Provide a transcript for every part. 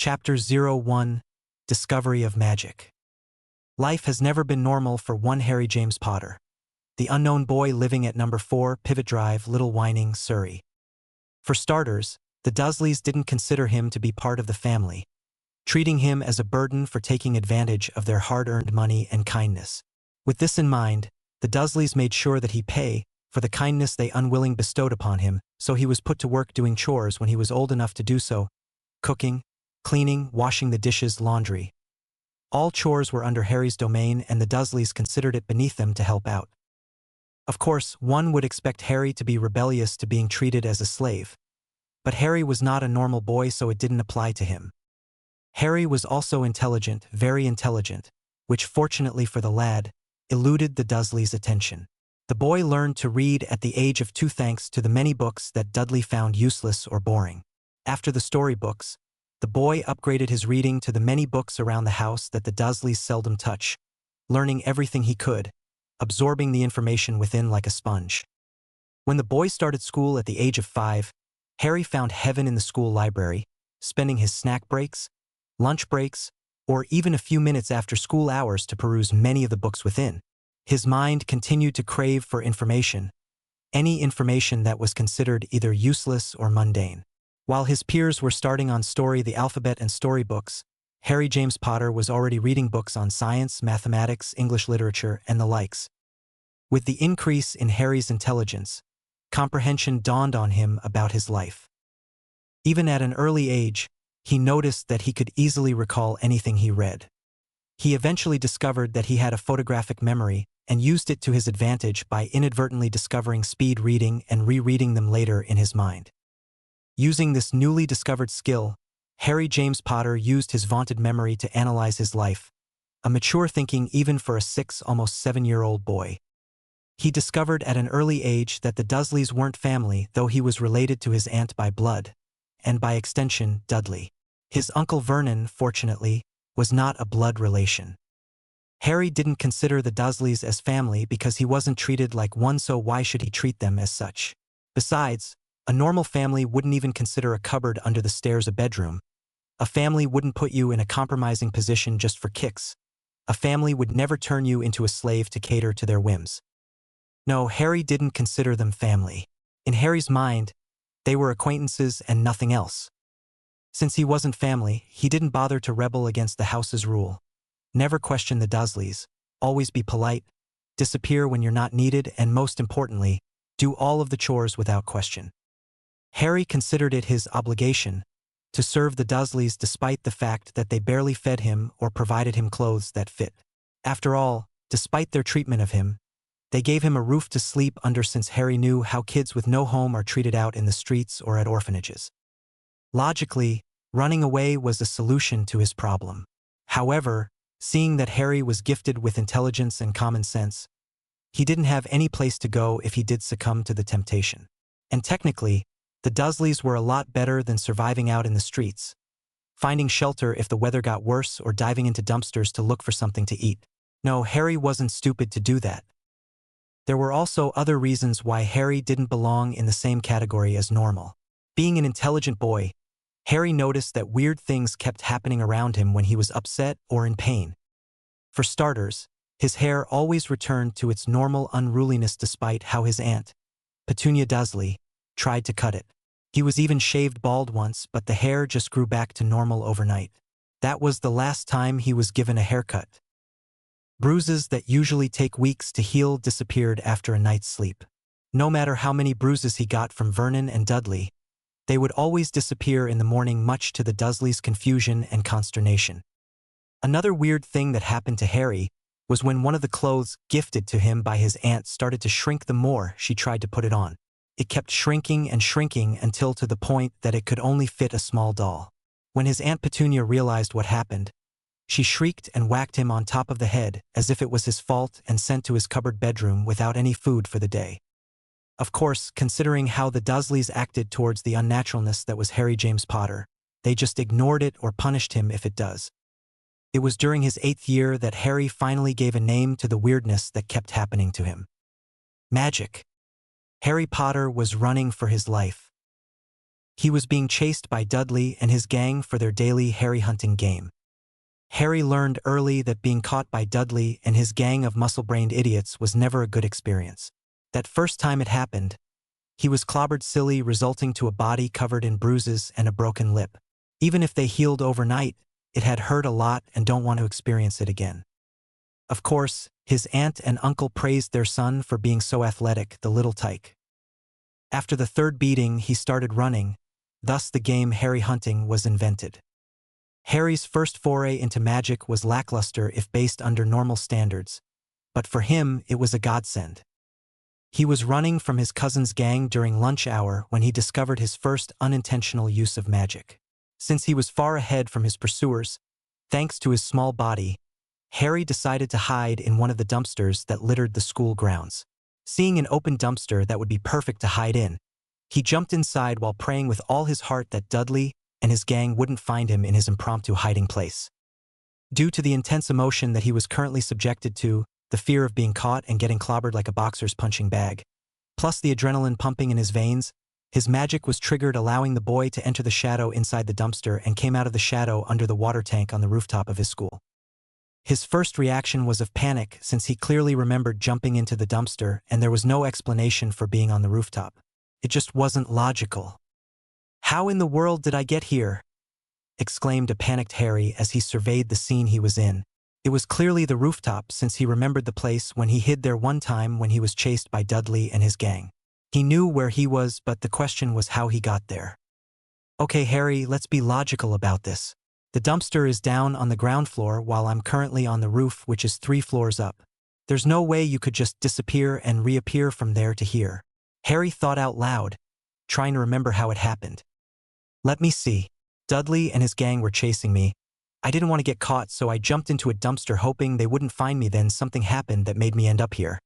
Chapter 01 Discovery of Magic. Life has never been normal for one Harry James Potter, the unknown boy living at number 4 Pivot Drive, Little Whining, Surrey. For starters, the Dursleys didn't consider him to be part of the family, treating him as a burden for taking advantage of their hard-earned money and kindness. With this in mind, the Dursleys made sure that he pay for the kindness they unwillingly bestowed upon him, so he was put to work doing chores when he was old enough to do so: cooking, cleaning, washing the dishes, laundry. All chores were under Harry's domain, and the Dursleys considered it beneath them to help out. Of course, one would expect Harry to be rebellious to being treated as a slave. But Harry was not a normal boy, so it didn't apply to him. Harry was also intelligent, very intelligent, which fortunately for the lad, eluded the Dursleys' attention. The boy learned to read at the age of 2 thanks to the many books that Dudley found useless or boring. After the storybooks, the boy upgraded his reading to the many books around the house that the Dursleys seldom touch, learning everything he could, absorbing the information within like a sponge. When the boy started school at the age of 5, Harry found heaven in the school library, spending his snack breaks, lunch breaks, or even a few minutes after school hours to peruse many of the books within. His mind continued to crave for information, any information that was considered either useless or mundane. While his peers were starting on story, the alphabet, and storybooks, Harry James Potter was already reading books on science, mathematics, English literature, and the likes. With the increase in Harry's intelligence, comprehension dawned on him about his life. Even at an early age, he noticed that he could easily recall anything he read. He eventually discovered that he had a photographic memory and used it to his advantage by inadvertently discovering speed reading and rereading them later in his mind. Using this newly discovered skill, Harry James Potter used his vaunted memory to analyze his life, a mature thinking even for a 6, almost 7-year-old boy. He discovered at an early age that the Dursleys weren't family, though he was related to his aunt by blood, and by extension, Dudley. His uncle Vernon, fortunately, was not a blood relation. Harry didn't consider the Dursleys as family because he wasn't treated like one, so why should he treat them as such? Besides, a normal family wouldn't even consider a cupboard under the stairs a bedroom. A family wouldn't put you in a compromising position just for kicks. A family would never turn you into a slave to cater to their whims. No, Harry didn't consider them family. In Harry's mind, they were acquaintances and nothing else. Since he wasn't family, he didn't bother to rebel against the house's rule. Never question the Dursleys, always be polite, disappear when you're not needed, and most importantly, do all of the chores without question. Harry considered it his obligation to serve the Dursleys despite the fact that they barely fed him or provided him clothes that fit. After all, despite their treatment of him, they gave him a roof to sleep under, since Harry knew how kids with no home are treated out in the streets or at orphanages. Logically, running away was the solution to his problem. However, seeing that Harry was gifted with intelligence and common sense, he didn't have any place to go if he did succumb to the temptation. And technically, the Dursleys were a lot better than surviving out in the streets, finding shelter if the weather got worse, or diving into dumpsters to look for something to eat. No, Harry wasn't stupid to do that. There were also other reasons why Harry didn't belong in the same category as normal. Being an intelligent boy, Harry noticed that weird things kept happening around him when he was upset or in pain. For starters, his hair always returned to its normal unruliness despite how his aunt, Petunia Dursley, tried to cut it. He was even shaved bald once, but the hair just grew back to normal overnight. That was the last time he was given a haircut. Bruises that usually take weeks to heal disappeared after a night's sleep. No matter how many bruises he got from Vernon and Dudley, they would always disappear in the morning, much to the Dursleys' confusion and consternation. Another weird thing that happened to Harry was when one of the clothes gifted to him by his aunt started to shrink the more she tried to put it on. It kept shrinking and shrinking until to the point that it could only fit a small doll. When his Aunt Petunia realized what happened, she shrieked and whacked him on top of the head as if it was his fault, and sent to his cupboard bedroom without any food for the day. Of course, considering how the Dursleys acted towards the unnaturalness that was Harry James Potter, they just ignored it or punished him if it does. It was during his 8th year that Harry finally gave a name to the weirdness that kept happening to him. Magic. Harry Potter was running for his life. He was being chased by Dudley and his gang for their daily Harry hunting game. Harry learned early that being caught by Dudley and his gang of muscle-brained idiots was never a good experience. That first time it happened, he was clobbered silly, resulting to a body covered in bruises and a broken lip. Even if they healed overnight, it had hurt a lot and don't want to experience it again. Of course, his aunt and uncle praised their son for being so athletic, the little tyke. After the third beating, he started running. Thus the game Harry hunting was invented. Harry's first foray into magic was lackluster if based under normal standards, but for him it was a godsend. He was running from his cousin's gang during lunch hour when he discovered his first unintentional use of magic. Since he was far ahead from his pursuers, thanks to his small body, Harry decided to hide in one of the dumpsters that littered the school grounds. Seeing an open dumpster that would be perfect to hide in, he jumped inside while praying with all his heart that Dudley and his gang wouldn't find him in his impromptu hiding place. Due to the intense emotion that he was currently subjected to, the fear of being caught and getting clobbered like a boxer's punching bag, plus the adrenaline pumping in his veins, his magic was triggered, allowing the boy to enter the shadow inside the dumpster and came out of the shadow under the water tank on the rooftop of his school. His first reaction was of panic since he clearly remembered jumping into the dumpster and there was no explanation for being on the rooftop. It just wasn't logical. "How in the world did I get here?" exclaimed a panicked Harry as he surveyed the scene he was in. It was clearly the rooftop since he remembered the place when he hid there one time when he was chased by Dudley and his gang. He knew where he was, but the question was how he got there. "Okay, Harry, let's be logical about this. The dumpster is down on the ground floor while I'm currently on the roof, which is 3 floors up. There's no way you could just disappear and reappear from there to here." Harry thought out loud, trying to remember how it happened. "Let me see. Dudley and his gang were chasing me. I didn't want to get caught, so I jumped into a dumpster hoping they wouldn't find me. Then something happened that made me end up here."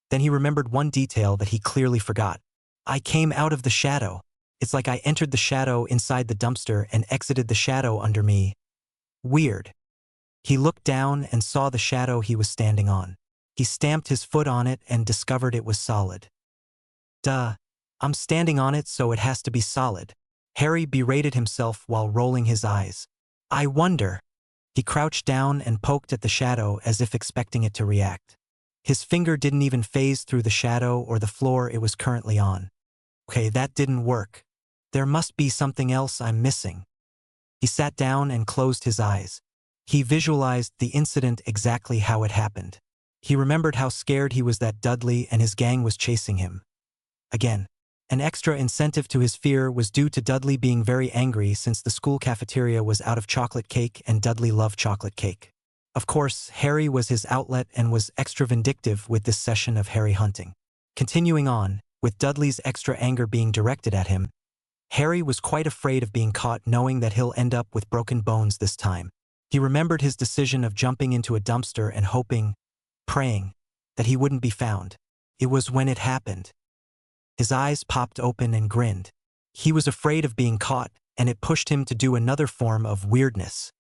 Then he remembered one detail that he clearly forgot. "I came out of the shadow. It's like I entered the shadow inside the dumpster and exited the shadow under me. Weird." He looked down and saw the shadow he was standing on. He stamped his foot on it and discovered it was solid. "Duh. I'm standing on it, so it has to be solid." Harry berated himself while rolling his eyes. "I wonder." He crouched down and poked at the shadow as if expecting it to react. His finger didn't even phase through the shadow or the floor it was currently on. "Okay, that didn't work. There must be something else I'm missing." He sat down and closed his eyes. He visualized the incident exactly how it happened. He remembered how scared he was that Dudley and his gang was chasing him. Again, an extra incentive to his fear was due to Dudley being very angry since the school cafeteria was out of chocolate cake and Dudley loved chocolate cake. Of course, Harry was his outlet and was extra vindictive with this session of Harry hunting. Continuing on, with Dudley's extra anger being directed at him, Harry was quite afraid of being caught, knowing that he'll end up with broken bones this time. He remembered his decision of jumping into a dumpster and hoping, praying, that he wouldn't be found. It was when it happened. His eyes popped open and grinned. He was afraid of being caught, and it pushed him to do another form of weirdness.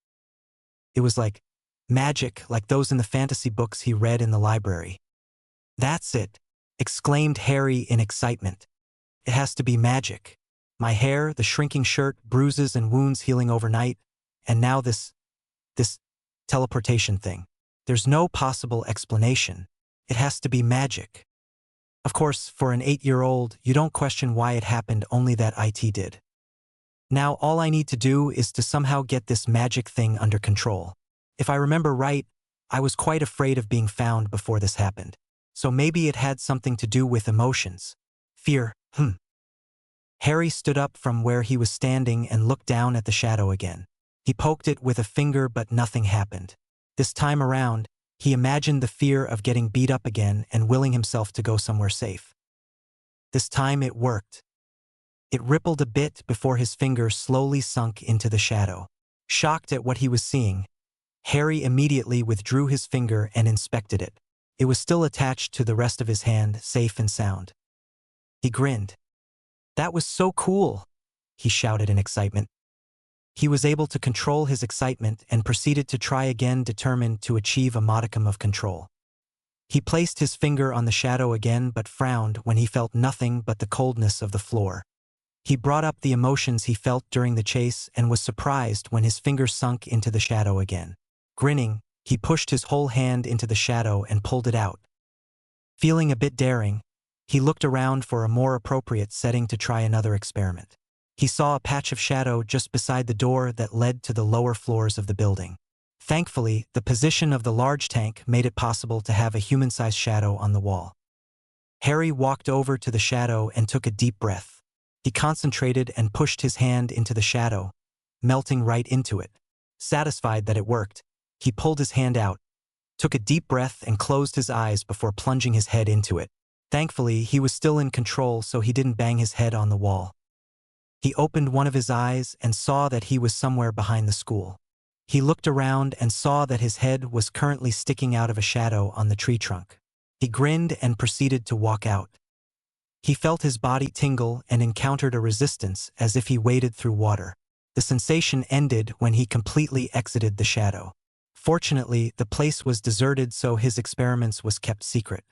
It was like magic, like those in the fantasy books he read in the library. "That's it," exclaimed Harry in excitement. "It has to be magic. My hair, the shrinking shirt, bruises and wounds healing overnight, and now this teleportation thing. There's no possible explanation. It has to be magic." Of course, for an 8-year-old, you don't question why it happened, only that it did. "Now all I need to do is to somehow get this magic thing under control. If I remember right, I was quite afraid of being found before this happened. So maybe it had something to do with emotions. Fear, Harry stood up from where he was standing and looked down at the shadow again. He poked it with a finger, but nothing happened. This time around, he imagined the fear of getting beat up again and willing himself to go somewhere safe. This time it worked. It rippled a bit before his finger slowly sunk into the shadow. Shocked at what he was seeing, Harry immediately withdrew his finger and inspected it. It was still attached to the rest of his hand, safe and sound. He grinned. "That was so cool," he shouted in excitement. He was able to control his excitement and proceeded to try again, determined to achieve a modicum of control. He placed his finger on the shadow again but frowned when he felt nothing but the coldness of the floor. He brought up the emotions he felt during the chase and was surprised when his fingers sunk into the shadow again. Grinning, he pushed his whole hand into the shadow and pulled it out. Feeling a bit daring, he looked around for a more appropriate setting to try another experiment. He saw a patch of shadow just beside the door that led to the lower floors of the building. Thankfully, the position of the large tank made it possible to have a human-sized shadow on the wall. Harry walked over to the shadow and took a deep breath. He concentrated and pushed his hand into the shadow, melting right into it. Satisfied that it worked, he pulled his hand out, took a deep breath and closed his eyes before plunging his head into it. Thankfully, he was still in control, so he didn't bang his head on the wall. He opened one of his eyes and saw that he was somewhere behind the school. He looked around and saw that his head was currently sticking out of a shadow on the tree trunk. He grinned and proceeded to walk out. He felt his body tingle and encountered a resistance as if he waded through water. The sensation ended when he completely exited the shadow. Fortunately, the place was deserted, so his experiments was kept secret.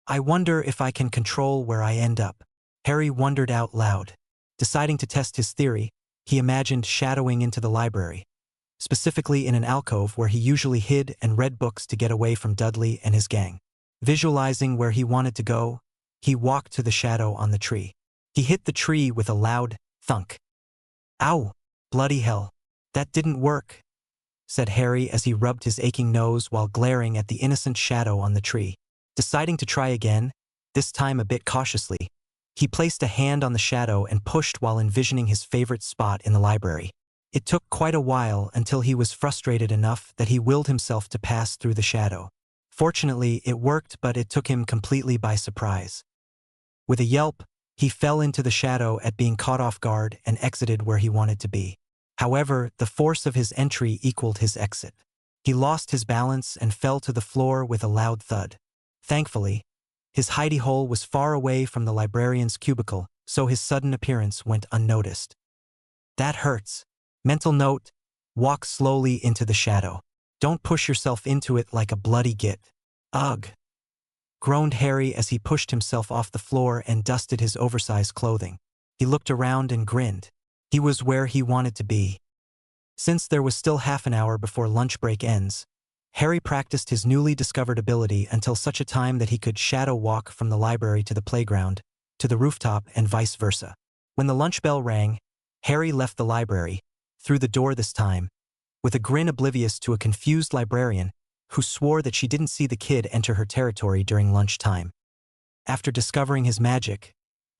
I wonder if I can control where I end up, Harry wondered out loud. Deciding to test his theory, he imagined shadowing into the library, specifically in an alcove where he usually hid and read books to get away from Dudley and his gang. Visualizing where he wanted to go, he walked to the shadow on the tree. He hit the tree with a loud thunk. Ow! Bloody hell! That didn't work, said Harry as he rubbed his aching nose while glaring at the innocent shadow on the tree. Deciding to try again, this time a bit cautiously, he placed a hand on the shadow and pushed while envisioning his favorite spot in the library. It took quite a while until he was frustrated enough that he willed himself to pass through the shadow. Fortunately, it worked, but it took him completely by surprise. With a yelp, he fell into the shadow at being caught off guard and exited where he wanted to be. However, the force of his entry equaled his exit. He lost his balance and fell to the floor with a loud thud. Thankfully, his hidey hole was far away from the librarian's cubicle, so his sudden appearance went unnoticed. That hurts. Mental note: walk slowly into the shadow. Don't push yourself into it like a bloody git. Ugh! Groaned Harry as he pushed himself off the floor and dusted his oversized clothing. He looked around and grinned. He was where he wanted to be. Since there was still half an hour before lunch break ends, Harry practiced his newly discovered ability until such a time that he could shadow walk from the library to the playground, to the rooftop, and vice versa. When the lunch bell rang, Harry left the library, through the door this time, with a grin oblivious to a confused librarian who swore that she didn't see the kid enter her territory during lunchtime. After discovering his magic,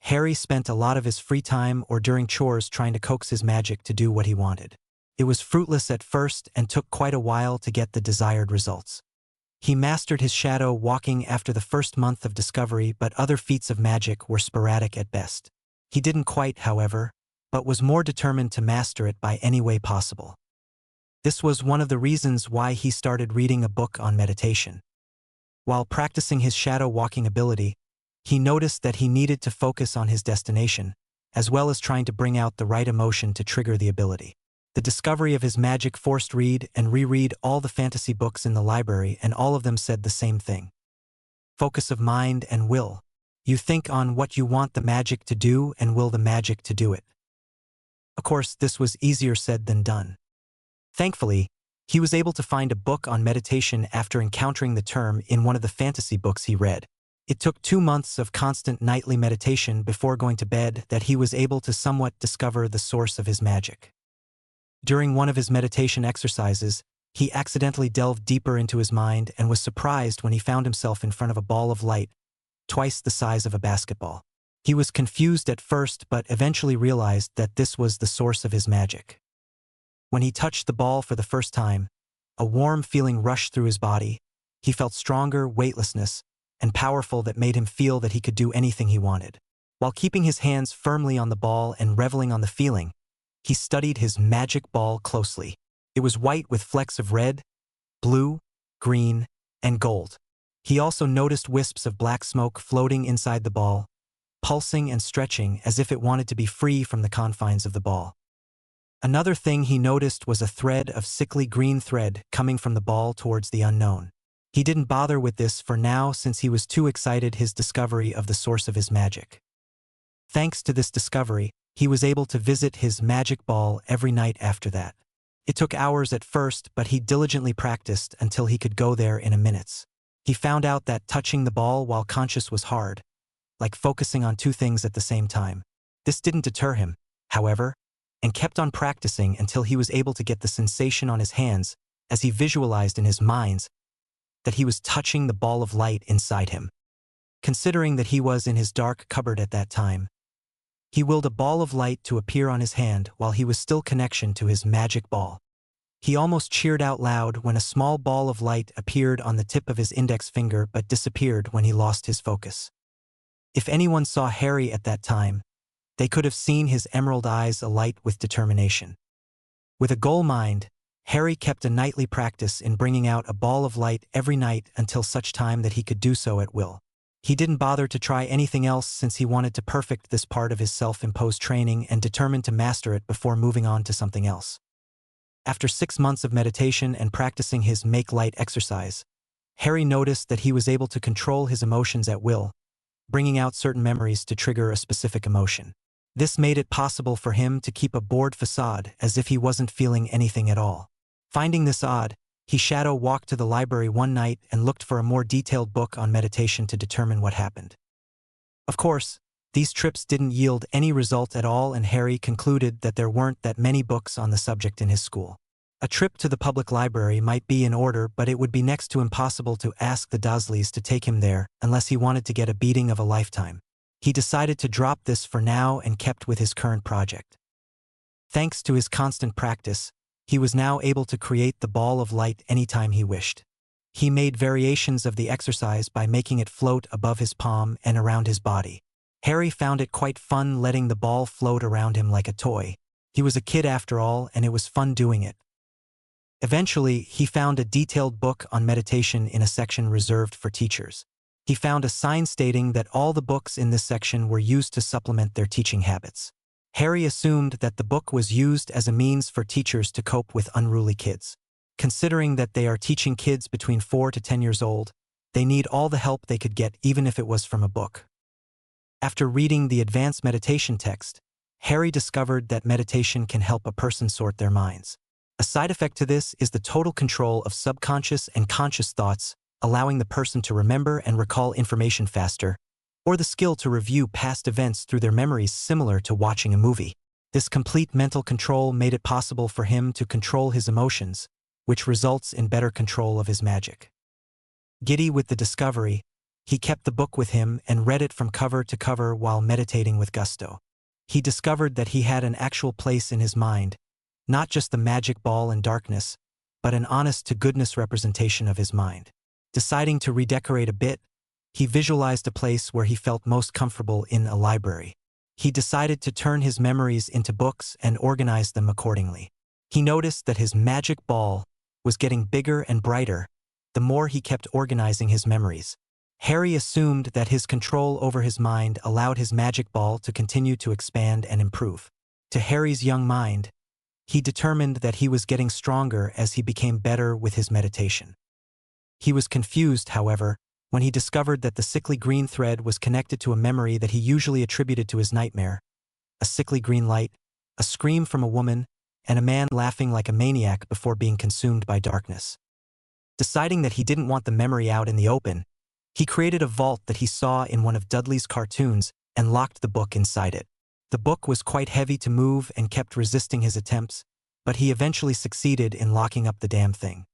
Harry spent a lot of his free time or during chores trying to coax his magic to do what he wanted. It was fruitless at first and took quite a while to get the desired results. He mastered his shadow walking after the first month of discovery, but other feats of magic were sporadic at best. He didn't quite, however, but was more determined to master it by any way possible. This was one of the reasons why he started reading a book on meditation. While practicing his shadow walking ability, he noticed that he needed to focus on his destination, as well as trying to bring out the right emotion to trigger the ability. The discovery of his magic forced read and reread all the fantasy books in the library, and all of them said the same thing. Focus of mind and will. You think on what you want the magic to do and will the magic to do it. Of course, this was easier said than done. Thankfully, he was able to find a book on meditation after encountering the term in one of the fantasy books he read. It took 2 months of constant nightly meditation before going to bed that he was able to somewhat discover the source of his magic. During one of his meditation exercises, he accidentally delved deeper into his mind and was surprised when he found himself in front of a ball of light, twice the size of a basketball. He was confused at first but eventually realized that this was the source of his magic. When he touched the ball for the first time, a warm feeling rushed through his body. He felt stronger, weightlessness, and powerful that made him feel that he could do anything he wanted. While keeping his hands firmly on the ball and reveling on the feeling, he studied his magic ball closely. It was white with flecks of red, blue, green, and gold. He also noticed wisps of black smoke floating inside the ball, pulsing and stretching as if it wanted to be free from the confines of the ball. Another thing he noticed was a thread of sickly green thread coming from the ball towards the unknown. He didn't bother with this for now since he was too excited his discovery of the source of his magic. Thanks to this discovery, he was able to visit his magic ball every night after that. It took hours at first, but he diligently practiced until he could go there in a minute. He found out that touching the ball while conscious was hard, like focusing on two things at the same time. This didn't deter him, however, and kept on practicing until he was able to get the sensation on his hands as he visualized in his mind that he was touching the ball of light inside him. Considering that he was in his dark cupboard at that time, he willed a ball of light to appear on his hand while he was still connection to his magic ball. He almost cheered out loud when a small ball of light appeared on the tip of his index finger but disappeared when he lost his focus. If anyone saw Harry at that time, they could have seen his emerald eyes alight with determination. With a goal mind, Harry kept a nightly practice in bringing out a ball of light every night until such time that he could do so at will. He didn't bother to try anything else since he wanted to perfect this part of his self-imposed training and determined to master it before moving on to something else. After 6 months of meditation and practicing his make light exercise, Harry noticed that he was able to control his emotions at will, bringing out certain memories to trigger a specific emotion. This made it possible for him to keep a bored facade as if he wasn't feeling anything at all. Finding this odd, he shadow walked to the library one night and looked for a more detailed book on meditation to determine what happened. Of course, these trips didn't yield any result at all, and Harry concluded that there weren't that many books on the subject in his school. A trip to the public library might be in order, but it would be next to impossible to ask the Dursleys to take him there unless he wanted to get a beating of a lifetime. He decided to drop this for now and kept with his current project. Thanks to his constant practice, he was now able to create the ball of light anytime he wished. He made variations of the exercise by making it float above his palm and around his body. Harry found it quite fun letting the ball float around him like a toy. He was a kid after all, and it was fun doing it. Eventually, he found a detailed book on meditation in a section reserved for teachers. He found a sign stating that all the books in this section were used to supplement their teaching habits. Harry assumed that the book was used as a means for teachers to cope with unruly kids. Considering that they are teaching kids between 4 to 10 years old, they need all the help they could get, even if it was from a book. After reading the advanced meditation text, Harry discovered that meditation can help a person sort their minds. A side effect to this is the total control of subconscious and conscious thoughts, allowing the person to remember and recall information faster, or the skill to review past events through their memories, similar to watching a movie. This complete mental control made it possible for him to control his emotions, which results in better control of his magic. Giddy with the discovery, he kept the book with him and read it from cover to cover while meditating with gusto. He discovered that he had an actual place in his mind, not just the magic ball and darkness, but an honest-to-goodness representation of his mind. Deciding to redecorate a bit, he visualized a place where he felt most comfortable in a library. He decided to turn his memories into books and organize them accordingly. He noticed that his magic ball was getting bigger and brighter the more he kept organizing his memories. Harry assumed that his control over his mind allowed his magic ball to continue to expand and improve. To Harry's young mind, he determined that he was getting stronger as he became better with his meditation. He was confused, however, when he discovered that the sickly green thread was connected to a memory that he usually attributed to his nightmare: a sickly green light, a scream from a woman, and a man laughing like a maniac before being consumed by darkness. Deciding that he didn't want the memory out in the open, he created a vault that he saw in one of Dudley's cartoons and locked the book inside it. The book was quite heavy to move and kept resisting his attempts, but he eventually succeeded in locking up the damn thing.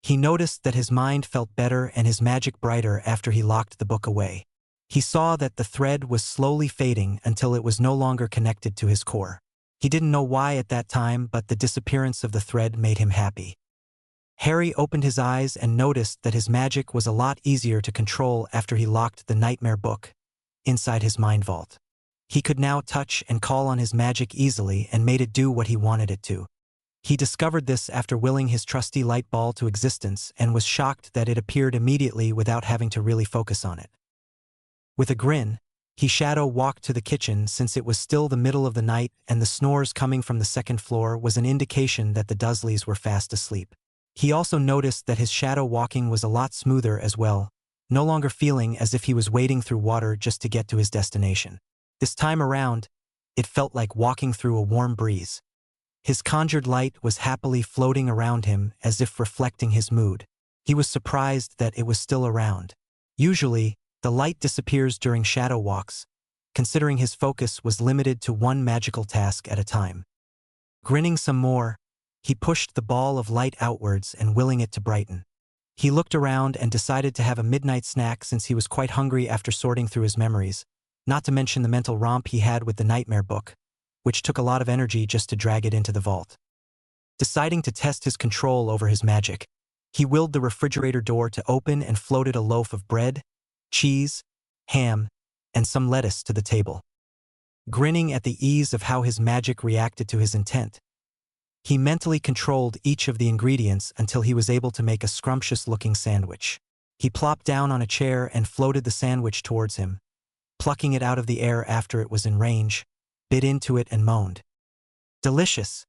He noticed that his mind felt better and his magic brighter after he locked the book away. He saw that the thread was slowly fading until it was no longer connected to his core. He didn't know why at that time, but the disappearance of the thread made him happy. Harry opened his eyes and noticed that his magic was a lot easier to control after he locked the nightmare book inside his mind vault. He could now touch and call on his magic easily and made it do what he wanted it to. He discovered this after willing his trusty light ball to existence and was shocked that it appeared immediately without having to really focus on it. With a grin, he shadow walked to the kitchen since it was still the middle of the night and the snores coming from the second floor was an indication that the Dursleys were fast asleep. He also noticed that his shadow walking was a lot smoother as well, no longer feeling as if he was wading through water just to get to his destination. This time around, it felt like walking through a warm breeze. His conjured light was happily floating around him as if reflecting his mood. He was surprised that it was still around. Usually, the light disappears during shadow walks, considering his focus was limited to one magical task at a time. Grinning some more, he pushed the ball of light outwards and willing it to brighten. He looked around and decided to have a midnight snack since he was quite hungry after sorting through his memories, not to mention the mental romp he had with the nightmare book, which took a lot of energy just to drag it into the vault. Deciding to test his control over his magic, he willed the refrigerator door to open and floated a loaf of bread, cheese, ham, and some lettuce to the table. Grinning at the ease of how his magic reacted to his intent, he mentally controlled each of the ingredients until he was able to make a scrumptious-looking sandwich. He plopped down on a chair and floated the sandwich towards him, plucking it out of the air after it was in range, bit into it and moaned. Delicious!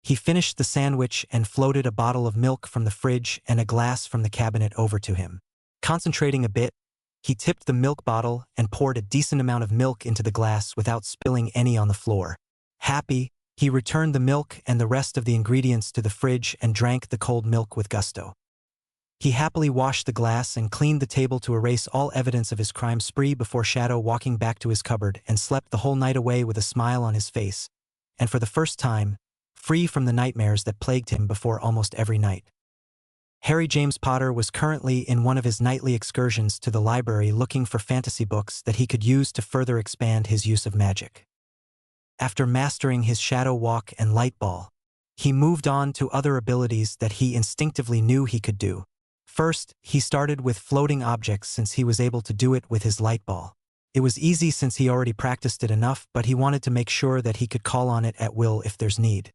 He finished the sandwich and floated a bottle of milk from the fridge and a glass from the cabinet over to him. Concentrating a bit, he tipped the milk bottle and poured a decent amount of milk into the glass without spilling any on the floor. Happy, he returned the milk and the rest of the ingredients to the fridge and drank the cold milk with gusto. He happily washed the glass and cleaned the table to erase all evidence of his crime spree before Shadow walking back to his cupboard and slept the whole night away with a smile on his face, and for the first time, free from the nightmares that plagued him before almost every night. Harry James Potter was currently in one of his nightly excursions to the library looking for fantasy books that he could use to further expand his use of magic. After mastering his shadow walk and light ball, he moved on to other abilities that he instinctively knew he could do. First, he started with floating objects since he was able to do it with his light ball. It was easy since he already practiced it enough, but he wanted to make sure that he could call on it at will if there's need.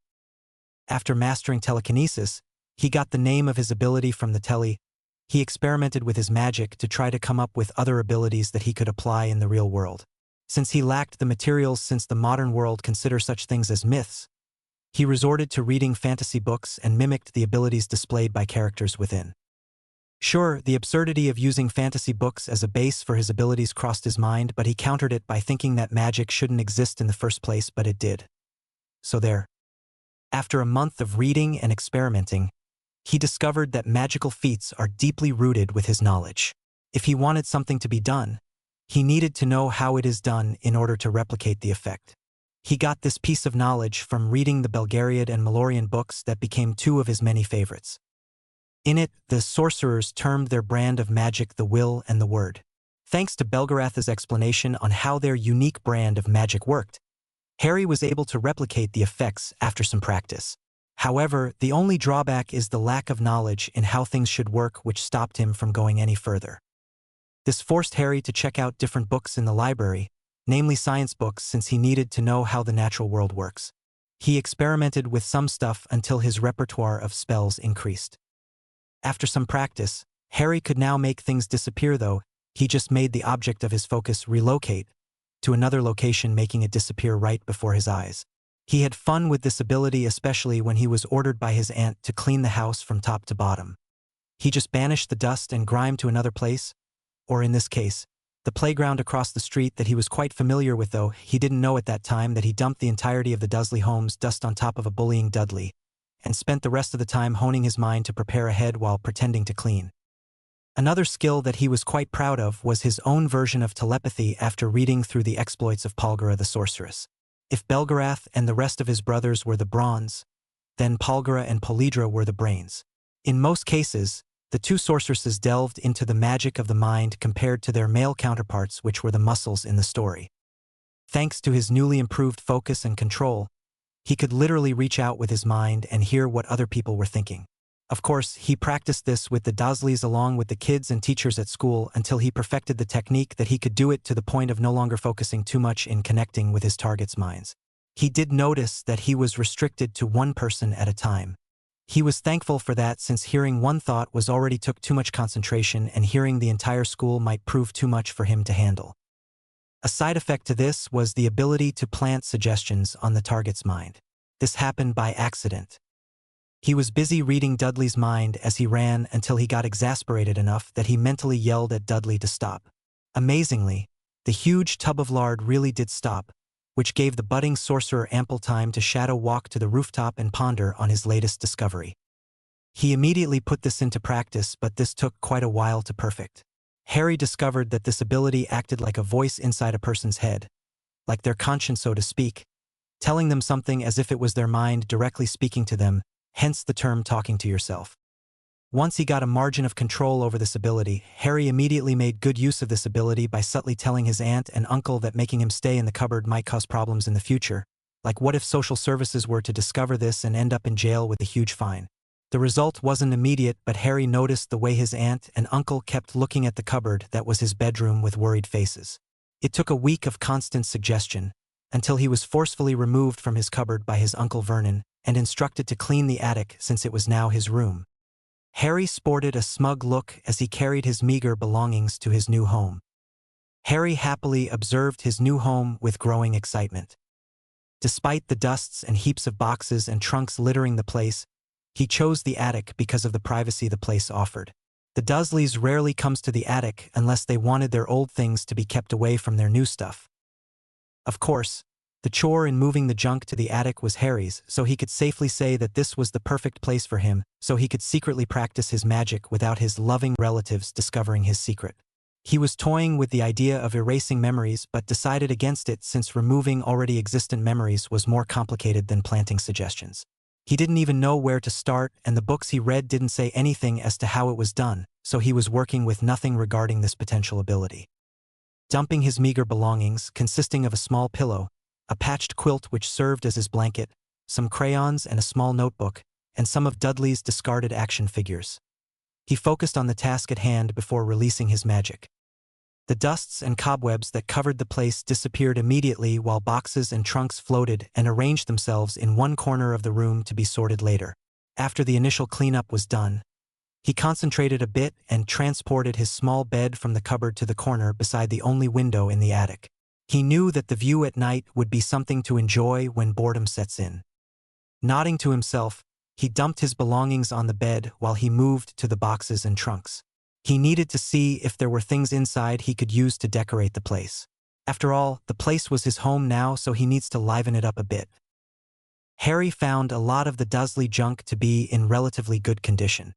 After mastering telekinesis, he got the name of his ability from the telly. He experimented with his magic to try to come up with other abilities that he could apply in the real world. Since he lacked the materials since the modern world considers such things as myths, he resorted to reading fantasy books and mimicked the abilities displayed by characters within. Sure, the absurdity of using fantasy books as a base for his abilities crossed his mind, but he countered it by thinking that magic shouldn't exist in the first place, but it did. So there. After a month of reading and experimenting, he discovered that magical feats are deeply rooted with his knowledge. If he wanted something to be done, he needed to know how it is done in order to replicate the effect. He got this piece of knowledge from reading the Belgariad and Malorian books that became two of his many favorites. In it, the sorcerers termed their brand of magic the will and the word. Thanks to Belgarath's explanation on how their unique brand of magic worked, Harry was able to replicate the effects after some practice. However, the only drawback is the lack of knowledge in how things should work, which stopped him from going any further. This forced Harry to check out different books in the library, namely science books, since he needed to know how the natural world works. He experimented with some stuff until his repertoire of spells increased. After some practice, Harry could now make things disappear, though he just made the object of his focus relocate to another location, making it disappear right before his eyes. He had fun with this ability, especially when he was ordered by his aunt to clean the house from top to bottom. He just banished the dust and grime to another place, or in this case, the playground across the street that he was quite familiar with, though he didn't know at that time that he dumped the entirety of the Dursley home's dust on top of a bullying Dudley, and spent the rest of the time honing his mind to prepare ahead while pretending to clean. Another skill that he was quite proud of was his own version of telepathy after reading through the exploits of Polgara the sorceress. If Belgarath and the rest of his brothers were the bronze, then Polgara and Polydra were the brains. In most cases, the two sorceresses delved into the magic of the mind compared to their male counterparts, which were the muscles in the story. Thanks to his newly improved focus and control, he could literally reach out with his mind and hear what other people were thinking. Of course, he practiced this with the Dursleys along with the kids and teachers at school until he perfected the technique that he could do it to the point of no longer focusing too much in connecting with his target's minds. He did notice that he was restricted to one person at a time. He was thankful for that, since hearing one thought was already took too much concentration, and hearing the entire school might prove too much for him to handle. A side effect to this was the ability to plant suggestions on the target's mind. This happened by accident. He was busy reading Dudley's mind as he ran until he got exasperated enough that he mentally yelled at Dudley to stop. Amazingly, The huge tub of lard really did stop, which gave the budding sorcerer ample time to shadow walk to the rooftop and ponder on his latest discovery. He immediately put this into practice, but this took quite a while to perfect. Harry discovered that this ability acted like a voice inside a person's head, like their conscience so to speak, telling them something as if it was their mind directly speaking to them, hence the term talking to yourself. Once he got a margin of control over this ability, Harry immediately made good use of this ability by subtly telling his aunt and uncle that making him stay in the cupboard might cause problems in the future. Like, what if social services were to discover this and end up in jail with a huge fine? The result wasn't immediate, but Harry noticed the way his aunt and uncle kept looking at the cupboard that was his bedroom with worried faces. It took a week of constant suggestion, until he was forcefully removed from his cupboard by his Uncle Vernon and instructed to clean the attic since it was now his room. Harry sported a smug look as he carried his meager belongings to his new home. Harry happily observed his new home with growing excitement. Despite the dusts and heaps of boxes and trunks littering the place, he chose the attic because of the privacy the place offered. The Dursleys rarely comes to the attic unless they wanted their old things to be kept away from their new stuff. Of course, the chore in moving the junk to the attic was Harry's, so he could safely say that this was the perfect place for him, so he could secretly practice his magic without his loving relatives discovering his secret. He was toying with the idea of erasing memories but decided against it since removing already existent memories was more complicated than planting suggestions. He didn't even know where to start, and the books he read didn't say anything as to how it was done, so he was working with nothing regarding this potential ability. Dumping his meager belongings, consisting of a small pillow, a patched quilt which served as his blanket, some crayons and a small notebook, and some of Dudley's discarded action figures. He focused on the task at hand before releasing his magic. The dusts and cobwebs that covered the place disappeared immediately while boxes and trunks floated and arranged themselves in one corner of the room to be sorted later. After the initial cleanup was done, he concentrated a bit and transported his small bed from the cupboard to the corner beside the only window in the attic. He knew that the view at night would be something to enjoy when boredom sets in. Nodding to himself, he dumped his belongings on the bed while he moved to the boxes and trunks. He needed to see if there were things inside he could use to decorate the place. After all, the place was his home now, so he needs to liven it up a bit. Harry found a lot of the Dursley junk to be in relatively good condition.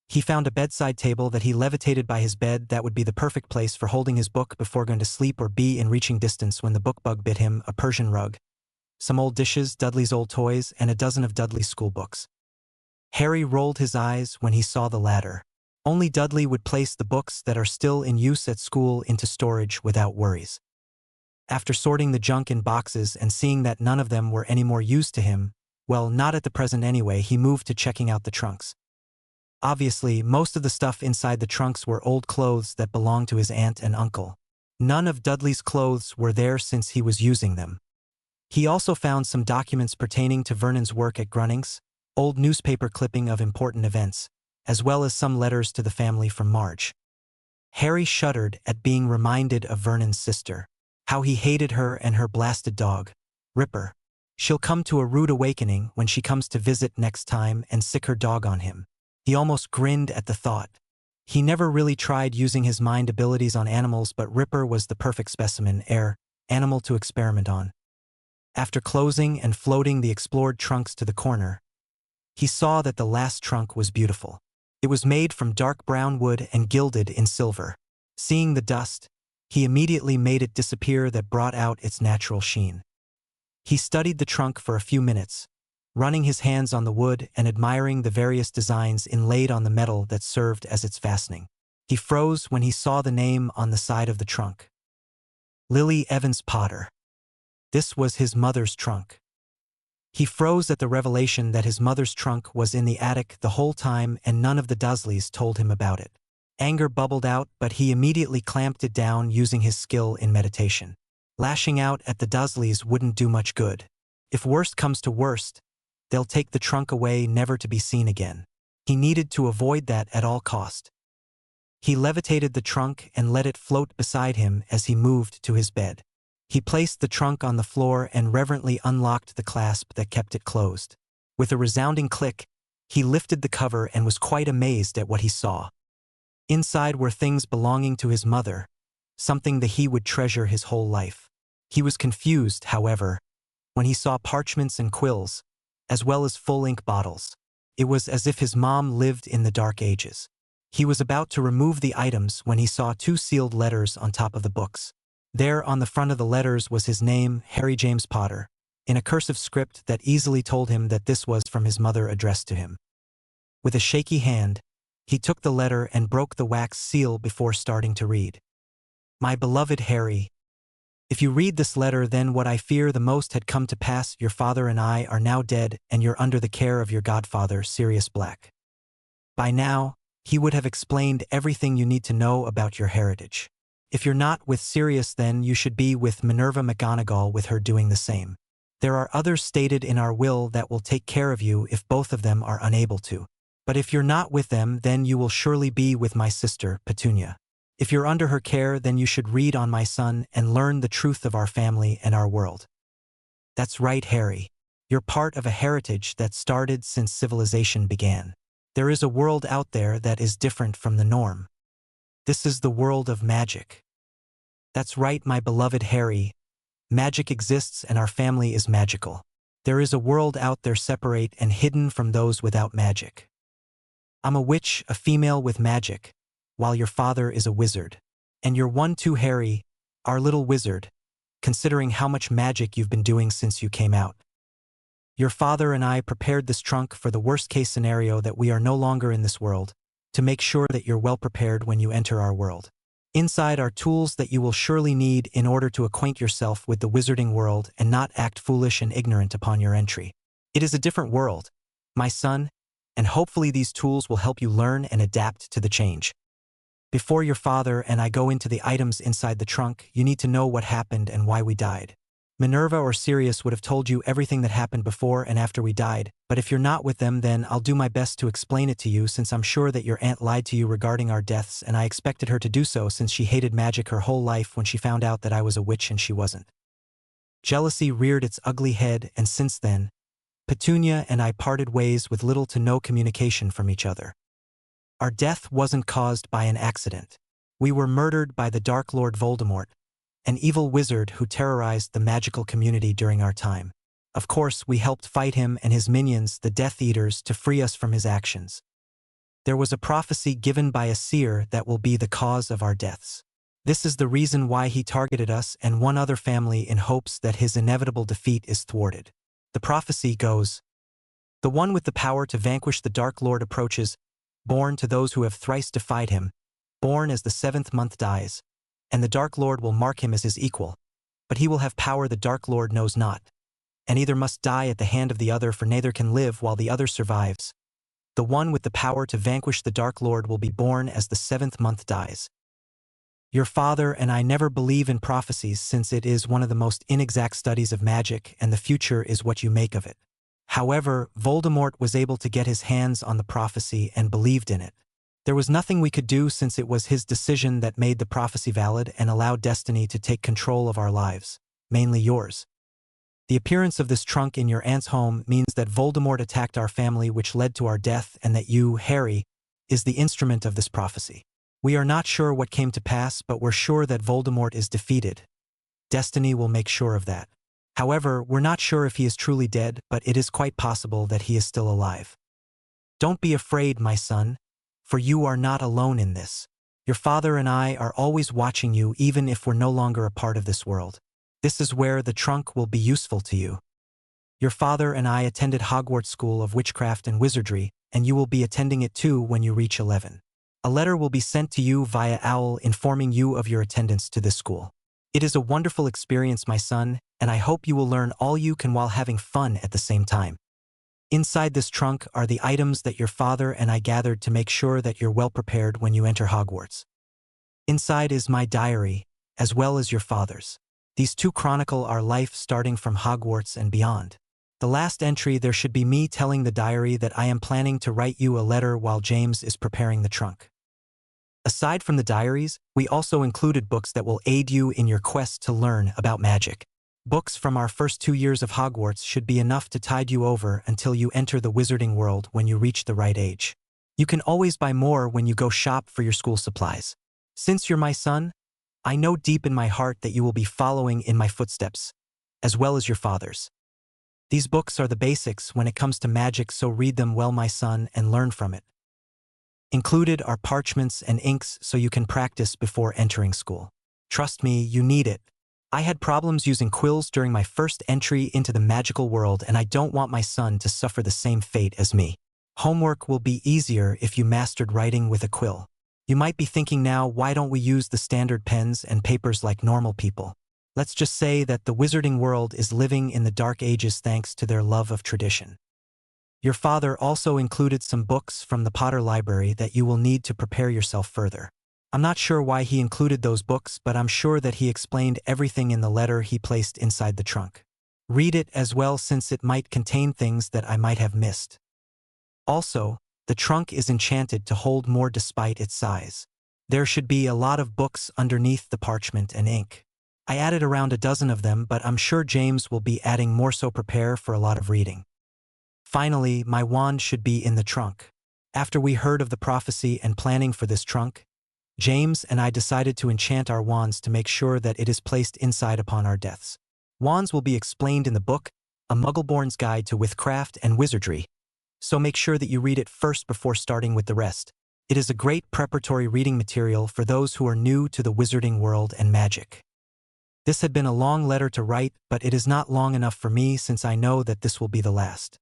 He found a bedside table that he levitated by his bed that would be the perfect place for holding his book before going to sleep or be in reaching distance when the book bug bit him, a Persian rug, some old dishes, Dudley's old toys, and a dozen of Dudley's school books. Harry rolled his eyes when he saw the latter. Only Dudley would place the books that are still in use at school into storage without worries. After sorting the junk in boxes and seeing that none of them were any more use to him, well, not at the present anyway, he moved to checking out the trunks. Obviously, most of the stuff inside the trunks were old clothes that belonged to his aunt and uncle. None of Dudley's clothes were there since he was using them. He also found some documents pertaining to Vernon's work at Grunnings, old newspaper clipping of important events, as well as some letters to the family from Marge. Harry shuddered at being reminded of Vernon's sister. How he hated her and her blasted dog, Ripper. She'll come to a rude awakening when she comes to visit next time and sick her dog on him. He almost grinned at the thought. He never really tried using his mind abilities on animals, but Ripper was the perfect specimen, animal to experiment on. After closing and floating the explored trunks to the corner, he saw that the last trunk was beautiful. It was made from dark brown wood and gilded in silver. Seeing the dust, he immediately made it disappear that brought out its natural sheen. He studied the trunk for a few minutes, running his hands on the wood and admiring the various designs inlaid on the metal that served as its fastening. He froze when he saw the name on the side of the trunk. Lily Evans Potter. This was his mother's trunk. He froze at the revelation that his mother's trunk was in the attic the whole time and none of the Dursleys told him about it. Anger bubbled out, but he immediately clamped it down using his skill in meditation. Lashing out at the Dursleys wouldn't do much good. If worst comes to worst, they'll take the trunk away never to be seen again. He needed to avoid that at all cost. He levitated the trunk and let it float beside him as he moved to his bed. He placed the trunk on the floor and reverently unlocked the clasp that kept it closed. With a resounding click, he lifted the cover and was quite amazed at what he saw. Inside were things belonging to his mother, something that he would treasure his whole life. He was confused, however, when he saw parchments and quills, as well as full ink bottles. It was as if his mom lived in the Dark Ages. He was about to remove the items when he saw 2 sealed letters on top of the books. There on the front of the letters was his name, Harry James Potter, in a cursive script that easily told him that this was from his mother addressed to him. With a shaky hand, he took the letter and broke the wax seal before starting to read. My beloved Harry, if you read this letter, then what I fear the most had come to pass. Your father and I are now dead, and you're under the care of your godfather, Sirius Black. By now, he would have explained everything you need to know about your heritage. If you're not with Sirius, then you should be with Minerva McGonagall, with her doing the same. There are others stated in our will that will take care of you if both of them are unable to. But if you're not with them, then you will surely be with my sister, Petunia. If you're under her care, then you should read on, my son, and learn the truth of our family and our world. That's right, Harry. You're part of a heritage that started since civilization began. There is a world out there that is different from the norm. This is the world of magic. That's right, my beloved Harry. Magic exists and our family is magical. There is a world out there separate and hidden from those without magic. I'm a witch, a female with magic, while your father is a wizard. And you're one too, Harry, our little wizard, considering how much magic you've been doing since you came out. Your father and I prepared this trunk for the worst-case scenario that we are no longer in this world, to make sure that you're well prepared when you enter our world. Inside are tools that you will surely need in order to acquaint yourself with the wizarding world and not act foolish and ignorant upon your entry. It is a different world, my son, and hopefully these tools will help you learn and adapt to the change. Before your father and I go into the items inside the trunk, you need to know what happened and why we died. Minerva or Sirius would have told you everything that happened before and after we died, but if you're not with them, then I'll do my best to explain it to you, since I'm sure that your aunt lied to you regarding our deaths, and I expected her to do so since she hated magic her whole life when she found out that I was a witch and she wasn't. Jealousy reared its ugly head, and since then, Petunia and I parted ways with little to no communication from each other. Our death wasn't caused by an accident. We were murdered by the Dark Lord Voldemort, an evil wizard who terrorized the magical community during our time. Of course, we helped fight him and his minions, the Death Eaters, to free us from his actions. There was a prophecy given by a seer that will be the cause of our deaths. This is the reason why he targeted us and one other family in hopes that his inevitable defeat is thwarted. The prophecy goes, "The one with the power to vanquish the Dark Lord approaches, born to those who have thrice defied him, born as the 7th month dies, and the Dark Lord will mark him as his equal, but he will have power the Dark Lord knows not, and either must die at the hand of the other, for neither can live while the other survives. The one with the power to vanquish the Dark Lord will be born as the 7th month dies." Your father and I never believe in prophecies, since it is one of the most inexact studies of magic, and the future is what you make of it. However, Voldemort was able to get his hands on the prophecy and believed in it. There was nothing we could do, since it was his decision that made the prophecy valid and allowed destiny to take control of our lives, mainly yours. The appearance of this trunk in your aunt's home means that Voldemort attacked our family, which led to our death, and that you, Harry, is the instrument of this prophecy. We are not sure what came to pass, but we're sure that Voldemort is defeated. Destiny will make sure of that. However, we're not sure if he is truly dead, but it is quite possible that he is still alive. Don't be afraid, my son, for you are not alone in this. Your father and I are always watching you, even if we're no longer a part of this world. This is where the trunk will be useful to you. Your father and I attended Hogwarts School of Witchcraft and Wizardry, and you will be attending it too when you reach 11. A letter will be sent to you via owl informing you of your attendance to this school. It is a wonderful experience, my son, and I hope you will learn all you can while having fun at the same time. Inside this trunk are the items that your father and I gathered to make sure that you're well prepared when you enter Hogwarts. Inside is my diary, as well as your father's. These two chronicle our life starting from Hogwarts and beyond. The last entry, there should be me telling the diary that I am planning to write you a letter while James is preparing the trunk. Aside from the diaries, we also included books that will aid you in your quest to learn about magic. Books from our first 2 years of Hogwarts should be enough to tide you over until you enter the wizarding world when you reach the right age. You can always buy more when you go shop for your school supplies. Since you're my son, I know deep in my heart that you will be following in my footsteps, as well as your father's. These books are the basics when it comes to magic, so read them well, my son, and learn from it. Included are parchments and inks so you can practice before entering school. Trust me, you need it. I had problems using quills during my first entry into the magical world, and I don't want my son to suffer the same fate as me. Homework will be easier if you mastered writing with a quill. You might be thinking now, why don't we use the standard pens and papers like normal people? Let's just say that the wizarding world is living in the dark ages thanks to their love of tradition. Your father also included some books from the Potter Library that you will need to prepare yourself further. I'm not sure why he included those books, but I'm sure that he explained everything in the letter he placed inside the trunk. Read it as well, since it might contain things that I might have missed. Also, the trunk is enchanted to hold more despite its size. There should be a lot of books underneath the parchment and ink. I added around a dozen of them, but I'm sure James will be adding more, so prepare for a lot of reading. Finally, my wand should be in the trunk. After we heard of the prophecy and planning for this trunk, James and I decided to enchant our wands to make sure that it is placed inside upon our deaths. Wands will be explained in the book, A Muggleborn's Guide to Witchcraft and Wizardry, so make sure that you read it first before starting with the rest. It is a great preparatory reading material for those who are new to the wizarding world and magic. This had been a long letter to write, but it is not long enough for me, since I know that this will be the last.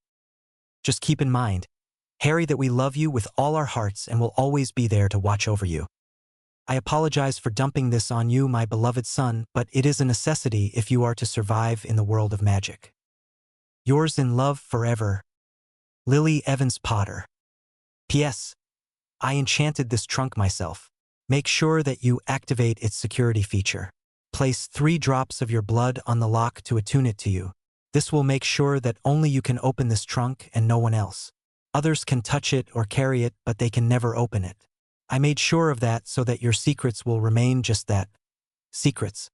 Just keep in mind, Harry, that we love you with all our hearts and will always be there to watch over you. I apologize for dumping this on you, my beloved son, but it is a necessity if you are to survive in the world of magic. Yours in love forever, Lily Evans Potter. P.S. I enchanted this trunk myself. Make sure that you activate its security feature. Place 3 drops of your blood on the lock to attune it to you. This will make sure that only you can open this trunk and no one else. Others can touch it or carry it, but they can never open it. I made sure of that so that your secrets will remain just that, secrets.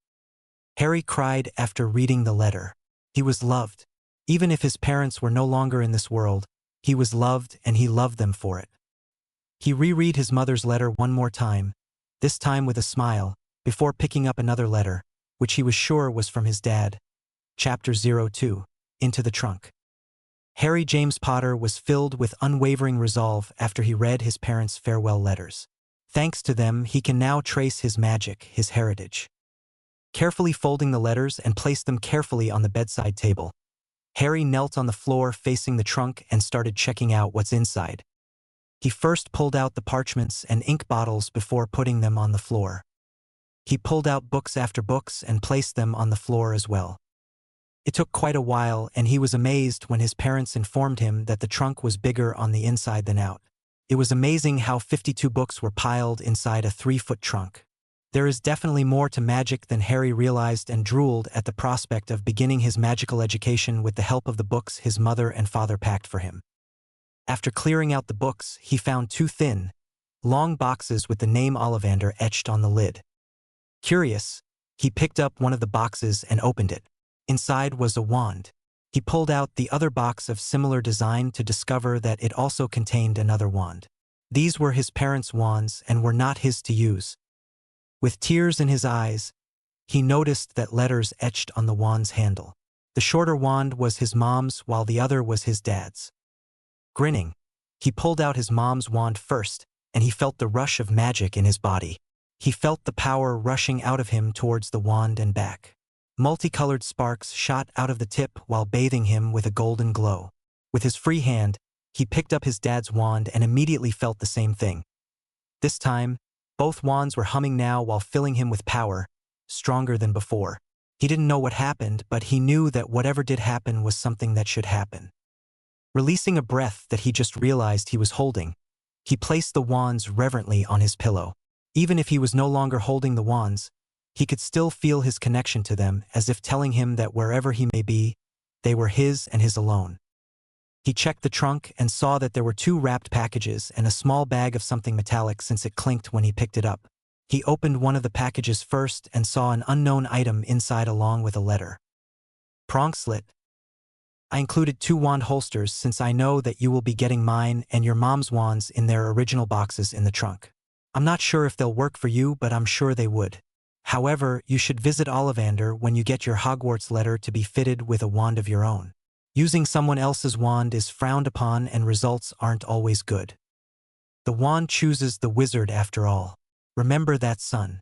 Harry cried after reading the letter. He was loved. Even if his parents were no longer in this world, he was loved, and he loved them for it. He reread his mother's letter one more time, this time with a smile, before picking up another letter, which he was sure was from his dad. Chapter 02, Into the Trunk. Harry James Potter was filled with unwavering resolve after he read his parents' farewell letters. Thanks to them, he can now trace his magic, his heritage. Carefully folding the letters and placed them carefully on the bedside table, Harry knelt on the floor facing the trunk and started checking out what's inside. He first pulled out the parchments and ink bottles before putting them on the floor. He pulled out books after books and placed them on the floor as well. It took quite a while, and he was amazed when his parents informed him that the trunk was bigger on the inside than out. It was amazing how 52 books were piled inside a 3-foot trunk. There is definitely more to magic than Harry realized, and drooled at the prospect of beginning his magical education with the help of the books his mother and father packed for him. After clearing out the books, he found 2 thin, long boxes with the name Ollivander etched on the lid. Curious, he picked up one of the boxes and opened it. Inside was a wand. He pulled out the other box of similar design to discover that it also contained another wand. These were his parents' wands and were not his to use. With tears in his eyes, he noticed that letters etched on the wand's handle. The shorter wand was his mom's, while the other was his dad's. Grinning, he pulled out his mom's wand first, and he felt the rush of magic in his body. He felt the power rushing out of him towards the wand and back. Multicolored sparks shot out of the tip while bathing him with a golden glow. With his free hand, he picked up his dad's wand and immediately felt the same thing. This time, both wands were humming now while filling him with power, stronger than before. He didn't know what happened, but he knew that whatever did happen was something that should happen. Releasing a breath that he just realized he was holding, he placed the wands reverently on his pillow. Even if he was no longer holding the wands, he could still feel his connection to them, as if telling him that wherever he may be, they were his and his alone. He checked the trunk and saw that there were 2 wrapped packages and a small bag of something metallic, since it clinked when he picked it up. He opened one of the packages first and saw an unknown item inside along with a letter. Prong slit. I included 2 wand holsters, since I know that you will be getting mine and your mom's wands in their original boxes in the trunk. I'm not sure if they'll work for you, but I'm sure they would. However, you should visit Ollivander when you get your Hogwarts letter to be fitted with a wand of your own. Using someone else's wand is frowned upon and results aren't always good. The wand chooses the wizard after all. Remember that, son.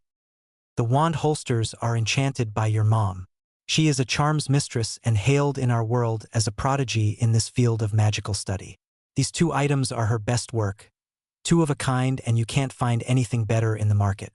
The wand holsters are enchanted by your mom. She is a charms mistress and hailed in our world as a prodigy in this field of magical study. These 2 items are her best work, 2 of a kind, and you can't find anything better in the market.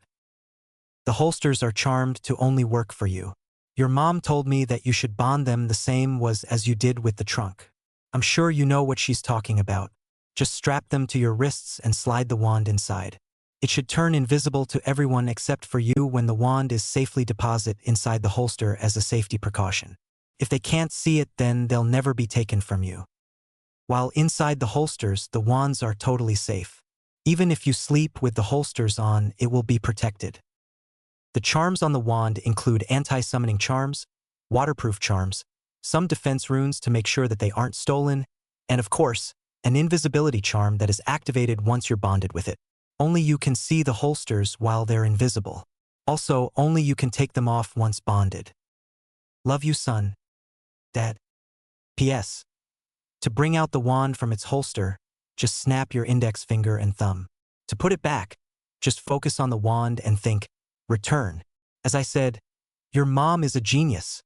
The holsters are charmed to only work for you. Your mom told me that you should bond them the same was as you did with the trunk. I'm sure you know what she's talking about. Just strap them to your wrists and slide the wand inside. It should turn invisible to everyone except for you when the wand is safely deposited inside the holster as a safety precaution. If they can't see it, then they'll never be taken from you. While inside the holsters, the wands are totally safe. Even if you sleep with the holsters on, it will be protected. The charms on the wand include anti-summoning charms, waterproof charms, some defense runes to make sure that they aren't stolen, and of course, an invisibility charm that is activated once you're bonded with it. Only you can see the holsters while they're invisible. Also, only you can take them off once bonded. Love you, son. Dad. P.S. To bring out the wand from its holster, just snap your index finger and thumb. To put it back, just focus on the wand and think, return. As I said, your mom is a genius.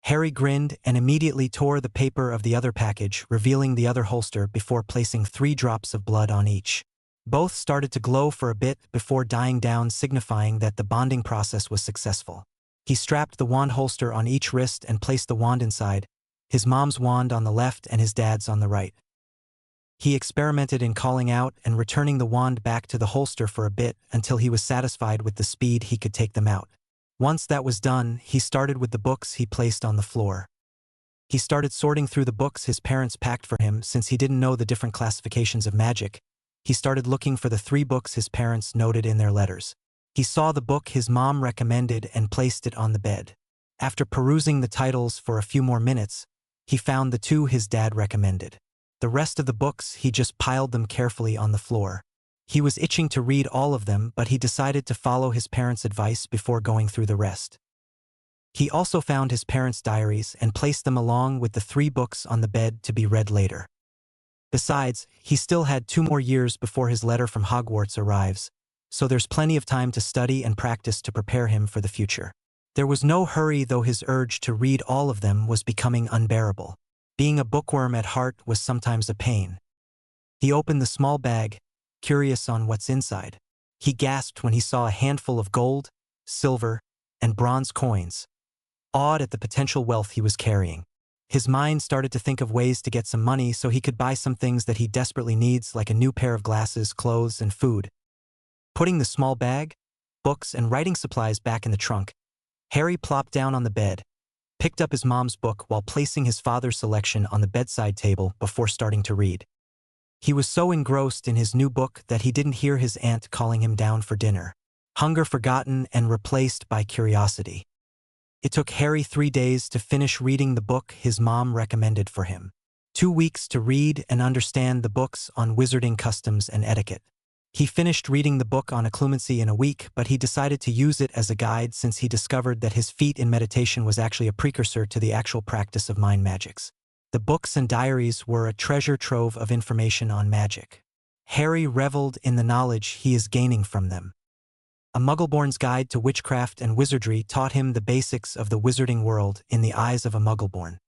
Harry grinned and immediately tore the paper of the other package, revealing the other holster before placing 3 drops of blood on each. Both started to glow for a bit before dying down, signifying that the bonding process was successful. He strapped the wand holster on each wrist and placed the wand inside, his mom's wand on the left and his dad's on the right. He experimented in calling out and returning the wand back to the holster for a bit until he was satisfied with the speed he could take them out. Once that was done, he started with the books he placed on the floor. He started sorting through the books his parents packed for him since he didn't know the different classifications of magic. He started looking for the 3 books his parents noted in their letters. He saw the book his mom recommended and placed it on the bed. After perusing the titles for a few more minutes, he found the 2 his dad recommended. The rest of the books, he just piled them carefully on the floor. He was itching to read all of them, but he decided to follow his parents' advice before going through the rest. He also found his parents' diaries and placed them along with the 3 books on the bed to be read later. Besides, he still had 2 more years before his letter from Hogwarts arrives, so there's plenty of time to study and practice to prepare him for the future. There was no hurry, though his urge to read all of them was becoming unbearable. Being a bookworm at heart was sometimes a pain. He opened the small bag, curious on what's inside. He gasped when he saw a handful of gold, silver, and bronze coins, awed at the potential wealth he was carrying. His mind started to think of ways to get some money so he could buy some things that he desperately needs, like a new pair of glasses, clothes, and food. Putting the small bag, books, and writing supplies back in the trunk, Harry plopped down on the bed, picked up his mom's book while placing his father's selection on the bedside table before starting to read. He was so engrossed in his new book that he didn't hear his aunt calling him down for dinner. Hunger forgotten and replaced by curiosity. It took Harry 3 days to finish reading the book his mom recommended for him. 2 weeks to read and understand the books on wizarding customs and etiquette. He finished reading the book on occlumency in a week, but he decided to use it as a guide since he discovered that his feat in meditation was actually a precursor to the actual practice of mind magics. The books and diaries were a treasure trove of information on magic. Harry reveled in the knowledge he is gaining from them. A Muggleborn's Guide to Witchcraft and Wizardry taught him the basics of the wizarding world in the eyes of a Muggleborn.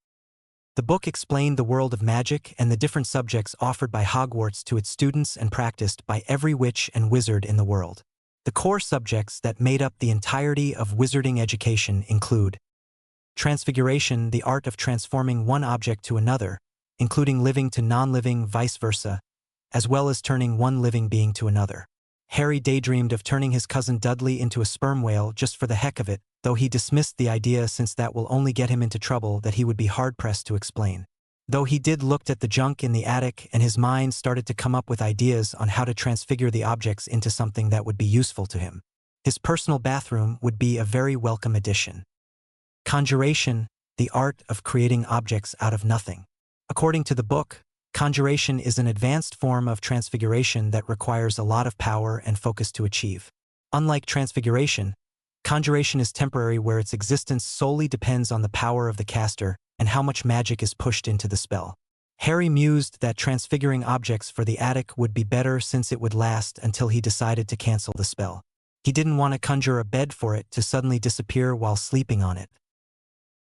The book explained the world of magic and the different subjects offered by Hogwarts to its students and practiced by every witch and wizard in the world. The core subjects that made up the entirety of wizarding education include transfiguration, the art of transforming one object to another, including living to non-living, vice versa, as well as turning one living being to another. Harry daydreamed of turning his cousin Dudley into a sperm whale just for the heck of it, though he dismissed the idea since that will only get him into trouble that he would be hard-pressed to explain. Though he did look at the junk in the attic and his mind started to come up with ideas on how to transfigure the objects into something that would be useful to him. His personal bathroom would be a very welcome addition. Conjuration, the art of creating objects out of nothing. According to the book, conjuration is an advanced form of transfiguration that requires a lot of power and focus to achieve. Unlike transfiguration, Conjuration is temporary, where its existence solely depends on the power of the caster and how much magic is pushed into the spell. Harry mused that transfiguring objects for the attic would be better since it would last until he decided to cancel the spell. He didn't want to conjure a bed for it to suddenly disappear while sleeping on it.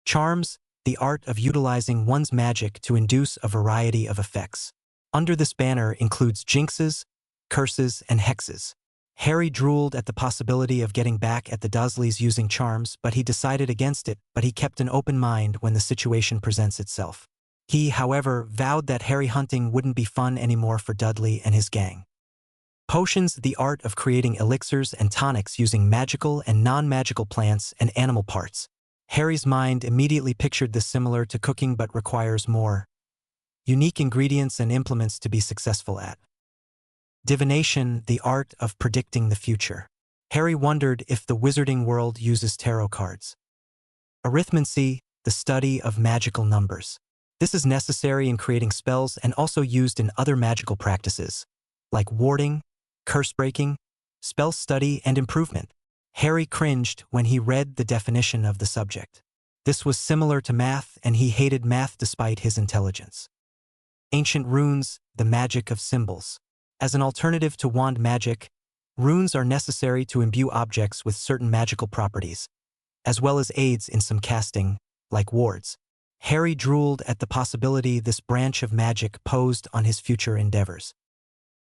Charms, the art of utilizing one's magic to induce a variety of effects. Under this banner includes jinxes, curses, and hexes. Harry drooled at the possibility of getting back at the Dursleys using charms, but he decided against it, but he kept an open mind when the situation presents itself. He, however, vowed that Harry hunting wouldn't be fun anymore for Dudley and his gang. Potions, the art of creating elixirs and tonics using magical and non-magical plants and animal parts. Harry's mind immediately pictured this similar to cooking but requires more unique ingredients and implements to be successful at. Divination, the art of predicting the future. Harry wondered if the wizarding world uses tarot cards. Arithmancy, the study of magical numbers. This is necessary in creating spells and also used in other magical practices, like warding, curse breaking, spell study, and improvement. Harry cringed when he read the definition of the subject. This was similar to math, and he hated math despite his intelligence. Ancient runes, the magic of symbols. As an alternative to wand magic, runes are necessary to imbue objects with certain magical properties, as well as aids in some casting, like wards. Harry drooled at the possibility this branch of magic posed on his future endeavors.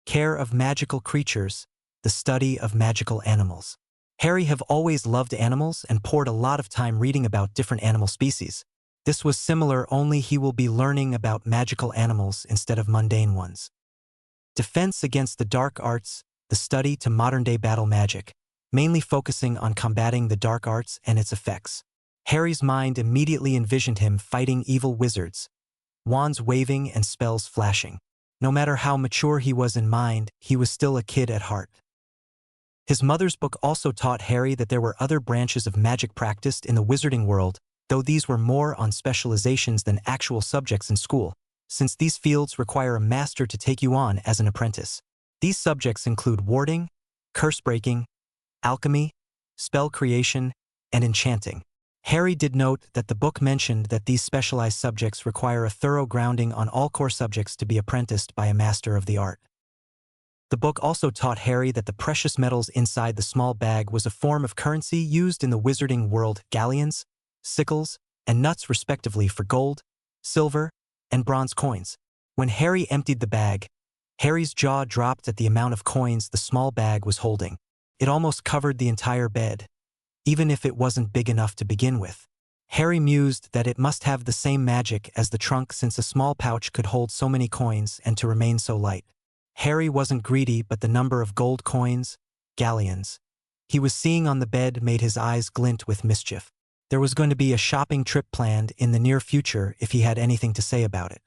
Care of magical creatures, the study of magical animals. Harry have always loved animals and poured a lot of time reading about different animal species. This was similar, only he will be learning about magical animals instead of mundane ones. Defense against the dark arts, the study to modern-day battle magic, mainly focusing on combating the dark arts and its effects. Harry's mind immediately envisioned him fighting evil wizards, wands waving and spells flashing. No matter how mature he was in mind, he was still a kid at heart. His mother's book also taught Harry that there were other branches of magic practiced in the wizarding world, though these were more on specializations than actual subjects in school, since these fields require a master to take you on as an apprentice. These subjects include warding, curse breaking, alchemy, spell creation, and enchanting. Harry did note that the book mentioned that these specialized subjects require a thorough grounding on all core subjects to be apprenticed by a master of the art. The book also taught Harry that the precious metals inside the small bag was a form of currency used in the wizarding world: galleons, sickles, and nuts respectively for gold, silver, and bronze coins. When Harry emptied the bag, Harry's jaw dropped at the amount of coins the small bag was holding. It almost covered the entire bed, even if it wasn't big enough to begin with. Harry mused that it must have the same magic as the trunk, since a small pouch could hold so many coins and to remain so light. Harry wasn't greedy, but the number of gold coins, galleons, he was seeing on the bed made his eyes glint with mischief. There was going to be a shopping trip planned in the near future if he had anything to say about it.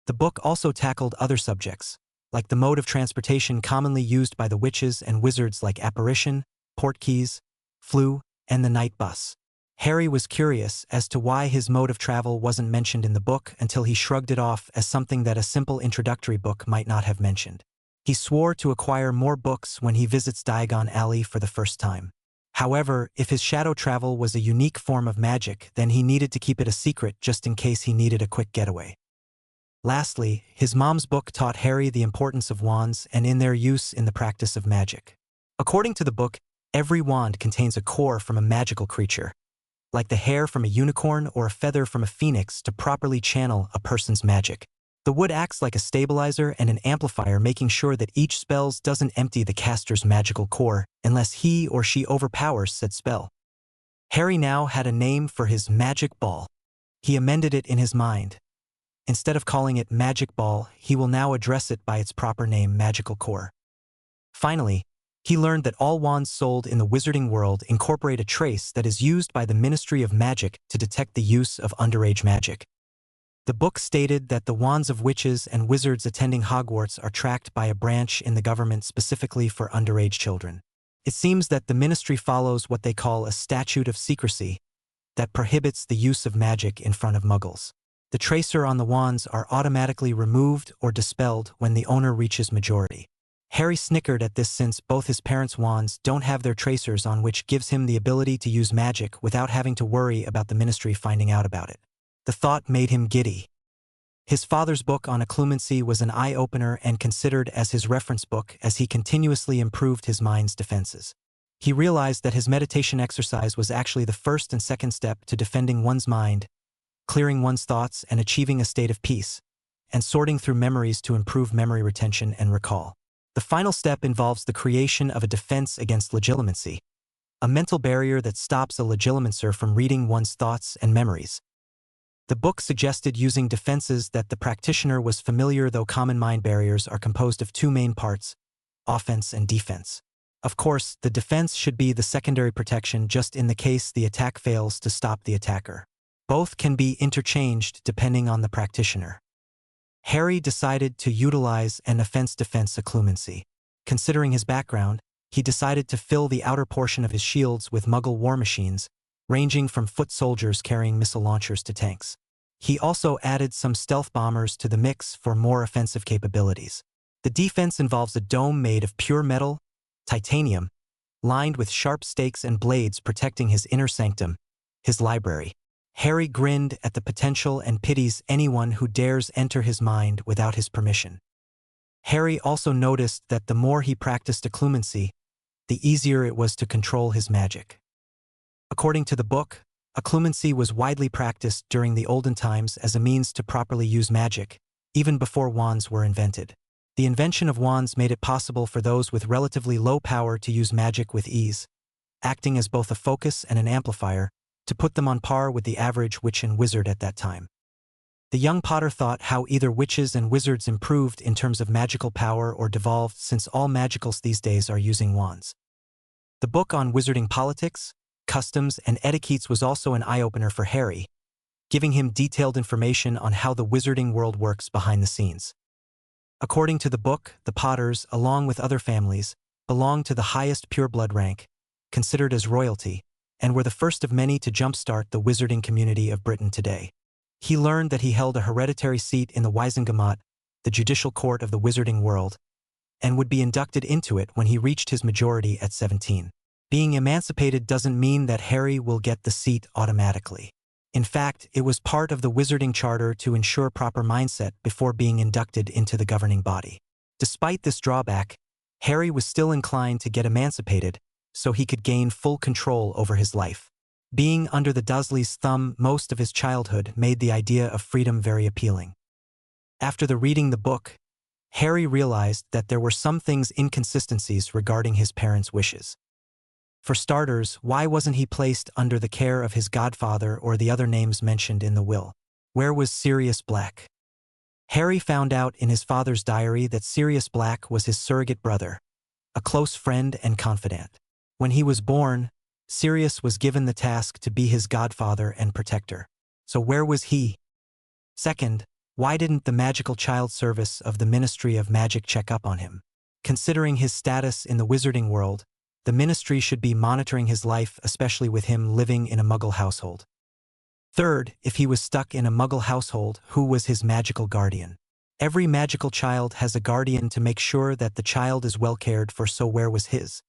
The book also tackled other subjects, like the mode of transportation commonly used by the witches and wizards, like apparition, portkeys, flu, and the night bus. Harry was curious as to why his mode of travel wasn't mentioned in the book until he shrugged it off as something that a simple introductory book might not have mentioned. He swore to acquire more books when he visits Diagon Alley for the first time. However, if his shadow travel was a unique form of magic, then he needed to keep it a secret just in case he needed a quick getaway. Lastly, his mom's book taught Harry the importance of wands and in their use in the practice of magic. According to the book, every wand contains a core from a magical creature, like the hair from a unicorn or a feather from a phoenix, to properly channel a person's magic. The wood acts like a stabilizer and an amplifier, making sure that each spell doesn't empty the caster's magical core unless he or she overpowers said spell. Harry now had a name for his magic ball. He amended it in his mind. Instead of calling it Magic Ball, he will now address it by its proper name, Magical Core. Finally, he learned that all wands sold in the wizarding world incorporate a trace that is used by the Ministry of Magic to detect the use of underage magic. The book stated that the wands of witches and wizards attending Hogwarts are tracked by a branch in the government specifically for underage children. It seems that the ministry follows what they call a statute of secrecy that prohibits the use of magic in front of muggles. The tracer on the wands are automatically removed or dispelled when the owner reaches majority. Harry snickered at this since both his parents' wands don't have their tracers on, which gives him the ability to use magic without having to worry about the ministry finding out about it. The thought made him giddy. His father's book on occlumency was an eye-opener and considered as his reference book as he continuously improved his mind's defenses. He realized that his meditation exercise was actually the first and second step to defending one's mind, clearing one's thoughts and achieving a state of peace, and sorting through memories to improve memory retention and recall. The final step involves the creation of a defense against legilimency, a mental barrier that stops a legilimencer from reading one's thoughts and memories. The book suggested using defenses that the practitioner was familiar, though common mind barriers are composed of two main parts, offense and defense. Of course, the defense should be the secondary protection just in the case the attack fails to stop the attacker. Both can be interchanged depending on the practitioner. Harry decided to utilize an offense-defense occlumency. Considering his background, he decided to fill the outer portion of his shields with Muggle war machines, ranging from foot soldiers carrying missile launchers to tanks. He also added some stealth bombers to the mix for more offensive capabilities. The defense involves a dome made of pure metal, titanium, lined with sharp stakes and blades protecting his inner sanctum, his library. Harry grinned at the potential and pities anyone who dares enter his mind without his permission. Harry also noticed that the more he practiced occlumency, the easier it was to control his magic. According to the book, occlumency was widely practiced during the olden times as a means to properly use magic, even before wands were invented. The invention of wands made it possible for those with relatively low power to use magic with ease, acting as both a focus and an amplifier, to put them on par with the average witch and wizard at that time. The young Potter thought how either witches and wizards improved in terms of magical power or devolved, since all magicals these days are using wands. The book on wizarding politics, customs, and etiquettes was also an eye-opener for Harry, giving him detailed information on how the wizarding world works behind the scenes. According to the book, the Potters, along with other families, belonged to the highest pureblood rank, considered as royalty, and were the first of many to jumpstart the wizarding community of Britain today. He learned that he held a hereditary seat in the Wisengamot, the judicial court of the wizarding world, and would be inducted into it when he reached his majority at 17. Being emancipated doesn't mean that Harry will get the seat automatically. In fact, it was part of the wizarding charter to ensure proper mindset before being inducted into the governing body. Despite this drawback, Harry was still inclined to get emancipated so he could gain full control over his life. Being under the Dursleys' thumb most of his childhood made the idea of freedom very appealing. After reading the book, Harry realized that there were some inconsistencies regarding his parents' wishes. For starters, why wasn't he placed under the care of his godfather or the other names mentioned in the will? Where was Sirius Black? Harry found out in his father's diary that Sirius Black was his surrogate brother, a close friend and confidant. When he was born, Sirius was given the task to be his godfather and protector. So where was he? Second, why didn't the Magical Child Service of the Ministry of Magic check up on him? Considering his status in the wizarding world, the ministry should be monitoring his life, especially with him living in a Muggle household. Third, if he was stuck in a Muggle household, who was his magical guardian? Every magical child has a guardian to make sure that the child is well cared for, so where was his?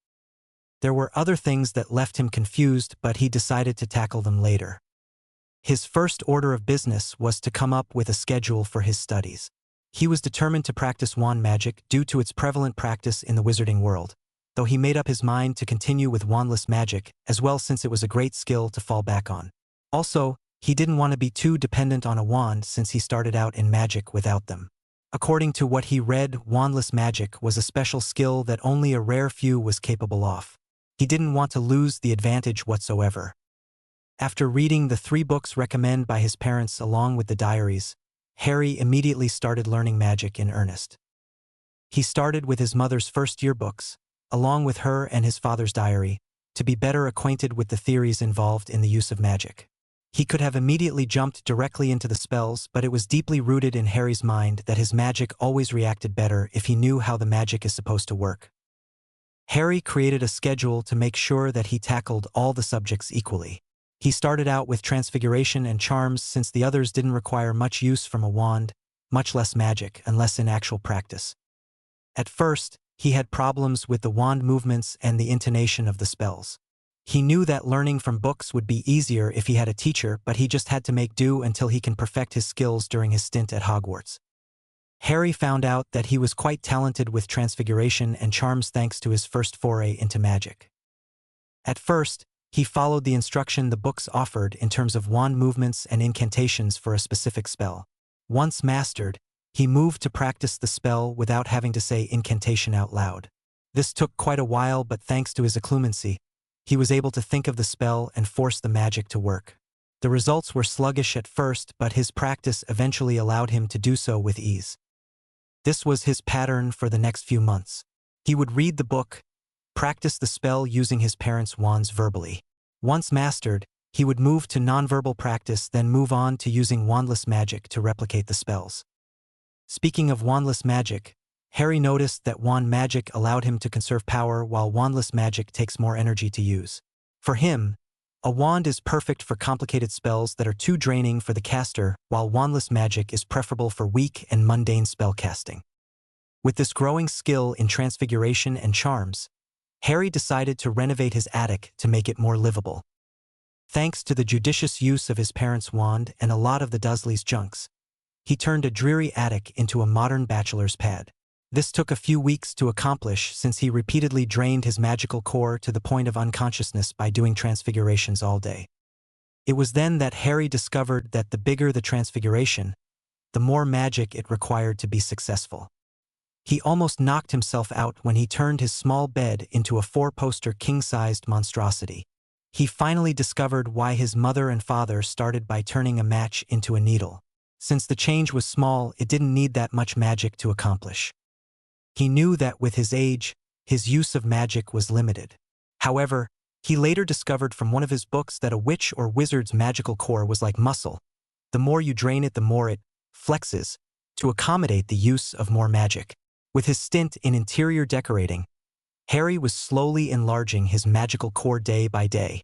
There were other things that left him confused, but he decided to tackle them later. His first order of business was to come up with a schedule for his studies. He was determined to practice wand magic due to its prevalent practice in the wizarding world, though he made up his mind to continue with wandless magic as well, since it was a great skill to fall back on. Also, he didn't want to be too dependent on a wand since he started out in magic without them. According to what he read, wandless magic was a special skill that only a rare few was capable of. He didn't want to lose the advantage whatsoever. After reading the 3 books recommended by his parents along with the diaries, Harry immediately started learning magic in earnest. He started with his mother's first yearbooks, along with her and his father's diary, to be better acquainted with the theories involved in the use of magic. He could have immediately jumped directly into the spells, but it was deeply rooted in Harry's mind that his magic always reacted better if he knew how the magic is supposed to work. Harry created a schedule to make sure that he tackled all the subjects equally. He started out with transfiguration and charms, since the others didn't require much use from a wand, much less magic unless in actual practice. At first, he had problems with the wand movements and the intonation of the spells. He knew that learning from books would be easier if he had a teacher, but he just had to make do until he can perfect his skills during his stint at Hogwarts. Harry found out that he was quite talented with transfiguration and charms thanks to his first foray into magic. At first, he followed the instruction the books offered in terms of wand movements and incantations for a specific spell. Once mastered, he moved to practice the spell without having to say incantation out loud. This took quite a while, but thanks to his occlumency, he was able to think of the spell and force the magic to work. The results were sluggish at first, but his practice eventually allowed him to do so with ease. This was his pattern for the next few months. He would read the book, practice the spell using his parents' wands verbally. Once mastered, he would move to nonverbal practice, then move on to using wandless magic to replicate the spells. Speaking of wandless magic, Harry noticed that wand magic allowed him to conserve power while wandless magic takes more energy to use. For him, a wand is perfect for complicated spells that are too draining for the caster, while wandless magic is preferable for weak and mundane spell casting. With this growing skill in transfiguration and charms, Harry decided to renovate his attic to make it more livable. Thanks to the judicious use of his parents' wand and a lot of the Dursleys' junks, he turned a dreary attic into a modern bachelor's pad. This took a few weeks to accomplish since he repeatedly drained his magical core to the point of unconsciousness by doing transfigurations all day. It was then that Harry discovered that the bigger the transfiguration, the more magic it required to be successful. He almost knocked himself out when he turned his small bed into a 4-poster king-sized monstrosity. He finally discovered why his mother and father started by turning a match into a needle. Since the change was small, it didn't need that much magic to accomplish. He knew that with his age, his use of magic was limited. However, he later discovered from one of his books that a witch or wizard's magical core was like muscle. The more you drain it, the more it flexes to accommodate the use of more magic. With his stint in interior decorating, Harry was slowly enlarging his magical core day by day.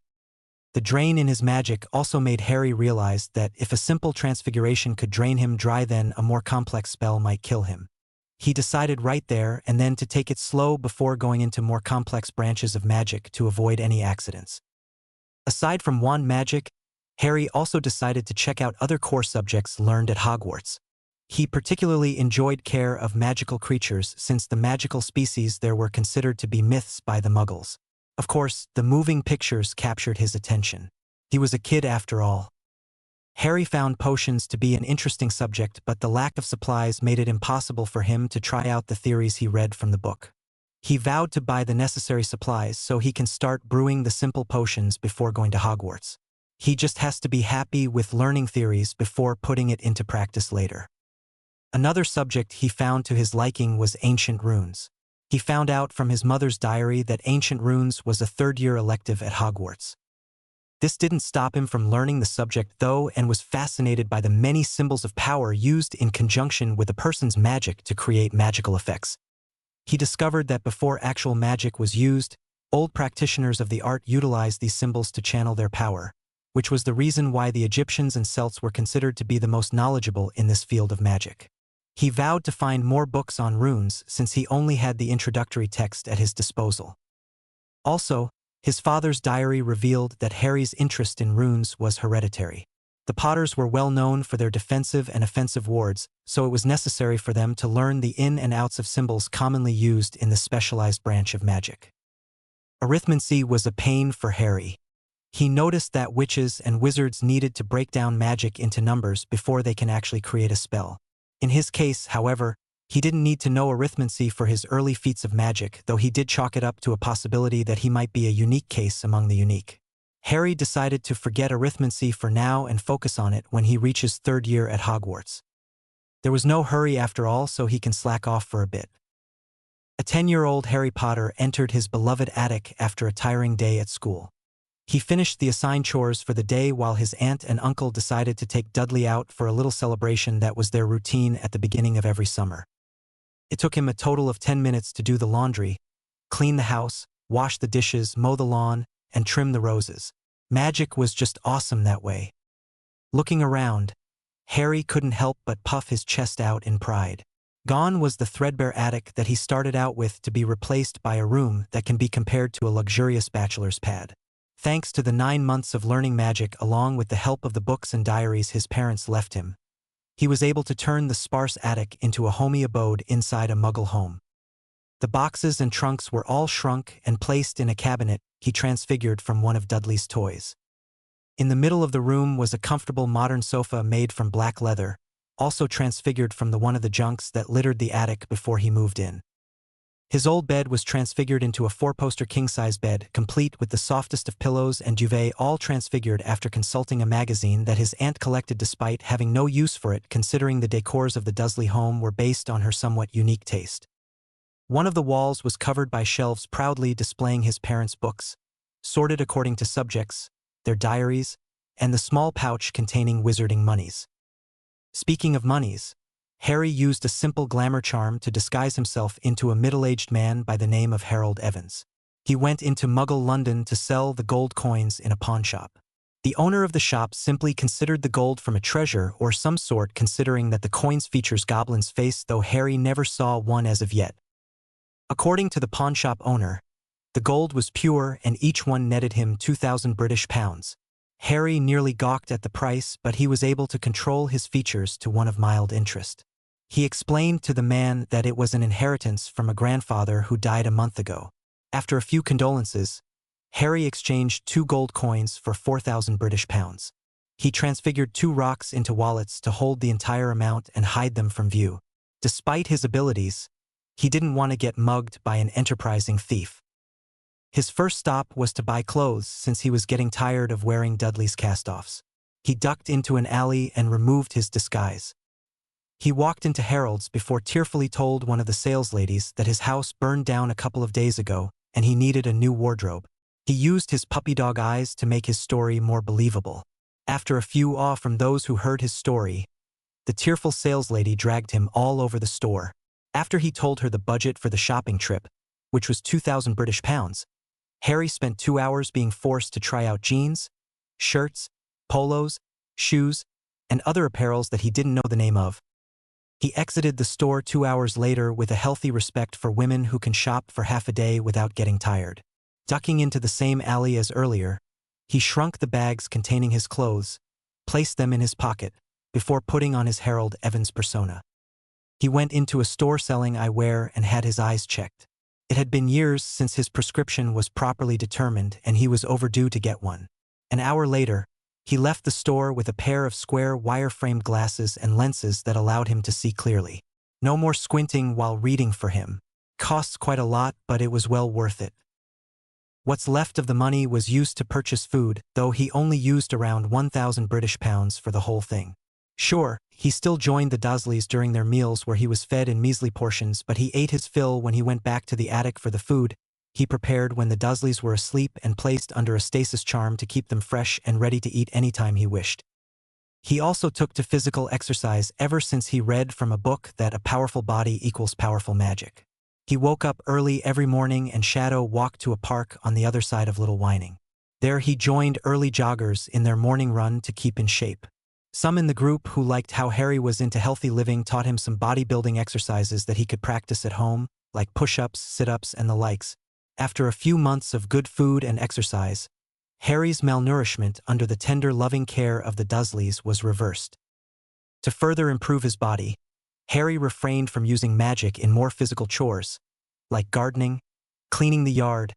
The drain in his magic also made Harry realize that if a simple transfiguration could drain him dry, then a more complex spell might kill him. He decided right there and then to take it slow before going into more complex branches of magic to avoid any accidents. Aside from wand magic, Harry also decided to check out other core subjects learned at Hogwarts. He particularly enjoyed care of magical creatures since the magical species there were considered to be myths by the Muggles. Of course, the moving pictures captured his attention. He was a kid after all. Harry found potions to be an interesting subject, but the lack of supplies made it impossible for him to try out the theories he read from the book. He vowed to buy the necessary supplies so he can start brewing the simple potions before going to Hogwarts. He just has to be happy with learning theories before putting it into practice later. Another subject he found to his liking was ancient runes. He found out from his mother's diary that ancient runes was a third-year elective at Hogwarts. This didn't stop him from learning the subject though, and was fascinated by the many symbols of power used in conjunction with a person's magic to create magical effects. He discovered that before actual magic was used, old practitioners of the art utilized these symbols to channel their power, which was the reason why the Egyptians and Celts were considered to be the most knowledgeable in this field of magic. He vowed to find more books on runes since he only had the introductory text at his disposal. Also, his father's diary revealed that Harry's interest in runes was hereditary. The Potters were well known for their defensive and offensive wards, so it was necessary for them to learn the in and outs of symbols commonly used in this specialized branch of magic. Arithmancy was a pain for Harry. He noticed that witches and wizards needed to break down magic into numbers before they can actually create a spell. In his case, however, he didn't need to know arithmancy for his early feats of magic, though he did chalk it up to a possibility that he might be a unique case among the unique. Harry decided to forget arithmancy for now and focus on it when he reaches third year at Hogwarts. There was no hurry after all, so he can slack off for a bit. A 10-year-old Harry Potter entered his beloved attic after a tiring day at school. He finished the assigned chores for the day while his aunt and uncle decided to take Dudley out for a little celebration that was their routine at the beginning of every summer. It took him a total of 10 minutes to do the laundry, clean the house, wash the dishes, mow the lawn, and trim the roses. Magic was just awesome that way. Looking around, Harry couldn't help but puff his chest out in pride. Gone was the threadbare attic that he started out with, to be replaced by a room that can be compared to a luxurious bachelor's pad. Thanks to the 9 months of learning magic along with the help of the books and diaries his parents left him, he was able to turn the sparse attic into a homey abode inside a Muggle home. The boxes and trunks were all shrunk and placed in a cabinet he transfigured from one of Dudley's toys. In the middle of the room was a comfortable modern sofa made from black leather, also transfigured from the one of the junks that littered the attic before he moved in. His old bed was transfigured into a 4-poster king-size bed, complete with the softest of pillows and duvet, all transfigured after consulting a magazine that his aunt collected despite having no use for it, considering the decors of the Dursley home were based on her somewhat unique taste. One of the walls was covered by shelves proudly displaying his parents' books, sorted according to subjects, their diaries, and the small pouch containing wizarding monies. Speaking of monies, Harry used a simple glamour charm to disguise himself into a middle-aged man by the name of Harold Evans. He went into Muggle London to sell the gold coins in a pawnshop. The owner of the shop simply considered the gold from a treasure or some sort, considering that the coins features Goblin's face, though Harry never saw one as of yet. According to the pawnshop owner, the gold was pure and each one netted him 2,000 British pounds. Harry nearly gawked at the price, but he was able to control his features to one of mild interest. He explained to the man that it was an inheritance from a grandfather who died a month ago. After a few condolences, Harry exchanged 2 gold coins for 4,000 British pounds. He transfigured 2 rocks into wallets to hold the entire amount and hide them from view. Despite his abilities, he didn't want to get mugged by an enterprising thief. His first stop was to buy clothes since he was getting tired of wearing Dudley's cast-offs. He ducked into an alley and removed his disguise. He walked into Harold's before tearfully told one of the salesladies that his house burned down a couple of days ago and he needed a new wardrobe. He used his puppy dog eyes to make his story more believable. After a few awe from those who heard his story, the tearful saleslady dragged him all over the store. After he told her the budget for the shopping trip, which was 2,000 British pounds, Harry spent 2 hours being forced to try out jeans, shirts, polos, shoes, and other apparels that he didn't know the name of. He exited the store 2 hours later with a healthy respect for women who can shop for half a day without getting tired. Ducking into the same alley as earlier, he shrunk the bags containing his clothes, placed them in his pocket, before putting on his Harold Evans persona. He went into a store selling eyewear and had his eyes checked. It had been years since his prescription was properly determined and he was overdue to get one. An hour later, he left the store with a pair of square wire-framed glasses and lenses that allowed him to see clearly. No more squinting while reading for him. Costs quite a lot, but it was well worth it. What's left of the money was used to purchase food, though he only used around 1,000 British pounds for the whole thing. Sure, he still joined the Dursleys during their meals where he was fed in measly portions, but he ate his fill when he went back to the attic for the food he prepared when the Dursleys were asleep and placed under a stasis charm to keep them fresh and ready to eat anytime he wished. He also took to physical exercise ever since he read from a book that a powerful body equals powerful magic. He woke up early every morning and shadow walked to a park on the other side of Little Whining. There he joined early joggers in their morning run to keep in shape. Some in the group who liked how Harry was into healthy living taught him some bodybuilding exercises that he could practice at home, like push-ups, sit-ups, and the likes. After a few months of good food and exercise, Harry's malnourishment under the tender, loving care of the Dursleys was reversed. To further improve his body, Harry refrained from using magic in more physical chores, like gardening, cleaning the yard,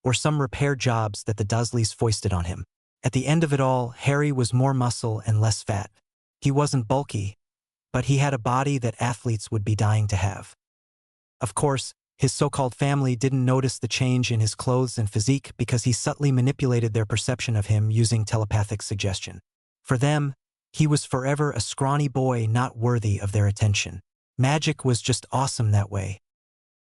or some repair jobs that the Dursleys foisted on him. At the end of it all, Harry was more muscle and less fat. He wasn't bulky, but he had a body that athletes would be dying to have. Of course, his so-called family didn't notice the change in his clothes and physique because he subtly manipulated their perception of him using telepathic suggestion. For them, he was forever a scrawny boy not worthy of their attention. Magic was just awesome that way.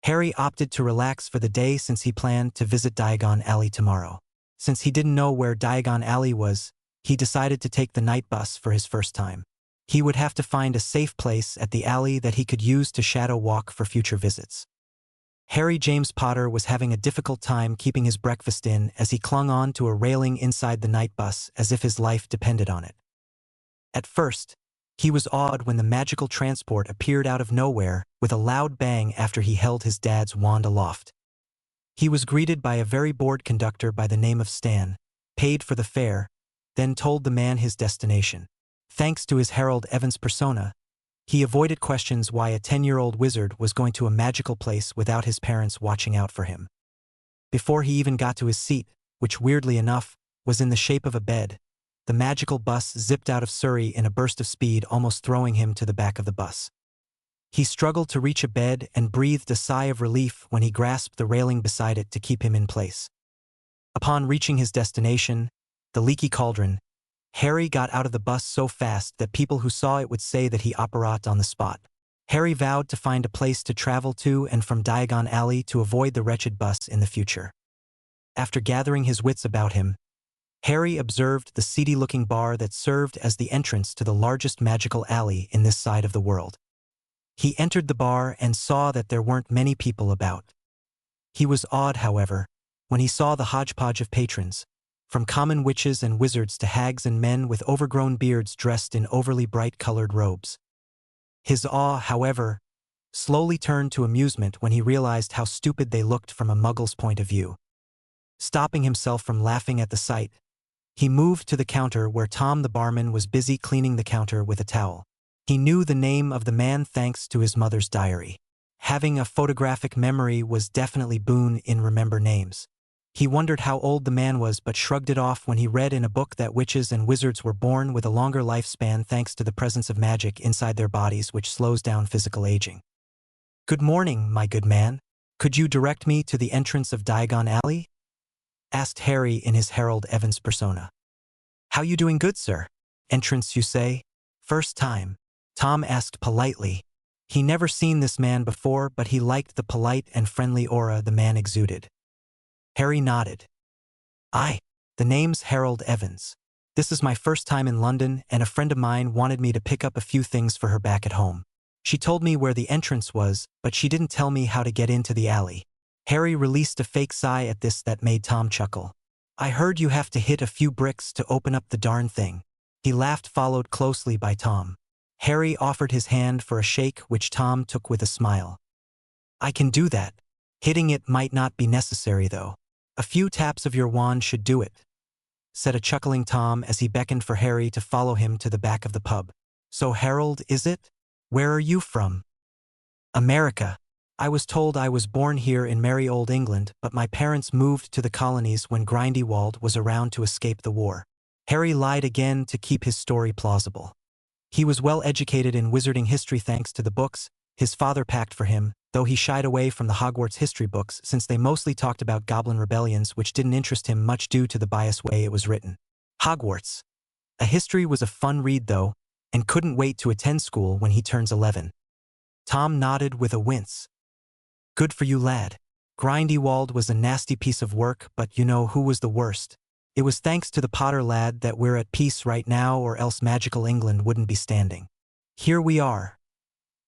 Harry opted to relax for the day since he planned to visit Diagon Alley tomorrow. Since he didn't know where Diagon Alley was, he decided to take the night bus for his first time. He would have to find a safe place at the alley that he could use to shadow walk for future visits. Harry James Potter was having a difficult time keeping his breakfast in as he clung on to a railing inside the night bus as if his life depended on it. At first, He was awed when the magical transport appeared out of nowhere with a loud bang after he held his dad's wand aloft. He was greeted by a very bored conductor by the name of Stan, paid for the fare, then told the man his destination. Thanks to his Harold Evans persona, he avoided questions why a 10-year-old wizard was going to a magical place without his parents watching out for him. Before he even got to his seat, which weirdly enough, was in the shape of a bed, the magical bus zipped out of Surrey in a burst of speed, almost throwing him to the back of the bus. He struggled to reach a bed and breathed a sigh of relief when he grasped the railing beside it to keep him in place. Upon reaching his destination, the leaky cauldron, Harry got out of the bus so fast that people who saw it would say that he opérat on the spot. Harry vowed to find a place to travel to and from Diagon Alley to avoid the wretched bus in the future. After gathering his wits about him, Harry observed the seedy-looking bar that served as the entrance to the largest magical alley in this side of the world. He entered the bar and saw that there weren't many people about. He was awed, however, when he saw the hodgepodge of patrons, from common witches and wizards to hags and men with overgrown beards dressed in overly bright-colored robes. His awe, however, slowly turned to amusement when he realized how stupid they looked from a muggle's point of view. Stopping himself from laughing at the sight, he moved to the counter where Tom the barman was busy cleaning the counter with a towel. He knew the name of the man thanks to his mother's diary. Having a photographic memory was definitely boon in remember names. He wondered how old the man was but shrugged it off when he read in a book that witches and wizards were born with a longer lifespan thanks to the presence of magic inside their bodies which slows down physical aging. "Good morning, my good man. Could you direct me to the entrance of Diagon Alley?" asked Harry in his Harold Evans persona. "How you doing, good sir? Entrance, you say? First time?" Tom asked politely. He never seen this man before, but he liked the polite and friendly aura the man exuded. Harry nodded. "Aye, the name's Harold Evans. This is my first time in London, and a friend of mine wanted me to pick up a few things for her back at home. She told me where the entrance was, but she didn't tell me how to get into the alley." Harry released a fake sigh at this that made Tom chuckle. "I heard you have to hit a few bricks to open up the darn thing." He laughed, followed closely by Tom. Harry offered his hand for a shake, which Tom took with a smile. "I can do that. Hitting it might not be necessary, though. A few taps of your wand should do it," said a chuckling Tom as he beckoned for Harry to follow him to the back of the pub. "So Harold, is it? Where are you from?" "America. I was told I was born here in merry old England, but my parents moved to the colonies when Grindelwald was around to escape the war." Harry lied again to keep his story plausible. He was well educated in wizarding history thanks to the books his father packed for him, though he shied away from the Hogwarts history books since they mostly talked about goblin rebellions, which didn't interest him much due to the biased way it was written. Hogwarts. A history was a fun read, though, and couldn't wait to attend school when he turns 11. Tom nodded with a wince. "Good for you, lad. Grindelwald was a nasty piece of work, but you know who was the worst? It was thanks to the Potter lad that we're at peace right now, or else magical England wouldn't be standing." "Here we are,"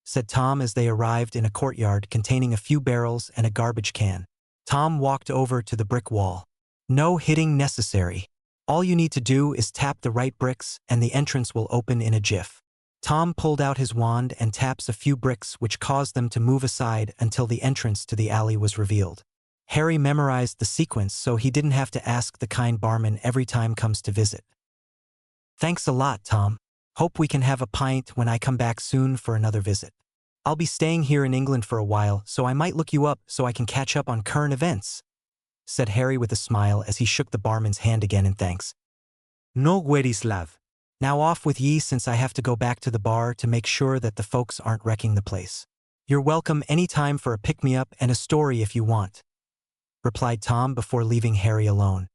said Tom as they arrived in a courtyard containing a few barrels and a garbage can. Tom walked over to the brick wall. "No hitting necessary. All you need to do is tap the right bricks and the entrance will open in a jiff." Tom pulled out his wand and taps a few bricks, which caused them to move aside until the entrance to the alley was revealed. Harry memorized the sequence so he didn't have to ask the kind barman every time comes to visit. "Thanks a lot, Tom. Hope we can have a pint when I come back soon for another visit. I'll be staying here in England for a while, so I might look you up so I can catch up on current events," said Harry with a smile as he shook the barman's hand again in thanks. "No worries, lad. Now off with ye, since I have to go back to the bar to make sure that the folks aren't wrecking the place. You're welcome any time for a pick-me-up and a story if you want," replied Tom before leaving Harry alone.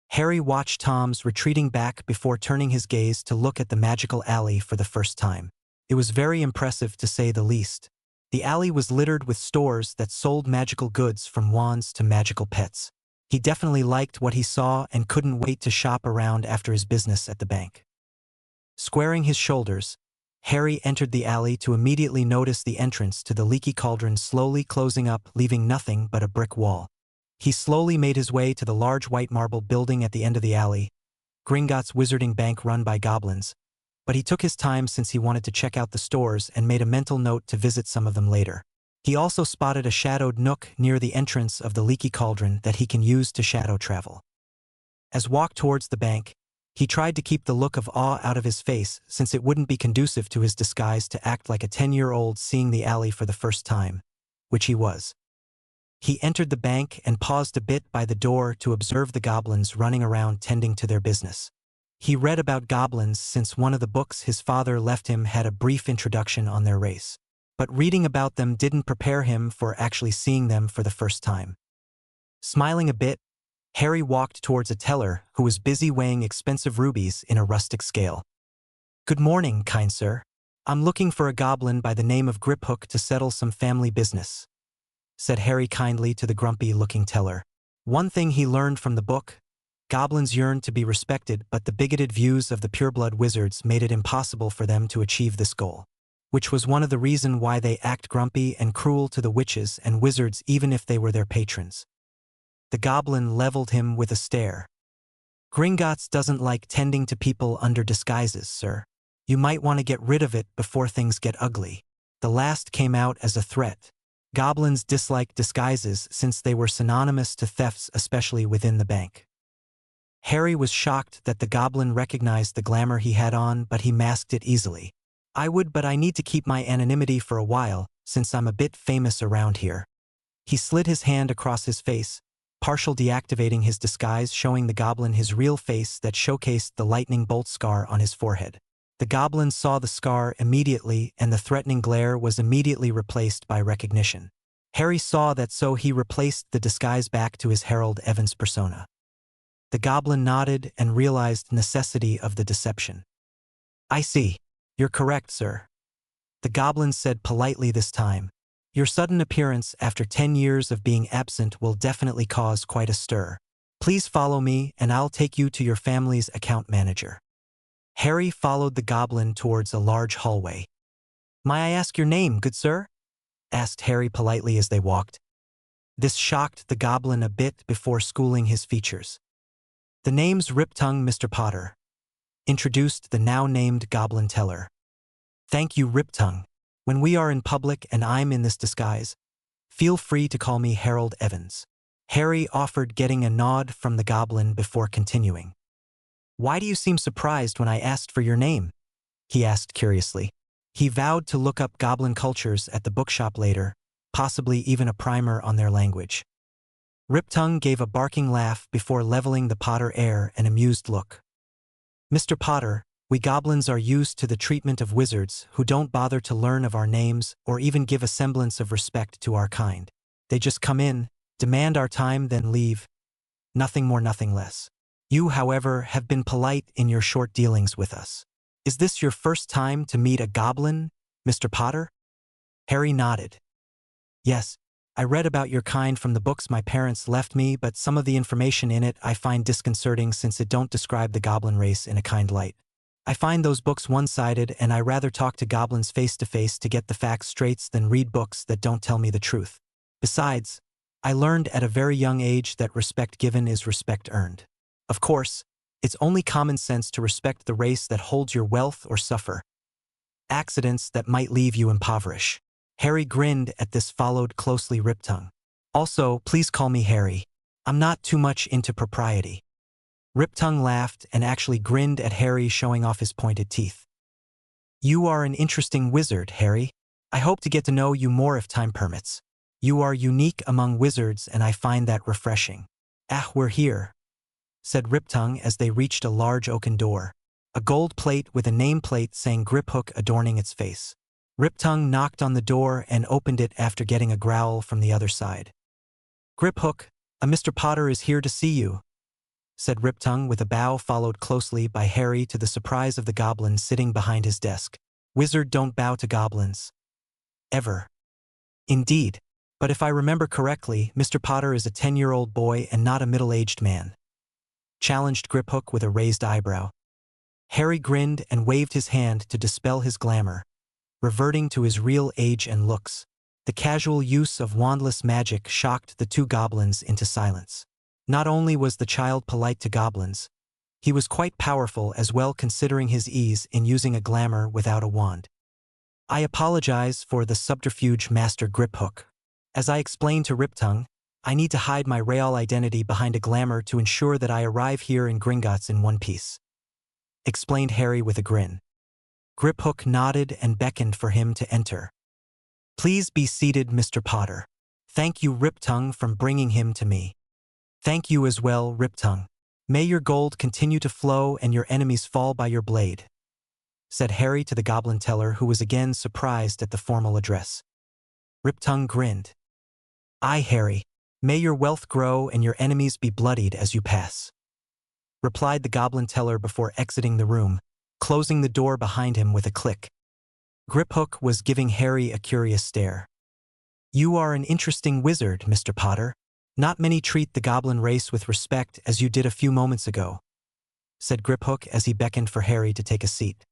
Harry watched Tom's retreating back before turning his gaze to look at the magical alley for the first time. It was very impressive, to say the least. The alley was littered with stores that sold magical goods, from wands to magical pets. He definitely liked what he saw and couldn't wait to shop around after his business at the bank. Squaring his shoulders, Harry entered the alley to immediately notice the entrance to the leaky cauldron slowly closing up, leaving nothing but a brick wall. He slowly made his way to the large white marble building at the end of the alley, Gringotts Wizarding Bank, run by goblins, but he took his time since he wanted to check out the stores and made a mental note to visit some of them later. He also spotted a shadowed nook near the entrance of the leaky cauldron that he can use to shadow travel. As walked towards the bank, he tried to keep the look of awe out of his face since it wouldn't be conducive to his disguise to act like a 10-year-old seeing the alley for the first time, which he was. He entered the bank and paused a bit by the door to observe the goblins running around tending to their business. He read about goblins since one of the books his father left him had a brief introduction on their race. But reading about them didn't prepare him for actually seeing them for the first time. Smiling a bit, Harry walked towards a teller who was busy weighing expensive rubies in a rustic scale. "Good morning, kind sir. I'm looking for a goblin by the name of Griphook to settle some family business," said Harry kindly to the grumpy-looking teller. One thing he learned from the book: goblins yearned to be respected, but the bigoted views of the pureblood wizards made it impossible for them to achieve this goal, which was one of the reasons why they act grumpy and cruel to the witches and wizards even if they were their patrons. The goblin leveled him with a stare. "Gringotts doesn't like tending to people under disguises, sir. You might want to get rid of it before things get ugly." The last came out as a threat. Goblins disliked disguises since they were synonymous to thefts, especially within the bank. Harry was shocked that the goblin recognized the glamour he had on, but he masked it easily. "I would, but I need to keep my anonymity for a while, since I'm a bit famous around here." He slid his hand across his face, partial deactivating his disguise, showing the goblin his real face that showcased the lightning bolt scar on his forehead. The goblin saw the scar immediately, and the threatening glare was immediately replaced by recognition. Harry saw that, so he replaced the disguise back to his Harold Evans persona. The goblin nodded and realized necessity of the deception. "I see. You're correct, sir," the goblin said politely this time. "Your sudden appearance after 10 years of being absent will definitely cause quite a stir. Please follow me and I'll take you to your family's account manager." Harry followed the goblin towards a large hallway. "May I ask your name, good sir?" asked Harry politely as they walked. This shocked the goblin a bit before schooling his features. "The name's Riptongue, Mr. Potter," introduced the now-named goblin teller. "Thank you, Riptongue. When we are in public and I'm in this disguise, feel free to call me Harold Evans." Harry offered, getting a nod from the goblin before continuing. "Why do you seem surprised when I asked for your name?" he asked curiously. He vowed to look up goblin cultures at the bookshop later, possibly even a primer on their language. Riptongue gave a barking laugh before leveling the Potter heir an amused look. "Mr. Potter, we goblins are used to the treatment of wizards who don't bother to learn of our names or even give a semblance of respect to our kind. They just come in, demand our time, then leave. Nothing more, nothing less. You, however, have been polite in your short dealings with us. Is this your first time to meet a goblin, Mr. Potter?" Harry nodded. "Yes, I read about your kind from the books my parents left me, but some of the information in it I find disconcerting since it don't describe the goblin race in a kind light. I find those books one-sided, and I rather talk to goblins face-to-face to get the facts straight than read books that don't tell me the truth. Besides, I learned at a very young age that respect given is respect earned. Of course, it's only common sense to respect the race that holds your wealth or suffer accidents that might leave you impoverished." Harry grinned at this, followed closely Riptongue. "Also, please call me Harry. I'm not too much into propriety." Riptongue laughed and actually grinned at Harry, showing off his pointed teeth. "You are an interesting wizard, Harry. I hope to get to know you more if time permits. You are unique among wizards and I find that refreshing." "Ah, we're here," said Riptongue as they reached a large oaken door, a gold plate with a nameplate saying Griphook adorning its face. Riptongue knocked on the door and opened it after getting a growl from the other side. "Griphook, a Mr. Potter is here to see you," said Riptongue with a bow, followed closely by Harry to the surprise of the goblin sitting behind his desk. "Wizard don't bow to goblins. Ever." "Indeed. But if I remember correctly, Mr. Potter is a 10-year-old boy and not a middle-aged man," challenged Griphook with a raised eyebrow. Harry grinned and waved his hand to dispel his glamour, reverting to his real age and looks. The casual use of wandless magic shocked the two goblins into silence. Not only was the child polite to goblins, He was quite powerful as well considering his ease in using a glamour without a wand. I apologize for the subterfuge, Master Griphook. As I explained to Riptongue, I need to hide my real identity behind a glamour to ensure that I arrive here in Gringotts in one piece, explained Harry with a grin. Griphook nodded and beckoned for him to enter. Please be seated, Mr. Potter. Thank you, Riptongue, for bringing him to me. Thank you as well, Riptongue. May your gold continue to flow and your enemies fall by your blade, said Harry to the goblin teller, who was again surprised at the formal address. Riptongue grinned. Aye, Harry. May your wealth grow and your enemies be bloodied as you pass, replied the goblin teller before exiting the room, closing the door behind him with a click. Griphook was giving Harry a curious stare. You are an interesting wizard, Mr. Potter. Not many treat the goblin race with respect as you did a few moments ago, said Griphook as he beckoned for Harry to take a seat.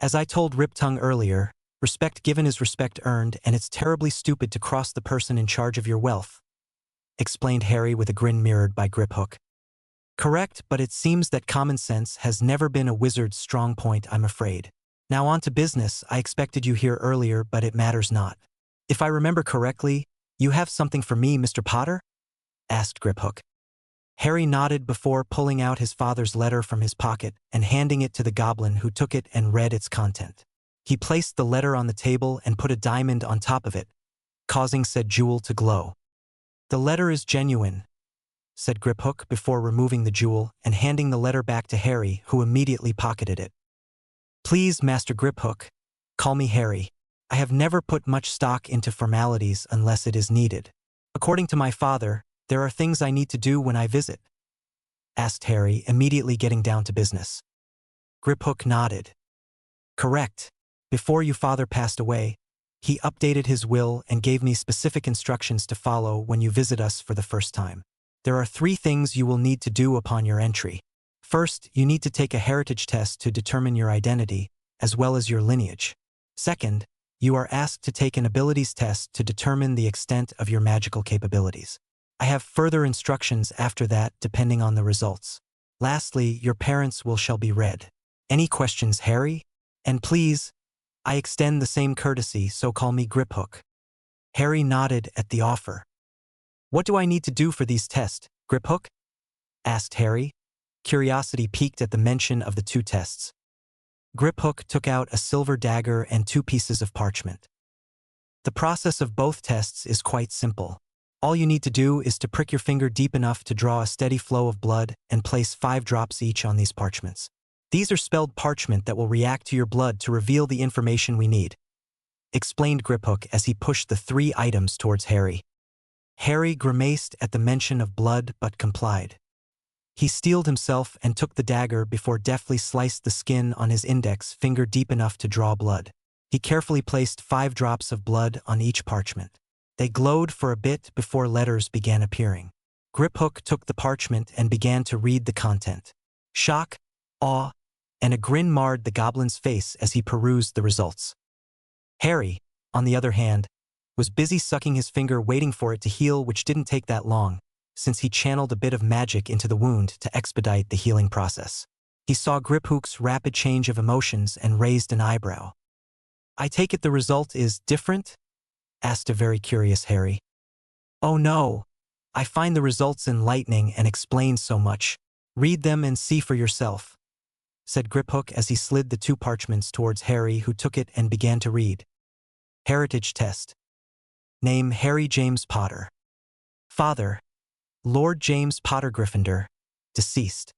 As I told Riptongue earlier, respect given is respect earned, and it's terribly stupid to cross the person in charge of your wealth, explained Harry with a grin mirrored by Griphook. Correct, but it seems that common sense has never been a wizard's strong point, I'm afraid. Now on to business. I expected you here earlier, but it matters not. If I remember correctly, you have something for me, Mr. Potter? Asked Griphook. Harry nodded before pulling out his father's letter from his pocket and handing it to the goblin, who took it and read its content. He placed the letter on the table and put a diamond on top of it, causing said jewel to glow. The letter is genuine, said Griphook before removing the jewel and handing the letter back to Harry, who immediately pocketed it. Please, Master Griphook, call me Harry. I have never put much stock into formalities unless it is needed. According to my father, there are things I need to do when I visit, asked Harry, immediately getting down to business. Griphook nodded. Correct. Before your father passed away, he updated his will and gave me specific instructions to follow when you visit us for the first time. There are 3 things you will need to do upon your entry. First, you need to take a heritage test to determine your identity, as well as your lineage. Second, you are asked to take an abilities test to determine the extent of your magical capabilities. I have further instructions after that depending on the results. Lastly, your parents' will shall be read. Any questions, Harry? And please, I extend the same courtesy, so call me Griphook. Harry nodded at the offer. What do I need to do for these tests, Griphook? Asked Harry. Curiosity piqued at the mention of the 2 tests. Griphook took out a silver dagger and 2 pieces of parchment. The process of both tests is quite simple. All you need to do is to prick your finger deep enough to draw a steady flow of blood and place 5 drops each on these parchments. These are spelled parchment that will react to your blood to reveal the information we need, explained Griphook as he pushed the 3 items towards Harry. Harry grimaced at the mention of blood but complied. He steeled himself and took the dagger before deftly sliced the skin on his index finger deep enough to draw blood. He carefully placed 5 drops of blood on each parchment. They glowed for a bit before letters began appearing. Griphook took the parchment and began to read the content. Shock, awe, and a grin marred the goblin's face as he perused the results. Harry, on the other hand, was busy sucking his finger waiting for it to heal, which didn't take that long, since he channeled a bit of magic into the wound to expedite the healing process. He saw Griphook's rapid change of emotions and raised an eyebrow. I take it the result is different? Asked a very curious Harry. Oh no, I find the results enlightening and explain so much. Read them and see for yourself, said Griphook as he slid the 2 parchments towards Harry, who took it and began to read. Heritage test. Name Harry James Potter. Father, Lord James Potter Gryffindor, deceased.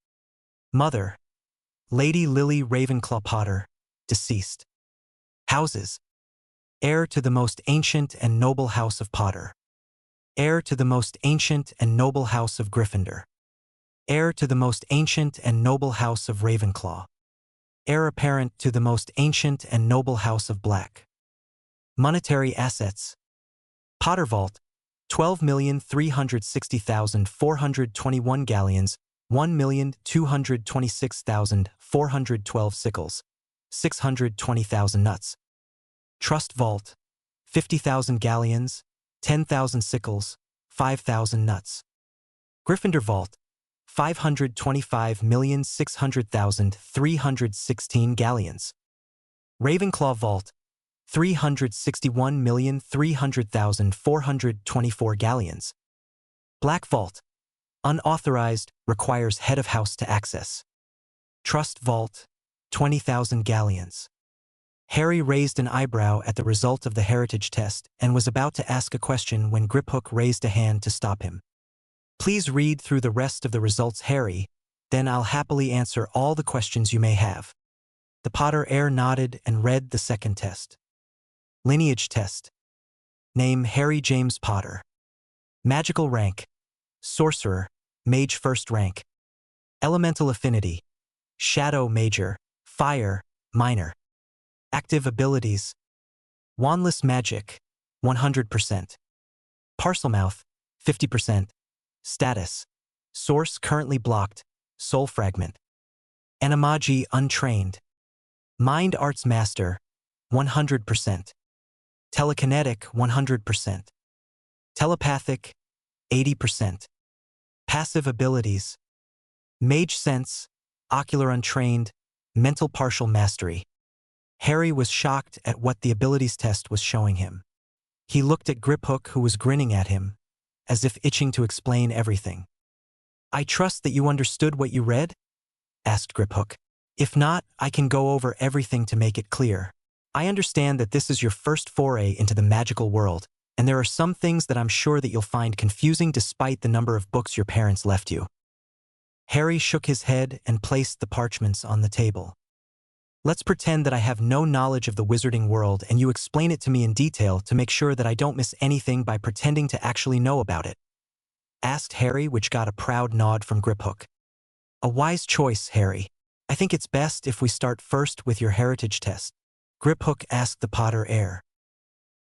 Mother, Lady Lily Ravenclaw Potter, deceased. Houses. Heir to the most ancient and noble house of Potter. Heir to the most ancient and noble house of Gryffindor. Heir to the most ancient and noble house of Ravenclaw. Heir apparent to the most ancient and noble house of Black. Monetary assets. Potter Vault, 12,360,421 galleons, 1,226,412 sickles, 620,000 nuts. Trust Vault, 50,000 galleons, 10,000 sickles, 5,000 nuts. Gryffindor Vault, 525,600,316 galleons. Ravenclaw Vault, 361,300,424 galleons. Black Vault, unauthorized, requires head of house to access. Trust Vault, 20,000 galleons. Harry raised an eyebrow at the result of the heritage test and was about to ask a question when Griphook raised a hand to stop him. Please read through the rest of the results, Harry, then I'll happily answer all the questions you may have. The Potter heir nodded and read the second test. Lineage test. Name Harry James Potter. Magical rank. Sorcerer, Mage first rank. Elemental affinity. Shadow major, Fire minor. Active abilities. Wandless magic, 100%. Parselmouth, 50%. Status. Source currently blocked, soul fragment. Animagi untrained. Mind arts master, 100%. Telekinetic, 100%. Telepathic, 80%. Passive abilities. Mage sense, ocular untrained, mental partial mastery. Harry was shocked at what the abilities test was showing him. He looked at Griphook, who was grinning at him, as if itching to explain everything. I trust that you understood what you read? Asked Griphook. If not, I can go over everything to make it clear. I understand that this is your first foray into the magical world, and there are some things that I'm sure that you'll find confusing despite the number of books your parents left you. Harry shook his head and placed the parchments on the table. Let's pretend that I have no knowledge of the wizarding world and you explain it to me in detail to make sure that I don't miss anything by pretending to actually know about it. Asked Harry, which got a proud nod from Griphook. A wise choice, Harry. I think it's best if we start first with your heritage test. Griphook asked the Potter heir.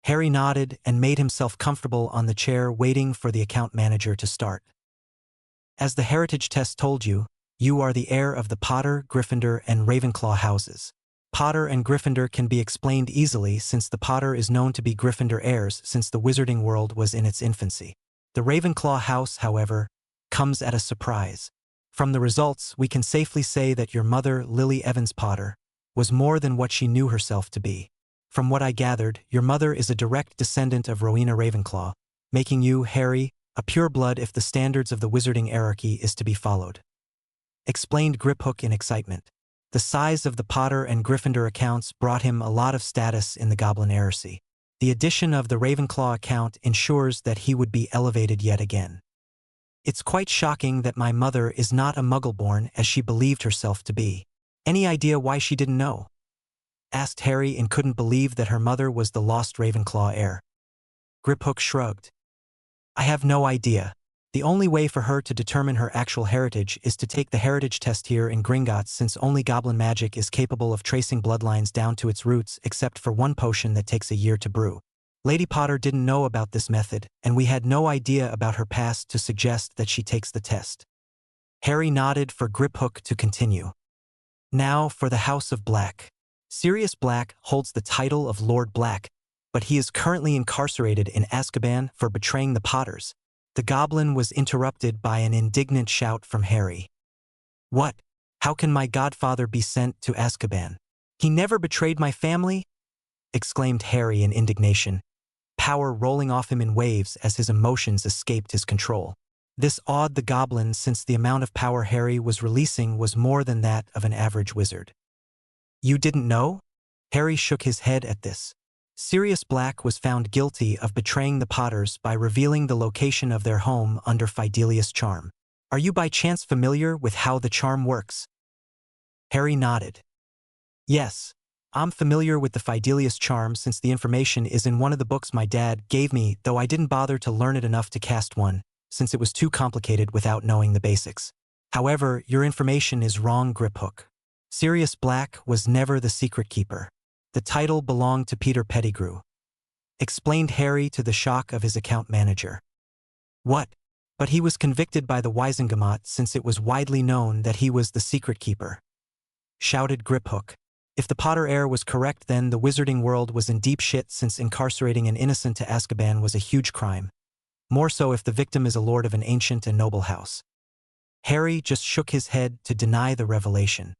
Harry nodded and made himself comfortable on the chair, waiting for the account manager to start. As the heritage test told you, you are the heir of the Potter, Gryffindor, and Ravenclaw houses. Potter and Gryffindor can be explained easily since the Potter is known to be Gryffindor heirs since the wizarding world was in its infancy. The Ravenclaw house, however, comes at a surprise. From the results, we can safely say that your mother, Lily Evans Potter, was more than what she knew herself to be. From what I gathered, your mother is a direct descendant of Rowena Ravenclaw, making you, Harry, a pureblood if the standards of the wizarding hierarchy is to be followed. Explained Griphook in excitement. The size of the Potter and Gryffindor accounts brought him a lot of status in the Goblin heresy. The addition of the Ravenclaw account ensures that he would be elevated yet again. It's quite shocking that my mother is not a Muggle-born as she believed herself to be. Any idea why she didn't know? Asked Harry and couldn't believe that her mother was the lost Ravenclaw heir. Griphook shrugged. I have no idea. The only way for her to determine her actual heritage is to take the heritage test here in Gringotts, since only goblin magic is capable of tracing bloodlines down to its roots except for one potion that takes a year to brew. Lady Potter didn't know about this method, and we had no idea about her past to suggest that she takes the test. Harry nodded for Griphook to continue. Now for the House of Black. Sirius Black holds the title of Lord Black, but he is currently incarcerated in Azkaban for betraying the Potters. The goblin was interrupted by an indignant shout from Harry. What? How can my godfather be sent to Azkaban? He never betrayed my family? Exclaimed Harry in indignation, power rolling off him in waves as his emotions escaped his control. This awed the goblin since the amount of power Harry was releasing was more than that of an average wizard. You didn't know? Harry shook his head at this. Sirius Black was found guilty of betraying the Potters by revealing the location of their home under Fidelius' charm. Are you by chance familiar with how the charm works? Harry nodded. Yes, I'm familiar with the Fidelius charm since the information is in one of the books my dad gave me, though I didn't bother to learn it enough to cast one, since it was too complicated without knowing the basics. However, your information is wrong, Griphook. Sirius Black was never the secret keeper. The title belonged to Peter Pettigrew. Explained Harry to the shock of his account manager. What? But he was convicted by the Wisengamot since it was widely known that he was the secret keeper. Shouted Griphook. If the Potter heir was correct, then the wizarding world was in deep shit since incarcerating an innocent to Azkaban was a huge crime. More so if the victim is a lord of an ancient and noble house. Harry just shook his head to deny the revelation.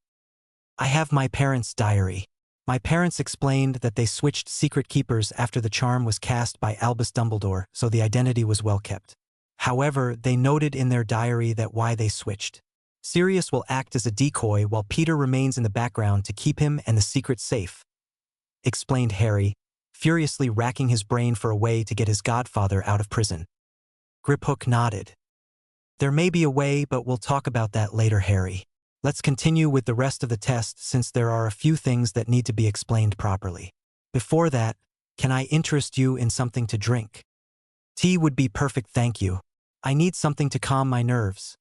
I have my parents' diary. My parents explained that they switched secret keepers after the charm was cast by Albus Dumbledore, so the identity was well kept. However, they noted in their diary that why they switched. Sirius will act as a decoy while Peter remains in the background to keep him and the secret safe, explained Harry, furiously racking his brain for a way to get his godfather out of prison. Griphook nodded. There may be a way, but we'll talk about that later, Harry. Let's continue with the rest of the test since there are a few things that need to be explained properly. Before that, can I interest you in something to drink? Tea would be perfect, thank you. I need something to calm my nerves,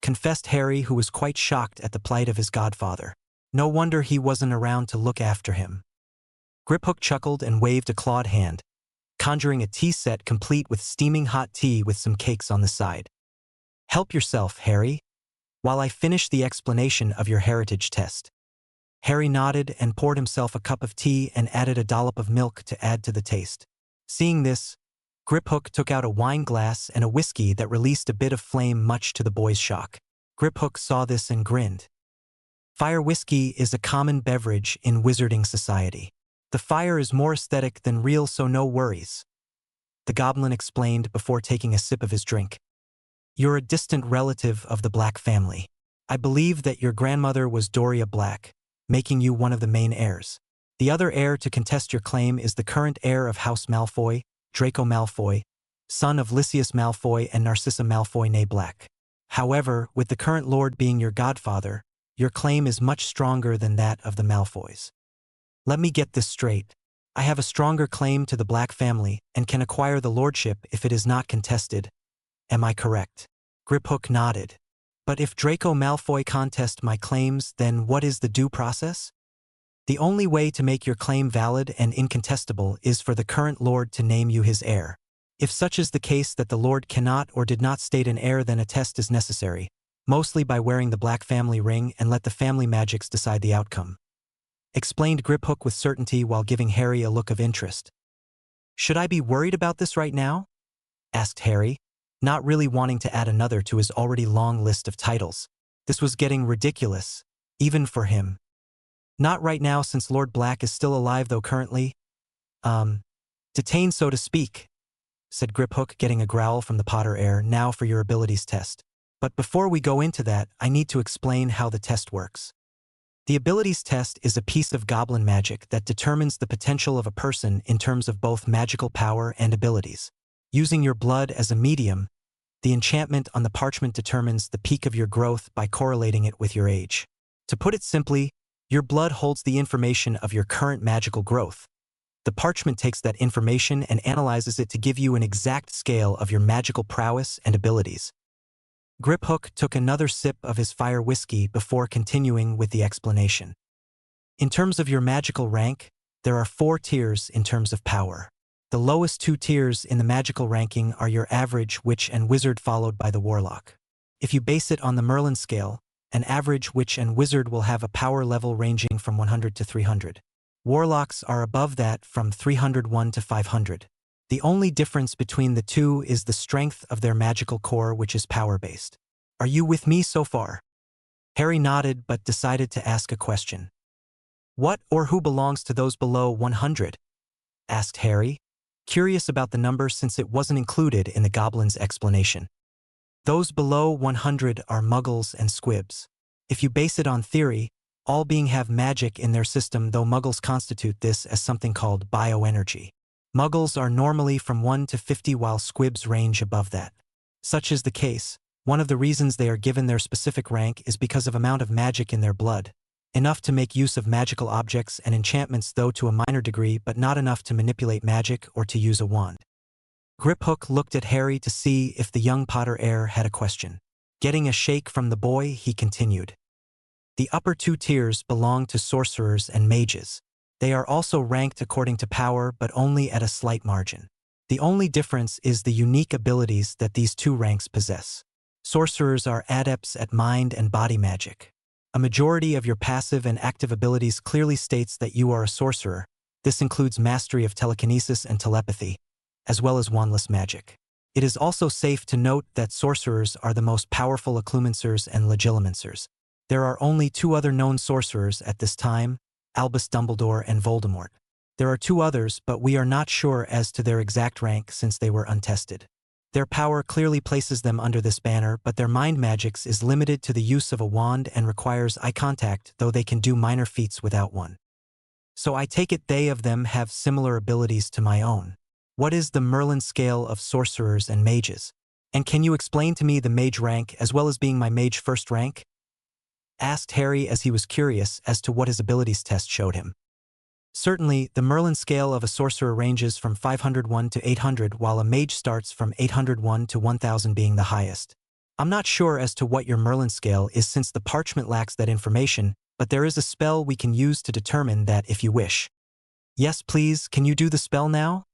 confessed Harry, who was quite shocked at the plight of his godfather. No wonder he wasn't around to look after him. Griphook chuckled and waved a clawed hand, conjuring a tea set complete with steaming hot tea with some cakes on the side. Help yourself, Harry, while I finish the explanation of your heritage test. Harry nodded and poured himself a cup of tea and added a dollop of milk to add to the taste. Seeing this, Griphook took out a wine glass and a whiskey that released a bit of flame, much to the boy's shock. Griphook saw this and grinned. Fire whiskey is a common beverage in wizarding society. The fire is more aesthetic than real, so no worries, the goblin explained before taking a sip of his drink. You're a distant relative of the Black family. I believe that your grandmother was Doria Black, making you one of the main heirs. The other heir to contest your claim is the current heir of House Malfoy, Draco Malfoy, son of Lucius Malfoy and Narcissa Malfoy née Black. However, with the current lord being your godfather, your claim is much stronger than that of the Malfoys. Let me get this straight. I have a stronger claim to the Black family and can acquire the lordship if it is not contested. Am I correct? Griphook nodded. But if Draco Malfoy contest my claims, then what is the due process? The only way to make your claim valid and incontestable is for the current lord to name you his heir. If such is the case that the lord cannot or did not state an heir, then a test is necessary, mostly by wearing the Black family ring, and let the family magics decide the outcome, explained Griphook with certainty while giving Harry a look of interest. Should I be worried about this right now? Asked Harry, not really wanting to add another to his already long list of titles. This was getting ridiculous, even for him. Not right now, since Lord Black is still alive, though currently, detained, so to speak, said Griphook, getting a growl from the Potter heir. Now for your abilities test. But before we go into that, I need to explain how the test works. The abilities test is a piece of goblin magic that determines the potential of a person in terms of both magical power and abilities. Using your blood as a medium, the enchantment on the parchment determines the peak of your growth by correlating it with your age. To put it simply, your blood holds the information of your current magical growth. The parchment takes that information and analyzes it to give you an exact scale of your magical prowess and abilities. Griphook took another sip of his fire whiskey before continuing with the explanation. In terms of your magical rank, there are 4 tiers in terms of power. The lowest 2 tiers in the magical ranking are your average witch and wizard, followed by the warlock. If you base it on the Merlin scale, an average witch and wizard will have a power level ranging from 100 to 300. Warlocks are above that, from 301 to 500. The only difference between the two is the strength of their magical core, which is power-based. Are you with me so far? Harry nodded but decided to ask a question. What or who belongs to those below 100? Asked Harry, curious about the number since it wasn't included in the goblin's explanation. Those below 100 are muggles and squibs. If you base it on theory, all beings have magic in their system, though muggles constitute this as something called bioenergy. Muggles are normally from 1 to 50 while squibs range above that. Such is the case. One of the reasons they are given their specific rank is because of amount of magic in their blood. Enough to make use of magical objects and enchantments, though to a minor degree, but not enough to manipulate magic or to use a wand. Griphook looked at Harry to see if the young Potter heir had a question. Getting a shake from the boy, he continued. The upper 2 tiers belong to sorcerers and mages. They are also ranked according to power, but only at a slight margin. The only difference is the unique abilities that these 2 ranks possess. Sorcerers are adepts at mind and body magic. A majority of your passive and active abilities clearly states that you are a sorcerer. This includes mastery of telekinesis and telepathy, as well as wandless magic. It is also safe to note that sorcerers are the most powerful occlumencers and legilimencers. There are only two other known sorcerers at this time, Albus Dumbledore and Voldemort. There are two others, but we are not sure as to their exact rank since they were untested. Their power clearly places them under this banner, but their mind magics is limited to the use of a wand and requires eye contact, though they can do minor feats without one. So I take it they of them have similar abilities to my own. What is the Merlin scale of sorcerers and mages? And can you explain to me the mage rank as well as being my mage first rank? Asked Harry as he was curious as to what his abilities test showed him. Certainly, the Merlin scale of a sorcerer ranges from 501 to 800, while a mage starts from 801 to 1000 being the highest. I'm not sure as to what your Merlin scale is since the parchment lacks that information, but there is a spell we can use to determine that if you wish. Yes, please, can you do the spell now?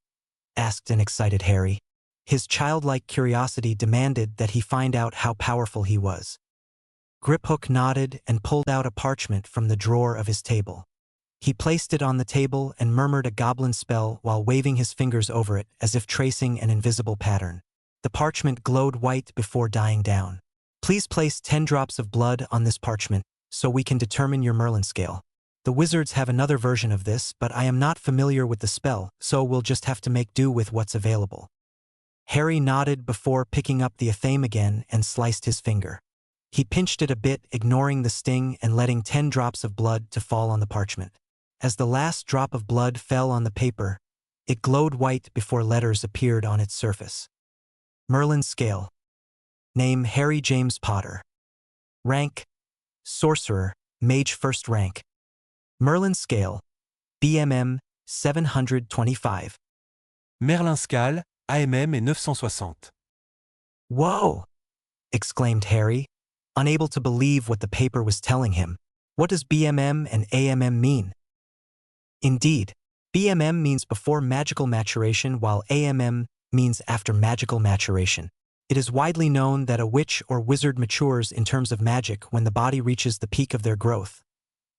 Asked an excited Harry. His childlike curiosity demanded that he find out how powerful he was. Griphook nodded and pulled out a parchment from the drawer of his table. He placed it on the table and murmured a goblin spell while waving his fingers over it as if tracing an invisible pattern. The parchment glowed white before dying down. Please place 10 drops of blood on this parchment so we can determine your Merlin scale. The wizards have another version of this, but I am not familiar with the spell, so we'll just have to make do with what's available. Harry nodded before picking up the athame again and sliced his finger. He pinched it a bit, ignoring the sting and letting 10 drops of blood to fall on the parchment. As the last drop of blood fell on the paper, it glowed white before letters appeared on its surface. Merlin scale. Name Harry James Potter. Rank, sorcerer, mage first rank. Merlin scale, BMM 725. Merlin scale, AMM est 960. Whoa! Exclaimed Harry, unable to believe what the paper was telling him. What does BMM and AMM mean? Indeed, BMM means before magical maturation while AMM means after magical maturation. It is widely known that a witch or wizard matures in terms of magic when the body reaches the peak of their growth,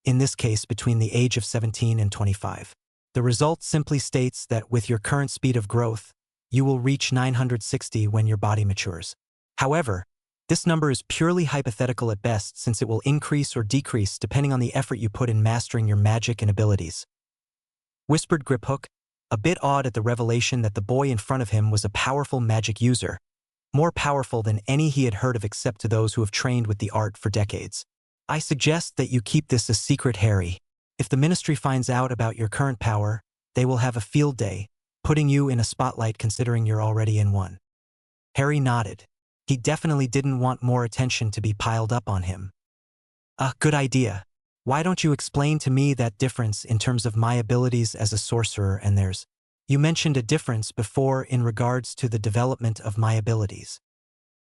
in this case between the age of 17 and 25. The result simply states that with your current speed of growth, you will reach 960 when your body matures. However, this number is purely hypothetical at best since it will increase or decrease depending on the effort you put in mastering your magic and abilities. Whispered Griphook, a bit awed at the revelation that the boy in front of him was a powerful magic user, more powerful than any he had heard of except to those who have trained with the art for decades. I suggest that you keep this a secret, Harry. If the Ministry finds out about your current power, they will have a field day, putting you in a spotlight considering you're already in one. Harry nodded. He definitely didn't want more attention to be piled up on him. Good idea. Why don't you explain to me that difference in terms of my abilities as a sorcerer and theirs? You mentioned a difference before in regards to the development of my abilities.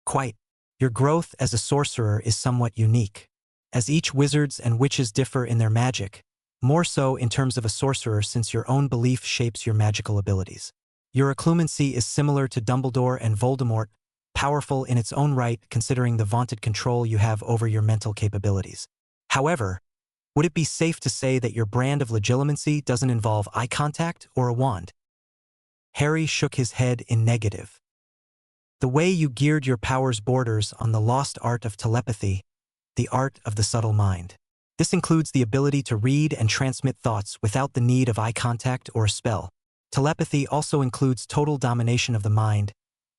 Quite. Your growth as a sorcerer is somewhat unique, as each wizards and witches differ in their magic, more so in terms of a sorcerer since your own belief shapes your magical abilities. Your occlumency is similar to Dumbledore and Voldemort, powerful in its own right considering the vaunted control you have over your mental capabilities. However, would it be safe to say that your brand of legilimency doesn't involve eye contact or a wand? Harry shook his head in negative. The way you geared your powers borders on the lost art of telepathy, the art of the subtle mind. This includes the ability to read and transmit thoughts without the need of eye contact or a spell. Telepathy also includes total domination of the mind,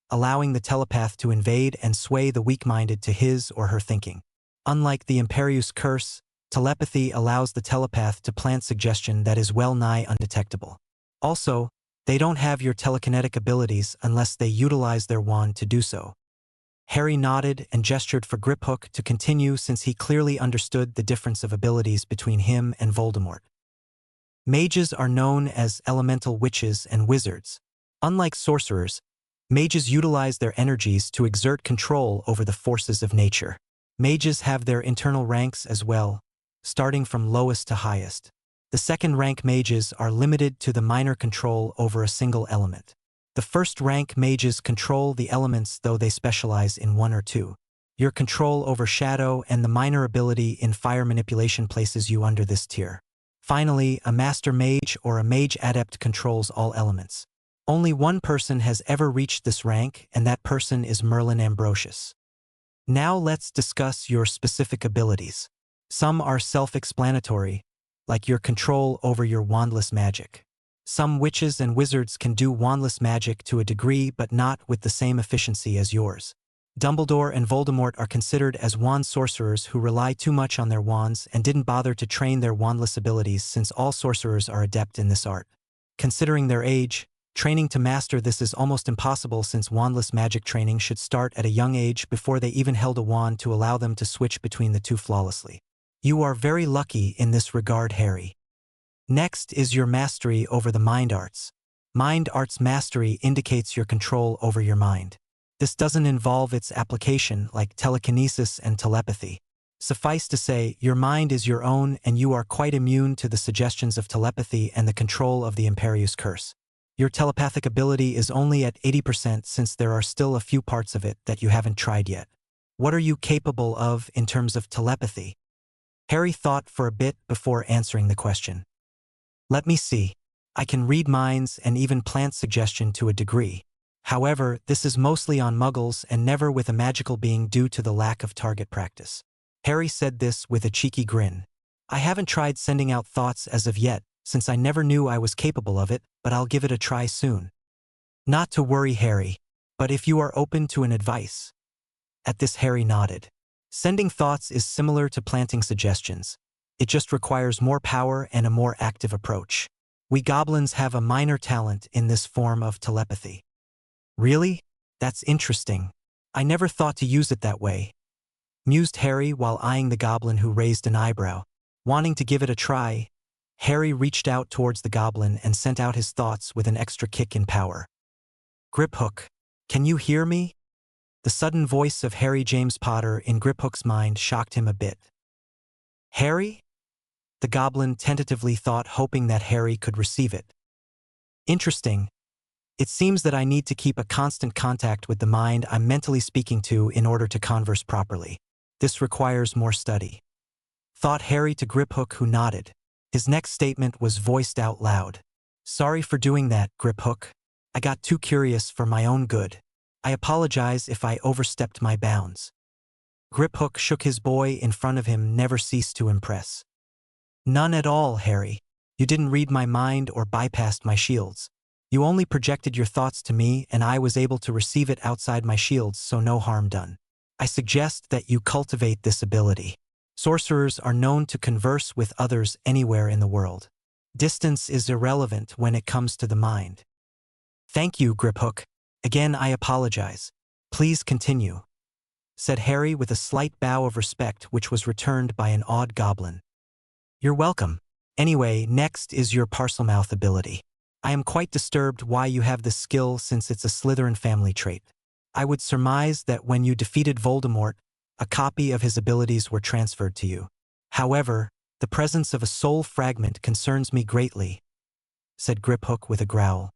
allowing the telepath to invade and sway the weak-minded to his or her thinking. Unlike the Imperius Curse, telepathy allows the telepath to plant suggestion that is well-nigh undetectable. Also, they don't have your telekinetic abilities unless they utilize their wand to do so. Harry nodded and gestured for Griphook to continue since he clearly understood the difference of abilities between him and Voldemort. Mages are known as elemental witches and wizards. Unlike sorcerers, mages utilize their energies to exert control over the forces of nature. Mages have their internal ranks as well, starting from lowest to highest. The second-rank mages are limited to the minor control over a single element. The first-rank mages control the elements though they specialize in one or two. Your control over shadow and the minor ability in fire manipulation places you under this tier. Finally, a master mage or a mage adept controls all elements. Only one person has ever reached this rank, and that person is Merlin Ambrosius. Now let's discuss your specific abilities. Some are self-explanatory, like your control over your wandless magic. Some witches and wizards can do wandless magic to a degree but not with the same efficiency as yours. Dumbledore and Voldemort are considered as wand sorcerers who rely too much on their wands and didn't bother to train their wandless abilities since all sorcerers are adept in this art. Considering their age, training to master this is almost impossible since wandless magic training should start at a young age before they even held a wand to allow them to switch between the two flawlessly. You are very lucky in this regard, Harry. Next is your mastery over the mind arts. Mind arts mastery indicates your control over your mind. This doesn't involve its application like telekinesis and telepathy. Suffice to say, your mind is your own and you are quite immune to the suggestions of telepathy and the control of the Imperius Curse. Your telepathic ability is only at 80% since there are still a few parts of it that you haven't tried yet. What are you capable of in terms of telepathy? Harry thought for a bit before answering the question. Let me see. I can read minds and even plant suggestion to a degree. However, this is mostly on muggles and never with a magical being due to the lack of target practice. Harry said this with a cheeky grin. I haven't tried sending out thoughts as of yet, since I never knew I was capable of it, but I'll give it a try soon. Not to worry, Harry, but if you are open to an advice. At this, Harry nodded. Sending thoughts is similar to planting suggestions. It just requires more power and a more active approach. We goblins have a minor talent in this form of telepathy. Really? That's interesting. I never thought to use it that way, mused Harry while eyeing the goblin who raised an eyebrow. Wanting to give it a try, Harry reached out towards the goblin and sent out his thoughts with an extra kick in power. Griphook, can you hear me? The sudden voice of Harry James Potter in Griphook's mind shocked him a bit. Harry? The goblin tentatively thought, hoping that Harry could receive it. Interesting. It seems that I need to keep a constant contact with the mind I'm mentally speaking to in order to converse properly. This requires more study. Thought Harry to Griphook, who nodded. His next statement was voiced out loud. Sorry for doing that, Griphook. I got too curious for my own good. I apologize if I overstepped my bounds. Griphook shook his boy in front of him, never ceased to impress. None at all, Harry. You didn't read my mind or bypassed my shields. You only projected your thoughts to me and I was able to receive it outside my shields, so no harm done. I suggest that you cultivate this ability. Sorcerers are known to converse with others anywhere in the world. Distance is irrelevant when it comes to the mind. Thank you, Griphook. Again, I apologize. Please continue, said Harry with a slight bow of respect which was returned by an awed goblin. You're welcome. Anyway, next is your Parselmouth ability. I am quite disturbed why you have this skill since it's a Slytherin family trait. I would surmise that when you defeated Voldemort, a copy of his abilities were transferred to you. However, the presence of a soul fragment concerns me greatly, said Griphook with a growl.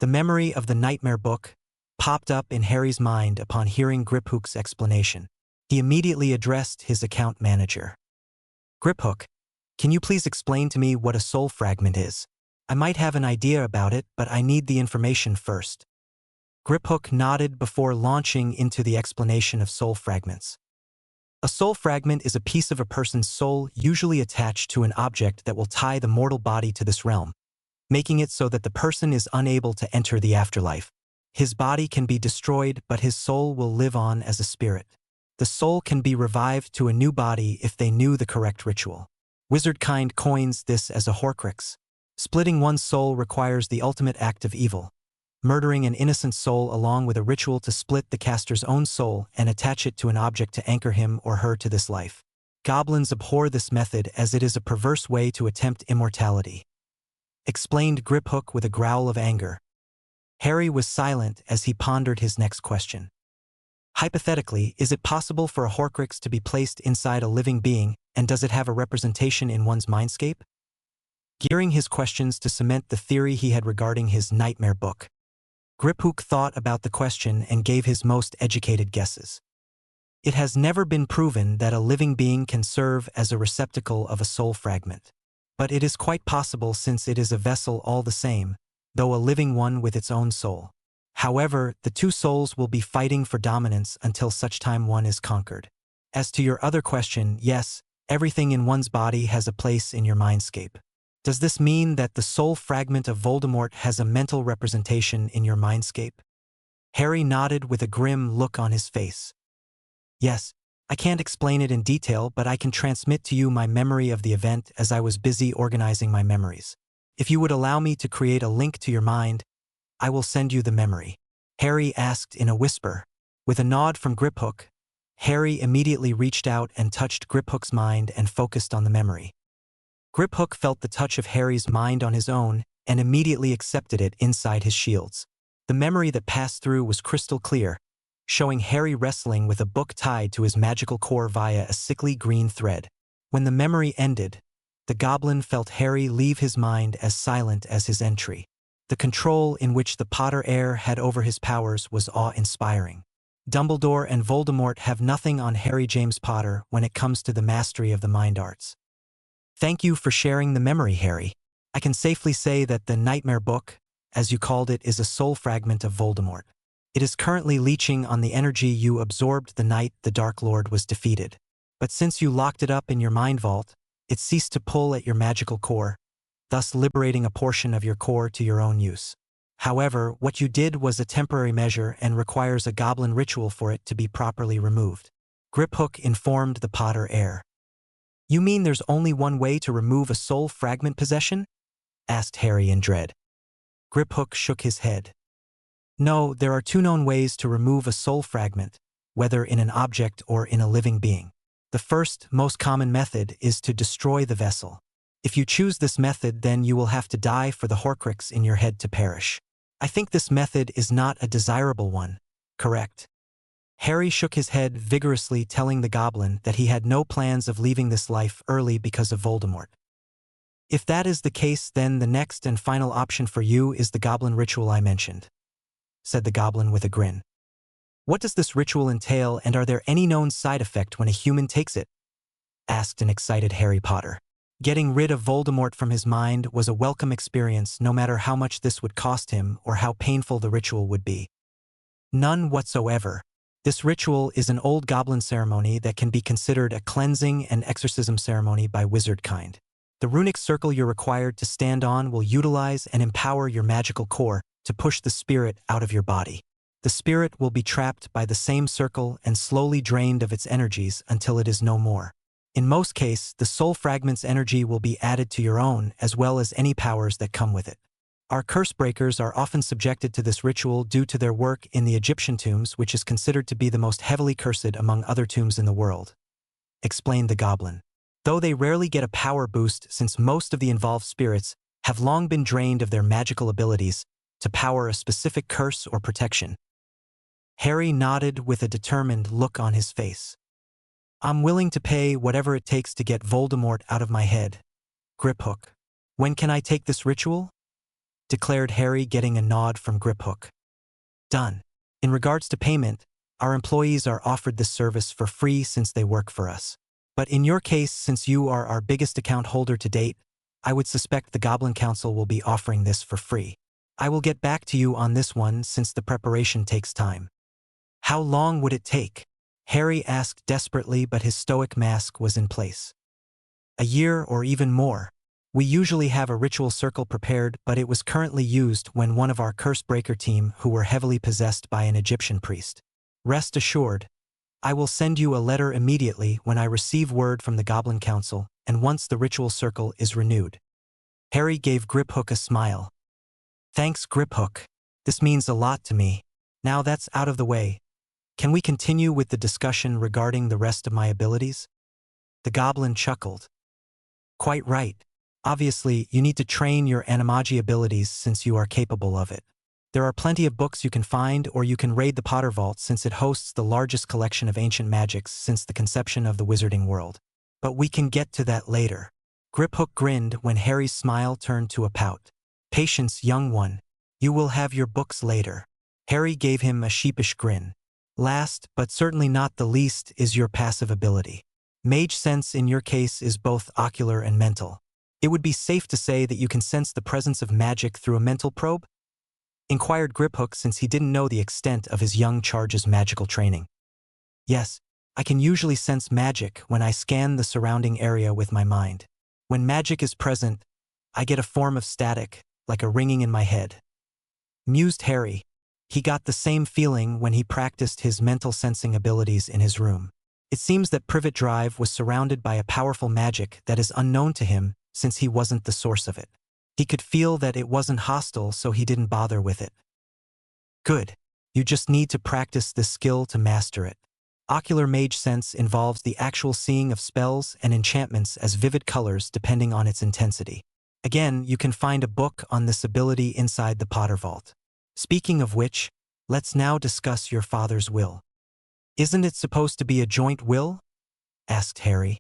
The memory of the Nightmare Book popped up in Harry's mind upon hearing Griphook's explanation. He immediately addressed his account manager. Griphook, can you please explain to me what a soul fragment is? I might have an idea about it, but I need the information first. Griphook nodded before launching into the explanation of soul fragments. A soul fragment is a piece of a person's soul usually attached to an object that will tie the mortal body to this realm, making it so that the person is unable to enter the afterlife. His body can be destroyed, but his soul will live on as a spirit. The soul can be revived to a new body if they knew the correct ritual. Wizardkind coins this as a Horcrux. Splitting one's soul requires the ultimate act of evil, murdering an innocent soul along with a ritual to split the caster's own soul and attach it to an object to anchor him or her to this life. Goblins abhor this method as it is a perverse way to attempt immortality, explained Griphook with a growl of anger. Harry was silent as he pondered his next question. Hypothetically, is it possible for a Horcrux to be placed inside a living being, and does it have a representation in one's mindscape? Gearing his questions to cement the theory he had regarding his Nightmare Book, Griphook thought about the question and gave his most educated guesses. It has never been proven that a living being can serve as a receptacle of a soul fragment. But it is quite possible since it is a vessel all the same, though a living one with its own soul. However, the two souls will be fighting for dominance until such time one is conquered. As to your other question, yes, everything in one's body has a place in your mindscape. Does this mean that the soul fragment of Voldemort has a mental representation in your mindscape? Harry nodded with a grim look on his face. Yes, I can't explain it in detail, but I can transmit to you my memory of the event as I was busy organizing my memories. If you would allow me to create a link to your mind, I will send you the memory. Harry asked in a whisper. With a nod from Griphook, Harry immediately reached out and touched Griphook's mind and focused on the memory. Griphook felt the touch of Harry's mind on his own and immediately accepted it inside his shields. The memory that passed through was crystal clear, showing Harry wrestling with a book tied to his magical core via a sickly green thread. When the memory ended, the goblin felt Harry leave his mind as silent as his entry. The control in which the Potter heir had over his powers was awe-inspiring. Dumbledore and Voldemort have nothing on Harry James Potter when it comes to the mastery of the mind arts. Thank you for sharing the memory, Harry. I can safely say that the Nightmare Book, as you called it, is a soul fragment of Voldemort. It is currently leeching on the energy you absorbed the night the Dark Lord was defeated. But since you locked it up in your mind vault, it ceased to pull at your magical core, thus liberating a portion of your core to your own use. However, what you did was a temporary measure and requires a goblin ritual for it to be properly removed. Griphook informed the Potter heir. You mean there's only one way to remove a soul fragment possession? Asked Harry in dread. Griphook shook his head. No, there are two known ways to remove a soul fragment, whether in an object or in a living being. The first, most common method is to destroy the vessel. If you choose this method, then you will have to die for the Horcrux in your head to perish. I think this method is not a desirable one, correct? Harry shook his head vigorously, telling the goblin that he had no plans of leaving this life early because of Voldemort. If that is the case, then the next and final option for you is the goblin ritual I mentioned, said the goblin with a grin. What does this ritual entail, and are there any known side effects when a human takes it? Asked an excited Harry Potter. Getting rid of Voldemort from his mind was a welcome experience, no matter how much this would cost him or how painful the ritual would be. None whatsoever. This ritual is an old goblin ceremony that can be considered a cleansing and exorcism ceremony by wizard kind. The runic circle you're required to stand on will utilize and empower your magical core to push the spirit out of your body. The spirit will be trapped by the same circle and slowly drained of its energies until it is no more. In most cases, the soul fragment's energy will be added to your own, as well as any powers that come with it. Our curse breakers are often subjected to this ritual due to their work in the Egyptian tombs, which is considered to be the most heavily cursed among other tombs in the world, explained the goblin. Though they rarely get a power boost, since most of the involved spirits have long been drained of their magical abilities to power a specific curse or protection. Harry nodded with a determined look on his face. I'm willing to pay whatever it takes to get Voldemort out of my head. Griphook. When can I take this ritual? Declared Harry, getting a nod from Griphook. Done. In regards to payment, our employees are offered this service for free since they work for us. But in your case, since you are our biggest account holder to date, I would suspect the Goblin Council will be offering this for free. I will get back to you on this one since the preparation takes time. How long would it take? Harry asked desperately, but his stoic mask was in place. A year or even more. We usually have a ritual circle prepared, but it was currently used when one of our curse breaker team who were heavily possessed by an Egyptian priest. Rest assured, I will send you a letter immediately when I receive word from the Goblin Council and once the ritual circle is renewed. Harry gave Griphook a smile. Thanks, Griphook. This means a lot to me. Now that's out of the way, can we continue with the discussion regarding the rest of my abilities? The goblin chuckled. Quite right. Obviously, you need to train your animagi abilities since you are capable of it. There are plenty of books you can find, or you can raid the Potter Vault since it hosts the largest collection of ancient magics since the conception of the wizarding world. But we can get to that later. Griphook grinned when Harry's smile turned to a pout. Patience, young one. You will have your books later. Harry gave him a sheepish grin. Last, but certainly not the least, is your passive ability. Mage Sense in your case is both ocular and mental. It would be safe to say that you can sense the presence of magic through a mental probe? Inquired Griphook, since he didn't know the extent of his young charge's magical training. Yes, I can usually sense magic when I scan the surrounding area with my mind. When magic is present, I get a form of static, like a ringing in my head. Mused Harry. He got the same feeling when he practiced his mental sensing abilities in his room. It seems that Privet Drive was surrounded by a powerful magic that is unknown to him since he wasn't the source of it. He could feel that it wasn't hostile, so he didn't bother with it. Good. You just need to practice this skill to master it. Ocular mage sense involves the actual seeing of spells and enchantments as vivid colors depending on its intensity. Again, you can find a book on this ability inside the Potter Vault. Speaking of which, let's now discuss your father's will. Isn't it supposed to be a joint will? Asked Harry.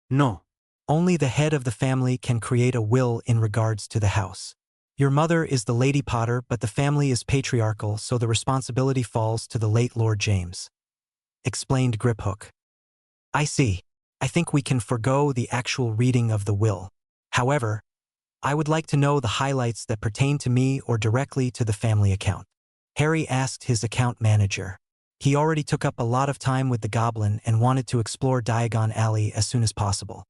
No. Only the head of the family can create a will in regards to the house. Your mother is the Lady Potter, but the family is patriarchal, so the responsibility falls to the late Lord James. Explained Griphook. I see. I think we can forgo the actual reading of the will. However, I would like to know the highlights that pertain to me or directly to the family account. Harry asked his account manager. He already took up a lot of time with the goblin and wanted to explore Diagon Alley as soon as possible.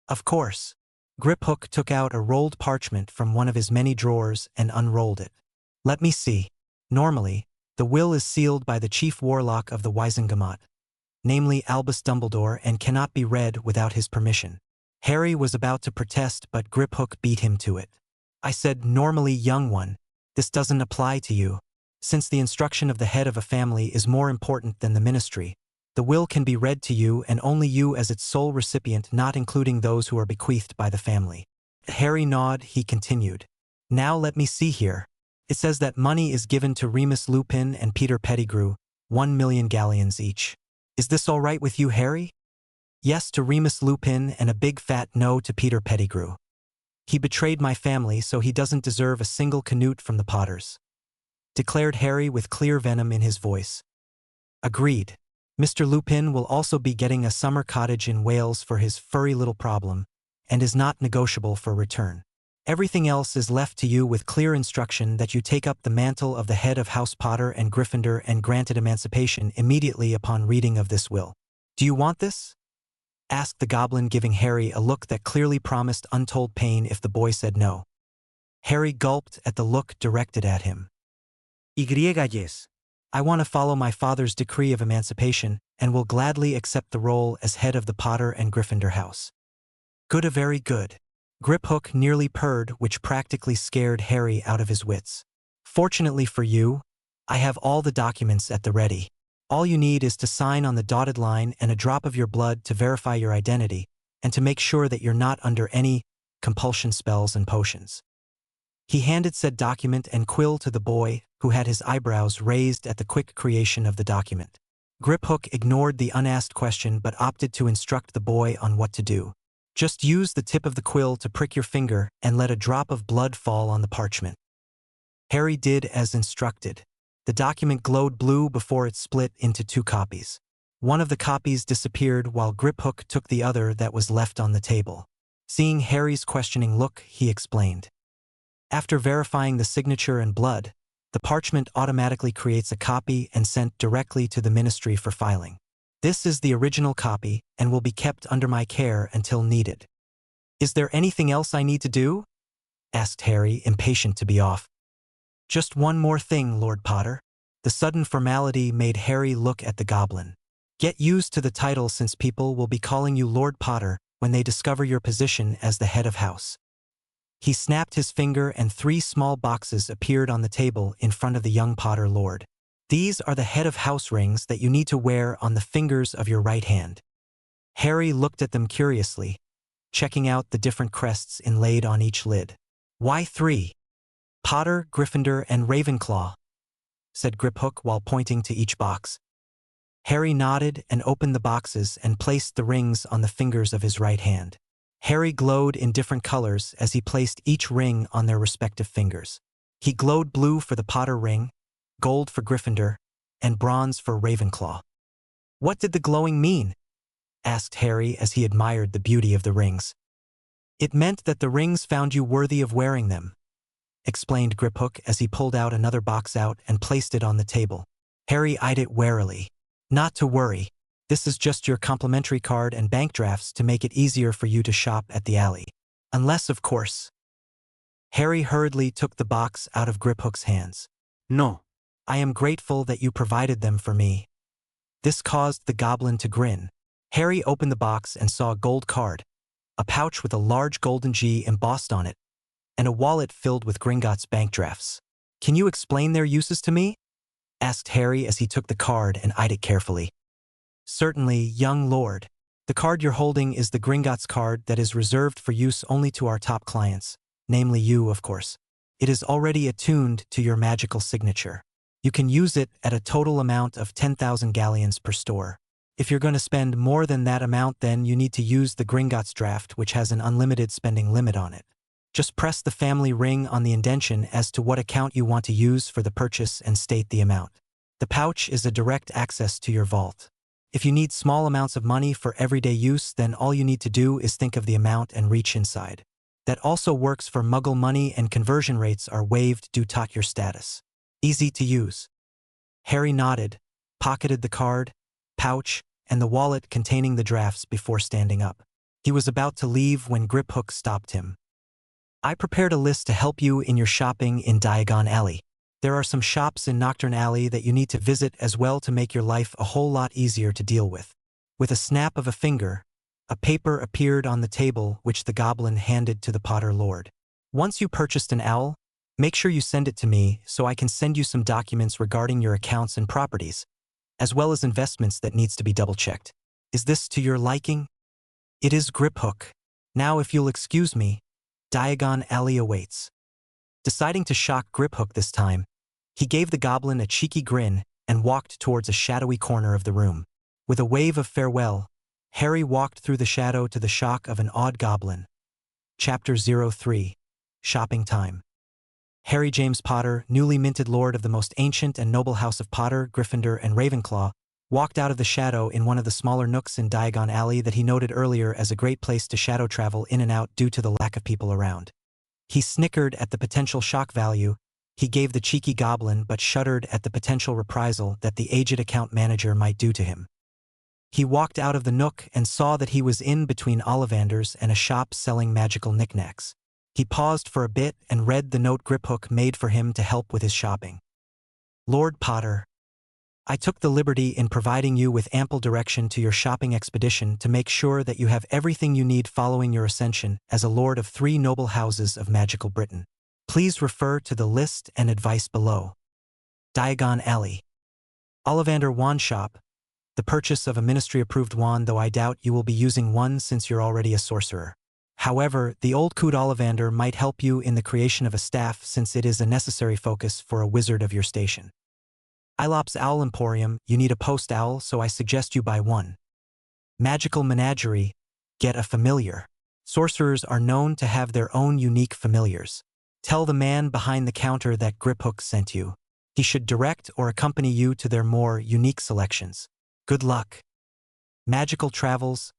Of course. Griphook took out a rolled parchment from one of his many drawers and unrolled it. Let me see. Normally, the will is sealed by the chief warlock of the Wizengamot, namely Albus Dumbledore, and cannot be read without his permission. Harry was about to protest, but Griphook beat him to it. I said, normally, young one, this doesn't apply to you. Since the instruction of the head of a family is more important than the ministry, the will can be read to you and only you as its sole recipient, not including those who are bequeathed by the family. Harry nodded. He continued. Now let me see here. It says that money is given to Remus Lupin and Peter Pettigrew, 1 million galleons each. Is this all right with you, Harry? Yes to Remus Lupin and a big fat no to Peter Pettigrew. He betrayed my family, so he doesn't deserve a single canute from the Potters. Declared Harry with clear venom in his voice. Agreed. Mr. Lupin will also be getting a summer cottage in Wales for his furry little problem, and is not negotiable for return. Everything else is left to you with clear instruction that you take up the mantle of the head of House Potter and Gryffindor and granted emancipation immediately upon reading of this will. Do you want this? Asked the goblin, giving Harry a look that clearly promised untold pain if the boy said no. Harry gulped at the look directed at him. Yes. I want to follow my father's decree of emancipation and will gladly accept the role as head of the Potter and Gryffindor house. Good, a very good. Griphook nearly purred, which practically scared Harry out of his wits. Fortunately for you, I have all the documents at the ready. All you need is to sign on the dotted line and a drop of your blood to verify your identity and to make sure that you're not under any compulsion spells and potions. He handed said document and quill to the boy, who had his eyebrows raised at the quick creation of the document. Griphook ignored the unasked question but opted to instruct the boy on what to do. Just use the tip of the quill to prick your finger and let a drop of blood fall on the parchment. Harry did as instructed. The document glowed blue before it split into 2 copies. One of the copies disappeared while Griphook took the other that was left on the table. Seeing Harry's questioning look, he explained. After verifying the signature and blood, the parchment automatically creates a copy and sent directly to the ministry for filing. This is the original copy and will be kept under my care until needed. Is there anything else I need to do? Asked Harry, impatient to be off. Just one more thing, Lord Potter. The sudden formality made Harry look at the goblin. Get used to the title, since people will be calling you Lord Potter when they discover your position as the head of house. He snapped his finger and 3 small boxes appeared on the table in front of the young Potter Lord. These are the head of house rings that you need to wear on the fingers of your right hand. Harry looked at them curiously, checking out the different crests inlaid on each lid. Why 3? Potter, Gryffindor, and Ravenclaw, said Griphook while pointing to each box. Harry nodded and opened the boxes and placed the rings on the fingers of his right hand. Harry glowed in different colors as he placed each ring on their respective fingers. He glowed blue for the Potter ring, gold for Gryffindor, and bronze for Ravenclaw. What did the glowing mean? Asked Harry as he admired the beauty of the rings. It meant that the rings found you worthy of wearing them, explained Griphook as he pulled out another box out and placed it on the table. Harry eyed it warily. Not to worry. This is just your complimentary card and bank drafts to make it easier for you to shop at the alley. Unless, of course. Harry hurriedly took the box out of Griphook's hands. Non. I am grateful that you provided them for me. This caused the goblin to grin. Harry opened the box and saw a gold card, a pouch with a large golden G embossed on it, and a wallet filled with Gringotts bank drafts. Can you explain their uses to me? Asked Harry as he took the card and eyed it carefully. Certainly, young lord. The card you're holding is the Gringotts card that is reserved for use only to our top clients, namely you, of course. It is already attuned to your magical signature. You can use it at a total amount of 10,000 galleons per store. If you're going to spend more than that amount, then you need to use the Gringotts draft, which has an unlimited spending limit on it. Just press the family ring on the indention as to what account you want to use for the purchase and state the amount. The pouch is a direct access to your vault. If you need small amounts of money for everyday use, then all you need to do is think of the amount and reach inside. That also works for Muggle money, and conversion rates are waived due to your status. Easy to use. Harry nodded, pocketed the card, pouch, and the wallet containing the drafts before standing up. He was about to leave when Griphook stopped him. I prepared a list to help you in your shopping in Diagon Alley. There are some shops in Nocturne Alley that you need to visit as well to make your life a whole lot easier to deal with. With a snap of a finger, a paper appeared on the table which the goblin handed to the Potter Lord. Once you purchased an owl, make sure you send it to me so I can send you some documents regarding your accounts and properties, as well as investments that needs to be double-checked. Is this to your liking? It is, Griphook. Now if you'll excuse me, Diagon Alley awaits. Deciding to shock Griphook this time, he gave the goblin a cheeky grin and walked towards a shadowy corner of the room. With a wave of farewell, Harry walked through the shadow to the shock of an odd goblin. Chapter 03. Shopping Time. Harry James Potter, newly minted lord of the most ancient and noble house of Potter, Gryffindor, and Ravenclaw, walked out of the shadow in one of the smaller nooks in Diagon Alley that he noted earlier as a great place to shadow travel in and out due to the lack of people around. He snickered at the potential shock value he gave the cheeky goblin, but shuddered at the potential reprisal that the aged account manager might do to him. He walked out of the nook and saw that he was in between Ollivanders and a shop selling magical knickknacks. He paused for a bit and read the note Griphook made for him to help with his shopping. Lord Potter, I took the liberty in providing you with ample direction to your shopping expedition to make sure that you have everything you need following your ascension as a lord of 3 noble houses of magical Britain. Please refer to the list and advice below. Diagon Alley. Ollivander Wand Shop. The purchase of a ministry-approved wand, though I doubt you will be using one since you're already a sorcerer. However, the old Coot Ollivander might help you in the creation of a staff since it is a necessary focus for a wizard of your station. Ilops Owl Emporium, you need a post owl, so I suggest you buy one. Magical Menagerie, get a familiar. Sorcerers are known to have their own unique familiars. Tell the man behind the counter that Griphook sent you. He should direct or accompany you to their more unique selections. Good luck. Magical Travels,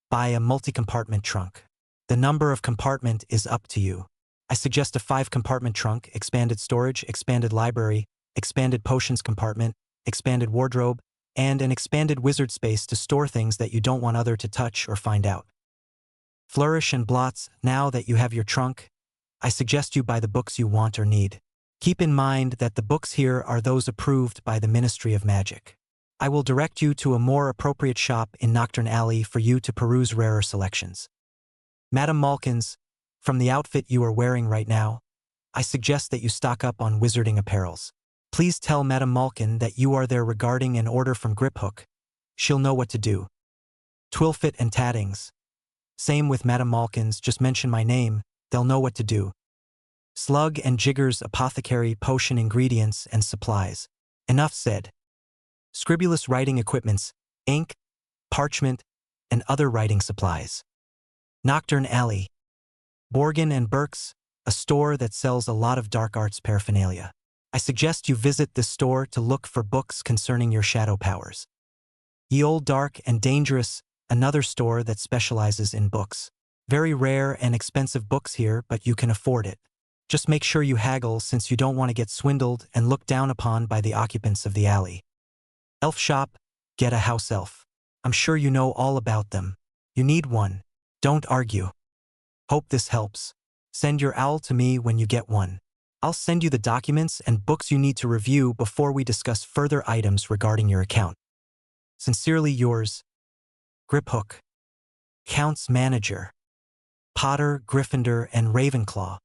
buy a multi-compartment trunk. The number of compartment is up to you. I suggest a 5-compartment trunk, expanded storage, expanded library, expanded potions compartment, expanded wardrobe, and an expanded wizard space to store things that you don't want other to touch or find out. Flourish and blots, now that you have your trunk, I suggest you buy the books you want or need. Keep in mind that the books here are those approved by the Ministry of Magic. I will direct you to a more appropriate shop in Nocturne Alley for you to peruse rarer selections. Madam Malkins, from the outfit you are wearing right now, I suggest that you stock up on wizarding apparels. Please tell Madam Malkin that you are there regarding an order from Griphook. She'll know what to do. Twilfit and Tattings. Same with Madam Malkins, just mention my name, they'll know what to do. Slug and Jiggers Apothecary Potion Ingredients and Supplies. Enough said. Scribulous writing equipments, ink, parchment, and other writing supplies. Nocturne Alley. Borgin and Burke's, a store that sells a lot of dark arts paraphernalia. I suggest you visit this store to look for books concerning your shadow powers. Ye Old Dark and Dangerous, another store that specializes in books. Very rare and expensive books here, but you can afford it. Just make sure you haggle since you don't want to get swindled and looked down upon by the occupants of the alley. Elf shop, get a house elf. I'm sure you know all about them. You need one. Don't argue. Hope this helps. Send your owl to me when you get one. I'll send you the documents and books you need to review before we discuss further items regarding your account. Sincerely yours, Griphook. Count's manager. Potter, Gryffindor, and Ravenclaw.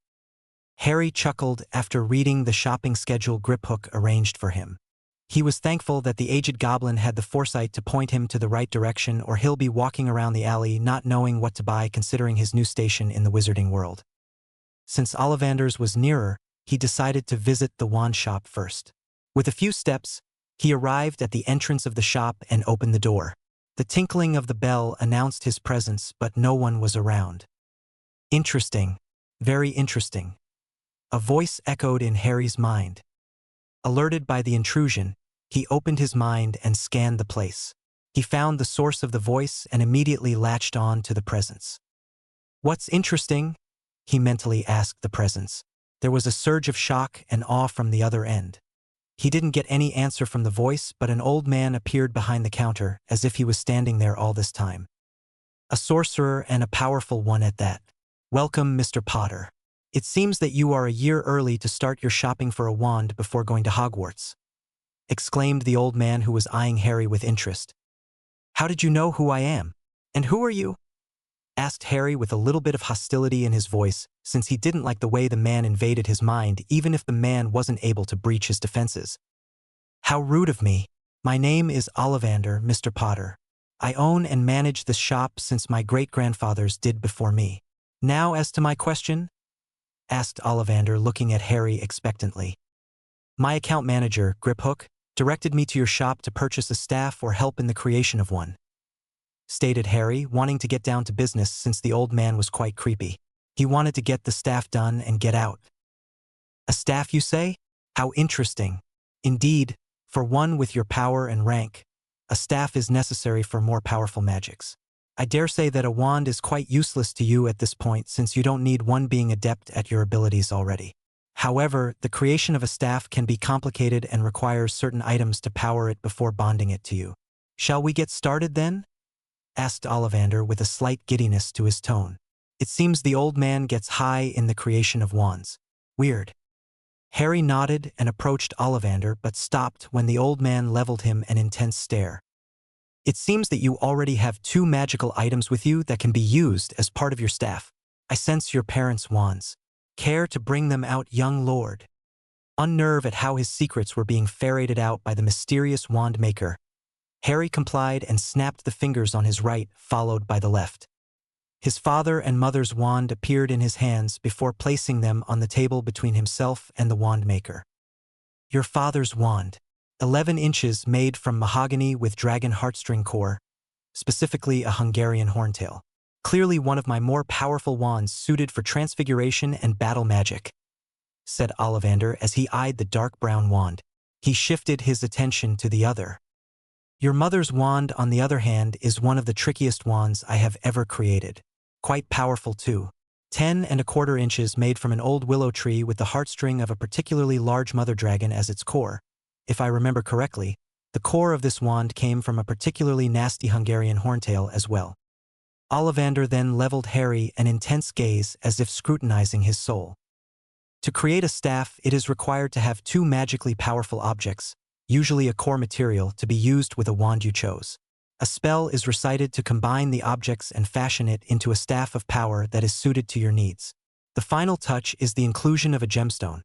Harry chuckled after reading the shopping schedule Griphook arranged for him. He was thankful that the aged goblin had the foresight to point him to the right direction, or he'll be walking around the alley not knowing what to buy considering his new station in the wizarding world. Since Ollivander's was nearer, he decided to visit the wand shop first. With a few steps, he arrived at the entrance of the shop and opened the door. The tinkling of the bell announced his presence, but no one was around. Interesting. Very interesting. A voice echoed in Harry's mind. Alerted by the intrusion, he opened his mind and scanned the place. He found the source of the voice and immediately latched on to the presence. "What's interesting?" he mentally asked the presence. There was a surge of shock and awe from the other end. He didn't get any answer from the voice, but an old man appeared behind the counter, as if he was standing there all this time. A sorcerer, and a powerful one at that. "Welcome, Mr. Potter. It seems that you are a year early to start your shopping for a wand before going to Hogwarts," exclaimed the old man, who was eyeing Harry with interest. "How did you know who I am? And who are you?" asked Harry with a little bit of hostility in his voice, since he didn't like the way the man invaded his mind even if the man wasn't able to breach his defenses. "How rude of me. My name is Ollivander, Mr. Potter. I own and manage the shop since my great-grandfathers did before me. Now as to my question?" asked Ollivander, looking at Harry expectantly. "My account manager, Griphook, directed me to your shop to purchase a staff or help in the creation of one," stated Harry, wanting to get down to business since the old man was quite creepy. He wanted to get the staff done and get out. "A staff, you say? How interesting. Indeed, for one with your power and rank, a staff is necessary for more powerful magics. I dare say that a wand is quite useless to you at this point since you don't need one, being adept at your abilities already. However, the creation of a staff can be complicated and requires certain items to power it before bonding it to you. Shall we get started then?" asked Ollivander with a slight giddiness to his tone. It seems the old man gets high in the creation of wands. Weird. Harry nodded and approached Ollivander, but stopped when the old man leveled him an intense stare. "It seems that you already have 2 magical items with you that can be used as part of your staff. I sense your parents' wands. Care to bring them out, young lord?" Unnerved at how his secrets were being ferreted out by the mysterious wand maker, Harry complied and snapped the fingers on his right, followed by the left. His father and mother's wand appeared in his hands before placing them on the table between himself and the wand maker. "Your father's wand. 11 inches, made from mahogany with dragon heartstring core, specifically a Hungarian horntail. Clearly one of my more powerful wands suited for transfiguration and battle magic," said Ollivander as he eyed the dark brown wand. He shifted his attention to the other. "Your mother's wand, on the other hand, is one of the trickiest wands I have ever created. Quite powerful too. 10¼ inches, made from an old willow tree with the heartstring of a particularly large mother dragon as its core. If I remember correctly, the core of this wand came from a particularly nasty Hungarian horntail as well." Ollivander then leveled Harry an intense gaze as if scrutinizing his soul. To create a staff, it is required to have 2 magically powerful objects, usually a core material, to be used with a wand you chose. A spell is recited to combine the objects and fashion it into a staff of power that is suited to your needs. The final touch is the inclusion of a gemstone,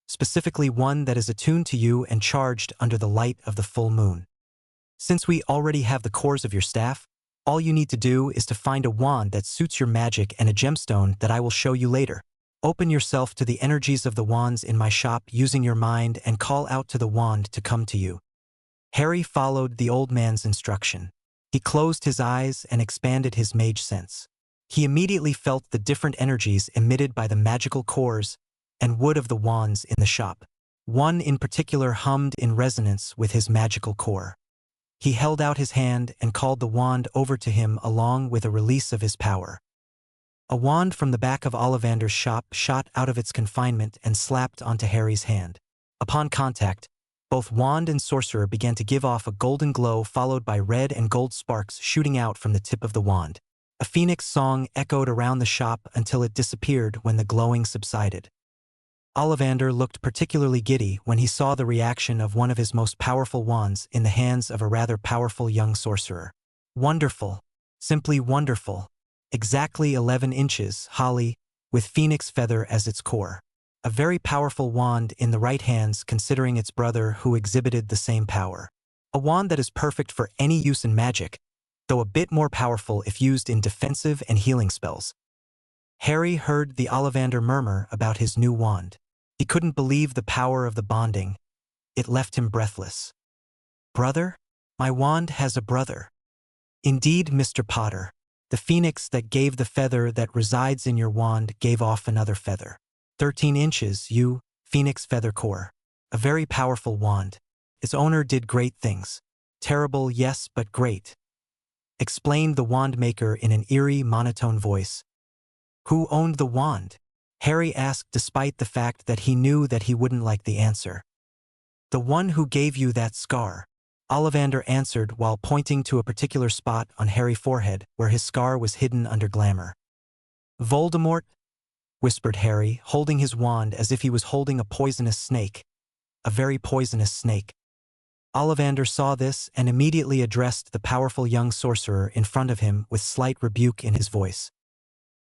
specifically one that is attuned to you and charged under the light of the full moon. Since we already have the cores of your staff, all you need to do is to find a wand that suits your magic and a gemstone that I will show you later. Open yourself to the energies of the wands in my shop using your mind and call out to the wand to come to you." Harry followed the old man's instruction. He closed his eyes and expanded his mage sense. He immediately felt the different energies emitted by the magical cores and wood of the wands in the shop. One in particular hummed in resonance with his magical core. He held out his hand and called the wand over to him along with a release of his power. A wand from the back of Ollivander's shop shot out of its confinement and slapped onto Harry's hand. Upon contact, both wand and sorcerer began to give off a golden glow followed by red and gold sparks shooting out from the tip of the wand. A phoenix song echoed around the shop until it disappeared when the glowing subsided. Ollivander looked particularly giddy when he saw the reaction of one of his most powerful wands in the hands of a rather powerful young sorcerer. Wonderful. Simply wonderful. Exactly 11 inches, holly, with phoenix feather as its core. A very powerful wand in the right hands considering its brother who exhibited the same power. A wand that is perfect for any use in magic, though a bit more powerful if used in defensive and healing spells. Harry heard the Ollivander murmur about his new wand. He couldn't believe the power of the bonding. It left him breathless. Brother? My wand has a brother. Indeed, Mr. Potter. The phoenix that gave the feather that resides in your wand gave off another feather. 13 inches, phoenix feather core. A very powerful wand. Its owner did great things. Terrible, yes, but great. Explained the wand maker in an eerie, monotone voice. Who owned the wand? Harry asked despite the fact that he knew that he wouldn't like the answer. The one who gave you that scar. Ollivander answered while pointing to a particular spot on Harry's forehead where his scar was hidden under glamour. Voldemort? Whispered Harry, holding his wand as if he was holding a poisonous snake. A very poisonous snake. Ollivander saw this and immediately addressed the powerful young sorcerer in front of him with slight rebuke in his voice.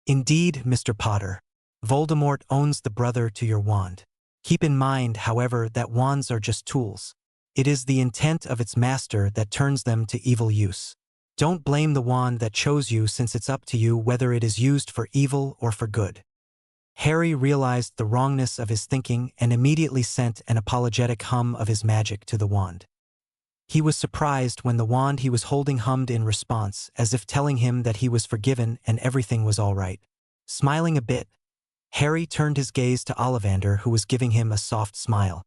Indeed, Mr. Potter. Voldemort owns the brother to your wand. Keep in mind, however, that wands are just tools. It is the intent of its master that turns them to evil use. Don't blame the wand that chose you since it's up to you whether it is used for evil or for good. Harry realized the wrongness of his thinking and immediately sent an apologetic hum of his magic to the wand. He was surprised when the wand he was holding hummed in response, as if telling him that he was forgiven and everything was all right. Smiling a bit, Harry turned his gaze to Ollivander, who was giving him a soft smile.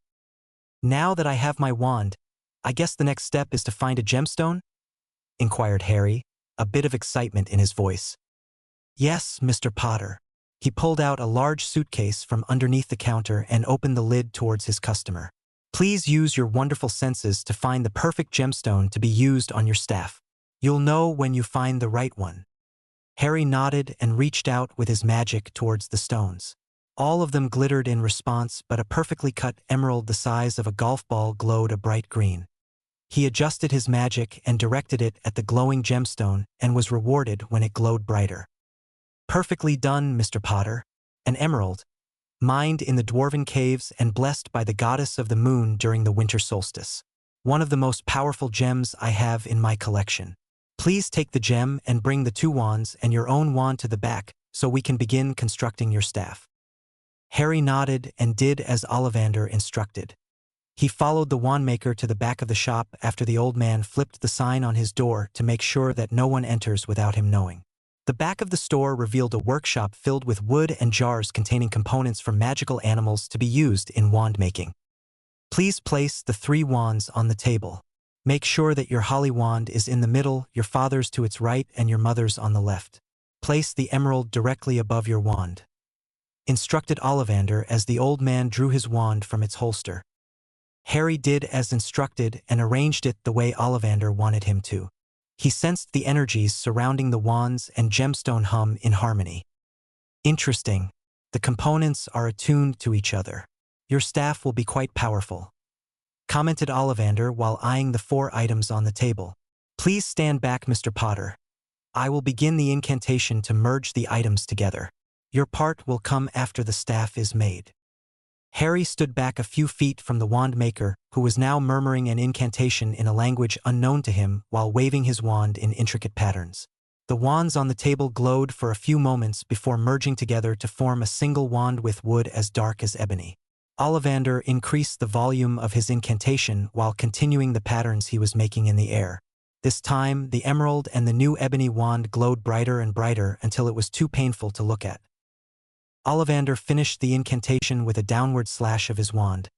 Now that I have my wand, I guess the next step is to find a gemstone? Inquired Harry, a bit of excitement in his voice. Yes, Mr. Potter. He pulled out a large suitcase from underneath the counter and opened the lid towards his customer. Please use your wonderful senses to find the perfect gemstone to be used on your staff. You'll know when you find the right one. Harry nodded and reached out with his magic towards the stones. All of them glittered in response, but a perfectly cut emerald the size of a golf ball glowed a bright green. He adjusted his magic and directed it at the glowing gemstone and was rewarded when it glowed brighter. Perfectly done, Mr. Potter. An emerald, mined in the dwarven caves and blessed by the goddess of the moon during the winter solstice. One of the most powerful gems I have in my collection. Please take the gem and bring the 2 wands and your own wand to the back so we can begin constructing your staff. Harry nodded and did as Ollivander instructed. He followed the wandmaker to the back of the shop after the old man flipped the sign on his door to make sure that no one enters without him knowing. The back of the store revealed a workshop filled with wood and jars containing components for magical animals to be used in wand making. Please place the 3 wands on the table. Make sure that your holly wand is in the middle, your father's to its right, and your mother's on the left. Place the emerald directly above your wand. Instructed Ollivander as the old man drew his wand from its holster. Harry did as instructed and arranged it the way Ollivander wanted him to. He sensed the energies surrounding the wands and gemstone hum in harmony. Interesting. The components are attuned to each other. Your staff will be quite powerful, commented Ollivander while eyeing the 4 items on the table. Please stand back, Mr. Potter. I will begin the incantation to merge the items together. Your part will come after the staff is made. Harry stood back a few feet from the wand maker, who was now murmuring an incantation in a language unknown to him while waving his wand in intricate patterns. The wands on the table glowed for a few moments before merging together to form a single wand with wood as dark as ebony. Ollivander increased the volume of his incantation while continuing the patterns he was making in the air. This time, the emerald and the new ebony wand glowed brighter and brighter until it was too painful to look at. Ollivander finished the incantation with a downward slash of his wand.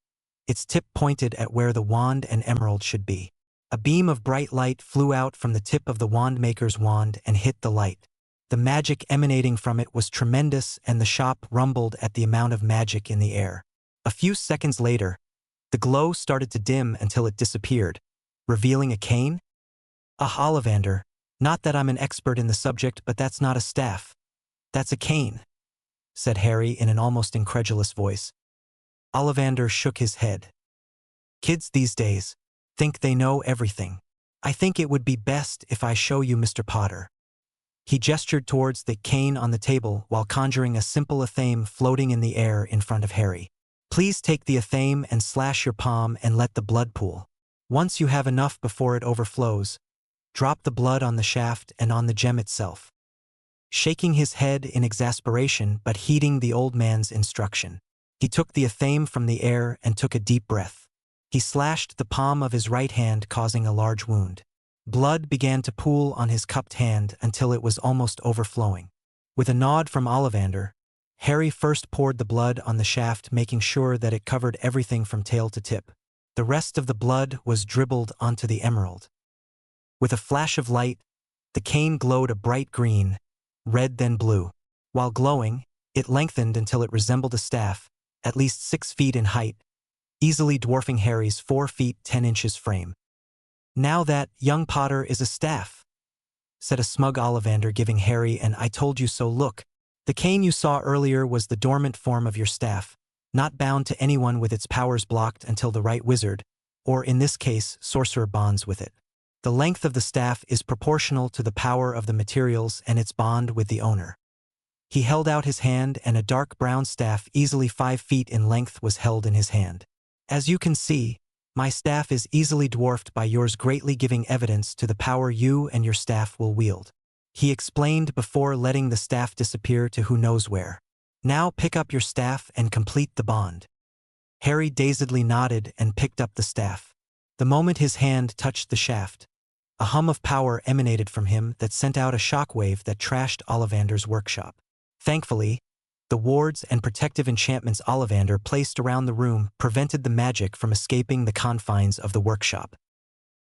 Its tip pointed at where the wand and emerald should be. A beam of bright light flew out from the tip of the wand maker's wand and hit the light. The magic emanating from it was tremendous, and the shop rumbled at the amount of magic in the air. A few seconds later, the glow started to dim until it disappeared, revealing a cane? Ah, Ollivander, not that I'm an expert in the subject, but that's not a staff. That's a cane, said Harry in an almost incredulous voice. Ollivander shook his head. Kids these days think they know everything. I think it would be best if I show you, Mr. Potter. He gestured towards the cane on the table while conjuring a simple athame floating in the air in front of Harry. Please take the athame and slash your palm and let the blood pool. Once you have enough before it overflows, drop the blood on the shaft and on the gem itself. Shaking his head in exasperation but heeding the old man's instruction, he took the athame from the air and took a deep breath. He slashed the palm of his right hand, causing a large wound. Blood began to pool on his cupped hand until it was almost overflowing. With a nod from Ollivander, Harry first poured the blood on the shaft, making sure that it covered everything from tail to tip. The rest of the blood was dribbled onto the emerald. With a flash of light, the cane glowed a bright green, red then blue. While glowing, it lengthened until it resembled a staff, at least 6 feet in height, easily dwarfing Harry's 4 feet 10 inches frame. Now that young Potter is a staff, said a smug Ollivander, giving Harry an "I told you so" look. The cane you saw earlier was the dormant form of your staff, not bound to anyone, with its powers blocked until the right wizard, or in this case, sorcerer, bonds with it. The length of the staff is proportional to the power of the materials and its bond with the owner. He held out his hand, and a dark brown staff easily 5 feet in length was held in his hand. As you can see, my staff is easily dwarfed by yours, greatly giving evidence to the power you and your staff will wield, he explained before letting the staff disappear to who knows where. Now pick up your staff and complete the bond. Harry dazedly nodded and picked up the staff. The moment his hand touched the shaft, a hum of power emanated from him that sent out a shockwave that trashed Ollivander's workshop. Thankfully, the wards and protective enchantments Ollivander placed around the room prevented the magic from escaping the confines of the workshop.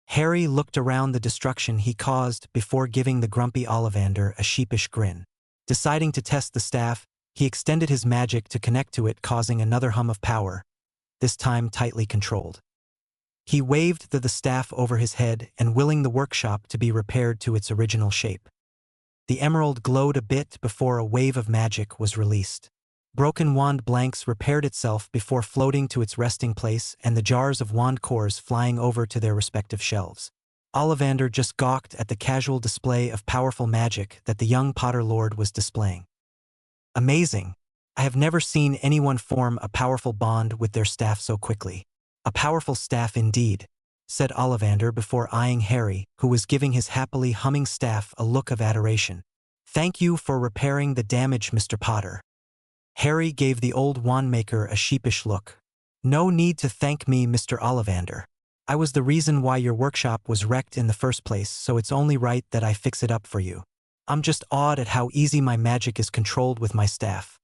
Harry looked around the destruction he caused before giving the grumpy Ollivander a sheepish grin. Deciding to test the staff, he extended his magic to connect to it, causing another hum of power, this time tightly controlled. He waved the staff over his head and willing the workshop to be repaired to its original shape. The emerald glowed a bit before a wave of magic was released. Broken wand blanks repaired itself before floating to its resting place, and the jars of wand cores flying over to their respective shelves. Ollivander just gawked at the casual display of powerful magic that the young Potter Lord was displaying. Amazing! I have never seen anyone form a powerful bond with their staff so quickly. A powerful staff indeed, said Ollivander before eyeing Harry, who was giving his happily humming staff a look of adoration. Thank you for repairing the damage, Mr. Potter. Harry gave the old wandmaker a sheepish look. No need to thank me, Mr. Ollivander. I was the reason why your workshop was wrecked in the first place, so it's only right that I fix it up for you. I'm just awed at how easy my magic is controlled with my staff.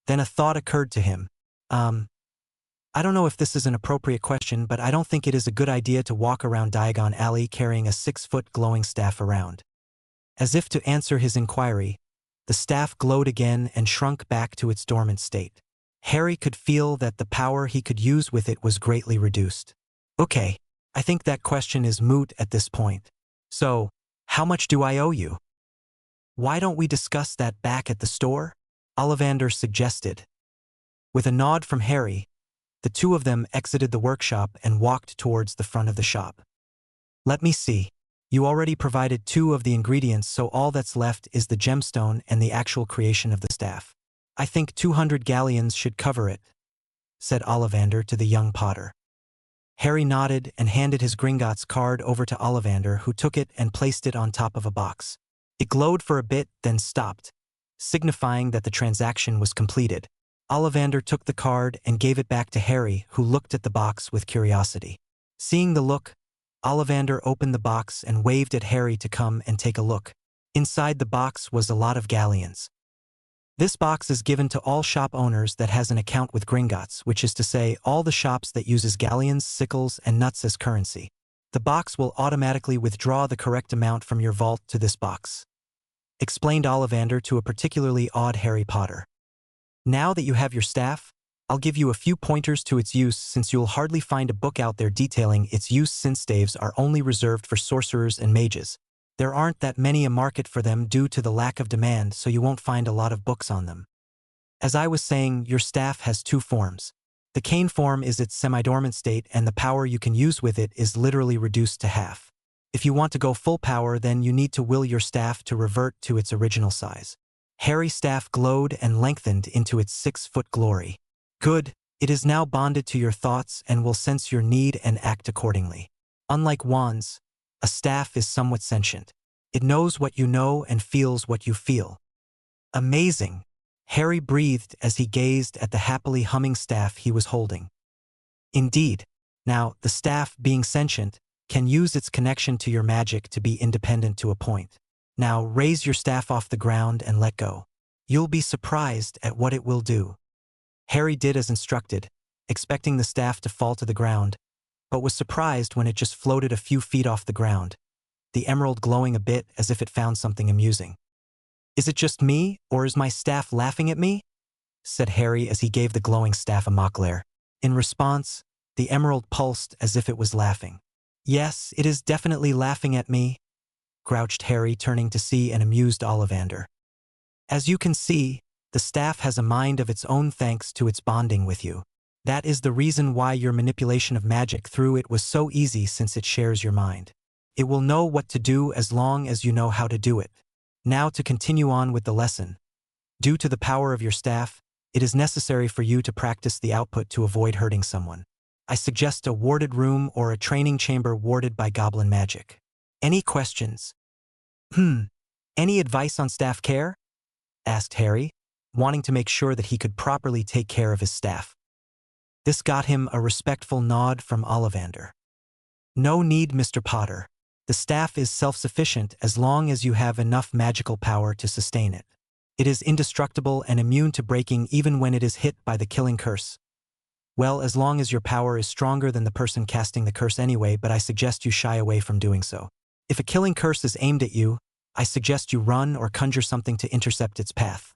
Then a thought occurred to him. I don't know if this is an appropriate question, but I don't think it is a good idea to walk around Diagon Alley carrying a 6-foot glowing staff around. As if to answer his inquiry, the staff glowed again and shrunk back to its dormant state. Harry could feel that the power he could use with it was greatly reduced. Okay, I think that question is moot at this point. So, how much do I owe you? Why don't we discuss that back at the store? Ollivander suggested. With a nod from Harry, the two of them exited the workshop and walked towards the front of the shop. Let me see. You already provided 2 of the ingredients, so all that's left is the gemstone and the actual creation of the staff. I think 200 galleons should cover it, said Ollivander to the young Potter. Harry nodded and handed his Gringotts card over to Ollivander, who took it and placed it on top of a box. It glowed for a bit, then stopped, signifying that the transaction was completed. Ollivander took the card and gave it back to Harry, who looked at the box with curiosity. Seeing the look, Ollivander opened the box and waved at Harry to come and take a look. Inside the box was a lot of galleons. This box is given to all shop owners that has an account with Gringotts, which is to say all the shops that uses galleons, sickles, and nuts as currency. The box will automatically withdraw the correct amount from your vault to this box. explained Ollivander to a particularly odd Harry Potter. Now that you have your staff, I'll give you a few pointers to its use since you'll hardly find a book out there detailing its use since staves are only reserved for sorcerers and mages. There aren't that many a market for them due to the lack of demand, so you won't find a lot of books on them. As I was saying, your staff has two forms. The cane form is its semi-dormant state, and the power you can use with it is literally reduced to half. If you want to go full power, then you need to will your staff to revert to its original size. Harry's staff glowed and lengthened into its 6-foot glory. Good, it is now bonded to your thoughts and will sense your need and act accordingly. Unlike wands, a staff is somewhat sentient. It knows what you know and feels what you feel. Amazing! Harry breathed as he gazed at the happily humming staff he was holding. Indeed, now, the staff, being sentient, can use its connection to your magic to be independent to a point. Now, raise your staff off the ground and let go. You'll be surprised at what it will do. Harry did as instructed, expecting the staff to fall to the ground, but was surprised when it just floated a few feet off the ground, the emerald glowing a bit as if it found something amusing. "Is it just me, or is my staff laughing at me?" said Harry as he gave the glowing staff a mock glare. In response, the emerald pulsed as if it was laughing. "Yes, it is definitely laughing at me," grouched Harry, turning to see an amused Ollivander. "As you can see, the staff has a mind of its own thanks to its bonding with you. That is the reason why your manipulation of magic through it was so easy, since it shares your mind. It will know what to do as long as you know how to do it. Now, to continue on with the lesson. Due to the power of your staff, it is necessary for you to practice the output to avoid hurting someone. I suggest a warded room or a training chamber warded by goblin magic. Any questions?" "Any advice on staff care?" asked Harry, wanting to make sure that he could properly take care of his staff. This got him a respectful nod from Ollivander. "No need, Mr. Potter. The staff is self-sufficient as long as you have enough magical power to sustain it. It is indestructible and immune to breaking even when it is hit by the killing curse. Well, as long as your power is stronger than the person casting the curse anyway, but I suggest you shy away from doing so. If a killing curse is aimed at you, I suggest you run or conjure something to intercept its path,"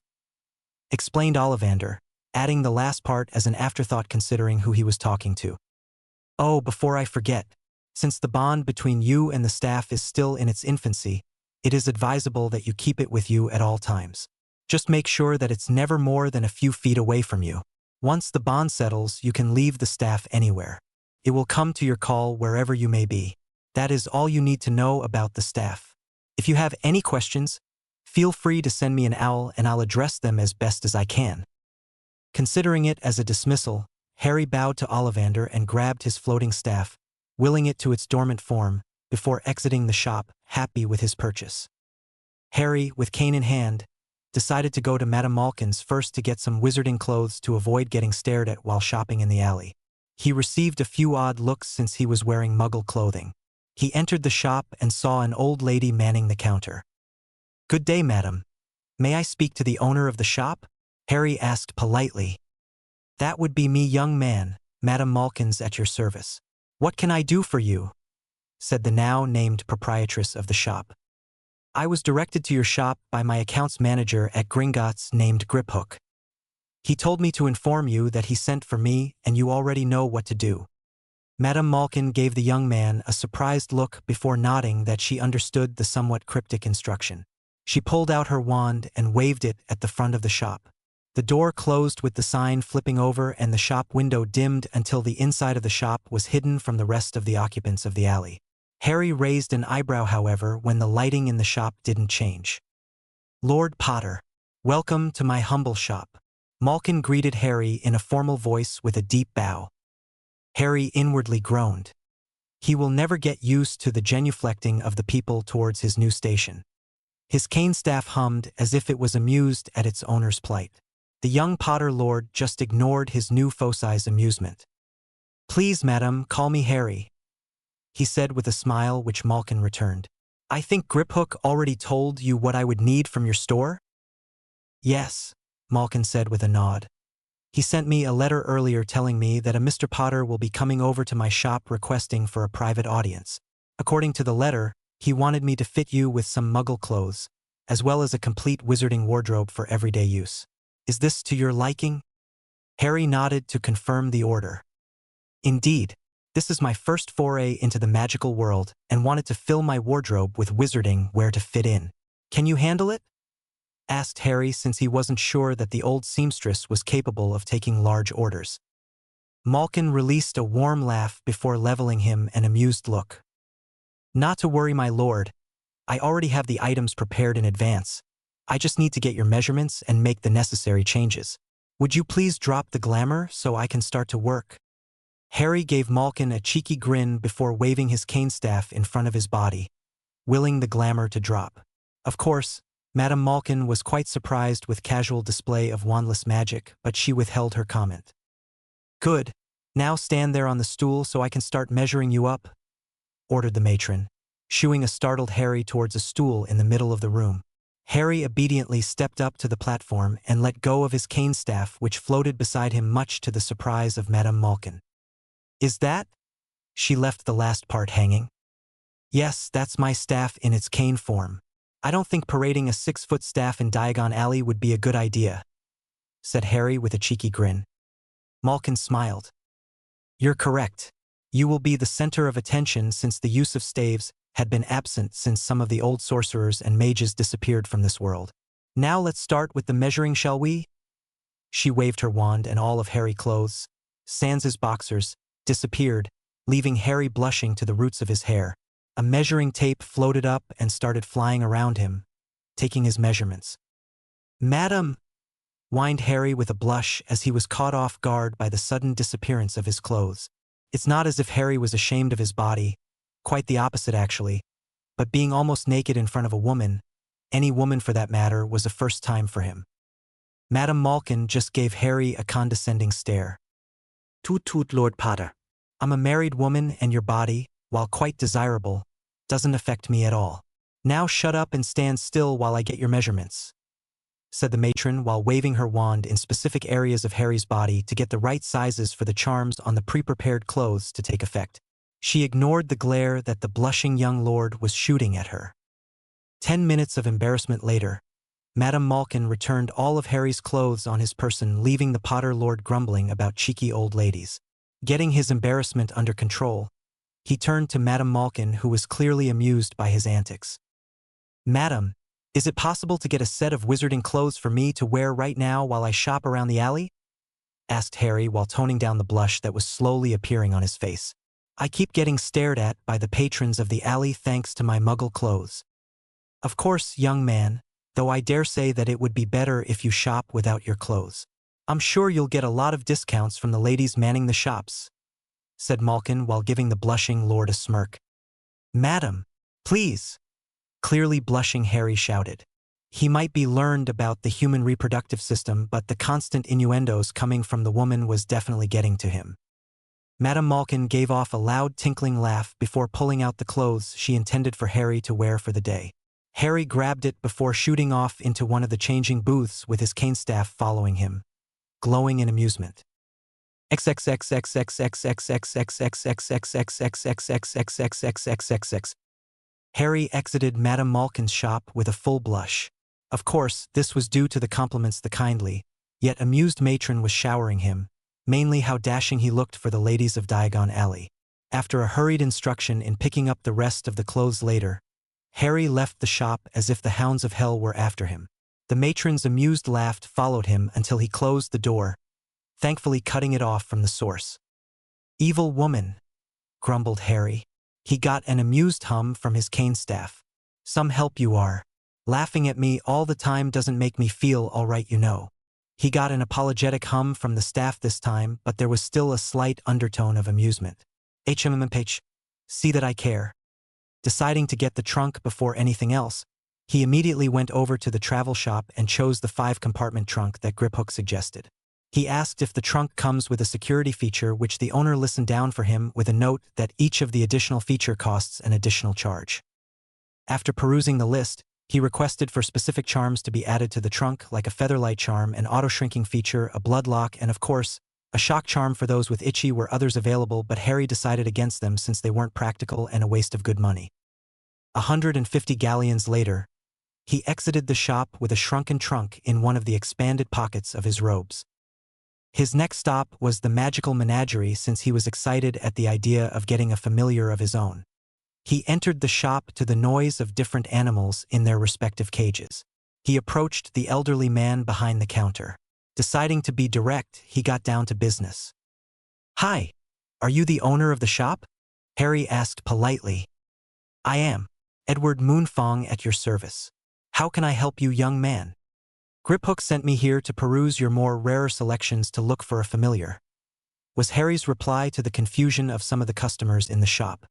explained Ollivander, adding the last part as an afterthought considering who he was talking to. "Oh, before I forget, since the bond between you and the staff is still in its infancy, it is advisable that you keep it with you at all times. Just make sure that it's never more than a few feet away from you. Once the bond settles, you can leave the staff anywhere. It will come to your call wherever you may be. That is all you need to know about the staff. If you have any questions, feel free to send me an owl and I'll address them as best as I can." Considering it as a dismissal, Harry bowed to Ollivander and grabbed his floating staff, willing it to its dormant form, before exiting the shop, happy with his purchase. Harry, with cane in hand, decided to go to Madame Malkin's first to get some wizarding clothes to avoid getting stared at while shopping in the alley. He received a few odd looks since he was wearing muggle clothing. He entered the shop and saw an old lady manning the counter. "Good day, madam. May I speak to the owner of the shop?" Harry asked politely. "That would be me, young man. Madame Malkin's at your service. What can I do for you?" said the now named proprietress of the shop. "I was directed to your shop by my accounts manager at Gringotts named Griphook. He told me to inform you that he sent for me and you already know what to do." Madame Malkin gave the young man a surprised look before nodding that she understood the somewhat cryptic instruction. She pulled out her wand and waved it at the front of the shop. The door closed with the sign flipping over and the shop window dimmed until the inside of the shop was hidden from the rest of the occupants of the alley. Harry raised an eyebrow, however, when the lighting in the shop didn't change. "Lord Potter, welcome to my humble shop." Malkin greeted Harry in a formal voice with a deep bow. Harry inwardly groaned. He will never get used to the genuflecting of the people towards his new station. His cane staff hummed as if it was amused at its owner's plight. The young Potter Lord just ignored his new focie's amusement. "Please, madam, call me Harry," he said with a smile which Malkin returned. "I think Griphook already told you what I would need from your store?" "Yes," Malkin said with a nod. "He sent me a letter earlier telling me that a Mr. Potter will be coming over to my shop requesting for a private audience. According to the letter, he wanted me to fit you with some muggle clothes, as well as a complete wizarding wardrobe for everyday use. Is this to your liking? Harry nodded to confirm the order. Indeed, this is my first foray into the magical world and wanted to fill my wardrobe with wizarding where to fit in. Can you handle it? Asked Harry, since he wasn't sure that the old seamstress was capable of taking large orders. Malkin released a warm laugh before leveling him an amused look. Not to worry, my lord. I already have the items prepared in advance. I just need to get your measurements and make the necessary changes. Would you please drop the glamour so I can start to work? Harry gave Malkin a cheeky grin before waving his cane staff in front of his body, willing the glamour to drop. Of course, Madame Malkin was quite surprised with casual display of wandless magic, but she withheld her comment. Good. Now stand there on the stool so I can start measuring you up, ordered the matron, shooing a startled Harry towards a stool in the middle of the room. Harry obediently stepped up to the platform and let go of his cane staff, which floated beside him, much to the surprise of Madame Malkin. Is that? She left the last part hanging. Yes, that's my staff in its cane form. I don't think parading a 6-foot staff in Diagon Alley would be a good idea, said Harry with a cheeky grin. Malkin smiled. You're correct. You will be the center of attention, since the use of staves had been absent since some of the old sorcerers and mages disappeared from this world. Now let's start with the measuring, shall we? She waved her wand and all of Harry's clothes, sans his boxers, disappeared, leaving Harry blushing to the roots of his hair. A measuring tape floated up and started flying around him, taking his measurements. Madam, whined Harry with a blush as he was caught off guard by the sudden disappearance of his clothes. It's not as if Harry was ashamed of his body, quite the opposite actually, but being almost naked in front of a woman, any woman for that matter, was a first time for him. Madame Malkin just gave Harry a condescending stare. Toot toot, Lord Potter. I'm a married woman, and your body, while quite desirable, doesn't affect me at all. Now shut up and stand still while I get your measurements, said the matron while waving her wand in specific areas of Harry's body to get the right sizes for the charms on the pre-prepared clothes to take effect. She ignored the glare that the blushing young lord was shooting at her. 10 minutes of embarrassment later, Madame Malkin returned all of Harry's clothes on his person, leaving the Potter Lord grumbling about cheeky old ladies. Getting his embarrassment under control, he turned to Madame Malkin, who was clearly amused by his antics. Madam, is it possible to get a set of wizarding clothes for me to wear right now while I shop around the alley? Asked Harry while toning down the blush that was slowly appearing on his face. I keep getting stared at by the patrons of the alley thanks to my muggle clothes. Of course, young man, though I dare say that it would be better if you shop without your clothes. I'm sure you'll get a lot of discounts from the ladies manning the shops, said Malkin while giving the blushing lord a smirk. Madam, please, clearly blushing Harry shouted. He might be learned about the human reproductive system, but the constant innuendos coming from the woman was definitely getting to him. Madame Malkin gave off a loud tinkling laugh before pulling out the clothes she intended for Harry to wear for the day. Harry grabbed it before shooting off into one of the changing booths with his cane staff following him, glowing in amusement. Harry exited Madame Malkin's shop with a full blush. Of course, this was due to the compliments the kindly, yet amused matron was showering him, mainly how dashing he looked for the ladies of Diagon Alley. After a hurried instruction in picking up the rest of the clothes later, Harry left the shop as if the hounds of hell were after him. The matron's amused laugh followed him until he closed the door, thankfully cutting it off from the source. Evil woman, grumbled Harry. He got an amused hum from his cane staff. Some help you are. Laughing at me all the time doesn't make me feel all right, you know. He got an apologetic hum from the staff this time, but there was still a slight undertone of amusement. HMMPH, see that I care. Deciding to get the trunk before anything else, he immediately went over to the travel shop and chose the 5-compartment trunk that Griphook suggested. He asked if the trunk comes with a security feature, which the owner listened down for him with a note that each of the additional feature costs an additional charge. After perusing the list, he requested for specific charms to be added to the trunk, like a featherlight charm, an auto-shrinking feature, a blood lock, and of course, a shock charm for those with itchy were others available, but Harry decided against them since they weren't practical and a waste of good money. 150 galleons later, He exited the shop with a shrunken trunk in one of the expanded pockets of his robes. His next stop was the magical menagerie since he was excited at the idea of getting a familiar of his own. He entered the shop to the noise of different animals in their respective cages. He approached the elderly man behind the counter. Deciding to be direct, he got down to business. "Hi, are you the owner of the shop?" Harry asked politely. "I am. Edward Moonfong at your service. How can I help you, young man?" "Griphook sent me here to peruse your more rarer selections to look for a familiar," was Harry's reply to the confusion of some of the customers in the shop.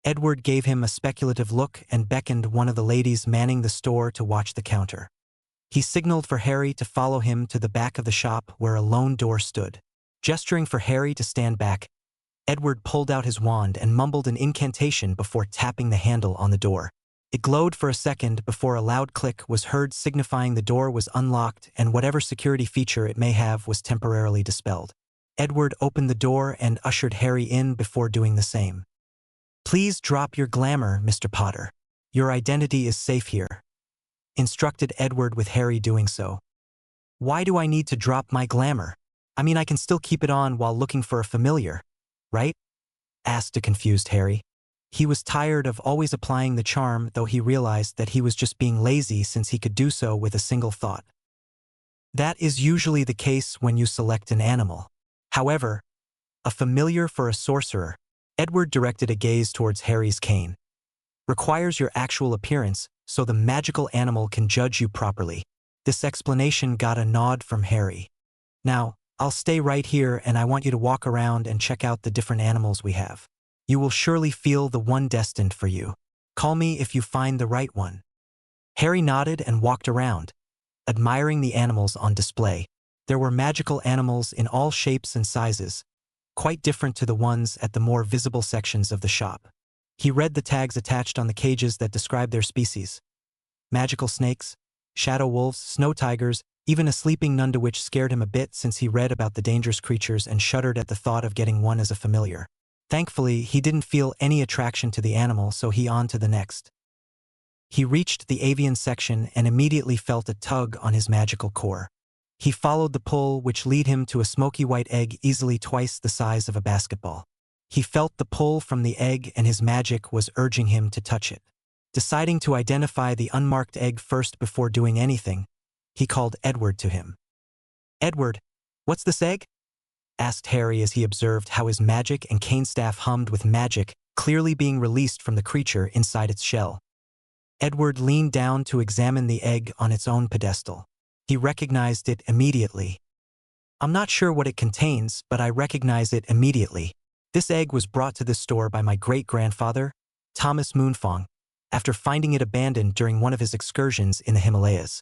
Edward gave him a speculative look and beckoned one of the ladies manning the store to watch the counter. He signaled for Harry to follow him to the back of the shop where a lone door stood. Gesturing for Harry to stand back, Edward pulled out his wand and mumbled an incantation before tapping the handle on the door. It glowed for a second before a loud click was heard signifying the door was unlocked and whatever security feature it may have was temporarily dispelled. Edward opened the door and ushered Harry in before doing the same. "Please drop your glamour, Mr. Potter. Your identity is safe here," instructed Edward with Harry doing so. "Why do I need to drop my glamour? I mean, I can still keep it on while looking for a familiar, right?" asked a confused Harry. He was tired of always applying the charm, though he realized that he was just being lazy since he could do so with a single thought. That is usually the case when you select an animal. However, a familiar for a sorcerer, Edward directed a gaze towards Harry's cane, requires your actual appearance so the magical animal can judge you properly. This explanation got a nod from Harry. "Now, I'll stay right here and I want you to walk around and check out the different animals we have. You will surely feel the one destined for you. Call me if you find the right one." Harry nodded and walked around, admiring the animals on display. There were magical animals in all shapes and sizes, quite different to the ones at the more visible sections of the shop. He read the tags attached on the cages that described their species. Magical snakes, shadow wolves, snow tigers, even a sleeping Nunda, which scared him a bit since he read about the dangerous creatures and shuddered at the thought of getting one as a familiar. Thankfully, he didn't feel any attraction to the animal, so he on to the next. He reached the avian section and immediately felt a tug on his magical core. He followed the pull, which led him to a smoky white egg easily twice the size of a basketball. He felt the pull from the egg and his magic was urging him to touch it. Deciding to identify the unmarked egg first before doing anything, he called Edward to him. "Edward, what's this egg?" asked Harry as he observed how his magic and cane staff hummed with magic clearly being released from the creature inside its shell. Edward leaned down to examine the egg on its own pedestal. He recognized it immediately. "I'm not sure what it contains, but I recognize it immediately. This egg was brought to this store by my great-grandfather, Thomas Moonfong, after finding it abandoned during one of his excursions in the Himalayas,"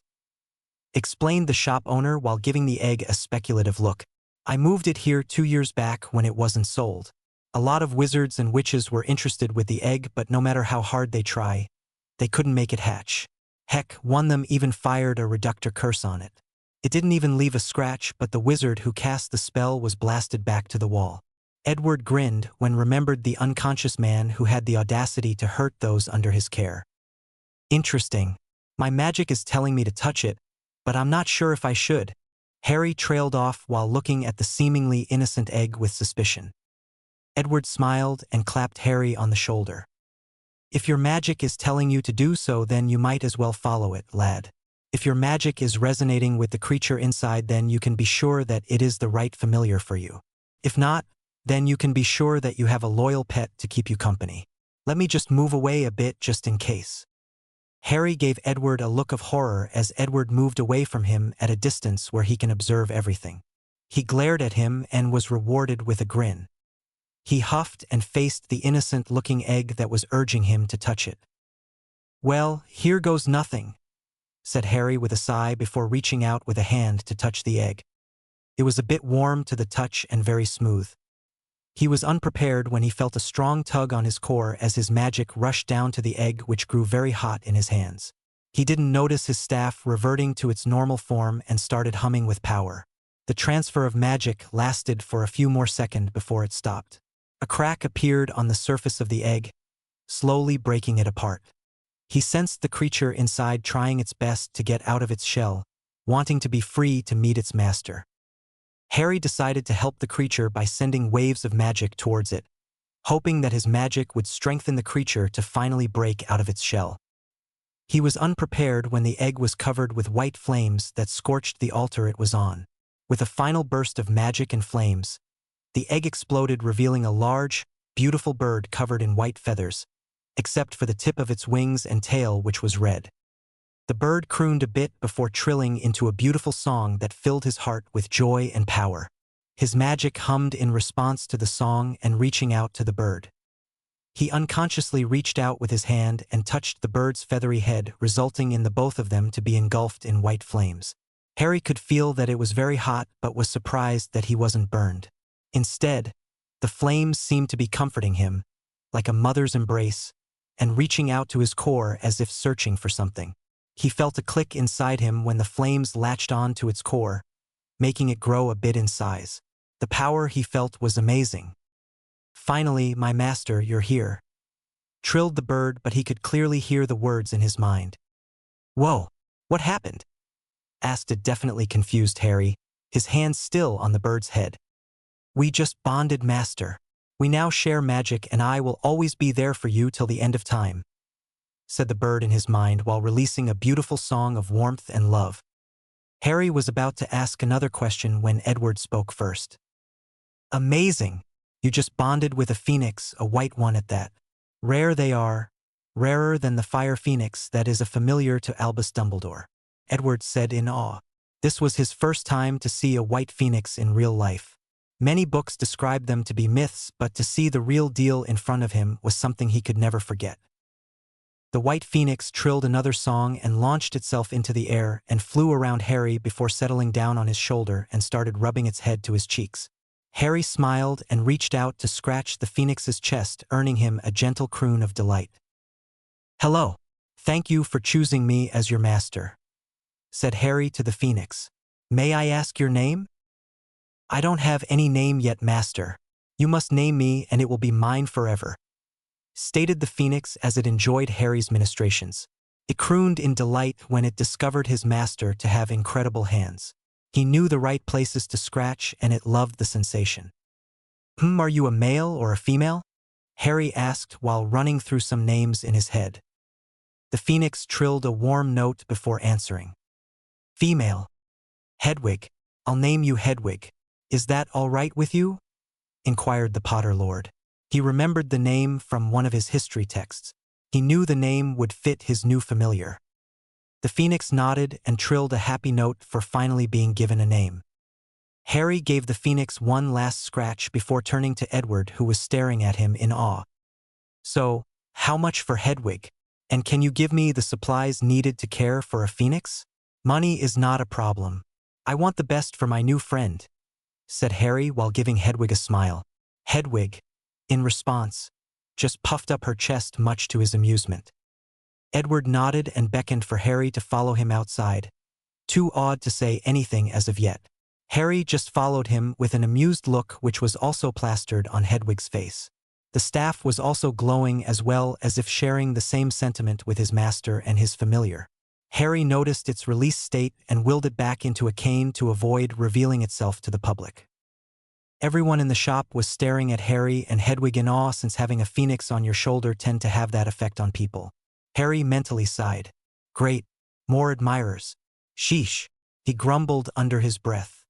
explained the shop owner while giving the egg a speculative look. "I moved it here 2 years back when it wasn't sold. A lot of wizards and witches were interested with the egg, but no matter how hard they try, they couldn't make it hatch. Heck, one of them even fired a reductor curse on it. It didn't even leave a scratch, but the wizard who cast the spell was blasted back to the wall." Edward grinned when remembered the unconscious man who had the audacity to hurt those under his care. "Interesting. My magic is telling me to touch it, but I'm not sure if I should." Harry trailed off while looking at the seemingly innocent egg with suspicion. Edward smiled and clapped Harry on the shoulder. "If your magic is telling you to do so, then you might as well follow it, lad. If your magic is resonating with the creature inside, then you can be sure that it is the right familiar for you. If not, then you can be sure that you have a loyal pet to keep you company. Let me just move away a bit just in case." Harry gave Edward a look of horror as Edward moved away from him at a distance where he can observe everything. He glared at him and was rewarded with a grin. He huffed and faced the innocent-looking egg that was urging him to touch it. "Well, here goes nothing," said Harry with a sigh before reaching out with a hand to touch the egg. It was a bit warm to the touch and very smooth. He was unprepared when he felt a strong tug on his core as his magic rushed down to the egg, which grew very hot in his hands. He didn't notice his staff reverting to its normal form and started humming with power. The transfer of magic lasted for a few more seconds before it stopped. A crack appeared on the surface of the egg, slowly breaking it apart. He sensed the creature inside trying its best to get out of its shell, wanting to be free to meet its master. Harry decided to help the creature by sending waves of magic towards it, hoping that his magic would strengthen the creature to finally break out of its shell. He was unprepared when the egg was covered with white flames that scorched the altar it was on. With a final burst of magic and flames, the egg exploded, revealing a large, beautiful bird covered in white feathers, except for the tip of its wings and tail, which was red. The bird crooned a bit before trilling into a beautiful song that filled his heart with joy and power. His magic hummed in response to the song and reaching out to the bird. He unconsciously reached out with his hand and touched the bird's feathery head, resulting in the both of them to be engulfed in white flames. Harry could feel that it was very hot but was surprised that he wasn't burned. Instead, the flames seemed to be comforting him, like a mother's embrace, and reaching out to his core as if searching for something. He felt a click inside him when the flames latched on to its core, making it grow a bit in size. The power he felt was amazing. "Finally, my master, you're here," trilled the bird, but he could clearly hear the words in his mind. "Whoa, what happened?" asked a definitely confused Harry, his hand still on the bird's head. "We just bonded, master. We now share magic and I will always be there for you till the end of time," said the bird in his mind while releasing a beautiful song of warmth and love. Harry was about to ask another question when Edward spoke first. "Amazing! You just bonded with a phoenix, a white one at that. Rare they are, rarer than the fire phoenix that is a familiar to Albus Dumbledore," Edward said in awe. This was his first time to see a white phoenix in real life. Many books described them to be myths, but to see the real deal in front of him was something he could never forget. The white phoenix trilled another song and launched itself into the air and flew around Harry before settling down on his shoulder and started rubbing its head to his cheeks. Harry smiled and reached out to scratch the phoenix's chest, earning him a gentle croon of delight. "Hello. Thank you for choosing me as your master," said Harry to the phoenix. "May I ask your name?" "I don't have any name yet, master. You must name me and it will be mine forever," stated the phoenix as it enjoyed Harry's ministrations. It crooned in delight when it discovered his master to have incredible hands. He knew the right places to scratch and it loved the sensation. Are you a male or a female?" Harry asked while running through some names in his head. The phoenix trilled a warm note before answering. "Female. Hedwig. I'll name you Hedwig. Is that all right with you?" inquired the Potter Lord. He remembered the name from one of his history texts. He knew the name would fit his new familiar. The phoenix nodded and trilled a happy note for finally being given a name. Harry gave the phoenix one last scratch before turning to Edward, who was staring at him in awe. "So, how much for Hedwig? And can you give me the supplies needed to care for a phoenix?" "Money is not a problem. I want the best for my new friend," said Harry while giving Hedwig a smile. Hedwig, in response, just puffed up her chest, much to his amusement. Edward nodded and beckoned for Harry to follow him outside, too awed to say anything as of yet. Harry just followed him with an amused look which was also plastered on Hedwig's face. The staff was also glowing as well, as if sharing the same sentiment with his master and his familiar. Harry noticed its release state and willed it back into a cane to avoid revealing itself to the public. Everyone in the shop was staring at Harry and Hedwig in awe, since having a phoenix on your shoulder tend to have that effect on people. Harry mentally sighed. "Great, more admirers. Sheesh," he grumbled under his breath.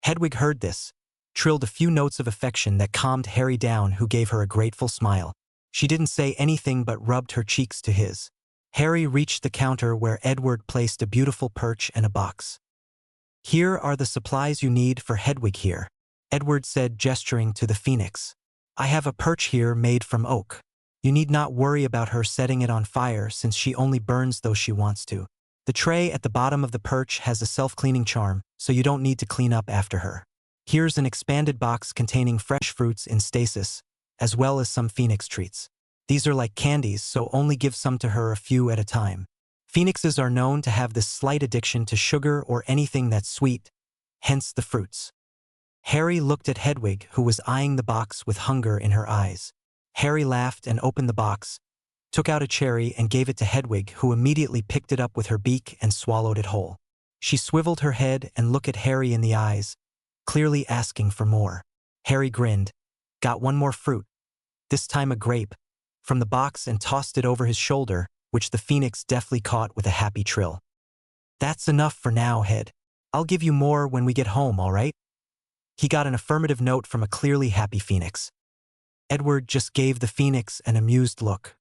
Hedwig heard this, trilled a few notes of affection that calmed Harry down, who gave her a grateful smile. She didn't say anything but rubbed her cheeks to his. Harry reached the counter where Edward placed a beautiful perch and a box. "Here are the supplies you need for Hedwig here," Edward said, gesturing to the phoenix. "I have a perch here made from oak. You need not worry about her setting it on fire, since she only burns though she wants to. The tray at the bottom of the perch has a self-cleaning charm, so you don't need to clean up after her. Here's an expanded box containing fresh fruits in stasis, as well as some phoenix treats. These are like candies, so only give some to her, a few at a time. Phoenixes are known to have this slight addiction to sugar or anything that's sweet, hence the fruits." Harry looked at Hedwig, who was eyeing the box with hunger in her eyes. Harry laughed and opened the box, took out a cherry and gave it to Hedwig, who immediately picked it up with her beak and swallowed it whole. She swiveled her head and looked at Harry in the eyes, clearly asking for more. Harry grinned, got one more fruit, this time a grape, from the box and tossed it over his shoulder, which the phoenix deftly caught with a happy trill. "That's enough for now, Hed. I'll give you more when we get home, all right?" He got an affirmative note from a clearly happy phoenix. Edward just gave the phoenix an amused look.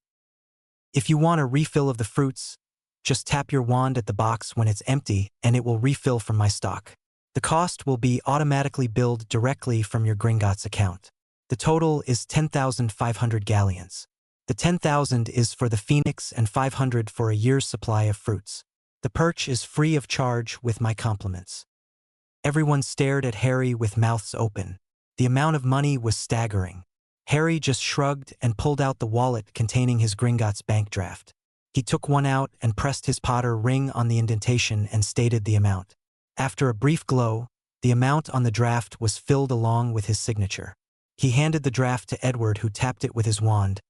"If you want a refill of the fruits, just tap your wand at the box when it's empty and it will refill from my stock. The cost will be automatically billed directly from your Gringotts account. The total is 10,500 galleons. The 10,000 is for the phoenix and 500 for a year's supply of fruits. The perch is free of charge with my compliments." Everyone stared at Harry with mouths open. The amount of money was staggering. Harry just shrugged and pulled out the wallet containing his Gringotts bank draft. He took one out and pressed his Potter ring on the indentation and stated the amount. After a brief glow, the amount on the draft was filled along with his signature. He handed the draft to Edward, who tapped it with his wand.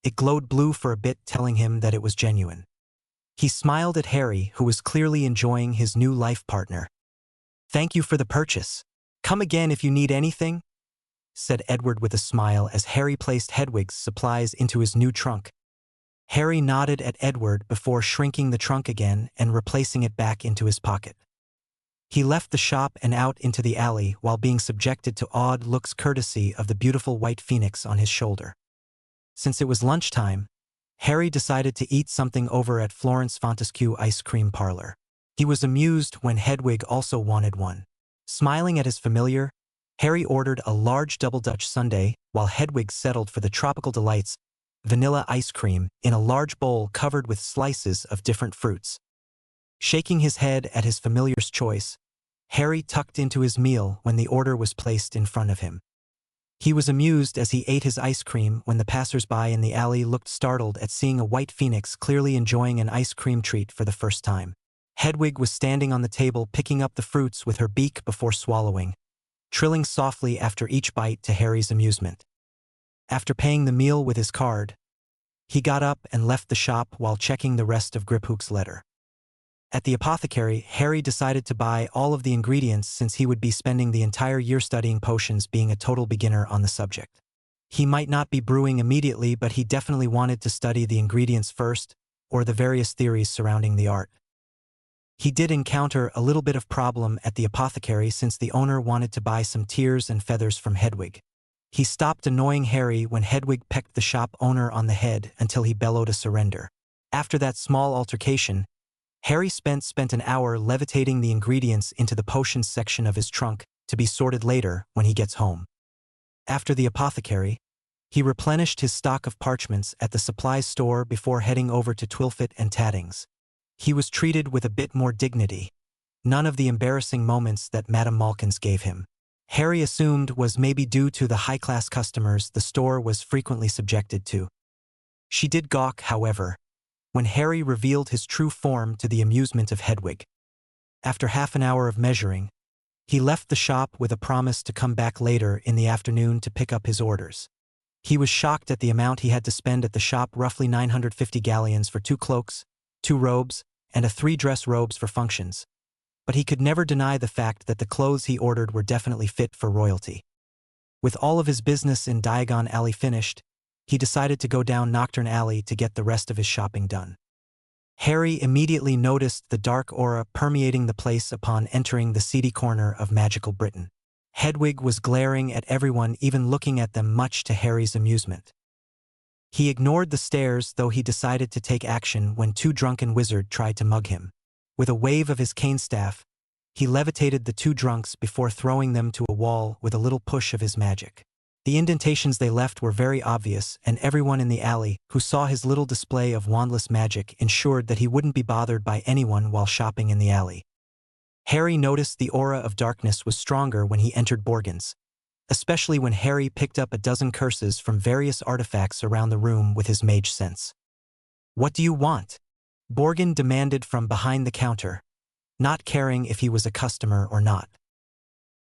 It glowed blue for a bit, telling him that it was genuine. He smiled at Harry, who was clearly enjoying his new life partner. "Thank you for the purchase. Come again if you need anything," said Edward with a smile as Harry placed Hedwig's supplies into his new trunk. Harry nodded at Edward before shrinking the trunk again and replacing it back into his pocket. He left the shop and out into the alley while being subjected to odd looks courtesy of the beautiful white phoenix on his shoulder. Since it was lunchtime, Harry decided to eat something over at Florence Fontescue ice cream parlor. He was amused when Hedwig also wanted one. Smiling at his familiar, Harry ordered a large double Dutch sundae while Hedwig settled for the tropical delights, vanilla ice cream, in a large bowl covered with slices of different fruits. Shaking his head at his familiar's choice, Harry tucked into his meal when the order was placed in front of him. He was amused as he ate his ice cream when the passers-by in the alley looked startled at seeing a white phoenix clearly enjoying an ice cream treat for the first time. Hedwig was standing on the table picking up the fruits with her beak before swallowing, trilling softly after each bite to Harry's amusement. After paying the meal with his card, he got up and left the shop while checking the rest of Griphook's letter. At the apothecary, Harry decided to buy all of the ingredients since he would be spending the entire year studying potions, being a total beginner on the subject. He might not be brewing immediately, but he definitely wanted to study the ingredients first, or the various theories surrounding the art. He did encounter a little bit of problem at the apothecary since the owner wanted to buy some tears and feathers from Hedwig. He stopped annoying Harry when Hedwig pecked the shop owner on the head until he bellowed a surrender. After that small altercation, Harry spent an hour levitating the ingredients into the potions section of his trunk to be sorted later when he gets home. After the apothecary, he replenished his stock of parchments at the supplies store before heading over to Twilfit and Tadding's. He was treated with a bit more dignity, none of the embarrassing moments that Madame Malkins gave him. Harry assumed was maybe due to the high-class customers the store was frequently subjected to. She did gawk, however, when Harry revealed his true form to the amusement of Hedwig. After half an hour of measuring, he left the shop with a promise to come back later in the afternoon to pick up his orders. He was shocked at the amount he had to spend at the shop, roughly 950 galleons for 2 cloaks, 2 robes, and 3 dress robes for functions. But he could never deny the fact that the clothes he ordered were definitely fit for royalty. With all of his business in Diagon Alley finished, he decided to go down Nocturne Alley to get the rest of his shopping done. Harry immediately noticed the dark aura permeating the place upon entering the seedy corner of Magical Britain. Hedwig was glaring at everyone, even looking at them, much to Harry's amusement. He ignored the stares, though he decided to take action when 2 drunken wizards tried to mug him. With a wave of his cane staff, he levitated the 2 drunks before throwing them to a wall with a little push of his magic. The indentations they left were very obvious, and everyone in the alley who saw his little display of wandless magic ensured that he wouldn't be bothered by anyone while shopping in the alley. Harry noticed the aura of darkness was stronger when he entered Borgin's, especially when Harry picked up a dozen curses from various artifacts around the room with his mage sense. "What do you want?" Borgin demanded from behind the counter, not caring if he was a customer or not.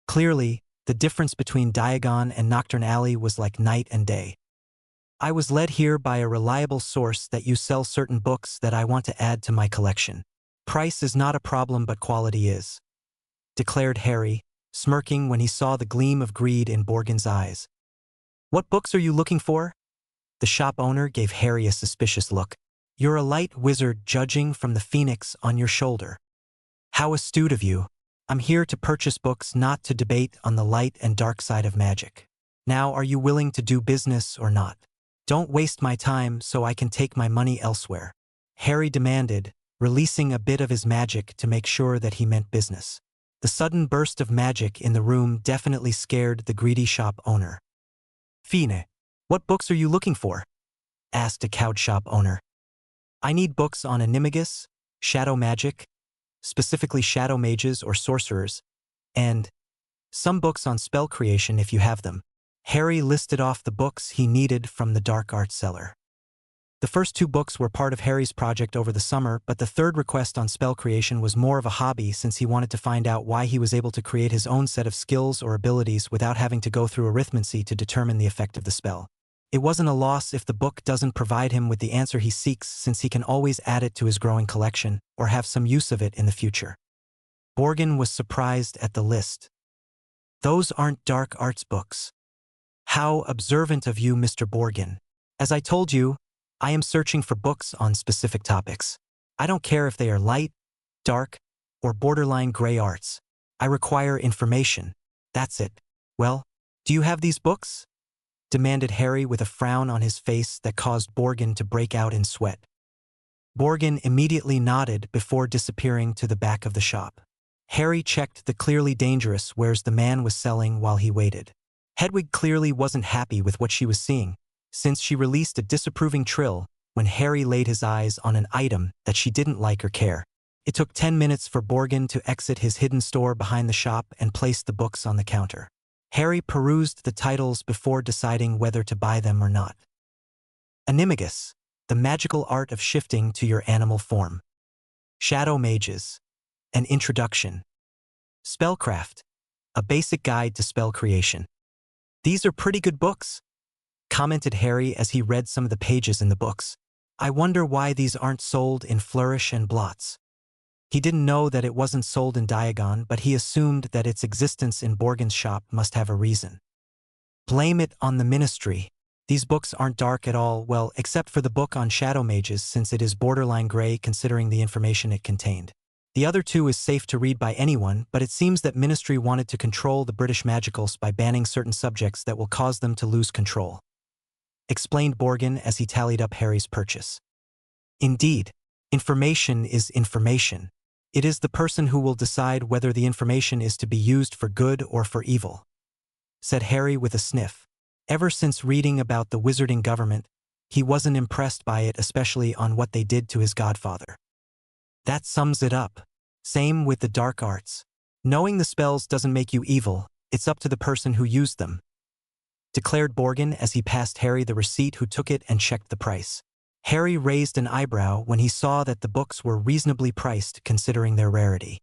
Clearly, the difference between Diagon and Nocturne Alley was like night and day. I was led here by a reliable source that you sell certain books that I want to add to my collection. Price is not a problem, but quality is," declared Harry, smirking when he saw the gleam of greed in Borgin's eyes. "What books are you looking for?" The shop owner gave Harry a suspicious look. "You're a light wizard, judging from the phoenix on your shoulder. How astute of you. I'm here to purchase books, not to debate on the light and dark side of magic. Now, are you willing to do business or not? Don't waste my time so I can take my money elsewhere," Harry demanded, releasing a bit of his magic to make sure that he meant business. The sudden burst of magic in the room definitely scared the greedy shop owner. "Fine. What books are you looking for?" asked a cowed shop owner. "I need books on animagus, shadow magic, specifically shadow mages or sorcerers, and some books on spell creation if you have them." Harry listed off the books he needed from the dark art seller. The first two books were part of Harry's project over the summer, but the third request on spell creation was more of a hobby, since he wanted to find out why he was able to create his own set of skills or abilities without having to go through arithmancy to determine the effect of the spell. It wasn't a loss if the book doesn't provide him with the answer he seeks, since he can always add it to his growing collection or have some use of it in the future. Borgin was surprised at the list. "Those aren't dark arts books." "How observant of you, Mr. Borgin. As I told you, I am searching for books on specific topics. I don't care if they are light, dark, or borderline gray arts. I require information. That's it." "Well, do you have these books?" demanded Harry with a frown on his face that caused Borgin to break out in sweat. Borgin immediately nodded before disappearing to the back of the shop. Harry checked the clearly dangerous wares the man was selling while he waited. Hedwig clearly wasn't happy with what she was seeing, since she released a disapproving trill when Harry laid his eyes on an item that she didn't like or care. It took 10 minutes for Borgin to exit his hidden store behind the shop and place the books on the counter. Harry perused the titles before deciding whether to buy them or not. Animagus, the magical art of shifting to your animal form. Shadow Mages, an introduction. Spellcraft, a basic guide to spell creation. "These are pretty good books," commented Harry as he read some of the pages in the books. "I wonder why these aren't sold in Flourish and Blots." He didn't know that it wasn't sold in Diagon, but he assumed that its existence in Borgin's shop must have a reason. "Blame it on the Ministry. These books aren't dark at all, well, except for the book on shadow mages, since it is borderline gray considering the information it contained. The other two is safe to read by anyone, but it seems that Ministry wanted to control the British magicals by banning certain subjects that will cause them to lose control," explained Borgin as he tallied up Harry's purchase. "Indeed, information is information. It is the person who will decide whether the information is to be used for good or for evil," said Harry with a sniff. Ever since reading about the wizarding government, he wasn't impressed by it, especially on what they did to his godfather. That sums it up. Same with the dark arts. Knowing the spells doesn't make you evil, it's up to the person who used them, declared Borgin as he passed Harry the receipt, who took it and checked the price. Harry raised an eyebrow when he saw that the books were reasonably priced considering their rarity.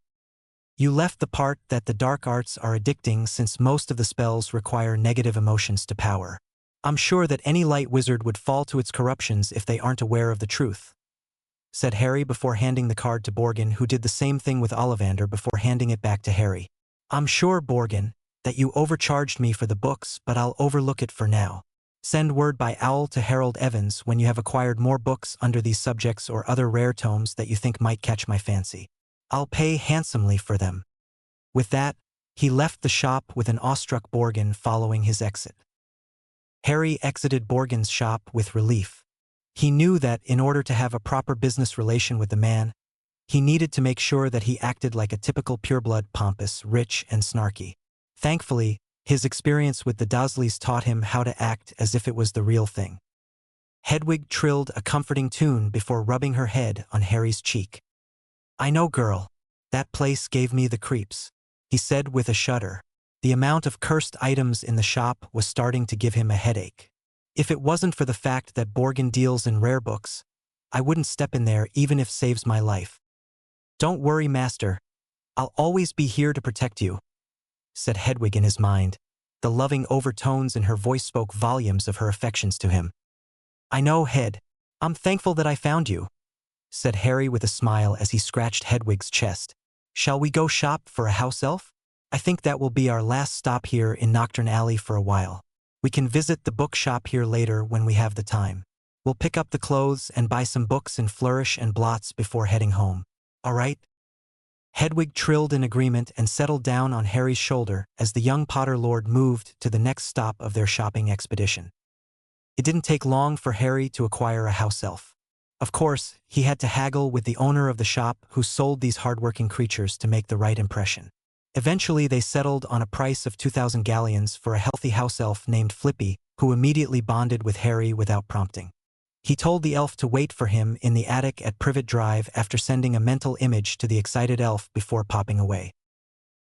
"You left the part that the dark arts are addicting, since most of the spells require negative emotions to power. I'm sure that any light wizard would fall to its corruptions if they aren't aware of the truth," said Harry before handing the card to Borgin, who did the same thing with Ollivander before handing it back to Harry. "I'm sure, Borgin, that you overcharged me for the books, but I'll overlook it for now. Send word by owl to Harold Evans when you have acquired more books under these subjects or other rare tomes that you think might catch my fancy. I'll pay handsomely for them." With that, he left the shop with an awestruck Borgin following his exit. Harry exited Borgin's shop with relief. He knew that in order to have a proper business relation with the man, he needed to make sure that he acted like a typical pureblood, pompous, rich, and snarky. Thankfully, his experience with the Dursleys taught him how to act as if it was the real thing. Hedwig trilled a comforting tune before rubbing her head on Harry's cheek. "I know, girl. That place gave me the creeps," he said with a shudder. The amount of cursed items in the shop was starting to give him a headache. "If it wasn't for the fact that Borgin deals in rare books, I wouldn't step in there even if it saves my life." "Don't worry, Master. I'll always be here to protect you," said Hedwig in his mind. The loving overtones in her voice spoke volumes of her affections to him. I know, Head. I'm thankful that I found you, said Harry with a smile as he scratched Hedwig's chest. Shall we go shop for a house elf? I think that will be our last stop here in Nocturne Alley for a while. We can visit the bookshop here later when we have the time. We'll pick up the clothes and buy some books in Flourish and Blots before heading home. All right? Hedwig trilled in agreement and settled down on Harry's shoulder as the young Potter Lord moved to the next stop of their shopping expedition. It didn't take long for Harry to acquire a house elf. Of course, he had to haggle with the owner of the shop who sold these hardworking creatures to make the right impression. Eventually, they settled on a price of 2,000 galleons for a healthy house elf named Flippy, who immediately bonded with Harry without prompting. He told the elf to wait for him in the attic at Privet Drive after sending a mental image to the excited elf before popping away.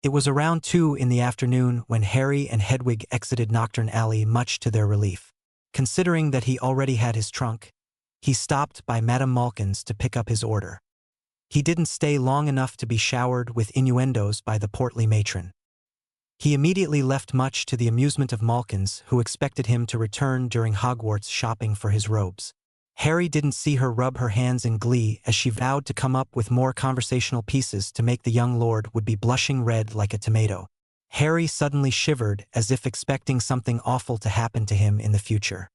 It was around 2 in the afternoon when Harry and Hedwig exited Nocturne Alley, much to their relief. Considering that he already had his trunk, he stopped by Madame Malkin's to pick up his order. He didn't stay long enough to be showered with innuendos by the portly matron. He immediately left, much to the amusement of Malkin's, who expected him to return during Hogwarts shopping for his robes. Harry didn't see her rub her hands in glee as she vowed to come up with more conversational pieces to make the young lord would be blushing red like a tomato. Harry suddenly shivered as if expecting something awful to happen to him in the future.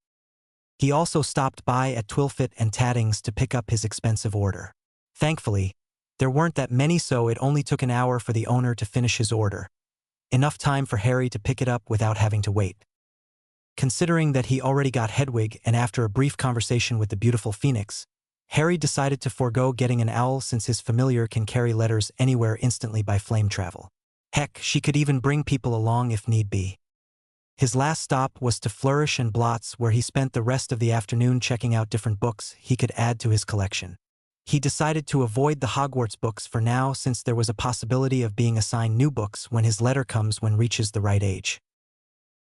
He also stopped by at Twilfit and Tadding's to pick up his expensive order. Thankfully, there weren't that many, so it only took an hour for the owner to finish his order. Enough time for Harry to pick it up without having to wait. Considering that he already got Hedwig, and after a brief conversation with the beautiful Phoenix, Harry decided to forego getting an owl since his familiar can carry letters anywhere instantly by flame travel. Heck, she could even bring people along if need be. His last stop was to Flourish and Blots, where he spent the rest of the afternoon checking out different books he could add to his collection. He decided to avoid the Hogwarts books for now, since there was a possibility of being assigned new books when his letter comes when reaches the right age.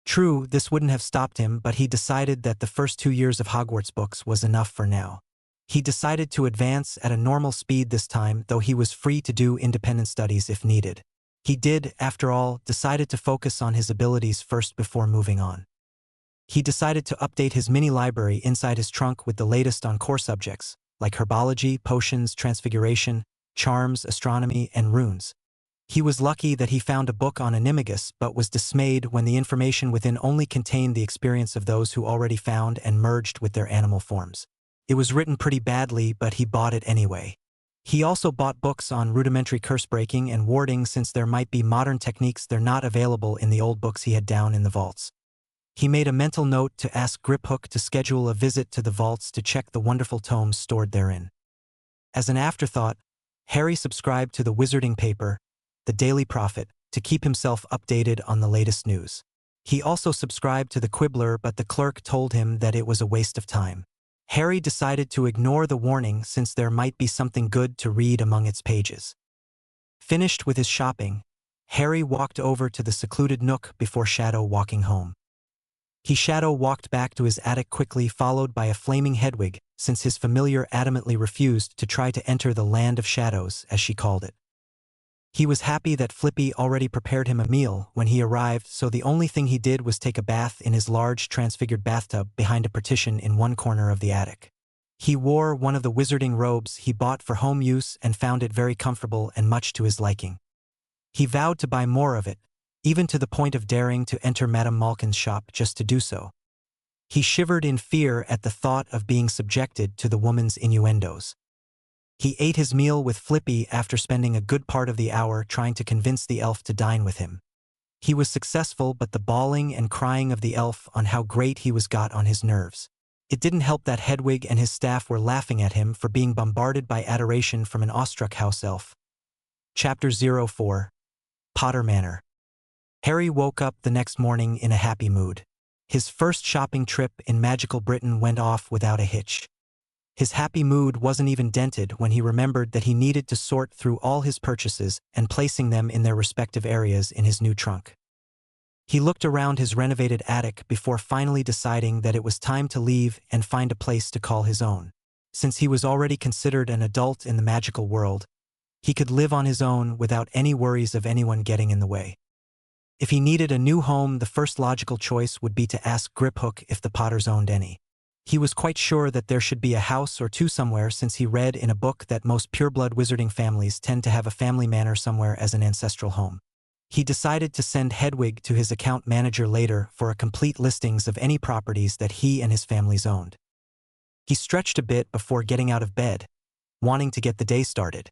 True, this wouldn't have stopped him, but he decided that the first 2 years of Hogwarts books was enough for now. He decided to advance at a normal speed this time, though he was free to do independent studies if needed. He did, after all, decided to focus on his abilities first before moving on. He decided to update his mini-library inside his trunk with the latest on core subjects, like herbology, potions, transfiguration, charms, astronomy, and runes. He was lucky that he found a book on animagus, but was dismayed when the information within only contained the experience of those who already found and merged with their animal forms. It was written pretty badly, but he bought it anyway. He also bought books on rudimentary curse-breaking and warding, since there might be modern techniques that are not available in the old books he had down in the vaults. He made a mental note to ask Griphook to schedule a visit to the vaults to check the wonderful tomes stored therein. As an afterthought, Harry subscribed to the wizarding paper, the Daily Prophet, to keep himself updated on the latest news. He also subscribed to the Quibbler, but the clerk told him that it was a waste of time. Harry decided to ignore the warning, since there might be something good to read among its pages. Finished with his shopping, Harry walked over to the secluded nook before Shadow walking home. Shadow walked back to his attic quickly, followed by a flaming Hedwig, since his familiar adamantly refused to try to enter the land of shadows, as she called it. He was happy that Flippy already prepared him a meal when he arrived, so the only thing he did was take a bath in his large transfigured bathtub behind a partition in one corner of the attic. He wore one of the wizarding robes he bought for home use and found it very comfortable and much to his liking. He vowed to buy more of it, even to the point of daring to enter Madame Malkin's shop just to do so. He shivered in fear at the thought of being subjected to the woman's innuendos. He ate his meal with Flippy after spending a good part of the hour trying to convince the elf to dine with him. He was successful, but the bawling and crying of the elf on how great he was got on his nerves. It didn't help that Hedwig and his staff were laughing at him for being bombarded by adoration from an awestruck house elf. Chapter 04. Potter Manor. Harry woke up the next morning in a happy mood. His first shopping trip in magical Britain went off without a hitch. His happy mood wasn't even dented when he remembered that he needed to sort through all his purchases and placing them in their respective areas in his new trunk. He looked around his renovated attic before finally deciding that it was time to leave and find a place to call his own. Since he was already considered an adult in the magical world, he could live on his own without any worries of anyone getting in the way. If he needed a new home, the first logical choice would be to ask Griphook if the Potters owned any. He was quite sure that there should be a house or two somewhere since he read in a book that most pureblood wizarding families tend to have a family manor somewhere as an ancestral home. He decided to send Hedwig to his account manager later for a complete listings of any properties that he and his families owned. He stretched a bit before getting out of bed, wanting to get the day started.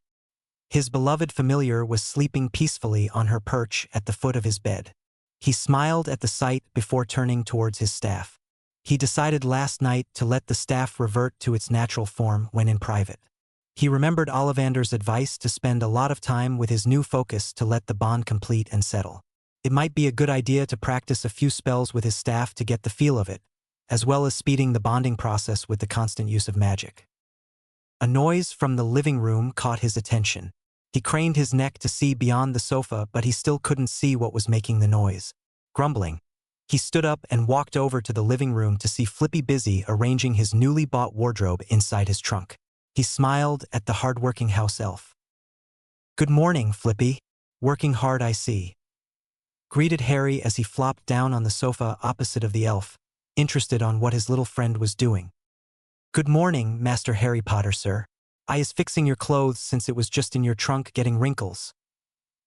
His beloved familiar was sleeping peacefully on her perch at the foot of his bed. He smiled at the sight before turning towards his staff. He decided last night to let the staff revert to its natural form when in private. He remembered Ollivander's advice to spend a lot of time with his new focus to let the bond complete and settle. It might be a good idea to practice a few spells with his staff to get the feel of it, as well as speeding the bonding process with the constant use of magic. A noise from the living room caught his attention. He craned his neck to see beyond the sofa, but he still couldn't see what was making the noise. Grumbling, he stood up and walked over to the living room to see Flippy busy arranging his newly bought wardrobe inside his trunk. He smiled at the hard-working house elf. "Good morning, Flippy. Working hard, I see," greeted Harry as he flopped down on the sofa opposite of the elf, interested on what his little friend was doing. "Good morning, Master Harry Potter, sir. I is fixing your clothes since it was just in your trunk getting wrinkles,"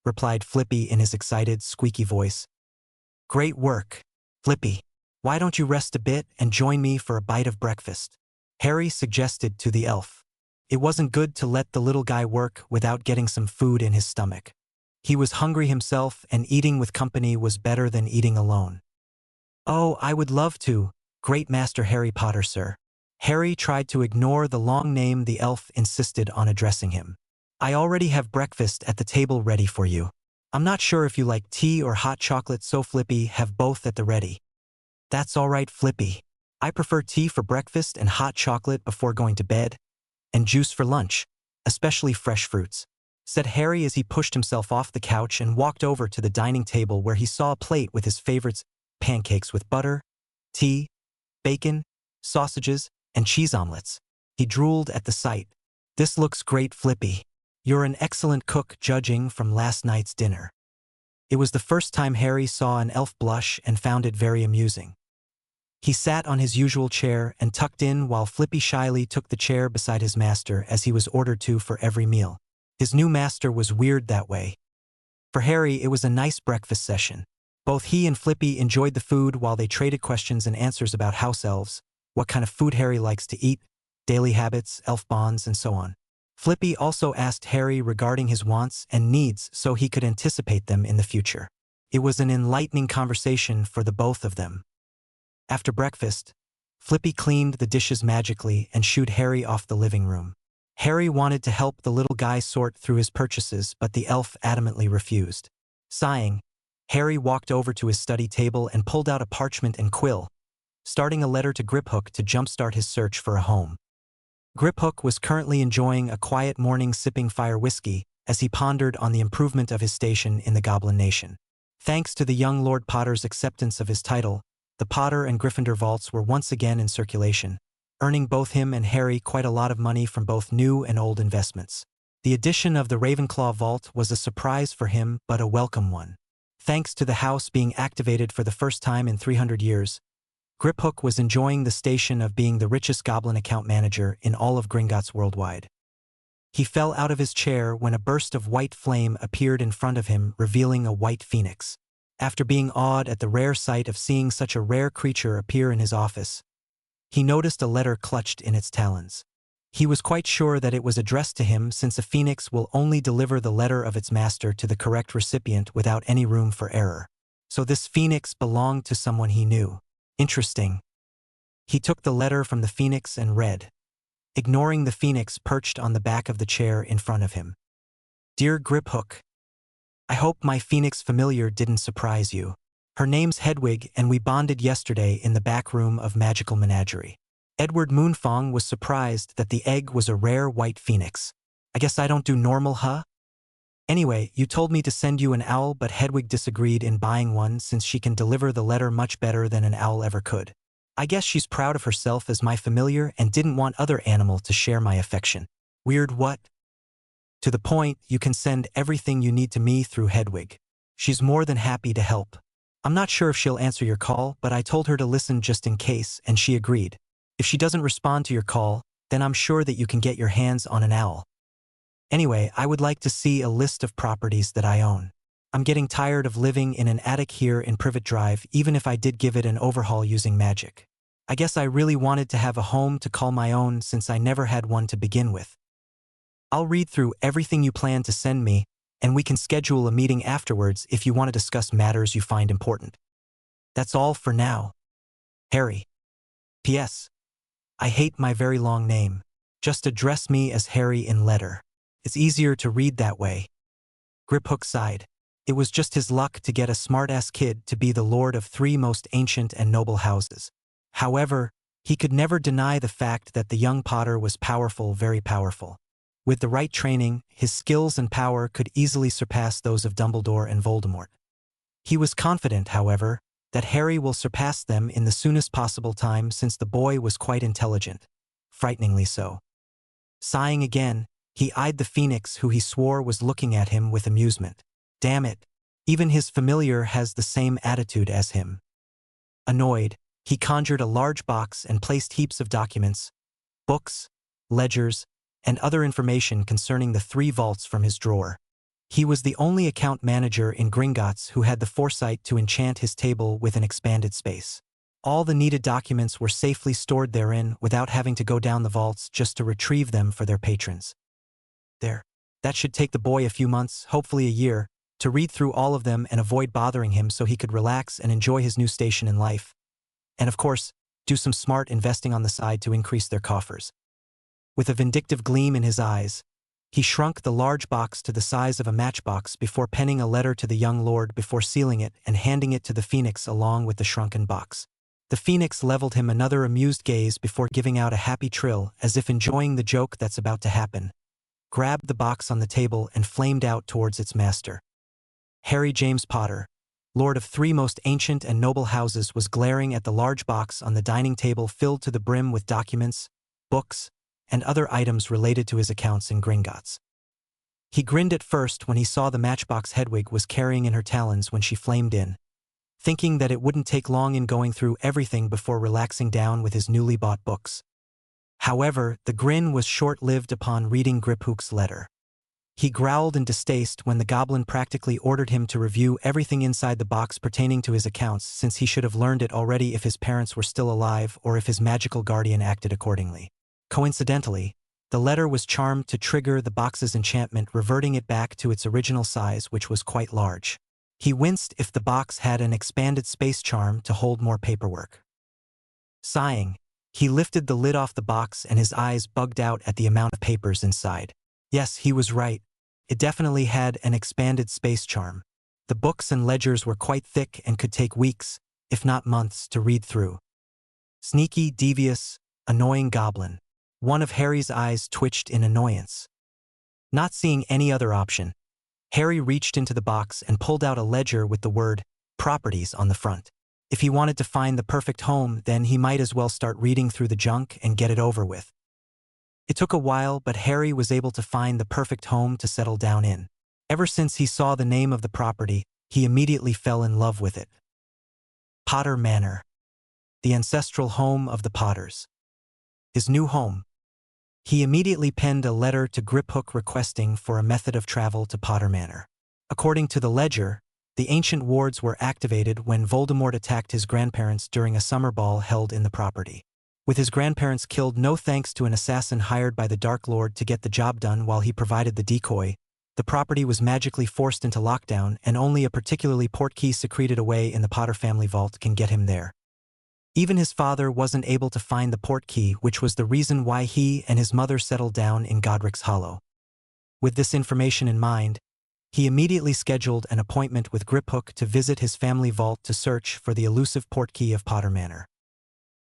replied Flippy in his excited, squeaky voice. "Great work, Flippy. Why don't you rest a bit and join me for a bite of breakfast?" Harry suggested to the elf. It wasn't good to let the little guy work without getting some food in his stomach. He was hungry himself, and eating with company was better than eating alone. "Oh, I would love to, great Master Harry Potter, sir." Harry tried to ignore the long name the elf insisted on addressing him. "I already have breakfast at the table ready for you. I'm not sure if you like tea or hot chocolate, so Flippy have both at the ready." "That's all right, Flippy. I prefer tea for breakfast and hot chocolate before going to bed, and juice for lunch, especially fresh fruits," said Harry as he pushed himself off the couch and walked over to the dining table where he saw a plate with his favorites: pancakes with butter, tea, bacon, sausages, and cheese omelets. He drooled at the sight. "This looks great, Flippy. You're an excellent cook, judging from last night's dinner." It was the first time Harry saw an elf blush and found it very amusing. He sat on his usual chair and tucked in while Flippy shyly took the chair beside his master as he was ordered to for every meal. His new master was weird that way. For Harry, it was a nice breakfast session. Both he and Flippy enjoyed the food while they traded questions and answers about house elves, what kind of food Harry likes to eat, daily habits, elf bonds, and so on. Flippy also asked Harry regarding his wants and needs so he could anticipate them in the future. It was an enlightening conversation for the both of them. After breakfast, Flippy cleaned the dishes magically and shooed Harry off the living room. Harry wanted to help the little guy sort through his purchases, but the elf adamantly refused. Sighing, Harry walked over to his study table and pulled out a parchment and quill, starting a letter to Griphook to jumpstart his search for a home. Griphook was currently enjoying a quiet morning sipping fire whiskey as he pondered on the improvement of his station in the Goblin Nation. Thanks to the young Lord Potter's acceptance of his title, the Potter and Gryffindor vaults were once again in circulation, earning both him and Harry quite a lot of money from both new and old investments. The addition of the Ravenclaw vault was a surprise for him, but a welcome one. Thanks to the house being activated for the first time in 300 years, Griphook was enjoying the station of being the richest goblin account manager in all of Gringotts worldwide. He fell out of his chair when a burst of white flame appeared in front of him, revealing a white phoenix. After being awed at the rare sight of seeing such a rare creature appear in his office, he noticed a letter clutched in its talons. He was quite sure that it was addressed to him, since a phoenix will only deliver the letter of its master to the correct recipient without any room for error. So this phoenix belonged to someone he knew. Interesting. He took the letter from the phoenix and read, ignoring the phoenix perched on the back of the chair in front of him. "Dear Griphook, I hope my phoenix familiar didn't surprise you. Her name's Hedwig, and we bonded yesterday in the back room of Magical Menagerie. Edward Moonfong was surprised that the egg was a rare white phoenix. I guess I don't do normal, huh? Anyway, you told me to send you an owl, but Hedwig disagreed in buying one since she can deliver the letter much better than an owl ever could. I guess she's proud of herself as my familiar and didn't want other animal to share my affection. Weird what? To the point, you can send everything you need to me through Hedwig. She's more than happy to help. I'm not sure if she'll answer your call, but I told her to listen just in case, and she agreed. If she doesn't respond to your call, then I'm sure that you can get your hands on an owl. Anyway, I would like to see a list of properties that I own. I'm getting tired of living in an attic here in Privet Drive, even if I did give it an overhaul using magic. I guess I really wanted to have a home to call my own since I never had one to begin with. I'll read through everything you plan to send me, and we can schedule a meeting afterwards if you want to discuss matters you find important. That's all for now. Harry. P.S. I hate my very long name. Just address me as Harry in letter. It's easier to read that way. Griphook sighed. It was just his luck to get a smart-ass kid to be the lord of 3 most ancient and noble houses. However, he could never deny the fact that the young Potter was powerful, very powerful. With the right training, his skills and power could easily surpass those of Dumbledore and Voldemort. He was confident, however, that Harry will surpass them in the soonest possible time since the boy was quite intelligent. Frighteningly so. Sighing again, he eyed the Phoenix who he swore was looking at him with amusement. Damn it, even his familiar has the same attitude as him. Annoyed, he conjured a large box and placed heaps of documents, books, ledgers, and other information concerning the 3 vaults from his drawer. He was the only account manager in Gringotts who had the foresight to enchant his table with an expanded space. All the needed documents were safely stored therein without having to go down the vaults just to retrieve them for their patrons. That should take the boy a few months, hopefully a year, to read through all of them and avoid bothering him so he could relax and enjoy his new station in life. And of course, do some smart investing on the side to increase their coffers. With a vindictive gleam in his eyes, he shrunk the large box to the size of a matchbox before penning a letter to the young lord before sealing it and handing it to the Phoenix along with the shrunken box. The Phoenix leveled him another amused gaze before giving out a happy trill as if enjoying the joke that's about to happen, grabbed the box on the table and flamed out towards its master. Harry James Potter, lord of 3 most ancient and noble houses, was glaring at the large box on the dining table filled to the brim with documents, books, and other items related to his accounts in Gringotts. He grinned at first when he saw the matchbox Hedwig was carrying in her talons when she flamed in, thinking that it wouldn't take long in going through everything before relaxing down with his newly bought books. However, the grin was short-lived upon reading Griphook's letter. He growled in distaste when the goblin practically ordered him to review everything inside the box pertaining to his accounts, since he should have learned it already if his parents were still alive or if his magical guardian acted accordingly. Coincidentally, the letter was charmed to trigger the box's enchantment, reverting it back to its original size, which was quite large. He winced if the box had an expanded space charm to hold more paperwork. Sighing, he lifted the lid off the box and his eyes bugged out at the amount of papers inside. Yes, he was right. It definitely had an expanded space charm. The books and ledgers were quite thick and could take weeks, if not months, to read through. Sneaky, devious, annoying goblin. One of Harry's eyes twitched in annoyance. Not seeing any other option, Harry reached into the box and pulled out a ledger with the word properties on the front. If he wanted to find the perfect home, then he might as well start reading through the junk and get it over with. It took a while, but Harry was able to find the perfect home to settle down in. Ever since he saw the name of the property, he immediately fell in love with it. Potter Manor. The ancestral home of the Potters. His new home. He immediately penned a letter to Griphook requesting for a method of travel to Potter Manor. According to the ledger, the ancient wards were activated when Voldemort attacked his grandparents during a summer ball held in the property. With his grandparents killed no thanks to an assassin hired by the Dark Lord to get the job done while he provided the decoy, the property was magically forced into lockdown and only a particularly portkey secreted away in the Potter family vault can get him there. Even his father wasn't able to find the portkey, which was the reason why he and his mother settled down in Godric's Hollow. With this information in mind, he immediately scheduled an appointment with Griphook to visit his family vault to search for the elusive portkey of Potter Manor.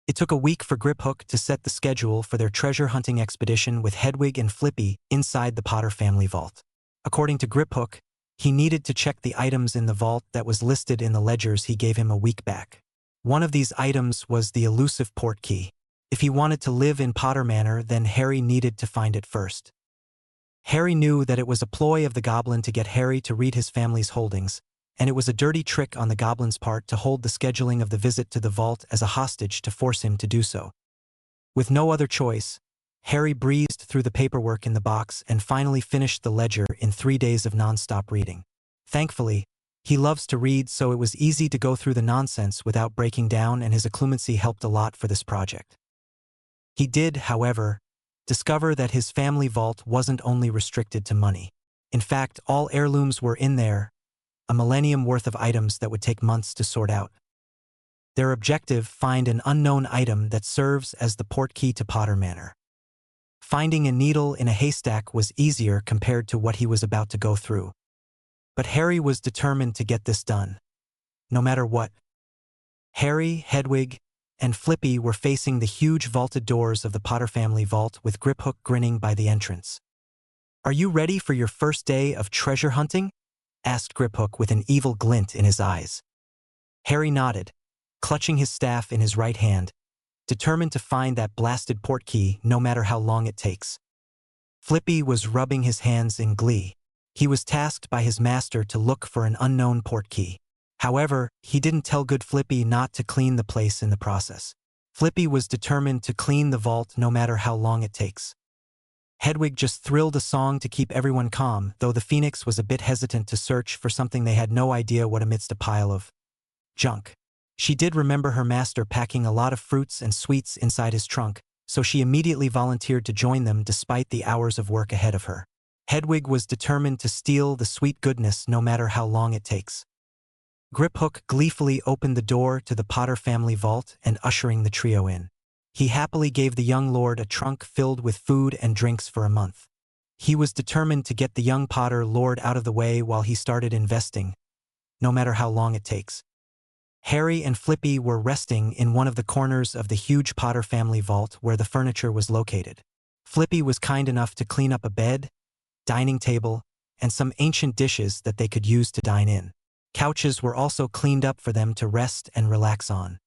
It took a week for Griphook to set the schedule for their treasure hunting expedition with Hedwig and Flippy inside the Potter family vault. According to Griphook, he needed to check the items in the vault that was listed in the ledgers he gave him a week back. One of these items was the elusive portkey. If he wanted to live in Potter Manor, then Harry needed to find it first. Harry knew that it was a ploy of the goblin to get Harry to read his family's holdings, and it was a dirty trick on the goblin's part to hold the scheduling of the visit to the vault as a hostage to force him to do so. With no other choice, Harry breezed through the paperwork in the box and finally finished the ledger in 3 days of non-stop reading. Thankfully, he loves to read, so it was easy to go through the nonsense without breaking down, and his occlumency helped a lot for this project. He did, however, discover that his family vault wasn't only restricted to money. In fact, all heirlooms were in there, a millennium worth of items that would take months to sort out. Their objective: find an unknown item that serves as the portkey to Potter Manor. Finding a needle in a haystack was easier compared to what he was about to go through. But Harry was determined to get this done, no matter what. Harry, Hedwig, and Flippy were facing the huge vaulted doors of the Potter family vault, with Griphook grinning by the entrance. "Are you ready for your first day of treasure hunting?" asked Griphook with an evil glint in his eyes. Harry nodded, clutching his staff in his right hand, determined to find that blasted portkey no matter how long it takes. Flippy was rubbing his hands in glee. He was tasked by his master to look for an unknown portkey. However, he didn't tell good Flippy not to clean the place in the process. Flippy was determined to clean the vault no matter how long it takes. Hedwig just thrilled a song to keep everyone calm, though the Phoenix was a bit hesitant to search for something they had no idea what amidst a pile of junk. She did remember her master packing a lot of fruits and sweets inside his trunk, so she immediately volunteered to join them despite the hours of work ahead of her. Hedwig was determined to steal the sweet goodness no matter how long it takes. Griphook gleefully opened the door to the Potter family vault and ushering the trio in. He happily gave the young lord a trunk filled with food and drinks for a month. He was determined to get the young Potter lord out of the way while he started investing, no matter how long it takes. Harry and Flippy were resting in one of the corners of the huge Potter family vault where the furniture was located. Flippy was kind enough to clean up a bed, dining table, and some ancient dishes that they could use to dine in. Couches were also cleaned up for them to rest and relax on.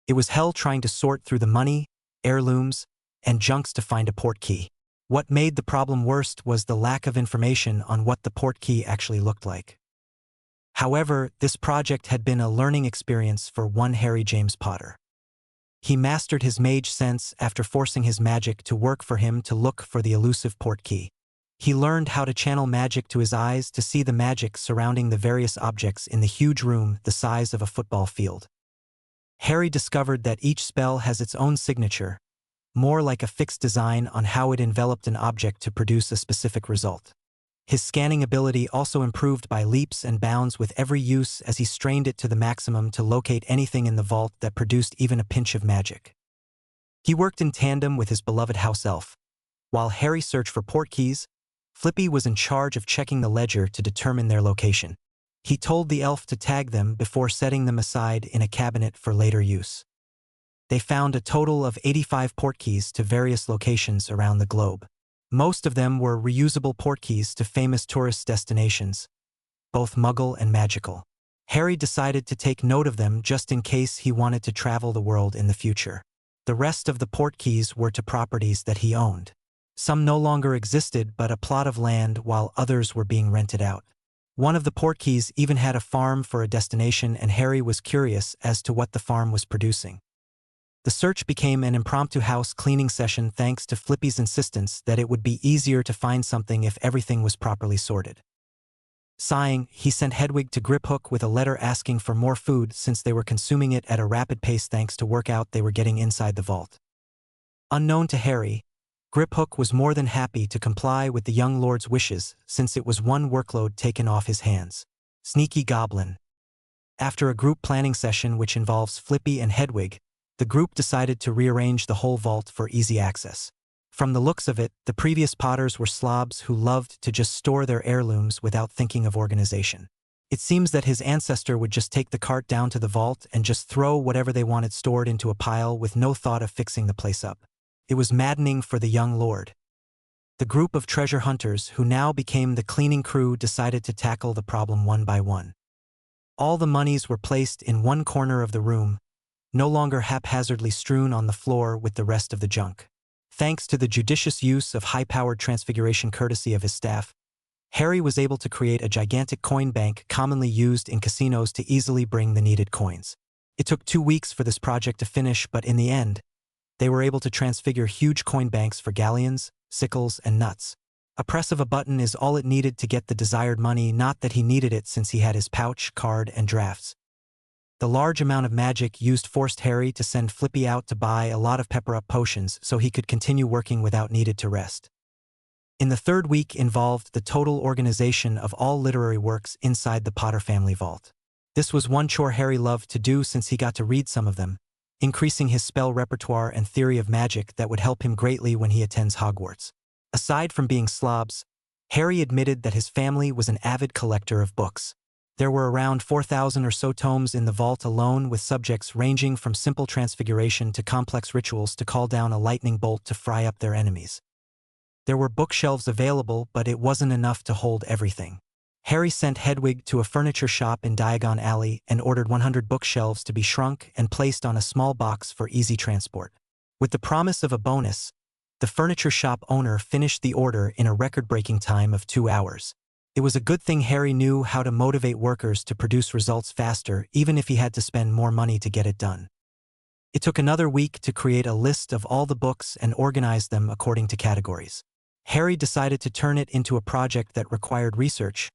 It was hell trying to sort through the money, heirlooms, and junks to find a portkey. What made the problem worst was the lack of information on what the portkey actually looked like. However, this project had been a learning experience for one Harry James Potter. He mastered his mage sense after forcing his magic to work for him to look for the elusive portkey. He learned how to channel magic to his eyes to see the magic surrounding the various objects in the huge room the size of a football field. Harry discovered that each spell has its own signature, more like a fixed design on how it enveloped an object to produce a specific result. His scanning ability also improved by leaps and bounds with every use as he strained it to the maximum to locate anything in the vault that produced even a pinch of magic. He worked in tandem with his beloved house elf. While Harry searched for portkeys, Flippy was in charge of checking the ledger to determine their location. He told the elf to tag them before setting them aside in a cabinet for later use. They found a total of 85 portkeys to various locations around the globe. Most of them were reusable portkeys to famous tourist destinations, both Muggle and magical. Harry decided to take note of them just in case he wanted to travel the world in the future. The rest of the portkeys were to properties that he owned. Some no longer existed but a plot of land, while others were being rented out. One of the portkeys even had a farm for a destination, and Harry was curious as to what the farm was producing. The search became an impromptu house cleaning session thanks to Flippy's insistence that it would be easier to find something if everything was properly sorted. Sighing, he sent Hedwig to Griphook with a letter asking for more food since they were consuming it at a rapid pace thanks to workout they were getting inside the vault. Unknown to Harry, Griphook was more than happy to comply with the young lord's wishes since it was one workload taken off his hands. Sneaky goblin. After a group planning session which involves Flippy and Hedwig, the group decided to rearrange the whole vault for easy access. From the looks of it, the previous Potters were slobs who loved to just store their heirlooms without thinking of organization. It seems that his ancestor would just take the cart down to the vault and just throw whatever they wanted stored into a pile with no thought of fixing the place up. It was maddening for the young lord. The group of treasure hunters who now became the cleaning crew decided to tackle the problem one by one. All the monies were placed in one corner of the room, no longer haphazardly strewn on the floor with the rest of the junk. Thanks to the judicious use of high-powered transfiguration courtesy of his staff, Harry was able to create a gigantic coin bank commonly used in casinos to easily bring the needed coins. It took 2 weeks for this project to finish, but in the end, they were able to transfigure huge coin banks for galleons, sickles, and nuts. A press of a button is all it needed to get the desired money, not that he needed it since he had his pouch, card, and drafts. The large amount of magic used forced Harry to send Flippy out to buy a lot of pepper-up potions so he could continue working without needed to rest. In the third week involved the total organization of all literary works inside the Potter family vault. This was one chore Harry loved to do since he got to read some of them, increasing his spell repertoire and theory of magic that would help him greatly when he attends Hogwarts. Aside from being slobs, Harry admitted that his family was an avid collector of books. There were around 4,000 or so tomes in the vault alone, with subjects ranging from simple transfiguration to complex rituals to call down a lightning bolt to fry up their enemies. There were bookshelves available, but it wasn't enough to hold everything. Harry sent Hedwig to a furniture shop in Diagon Alley and ordered 100 bookshelves to be shrunk and placed on a small box for easy transport. With the promise of a bonus, the furniture shop owner finished the order in a record-breaking time of 2 hours. It was a good thing Harry knew how to motivate workers to produce results faster, even if he had to spend more money to get it done. It took another week to create a list of all the books and organize them according to categories. Harry decided to turn it into a project that required research,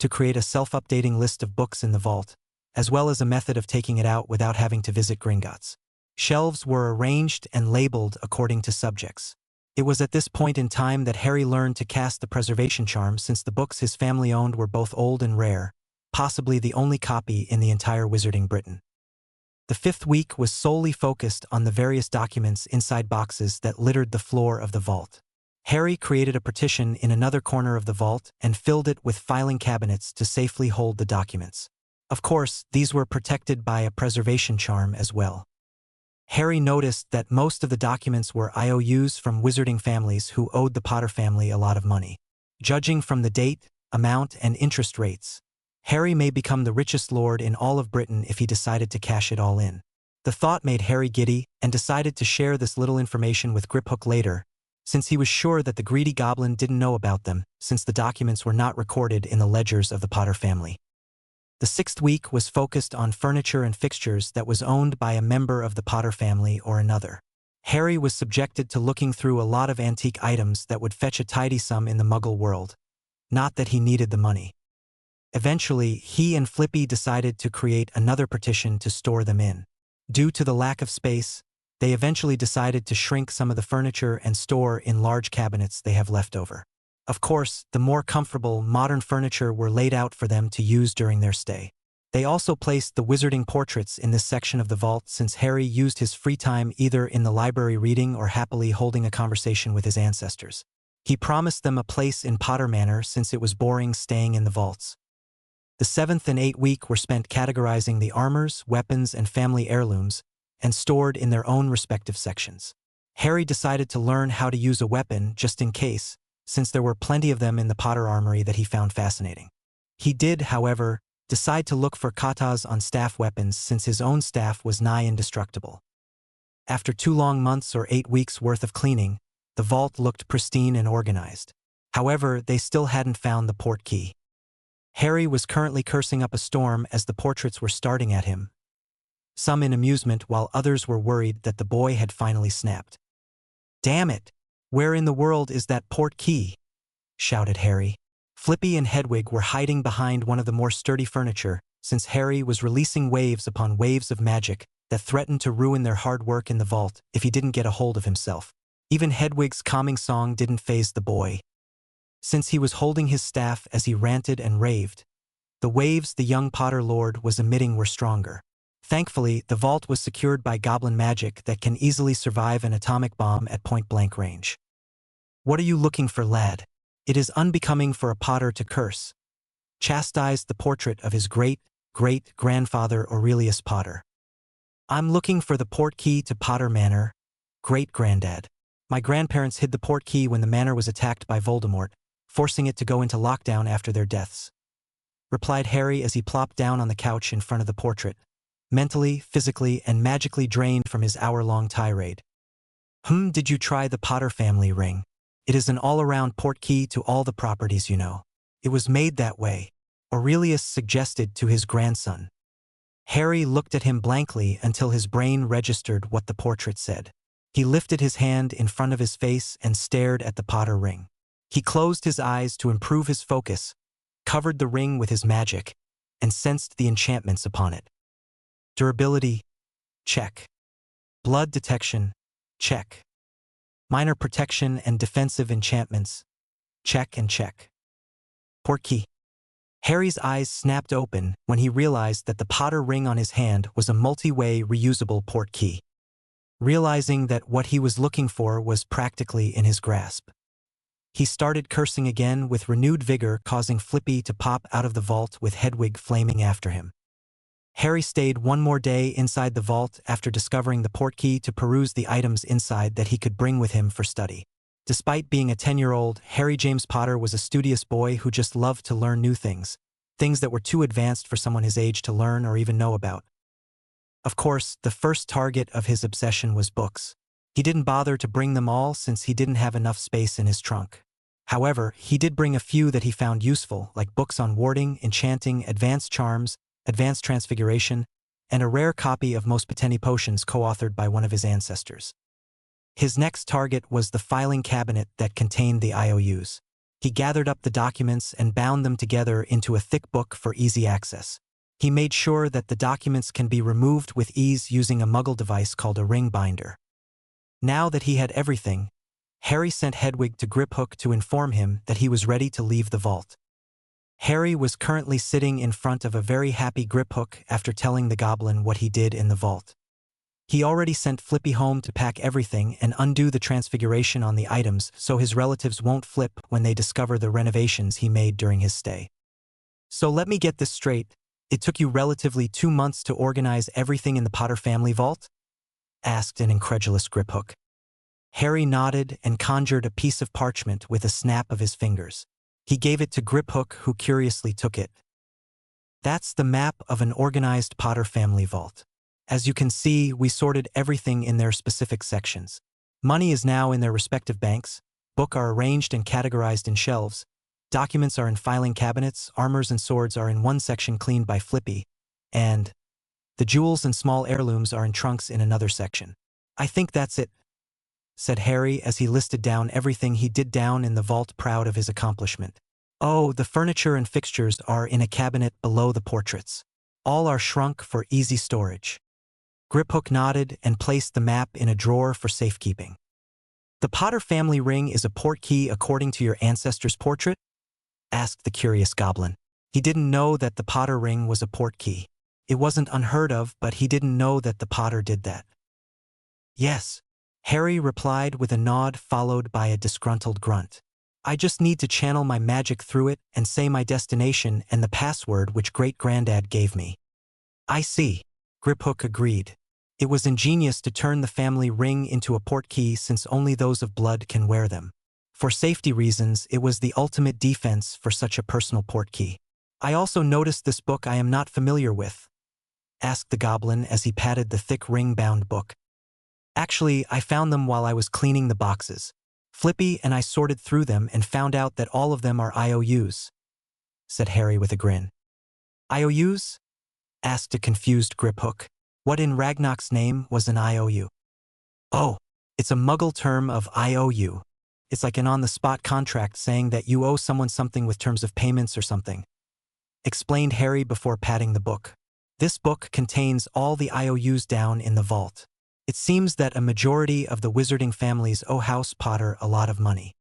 to create a self-updating list of books in the vault, as well as a method of taking it out without having to visit Gringotts. Shelves were arranged and labeled according to subjects. It was at this point in time that Harry learned to cast the preservation charm, since the books his family owned were both old and rare, possibly the only copy in the entire Wizarding Britain. The fifth week was solely focused on the various documents inside boxes that littered the floor of the vault. Harry created a partition in another corner of the vault and filled it with filing cabinets to safely hold the documents. Of course, these were protected by a preservation charm as well. Harry noticed that most of the documents were IOUs from wizarding families who owed the Potter family a lot of money. Judging from the date, amount, and interest rates, Harry may become the richest lord in all of Britain if he decided to cash it all in. The thought made Harry giddy and decided to share this little information with Griphook later, since he was sure that the greedy goblin didn't know about them, since the documents were not recorded in the ledgers of the Potter family. The sixth week was focused on furniture and fixtures that was owned by a member of the Potter family or another. Harry was subjected to looking through a lot of antique items that would fetch a tidy sum in the Muggle world. Not that he needed the money. Eventually, he and Flippy decided to create another partition to store them in. Due to the lack of space, they eventually decided to shrink some of the furniture and store in large cabinets they have left over. Of course, the more comfortable, modern furniture were laid out for them to use during their stay. They also placed the wizarding portraits in this section of the vault, since Harry used his free time either in the library reading or happily holding a conversation with his ancestors. He promised them a place in Potter Manor since it was boring staying in the vaults. The 7th and 8th week were spent categorizing the armors, weapons, and family heirlooms, and stored in their own respective sections. Harry decided to learn how to use a weapon just in case, since there were plenty of them in the Potter armory that he found fascinating. He did, however, decide to look for katas on staff weapons, since his own staff was nigh indestructible. After 2 long months or 8 weeks worth of cleaning, the vault looked pristine and organized. However, they still hadn't found the port key. Harry was currently cursing up a storm as the portraits were starting at him, some in amusement while others were worried that the boy had finally snapped. "Damn it! Where in the world is that port key?" shouted Harry. Flippy and Hedwig were hiding behind one of the more sturdy furniture, since Harry was releasing waves upon waves of magic that threatened to ruin their hard work in the vault if he didn't get a hold of himself. Even Hedwig's calming song didn't faze the boy. Since he was holding his staff as he ranted and raved, the waves the young Potter Lord was emitting were stronger. Thankfully, the vault was secured by goblin magic that can easily survive an atomic bomb at point-blank range. "What are you looking for, lad? It is unbecoming for a Potter to curse," chastised the portrait of his great-great-grandfather Aurelius Potter. "I'm looking for the port key to Potter Manor, great-granddad. My grandparents hid the port key when the manor was attacked by Voldemort, forcing it to go into lockdown after their deaths," replied Harry as he plopped down on the couch in front of the portrait, mentally, physically, and magically drained from his hour-long tirade. Did you try the Potter family ring? It is an all-around port key to all the properties, you know. It was made that way," Aurelius suggested to his grandson. Harry looked at him blankly until his brain registered what the portrait said. He lifted his hand in front of his face and stared at the Potter ring. He closed his eyes to improve his focus, covered the ring with his magic, and sensed the enchantments upon it. Durability, check. Blood detection, check. Minor protection and defensive enchantments, check and check. Portkey. Harry's eyes snapped open when he realized that the Potter ring on his hand was a multi-way reusable portkey. Realizing that what he was looking for was practically in his grasp, he started cursing again with renewed vigor, causing Flippy to pop out of the vault with Hedwig flaming after him. Harry stayed one more day inside the vault after discovering the portkey to peruse the items inside that he could bring with him for study. Despite being a 10-year-old, Harry James Potter was a studious boy who just loved to learn new things that were too advanced for someone his age to learn or even know about. Of course, the first target of his obsession was books. He didn't bother to bring them all since he didn't have enough space in his trunk. However, he did bring a few that he found useful, like books on warding, enchanting, advanced charms, advanced transfiguration, and a rare copy of Most Potenti Potions co-authored by one of his ancestors. His next target was the filing cabinet that contained the IOUs. He gathered up the documents and bound them together into a thick book for easy access. He made sure that the documents can be removed with ease using a Muggle device called a ring binder. Now that he had everything, Harry sent Hedwig to Griphook to inform him that he was ready to leave the vault. Harry was currently sitting in front of a very happy Griphook after telling the goblin what he did in the vault. He already sent Flippy home to pack everything and undo the transfiguration on the items so his relatives won't flip when they discover the renovations he made during his stay. So let me get this straight, it took you relatively 2 months to organize everything in the Potter family vault? Asked an incredulous Griphook. Harry nodded and conjured a piece of parchment with a snap of his fingers. He gave it to Griphook, who curiously took it. That's the map of an organized Potter family vault. As you can see, we sorted everything in their specific sections. Money is now in their respective banks, books are arranged and categorized in shelves, documents are in filing cabinets, armors and swords are in one section cleaned by Flippy, and the jewels and small heirlooms are in trunks in another section. I think that's it, said Harry as he listed down everything he did down in the vault, proud of his accomplishment. Oh, the furniture and fixtures are in a cabinet below the portraits. All are shrunk for easy storage. Griphook nodded and placed the map in a drawer for safekeeping. The Potter family ring is a portkey according to your ancestor's portrait? Asked the curious goblin. He didn't know that the Potter ring was a portkey. It wasn't unheard of, but he didn't know that the Potter did that. Yes, Harry replied with a nod followed by a disgruntled grunt. I just need to channel my magic through it and say my destination and the password which Great-Granddad gave me. I see, Griphook agreed. It was ingenious to turn the family ring into a portkey since only those of blood can wear them. For safety reasons, it was the ultimate defense for such a personal portkey. I also noticed this book I am not familiar with, asked the goblin as he patted the thick ring-bound book. Actually, I found them while I was cleaning the boxes. Flippy and I sorted through them and found out that all of them are IOUs, said Harry with a grin. IOUs? Asked a confused Griphook. What in Ragnarok's name was an IOU? Oh, it's a Muggle term of IOU. It's like an on-the-spot contract saying that you owe someone something with terms of payments or something, explained Harry before patting the book. This book contains all the IOUs down in the vault. It seems that a majority of the wizarding families owe House Potter a lot of money.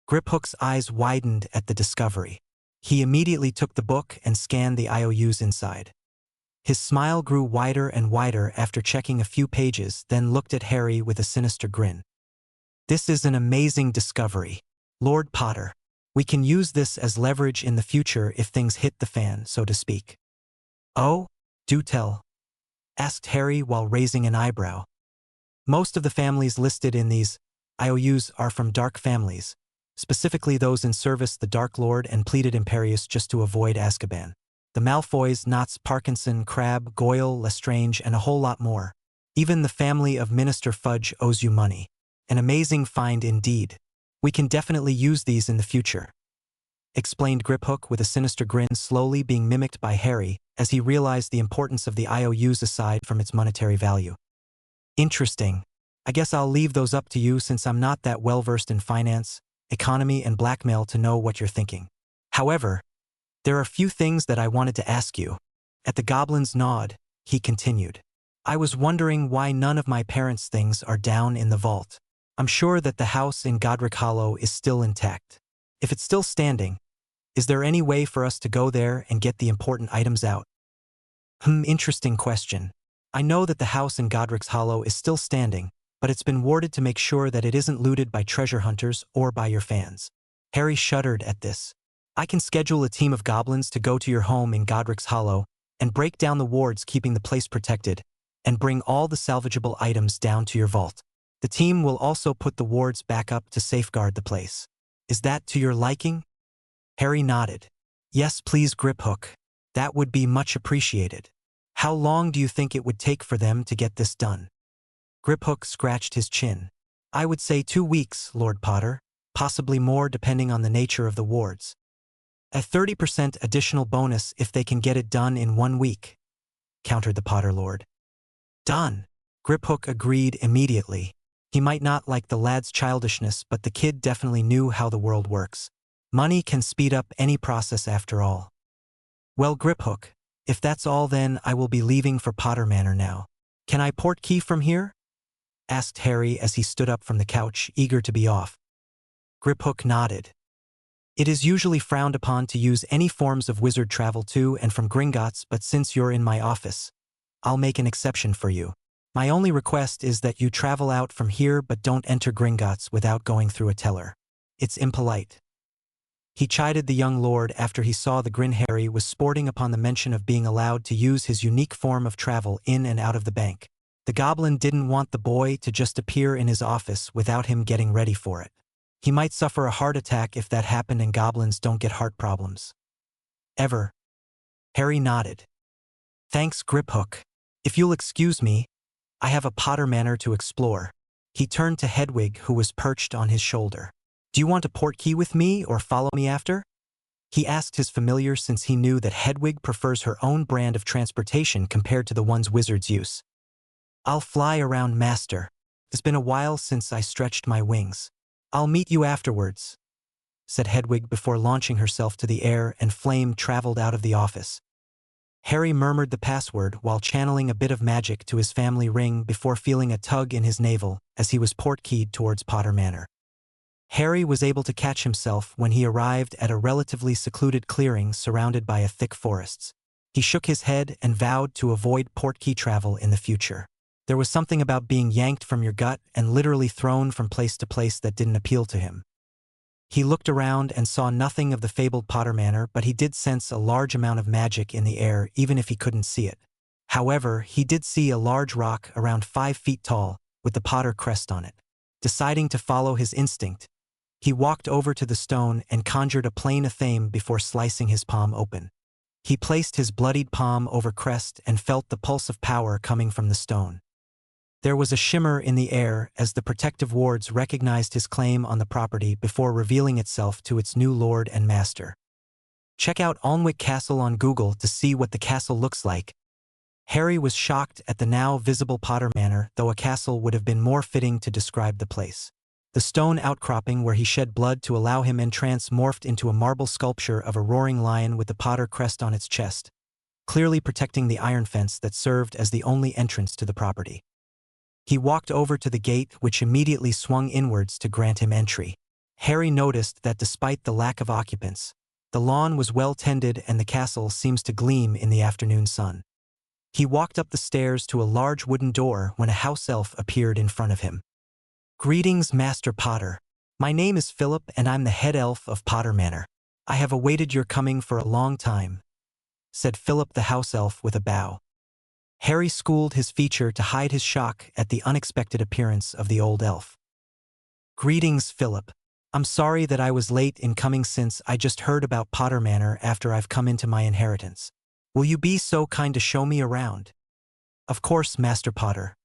Griphook's eyes widened at the discovery. He immediately took the book and scanned the IOUs inside. His smile grew wider and wider after checking a few pages, then looked at Harry with a sinister grin. This is an amazing discovery, Lord Potter. We can use this as leverage in the future if things hit the fan, so to speak. Oh, do tell, asked Harry while raising an eyebrow. Most of the families listed in these IOUs are from dark families, specifically those in service the Dark Lord and pleaded Imperius just to avoid Azkaban. The Malfoys, Knots, Parkinson, Crabbe, Goyle, Lestrange, and a whole lot more. Even the family of Minister Fudge owes you money. An amazing find indeed. We can definitely use these in the future, explained Griphook with a sinister grin slowly being mimicked by Harry as he realized the importance of the IOUs aside from its monetary value. Interesting, I guess I'll leave those up to you since I'm not that well-versed in finance, economy, and blackmail to know what you're thinking. However, there are a few things that I wanted to ask you. At the goblin's nod, he continued. I was wondering why none of my parents' things are down in the vault. I'm sure that the house in Godric Hollow is still intact. If it's still standing, is there any way for us to go there and get the important items out? Interesting question. I know that the house in Godric's Hollow is still standing, but it's been warded to make sure that it isn't looted by treasure hunters or by your fans. Harry shuddered at this. I can schedule a team of goblins to go to your home in Godric's Hollow and break down the wards keeping the place protected, and bring all the salvageable items down to your vault. The team will also put the wards back up to safeguard the place. Is that to your liking? Harry nodded. Yes, please, Griphook. That would be much appreciated. How long do you think it would take for them to get this done? Griphook scratched his chin. I would say 2 weeks, Lord Potter, possibly more depending on the nature of the wards. A 30% additional bonus if they can get it done in 1 week, countered the Potter Lord. Done. Griphook agreed immediately. He might not like the lad's childishness, but the kid definitely knew how the world works. Money can speed up any process after all. Well, Griphook, if that's all, then I will be leaving for Potter Manor now. Can I portkey from here? Asked Harry as he stood up from the couch, eager to be off. Griphook nodded. It is usually frowned upon to use any forms of wizard travel to and from Gringotts, but since you're in my office, I'll make an exception for you. My only request is that you travel out from here but don't enter Gringotts without going through a teller. It's impolite. He chided the young lord after he saw the grin Harry was sporting upon the mention of being allowed to use his unique form of travel in and out of the bank. The goblin didn't want the boy to just appear in his office without him getting ready for it. He might suffer a heart attack if that happened, and goblins don't get heart problems. Ever? Harry nodded. Thanks, Griphook. If you'll excuse me, I have a Potter Manor to explore. He turned to Hedwig, who was perched on his shoulder. Do you want to portkey with me or follow me after? He asked his familiar, since he knew that Hedwig prefers her own brand of transportation compared to the ones wizards use. I'll fly around, Master. It's been a while since I stretched my wings. I'll meet you afterwards, said Hedwig before launching herself to the air, and Flame traveled out of the office. Harry murmured the password while channeling a bit of magic to his family ring before feeling a tug in his navel as he was portkeyed towards Potter Manor. Harry was able to catch himself when he arrived at a relatively secluded clearing surrounded by a thick forests. He shook his head and vowed to avoid portkey travel in the future. There was something about being yanked from your gut and literally thrown from place to place that didn't appeal to him. He looked around and saw nothing of the fabled Potter Manor, but he did sense a large amount of magic in the air even if he couldn't see it. However, he did see a large rock around 5 feet tall with the Potter crest on it. Deciding to follow his instinct, he walked over to the stone and conjured a plain athame before slicing his palm open. He placed his bloodied palm over crest and felt the pulse of power coming from the stone. There was a shimmer in the air as the protective wards recognized his claim on the property before revealing itself to its new lord and master. Check out Alnwick Castle on Google to see what the castle looks like. Harry was shocked at the now visible Potter Manor, though a castle would have been more fitting to describe the place. The stone outcropping where he shed blood to allow him entrance morphed into a marble sculpture of a roaring lion with the Potter crest on its chest, clearly protecting the iron fence that served as the only entrance to the property. He walked over to the gate, which immediately swung inwards to grant him entry. Harry noticed that despite the lack of occupants, the lawn was well tended and the castle seems to gleam in the afternoon sun. He walked up the stairs to a large wooden door when a house elf appeared in front of him. Greetings, Master Potter. My name is Philip and I'm the head elf of Potter Manor. I have awaited your coming for a long time, said Philip the house elf with a bow. Harry schooled his feature to hide his shock at the unexpected appearance of the old elf. Greetings, Philip. I'm sorry that I was late in coming since I just heard about Potter Manor after I've come into my inheritance. Will you be so kind to show me around? Of course, Master Potter,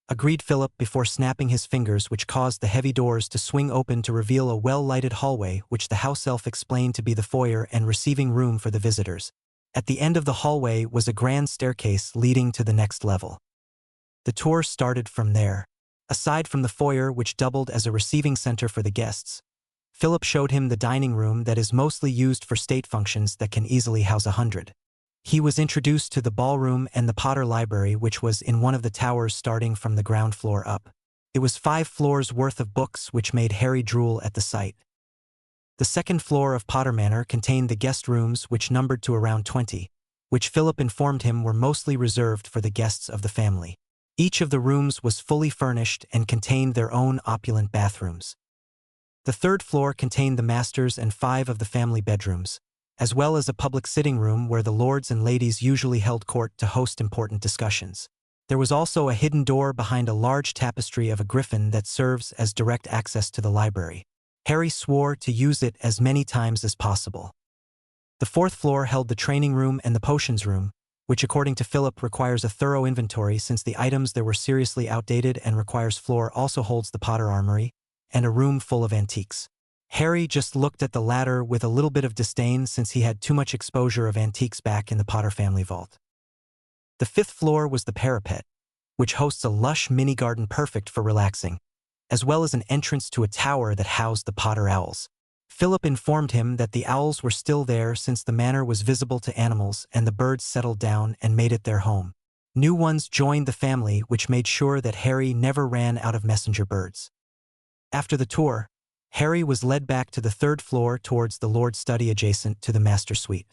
agreed Philip before snapping his fingers, which caused the heavy doors to swing open to reveal a well-lighted hallway which the house elf explained to be the foyer and receiving room for the visitors. At the end of the hallway was a grand staircase leading to the next level. The tour started from there. Aside from the foyer which doubled as a receiving center for the guests, Philip showed him the dining room that is mostly used for state functions that can easily house 100. He was introduced to the ballroom and the Potter Library, which was in one of the towers starting from the ground floor up. It was 5 floors worth of books, which made Harry drool at the sight. The second floor of Potter Manor contained the guest rooms, which numbered to around 20, which Philip informed him were mostly reserved for the guests of the family. Each of the rooms was fully furnished and contained their own opulent bathrooms. The third floor contained the master's and 5 of the family bedrooms, as well as a public sitting room where the lords and ladies usually held court to host important discussions. There was also a hidden door behind a large tapestry of a griffin that serves as direct access to the library. Harry swore to use it as many times as possible. The fourth floor held the training room and the potions room, which according to Philip requires a thorough inventory since the items there were seriously outdated, and requires floor also holds the Potter Armory, and a room full of antiques. Harry just looked at the latter with a little bit of disdain since he had too much exposure of antiques back in the Potter family vault. The fifth floor was the parapet, which hosts a lush mini garden perfect for relaxing, as well as an entrance to a tower that housed the Potter owls. Philip informed him that the owls were still there since the manor was visible to animals and the birds settled down and made it their home. New ones joined the family, which made sure that Harry never ran out of messenger birds. After the tour, Harry was led back to the third floor towards the Lord's study adjacent to the master suite.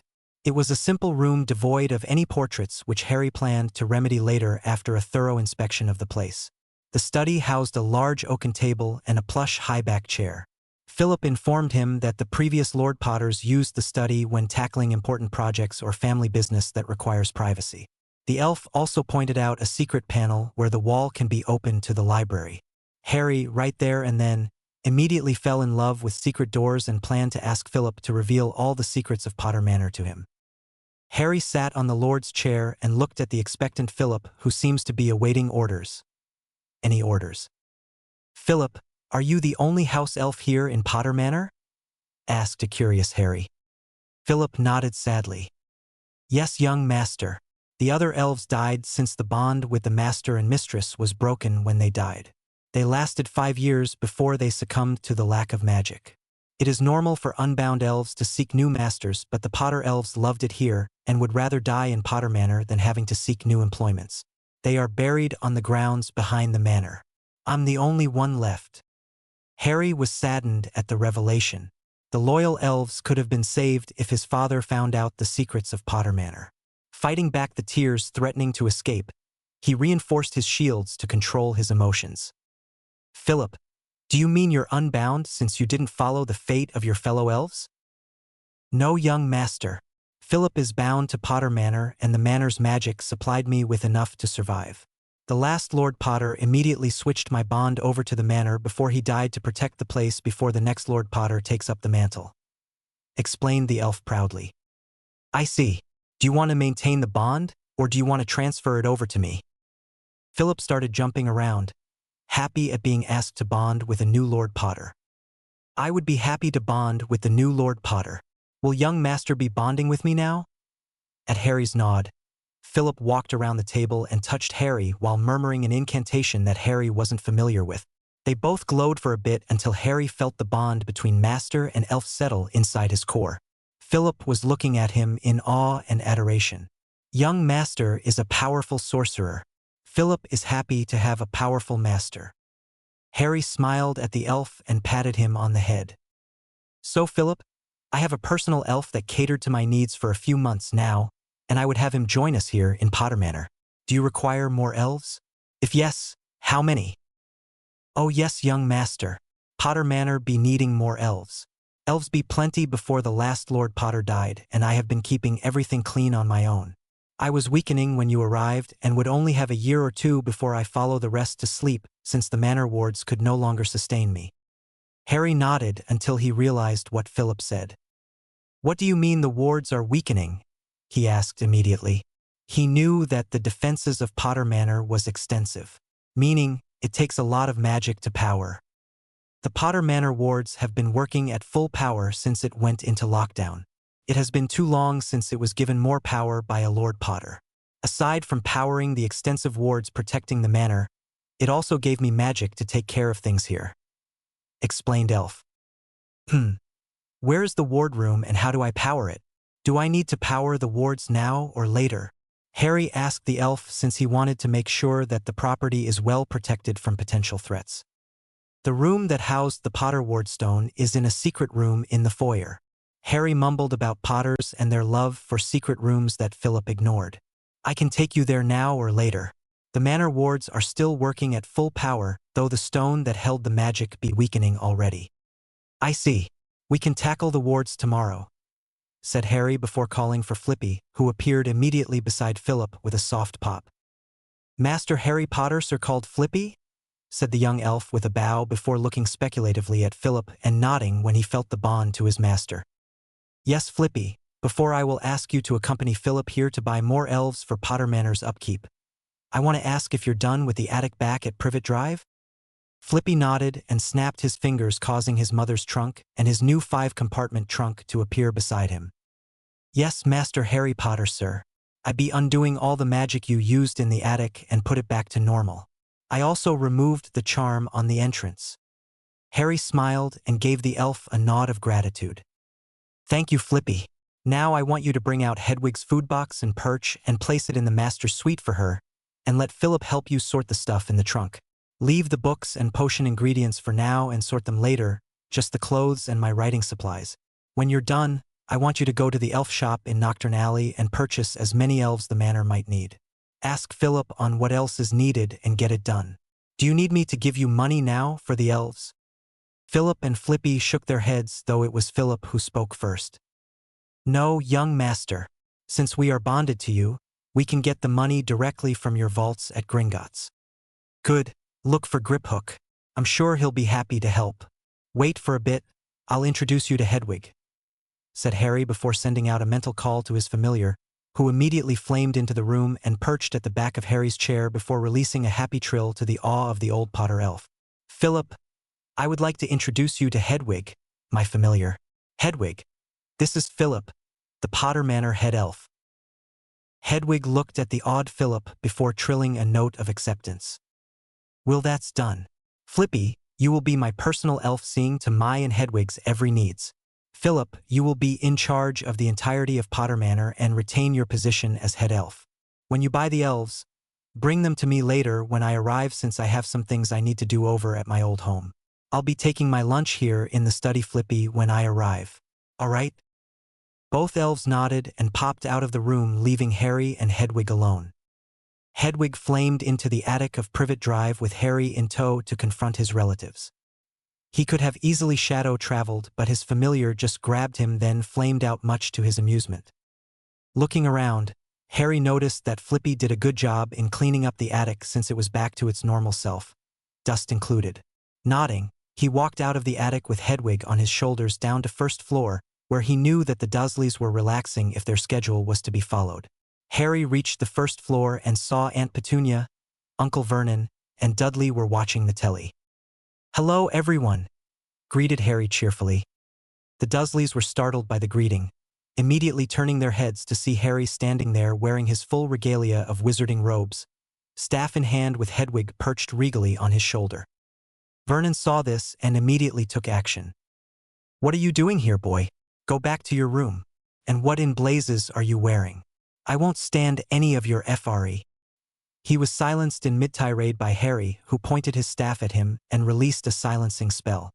It was a simple room devoid of any portraits, which Harry planned to remedy later after a thorough inspection of the place. The study housed a large oaken table and a plush high-back chair. Philip informed him that the previous Lord Potters used the study when tackling important projects or family business that requires privacy. The elf also pointed out a secret panel where the wall can be opened to the library. Harry, right there and then, immediately fell in love with secret doors and planned to ask Philip to reveal all the secrets of Potter Manor to him. Harry sat on the Lord's chair and looked at the expectant Philip, who seems to be awaiting orders. Any orders? "Philip, are you the only house elf here in Potter Manor?" asked a curious Harry. Philip nodded sadly. "Yes, young master. The other elves died since the bond with the master and mistress was broken when they died. They lasted 5 years before they succumbed to the lack of magic. It is normal for unbound elves to seek new masters, but the Potter elves loved it here and would rather die in Potter Manor than having to seek new employments. They are buried on the grounds behind the manor. I'm the only one left." Harry was saddened at the revelation. The loyal elves could have been saved if his father found out the secrets of Potter Manor. Fighting back the tears threatening to escape, he reinforced his shields to control his emotions. "Philip, do you mean you're unbound since you didn't follow the fate of your fellow elves?" "No, young master. Philip is bound to Potter Manor, and the manor's magic supplied me with enough to survive. The last Lord Potter immediately switched my bond over to the manor before he died to protect the place before the next Lord Potter takes up the mantle," explained the elf proudly. "I see. Do you want to maintain the bond, or do you want to transfer it over to me?" Philip started jumping around, happy at being asked to bond with a new Lord Potter. "I would be happy to bond with the new Lord Potter. Will young master be bonding with me now?" At Harry's nod, Philip walked around the table and touched Harry while murmuring an incantation that Harry wasn't familiar with. They both glowed for a bit until Harry felt the bond between master and elf settle inside his core. Philip was looking at him in awe and adoration. Young master is a powerful sorcerer. Philip is happy to have a powerful master. Harry smiled at the elf and patted him on the head. "So, Philip, I have a personal elf that catered to my needs for a few months now, and I would have him join us here in Potter Manor. Do you require more elves? If yes, how many?" "Oh yes, young master. Potter Manor be needing more elves. Elves be plenty before the last Lord Potter died, and I have been keeping everything clean on my own. I was weakening when you arrived and would only have a year or two before I follow the rest to sleep, since the manor wards could no longer sustain me." Harry nodded until he realized what Philip said. "What do you mean the wards are weakening?" he asked immediately. He knew that the defenses of Potter Manor was extensive, meaning it takes a lot of magic to power. The Potter Manor wards have been working at full power since it went into lockdown. It has been too long since it was given more power by a Lord Potter. Aside from powering the extensive wards protecting the manor, It also gave me magic to take care of things here," explained Elf. Where's the ward room and how do I power it? Do I need to power the wards now or later?" Harry asked the elf since he wanted to make sure that the property is well protected from potential threats. The room that housed the Potter Wardstone is in a secret room in the foyer. Harry mumbled about Potters and their love for secret rooms that Philip ignored. "I can take you there now or later. The manor wards are still working at full power, though the stone that held the magic be weakening already." "I see. We can tackle the wards tomorrow," said Harry before calling for Flippy, who appeared immediately beside Philip with a soft pop. "Master Harry Potter, sir, called Flippy?" said the young elf with a bow before looking speculatively at Philip and nodding when he felt the bond to his master. "Yes, Flippy. Before I will ask you to accompany Philip here to buy more elves for Potter Manor's upkeep. I want to ask if you're done with the attic back at Privet Drive?" Flippy nodded and snapped his fingers, causing his mother's trunk and his new 5-compartment trunk to appear beside him. "Yes, Master Harry Potter, sir. I be undoing all the magic you used in the attic and put it back to normal. I also removed the charm on the entrance." Harry smiled and gave the elf a nod of gratitude. "Thank you, Flippy. Now I want you to bring out Hedwig's food box and perch and place it in the master's suite for her, and let Philip help you sort the stuff in the trunk. Leave the books and potion ingredients for now and sort them later, just the clothes and my writing supplies. When you're done, I want you to go to the elf shop in Nocturne Alley and purchase as many elves the manor might need. Ask Philip on what else is needed and get it done. Do you need me to give you money now for the elves?" Philip and Flippy shook their heads, though it was Philip who spoke first. "No, young master. Since we are bonded to you, we can get the money directly from your vaults at Gringotts." "Good. Look for Griphook. I'm sure he'll be happy to help. Wait for a bit. I'll introduce you to Hedwig," said Harry before sending out a mental call to his familiar, who immediately flamed into the room and perched at the back of Harry's chair before releasing a happy trill to the awe of the old Potter elf. "Philip, I would like to introduce you to Hedwig, my familiar." "Hedwig, this is Philip, the Potter Manor head elf." Hedwig looked at the awed Philip before trilling a note of acceptance. "Well, that's done. Flippy, you will be my personal elf, seeing to my and Hedwig's every needs. Philip, you will be in charge of the entirety of Potter Manor and retain your position as head elf. When you buy the elves, bring them to me later when I arrive, since I have some things I need to do over at my old home. I'll be taking my lunch here in the study, Flippy, when I arrive. All right?" Both elves nodded and popped out of the room, leaving Harry and Hedwig alone. Hedwig flamed into the attic of Privet Drive with Harry in tow to confront his relatives. He could have easily shadow-traveled, but his familiar just grabbed him, then flamed out, much to his amusement. Looking around, Harry noticed that Flippy did a good job in cleaning up the attic since it was back to its normal self, dust included. Nodding, he walked out of the attic with Hedwig on his shoulders down to first floor, where he knew that the Dursleys were relaxing if their schedule was to be followed. Harry reached the first floor and saw Aunt Petunia, Uncle Vernon, and Dudley were watching the telly. "Hello, everyone," greeted Harry cheerfully. The Dursleys were startled by the greeting, immediately turning their heads to see Harry standing there wearing his full regalia of wizarding robes, staff in hand with Hedwig perched regally on his shoulder. Vernon saw this and immediately took action. "What are you doing here, boy? Go back to your room. And what in blazes are you wearing? I won't stand any of your FRE." He was silenced in mid-tirade by Harry, who pointed his staff at him and released a silencing spell.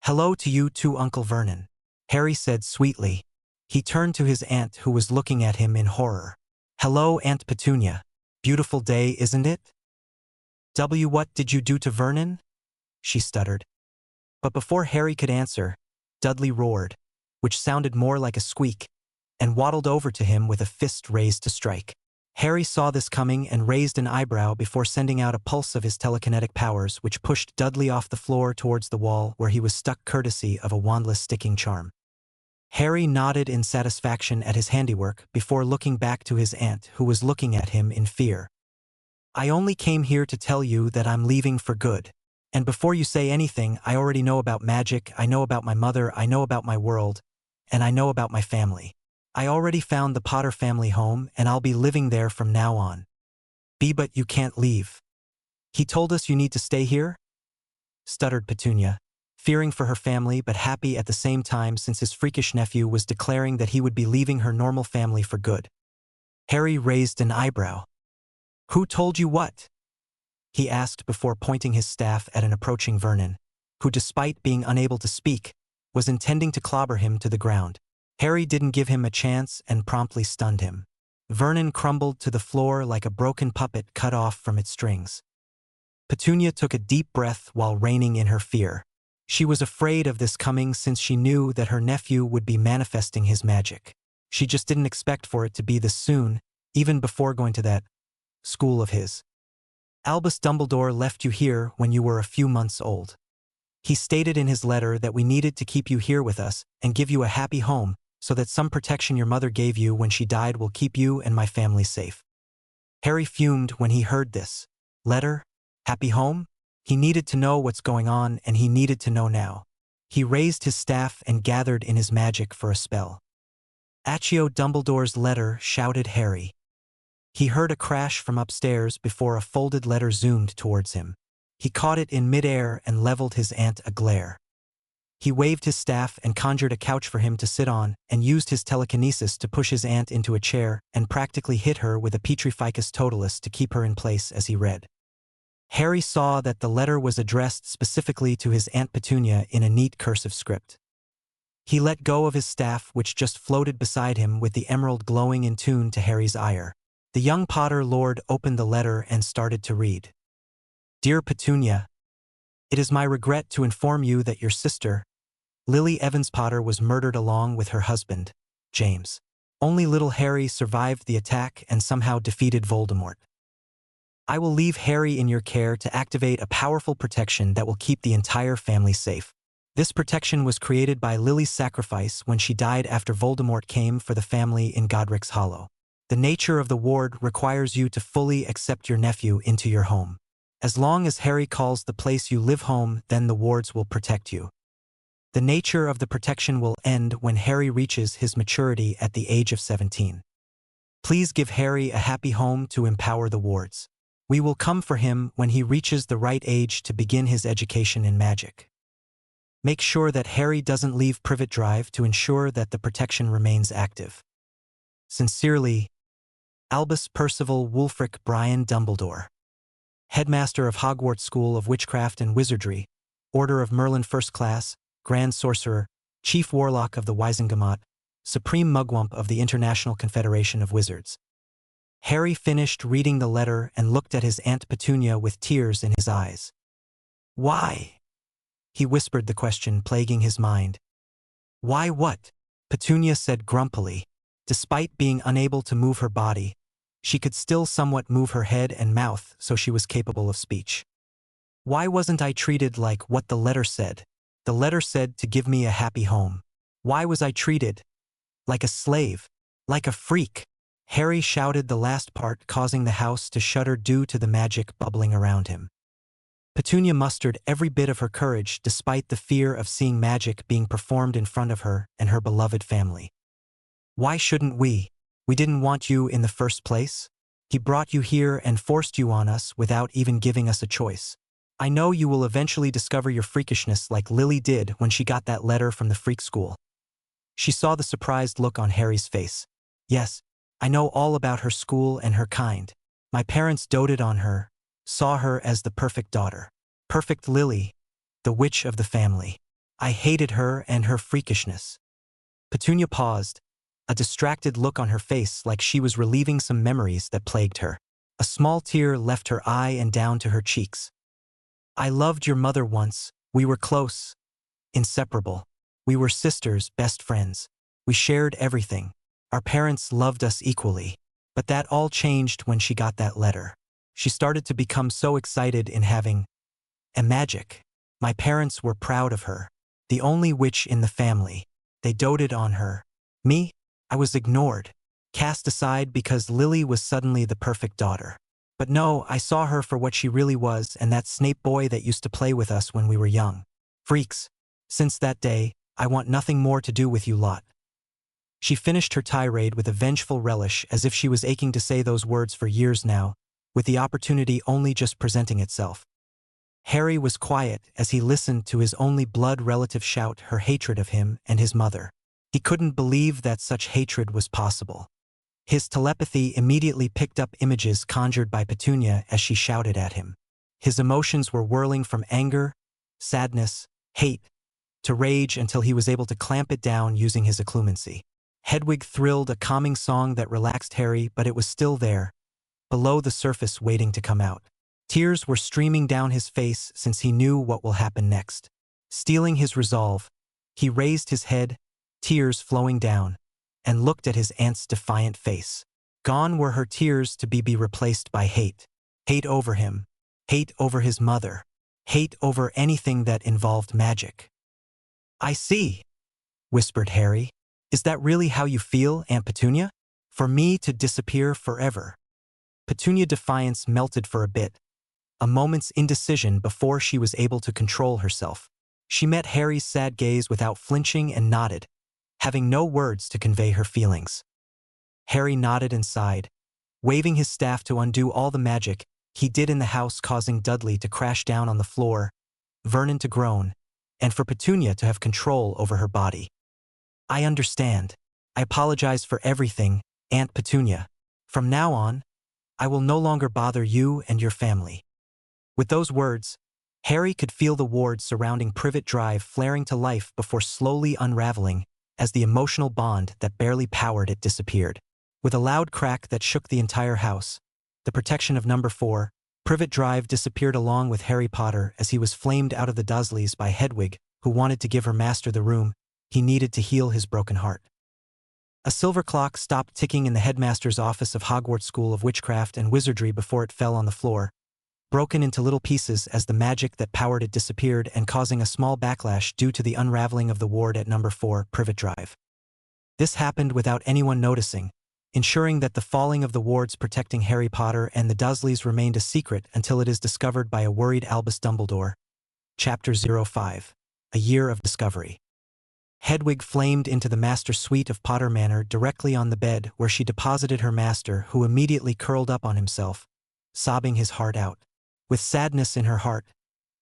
"Hello to you too, Uncle Vernon," Harry said sweetly. He turned to his aunt, who was looking at him in horror. "Hello, Aunt Petunia. Beautiful day, isn't it?" What did you do to Vernon?" she stuttered. But before Harry could answer, Dudley roared, which sounded more like a squeak, and waddled over to him with a fist raised to strike. Harry saw this coming and raised an eyebrow before sending out a pulse of his telekinetic powers, which pushed Dudley off the floor towards the wall, where he was stuck courtesy of a wandless sticking charm. Harry nodded in satisfaction at his handiwork before looking back to his aunt, who was looking at him in fear. "I only came here to tell you that I'm leaving for good. And before you say anything, I already know about magic, I know about my mother, I know about my world, and I know about my family. I already found the Potter family home, and I'll be living there from now on. But you can't leave." He told us you need to stay here? Stuttered Petunia, fearing for her family but happy at the same time since his freakish nephew was declaring that he would be leaving her normal family for good. Harry raised an eyebrow. Who told you what? He asked before pointing his staff at an approaching Vernon, who despite being unable to speak, was intending to clobber him to the ground. Harry didn't give him a chance and promptly stunned him. Vernon crumbled to the floor like a broken puppet cut off from its strings. Petunia took a deep breath while reining in her fear. She was afraid of this coming since she knew that her nephew would be manifesting his magic. She just didn't expect for it to be this soon, even before going to that school of his. Albus Dumbledore left you here when you were a few months old. He stated in his letter that we needed to keep you here with us and give you a happy home so that some protection your mother gave you when she died will keep you and my family safe. Harry fumed when he heard this. Letter? Happy home? He needed to know what's going on, and he needed to know now. He raised his staff and gathered in his magic for a spell. Accio Dumbledore's letter, shouted Harry. He heard a crash from upstairs before a folded letter zoomed towards him. He caught it in midair and leveled his aunt a glare. He waved his staff and conjured a couch for him to sit on and used his telekinesis to push his aunt into a chair and practically hit her with a Petrificus totalis to keep her in place as he read. Harry saw that the letter was addressed specifically to his Aunt Petunia in a neat cursive script. He let go of his staff, which just floated beside him with the emerald glowing in tune to Harry's ire. The young Potter Lord opened the letter and started to read. Dear Petunia, it is my regret to inform you that your sister, Lily Evans Potter, was murdered along with her husband, James. Only little Harry survived the attack and somehow defeated Voldemort. I will leave Harry in your care to activate a powerful protection that will keep the entire family safe. This protection was created by Lily's sacrifice when she died after Voldemort came for the family in Godric's Hollow. The nature of the ward requires you to fully accept your nephew into your home. As long as Harry calls the place you live home, then the wards will protect you. The nature of the protection will end when Harry reaches his maturity at the age of 17. Please give Harry a happy home to empower the wards. We will come for him when he reaches the right age to begin his education in magic. Make sure that Harry doesn't leave Privet Drive to ensure that the protection remains active. Sincerely, Albus Percival Wulfric Brian Dumbledore, Headmaster of Hogwarts School of Witchcraft and Wizardry, Order of Merlin First Class, Grand Sorcerer, Chief Warlock of the Wizengamot, Supreme Mugwump of the International Confederation of Wizards. Harry finished reading the letter and looked at his Aunt Petunia with tears in his eyes. Why? He whispered the question plaguing his mind. Why what? Petunia said grumpily. Despite being unable to move her body, she could still somewhat move her head and mouth, so she was capable of speech. Why wasn't I treated like what the letter said? The letter said to give me a happy home. Why was I treated like a slave, like a freak? Harry shouted the last part, causing the house to shudder due to the magic bubbling around him. Petunia mustered every bit of her courage despite the fear of seeing magic being performed in front of her and her beloved family. Why shouldn't we? We didn't want you in the first place. He brought you here and forced you on us without even giving us a choice. I know you will eventually discover your freakishness like Lily did when she got that letter from the freak school. She saw the surprised look on Harry's face. Yes, I know all about her school and her kind. My parents doted on her, saw her as the perfect daughter. Perfect Lily, the witch of the family. I hated her and her freakishness. Petunia paused, a distracted look on her face like she was relieving some memories that plagued her. A small tear left her eye and down to her cheeks. I loved your mother once. We were close, inseparable. We were sisters, best friends. We shared everything. Our parents loved us equally. But that all changed when she got that letter. She started to become so excited in having a magic. My parents were proud of her. The only witch in the family. They doted on her. Me? I was ignored, cast aside because Lily was suddenly the perfect daughter. But no, I saw her for what she really was, and that Snape boy that used to play with us when we were young. Freaks. Since that day, I want nothing more to do with you lot. She finished her tirade with a vengeful relish as if she was aching to say those words for years now, with the opportunity only just presenting itself. Harry was quiet as he listened to his only blood relative shout her hatred of him and his mother. He couldn't believe that such hatred was possible. His telepathy immediately picked up images conjured by Petunia as she shouted at him. His emotions were whirling from anger, sadness, hate, to rage until he was able to clamp it down using his occlumency. Hedwig thrilled a calming song that relaxed Harry, but it was still there, below the surface waiting to come out. Tears were streaming down his face since he knew what will happen next. Steeling his resolve, he raised his head, tears flowing down, and looked at his aunt's defiant face. Gone were her tears to be replaced by hate. Hate over him, hate over his mother, hate over anything that involved magic. "I see," whispered Harry. "Is that really how you feel, Aunt Petunia? For me to disappear forever?" Petunia's defiance melted for a bit, a moment's indecision before she was able to control herself. She met Harry's sad gaze without flinching and nodded, having no words to convey her feelings. Harry nodded and sighed, waving his staff to undo all the magic he did in the house, causing Dudley to crash down on the floor, Vernon to groan, and for Petunia to have control over her body. "I understand. I apologize for everything, Aunt Petunia. From now on, I will no longer bother you and your family." With those words, Harry could feel the ward surrounding Privet Drive flaring to life before slowly unraveling as the emotional bond that barely powered it disappeared. With a loud crack that shook the entire house, the protection of number 4, Privet Drive disappeared along with Harry Potter as he was flamed out of the Dursleys by Hedwig, who wanted to give her master the room he needed to heal his broken heart. A silver clock stopped ticking in the headmaster's office of Hogwarts School of Witchcraft and Wizardry before it fell on the floor, broken into little pieces as the magic that powered it disappeared and causing a small backlash due to the unraveling of the ward at number 4, Privet Drive. This happened without anyone noticing, ensuring that the falling of the wards protecting Harry Potter and the Dursleys remained a secret until it is discovered by a worried Albus Dumbledore. Chapter 05. A Year of Discovery. Hedwig flamed into the master suite of Potter Manor directly on the bed where she deposited her master, who immediately curled up on himself, sobbing his heart out. With sadness in her heart,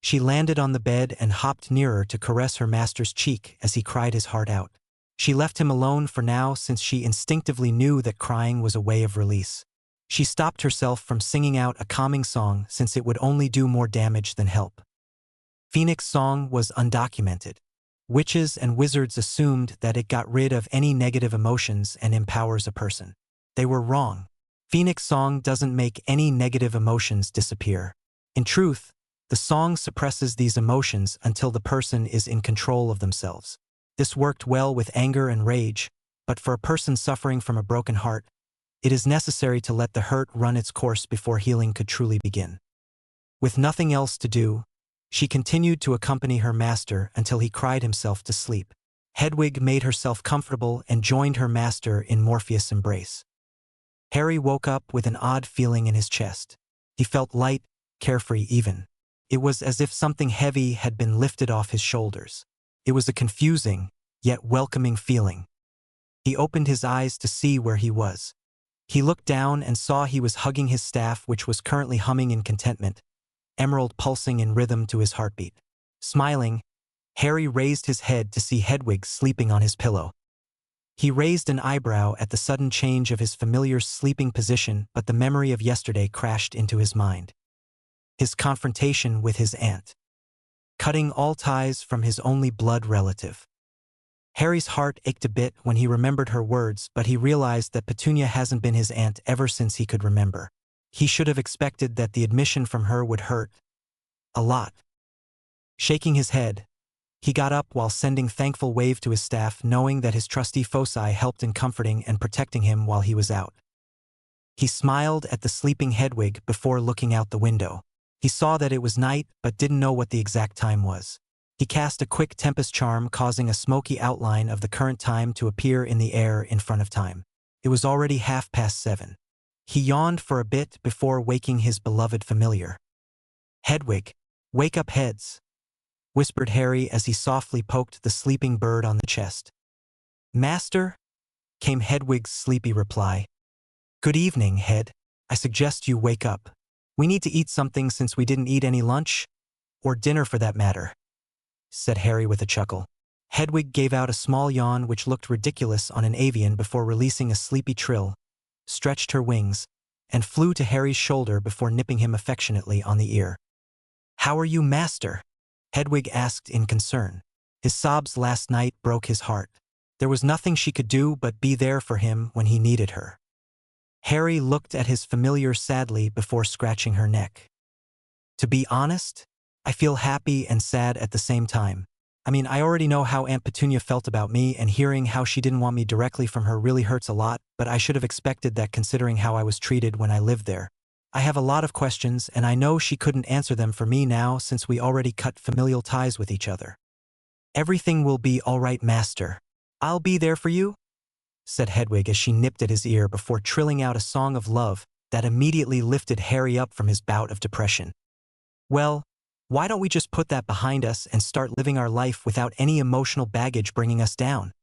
she landed on the bed and hopped nearer to caress her master's cheek as he cried his heart out. She left him alone for now since she instinctively knew that crying was a way of release. She stopped herself from singing out a calming song since it would only do more damage than help. Phoenix Song was undocumented. Witches and wizards assumed that it got rid of any negative emotions and empowers a person. They were wrong. Phoenix Song doesn't make any negative emotions disappear. In truth, the song suppresses these emotions until the person is in control of themselves. This worked well with anger and rage, but for a person suffering from a broken heart, it is necessary to let the hurt run its course before healing could truly begin. With nothing else to do, she continued to accompany her master until he cried himself to sleep. Hedwig made herself comfortable and joined her master in Morpheus' embrace. Harry woke up with an odd feeling in his chest. He felt light, carefree even. It was as if something heavy had been lifted off his shoulders. It was a confusing, yet welcoming feeling. He opened his eyes to see where he was. He looked down and saw he was hugging his staff, which was currently humming in contentment, emerald pulsing in rhythm to his heartbeat. Smiling, Harry raised his head to see Hedwig sleeping on his pillow. He raised an eyebrow at the sudden change of his familiar's sleeping position, but the memory of yesterday crashed into his mind. His confrontation with his aunt. Cutting all ties from his only blood relative. Harry's heart ached a bit when he remembered her words, but he realized that Petunia hasn't been his aunt ever since he could remember. He should have expected that the admission from her would hurt a lot. Shaking his head, he got up while sending thankful wave to his staff, knowing that his trusty foci helped in comforting and protecting him while he was out. He smiled at the sleeping Hedwig before looking out the window. He saw that it was night but didn't know what the exact time was. He cast a quick Tempest charm, causing a smoky outline of the current time to appear in the air in front of time. It was already 7:30. He yawned for a bit before waking his beloved familiar. "Hedwig, wake up, heads," whispered Harry as he softly poked the sleeping bird on the chest. "Master?" came Hedwig's sleepy reply. "Good evening, Hed. I suggest you wake up." We need to eat something since we didn't eat any lunch, or dinner for that matter, said Harry with a chuckle. Hedwig gave out a small yawn which looked ridiculous on an avian before releasing a sleepy trill, stretched her wings, and flew to Harry's shoulder before nipping him affectionately on the ear. "How are you, master?" Hedwig asked in concern. His sobs last night broke his heart. There was nothing she could do but be there for him when he needed her. Harry looked at his familiar sadly before scratching her neck. "To be honest, I feel happy and sad at the same time. I mean, I already know how Aunt Petunia felt about me, and hearing how she didn't want me directly from her really hurts a lot, but I should have expected that considering how I was treated when I lived there. I have a lot of questions, and I know she couldn't answer them for me now since we already cut familial ties with each other." "Everything will be all right, master. I'll be there for you," said Hedwig as she nipped at his ear before trilling out a song of love that immediately lifted Harry up from his bout of depression. "Well, why don't we just put that behind us and start living our life without any emotional baggage bringing us down?"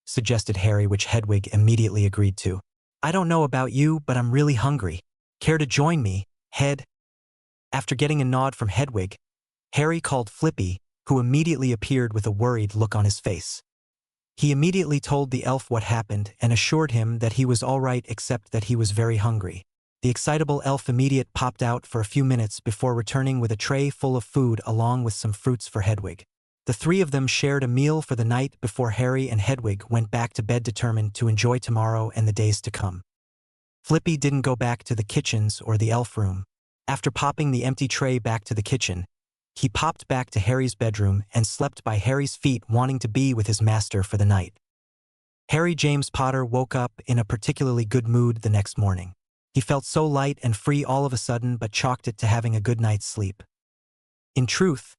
suggested Harry, which Hedwig immediately agreed to. "I don't know about you, but I'm really hungry. Care to join me, Hed?" After getting a nod from Hedwig, Harry called Flippy, who immediately appeared with a worried look on his face. He immediately told the elf what happened and assured him that he was all right except that he was very hungry. The excitable elf immediately popped out for a few minutes before returning with a tray full of food along with some fruits for Hedwig. The three of them shared a meal for the night before Harry and Hedwig went back to bed determined to enjoy tomorrow and the days to come. Flippy didn't go back to the kitchens or the elf room. After popping the empty tray back to the kitchen, he popped back to Harry's bedroom and slept by Harry's feet, wanting to be with his master for the night. Harry James Potter woke up in a particularly good mood the next morning. He felt so light and free all of a sudden, but chalked it to having a good night's sleep. In truth,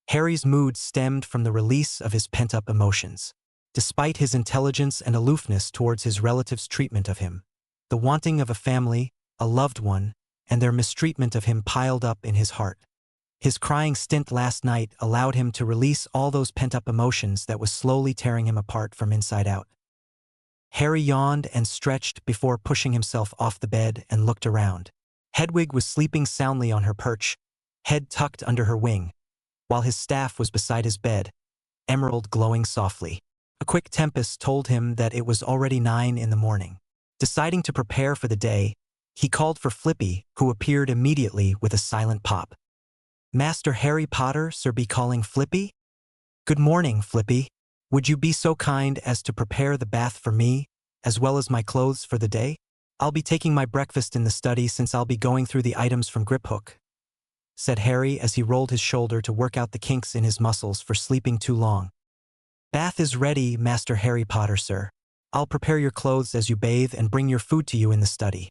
Harry's mood stemmed from the release of his pent-up emotions. Despite his intelligence and aloofness towards his relatives' treatment of him, the wanting of a family, a loved one, and their mistreatment of him piled up in his heart. His crying stint last night allowed him to release all those pent-up emotions that was slowly tearing him apart from inside out. Harry yawned and stretched before pushing himself off the bed and looked around. Hedwig was sleeping soundly on her perch, head tucked under her wing, while his staff was beside his bed, emerald glowing softly. A quick tempest told him that it was already 9 in the morning. Deciding to prepare for the day, he called for Flippy, who appeared immediately with a silent pop. "Master Harry Potter, sir, be calling Flippy?" "Good morning, Flippy. Would you be so kind as to prepare the bath for me, as well as my clothes for the day? I'll be taking my breakfast in the study since I'll be going through the items from Griphook," said Harry as he rolled his shoulder to work out the kinks in his muscles for sleeping too long. "Bath is ready, Master Harry Potter, sir. I'll prepare your clothes as you bathe and bring your food to you in the study,"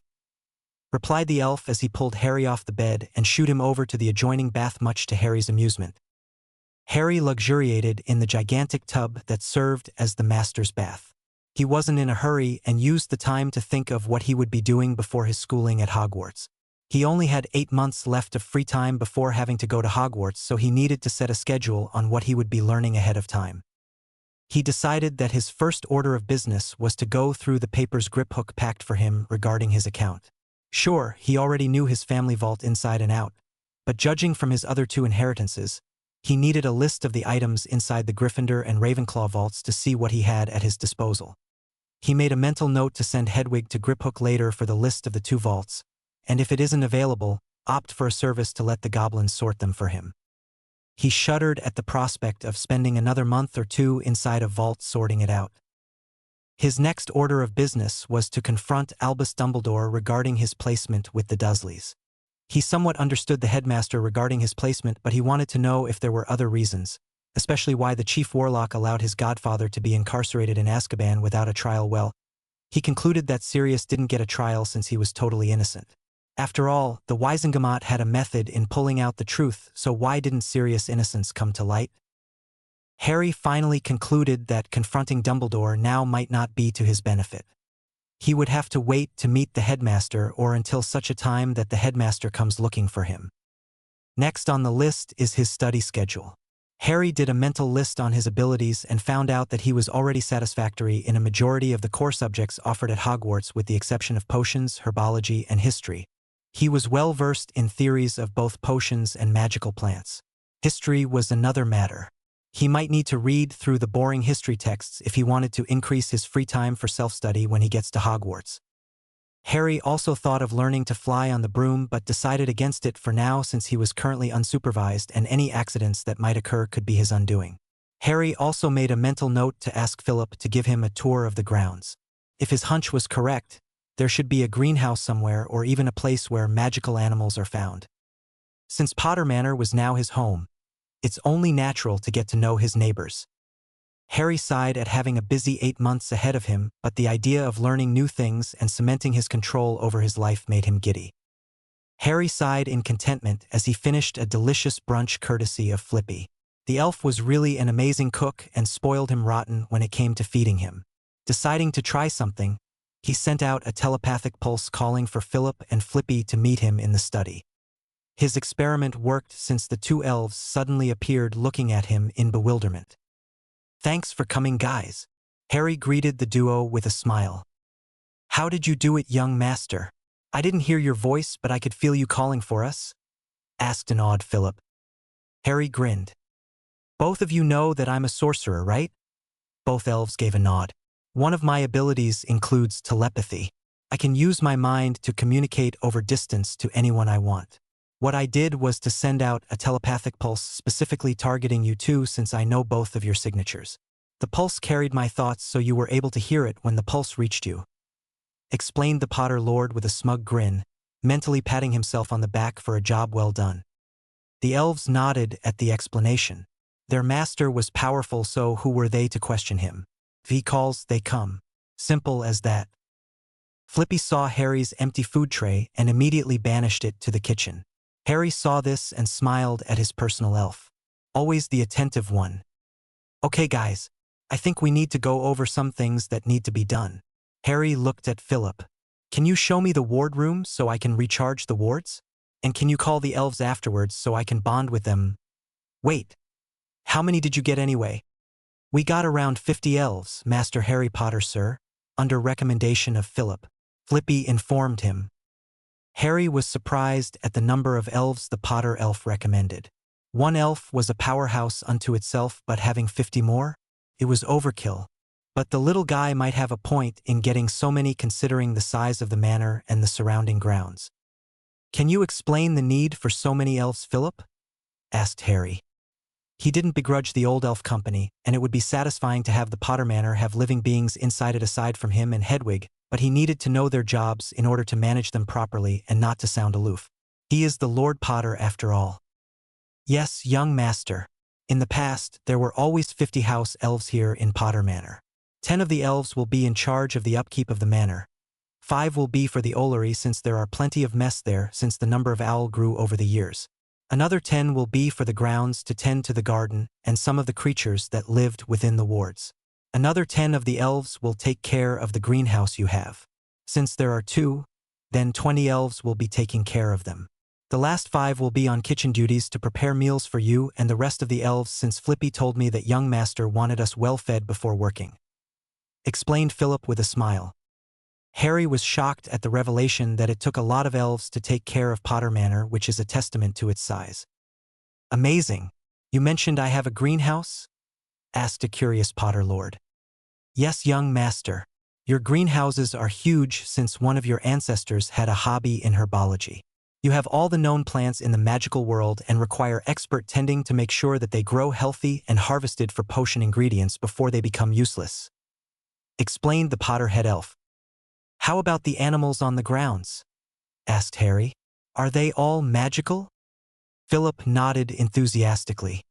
replied the elf as he pulled Harry off the bed and shooed him over to the adjoining bath, much to Harry's amusement. Harry luxuriated in the gigantic tub that served as the master's bath. He wasn't in a hurry and used the time to think of what he would be doing before his schooling at Hogwarts. He only had 8 months left of free time before having to go to Hogwarts, so he needed to set a schedule on what he would be learning ahead of time. He decided that his first order of business was to go through the papers Griphook packed for him regarding his account. Sure, he already knew his family vault inside and out, but judging from his other 2 inheritances, he needed a list of the items inside the Gryffindor and Ravenclaw vaults to see what he had at his disposal. He made a mental note to send Hedwig to Griphook later for the list of the 2 vaults, and if it isn't available, opt for a service to let the goblins sort them for him. He shuddered at the prospect of spending another month or 2 inside a vault sorting it out. His next order of business was to confront Albus Dumbledore regarding his placement with the Dursleys. He somewhat understood the headmaster regarding his placement, but he wanted to know if there were other reasons, especially why the chief warlock allowed his godfather to be incarcerated in Azkaban without a trial. Well, he concluded that Sirius didn't get a trial since he was totally innocent. After all, the Wisengamot had a method in pulling out the truth, so why didn't Sirius' innocence come to light? Harry finally concluded that confronting Dumbledore now might not be to his benefit. He would have to wait to meet the headmaster or until such a time that the headmaster comes looking for him. Next on the list is his study schedule. Harry did a mental list on his abilities and found out that he was already satisfactory in a majority of the core subjects offered at Hogwarts with the exception of potions, herbology, and history, He was well versed in theories of both potions and magical plants. History was another matter. He might need to read through the boring history texts if he wanted to increase his free time for self-study when he gets to Hogwarts. Harry also thought of learning to fly on the broom but decided against it for now since he was currently unsupervised and any accidents that might occur could be his undoing. Harry also made a mental note to ask Philip to give him a tour of the grounds. If his hunch was correct, there should be a greenhouse somewhere or even a place where magical animals are found. Since Potter Manor was now his home, it's only natural to get to know his neighbors. Harry sighed at having a busy 8 months ahead of him, but the idea of learning new things and cementing his control over his life made him giddy. Harry sighed in contentment as he finished a delicious brunch courtesy of Flippy. The elf was really an amazing cook and spoiled him rotten when it came to feeding him. Deciding to try something, he sent out a telepathic pulse calling for Philip and Flippy to meet him in the study. His experiment worked since the two elves suddenly appeared looking at him in bewilderment. "Thanks for coming, guys." Harry greeted the duo with a smile. "How did you do it, young master? I didn't hear your voice, but I could feel you calling for us," asked an awed Philip. Harry grinned. "Both of you know that I'm a sorcerer, right?" Both elves gave a nod. "One of my abilities includes telepathy. I can use my mind to communicate over distance to anyone I want. What I did was to send out a telepathic pulse specifically targeting you two since I know both of your signatures. The pulse carried my thoughts so you were able to hear it when the pulse reached you," explained the Potter Lord with a smug grin, mentally patting himself on the back for a job well done. The elves nodded at the explanation. Their master was powerful, so who were they to question him? If he calls, they come. Simple as that. Flippy saw Harry's empty food tray and immediately banished it to the kitchen. Harry saw this and smiled at his personal elf. Always the attentive one. "Okay guys, I think we need to go over some things that need to be done." Harry looked at Philip. "Can you show me the ward room so I can recharge the wards? And can you call the elves afterwards so I can bond with them?" "Wait. How many did you get anyway?" "We got around 50 elves, Master Harry Potter, sir, under recommendation of Philip," Flippy informed him. Harry was surprised at the number of elves the Potter elf recommended. One elf was a powerhouse unto itself, but having 50 more? It was overkill. But the little guy might have a point in getting so many considering the size of the manor and the surrounding grounds. "Can you explain the need for so many elves, Philip?" asked Harry. He didn't begrudge the old elf company, and it would be satisfying to have the Potter Manor have living beings inside it aside from him and Hedwig, but he needed to know their jobs in order to manage them properly and not to sound aloof. He is the Lord Potter after all. "Yes, young master. In the past, there were always 50 house elves here in Potter Manor. 10 of the elves will be in charge of the upkeep of the manor. 5 will be for the Ollery since there are plenty of mess there since the number of owl grew over the years. Another 10 will be for the grounds to tend to the garden and some of the creatures that lived within the wards. Another 10 of the elves will take care of the greenhouse you have. Since there are 2, then 20 elves will be taking care of them. The last 5 will be on kitchen duties to prepare meals for you and the rest of the elves since Flippy told me that young master wanted us well fed before working," explained Philip with a smile. Harry was shocked at the revelation that it took a lot of elves to take care of Potter Manor, which is a testament to its size. "Amazing. You mentioned I have a greenhouse?" asked a curious Potter Lord. "Yes, young master. Your greenhouses are huge since one of your ancestors had a hobby in herbology. You have all the known plants in the magical world and require expert tending to make sure that they grow healthy and harvested for potion ingredients before they become useless," explained the Potter head elf. "How about the animals on the grounds?" asked Harry. "Are they all magical?" Philip nodded enthusiastically.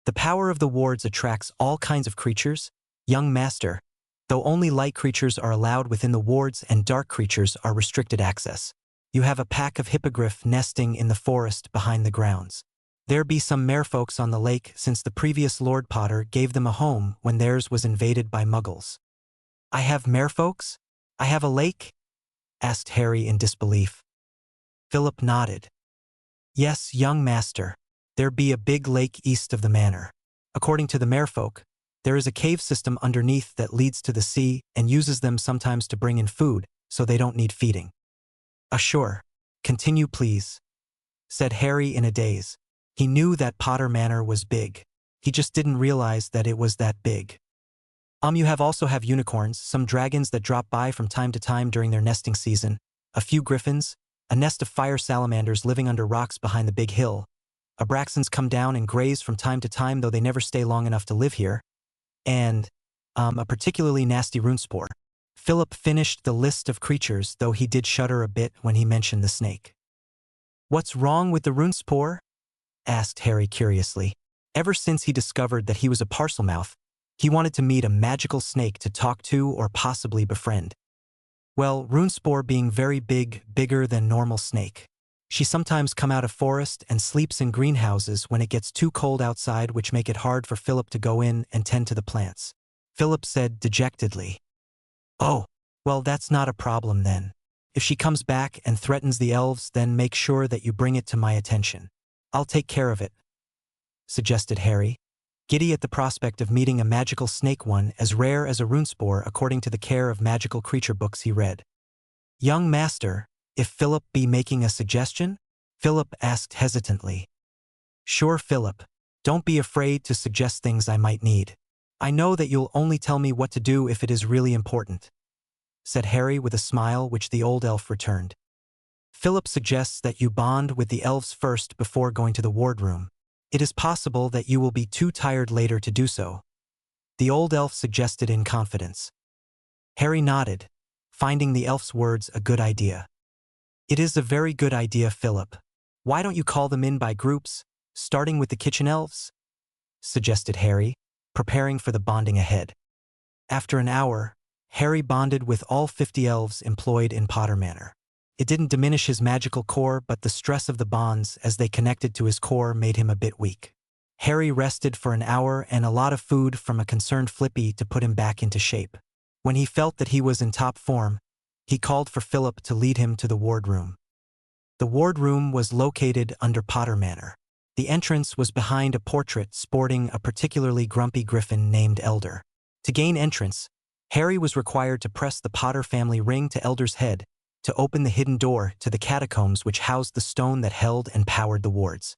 "The power of the wards attracts all kinds of creatures, young master, though only light creatures are allowed within the wards and dark creatures are restricted access. You have a pack of hippogriff nesting in the forest behind the grounds. There be some merfolks on the lake since the previous Lord Potter gave them a home when theirs was invaded by muggles." "I have merfolks? I have a lake?" asked Harry in disbelief. Philip nodded. "Yes, young master. There be a big lake east of the manor. According to the merfolk, there is a cave system underneath that leads to the sea and uses them sometimes to bring in food, so they don't need feeding." "Sure. Continue please, said Harry in a daze. He knew that Potter Manor was big. He just didn't realize that it was that big. You also have unicorns, some dragons that drop by from time to time during their nesting season, a few griffins, a nest of fire salamanders living under rocks behind the big hill. Abraxans come down and graze from time to time, though they never stay long enough to live here. And, a particularly nasty runespore. Philip finished the list of creatures, though he did shudder a bit when he mentioned the snake. What's wrong with the runespore? Asked Harry curiously. Ever since he discovered that he was a parselmouth, he wanted to meet a magical snake to talk to or possibly befriend. Well, runespore being very big, bigger than normal snake. She sometimes come out of forest and sleeps in greenhouses when it gets too cold outside, which make it hard for Philip to go in and tend to the plants. Philip said dejectedly. Oh, well, that's not a problem then. If she comes back and threatens the elves, then make sure that you bring it to my attention. I'll take care of it, suggested Harry, giddy at the prospect of meeting a magical snake, one as rare as a runespore according to the care of magical creature books he read. Young master, if Philip be making a suggestion? Philip asked hesitantly. Sure, Philip. Don't be afraid to suggest things I might need. I know that you'll only tell me what to do if it is really important, said Harry with a smile which the old elf returned. Philip suggests that you bond with the elves first before going to the wardroom. It is possible that you will be too tired later to do so, the old elf suggested in confidence. Harry nodded, finding the elf's words a good idea. It is a very good idea, Philip. Why don't you call them in by groups, starting with the kitchen elves? Suggested Harry, preparing for the bonding ahead. After an hour, Harry bonded with all 50 elves employed in Potter Manor. It didn't diminish his magical core, but the stress of the bonds as they connected to his core made him a bit weak. Harry rested for an hour and a lot of food from a concerned Flippy to put him back into shape. When he felt that he was in top form, he called for Philip to lead him to the wardroom. The wardroom was located under Potter Manor. The entrance was behind a portrait sporting a particularly grumpy griffin named Elder. To gain entrance, Harry was required to press the Potter family ring to Elder's head to open the hidden door to the catacombs which housed the stone that held and powered the wards.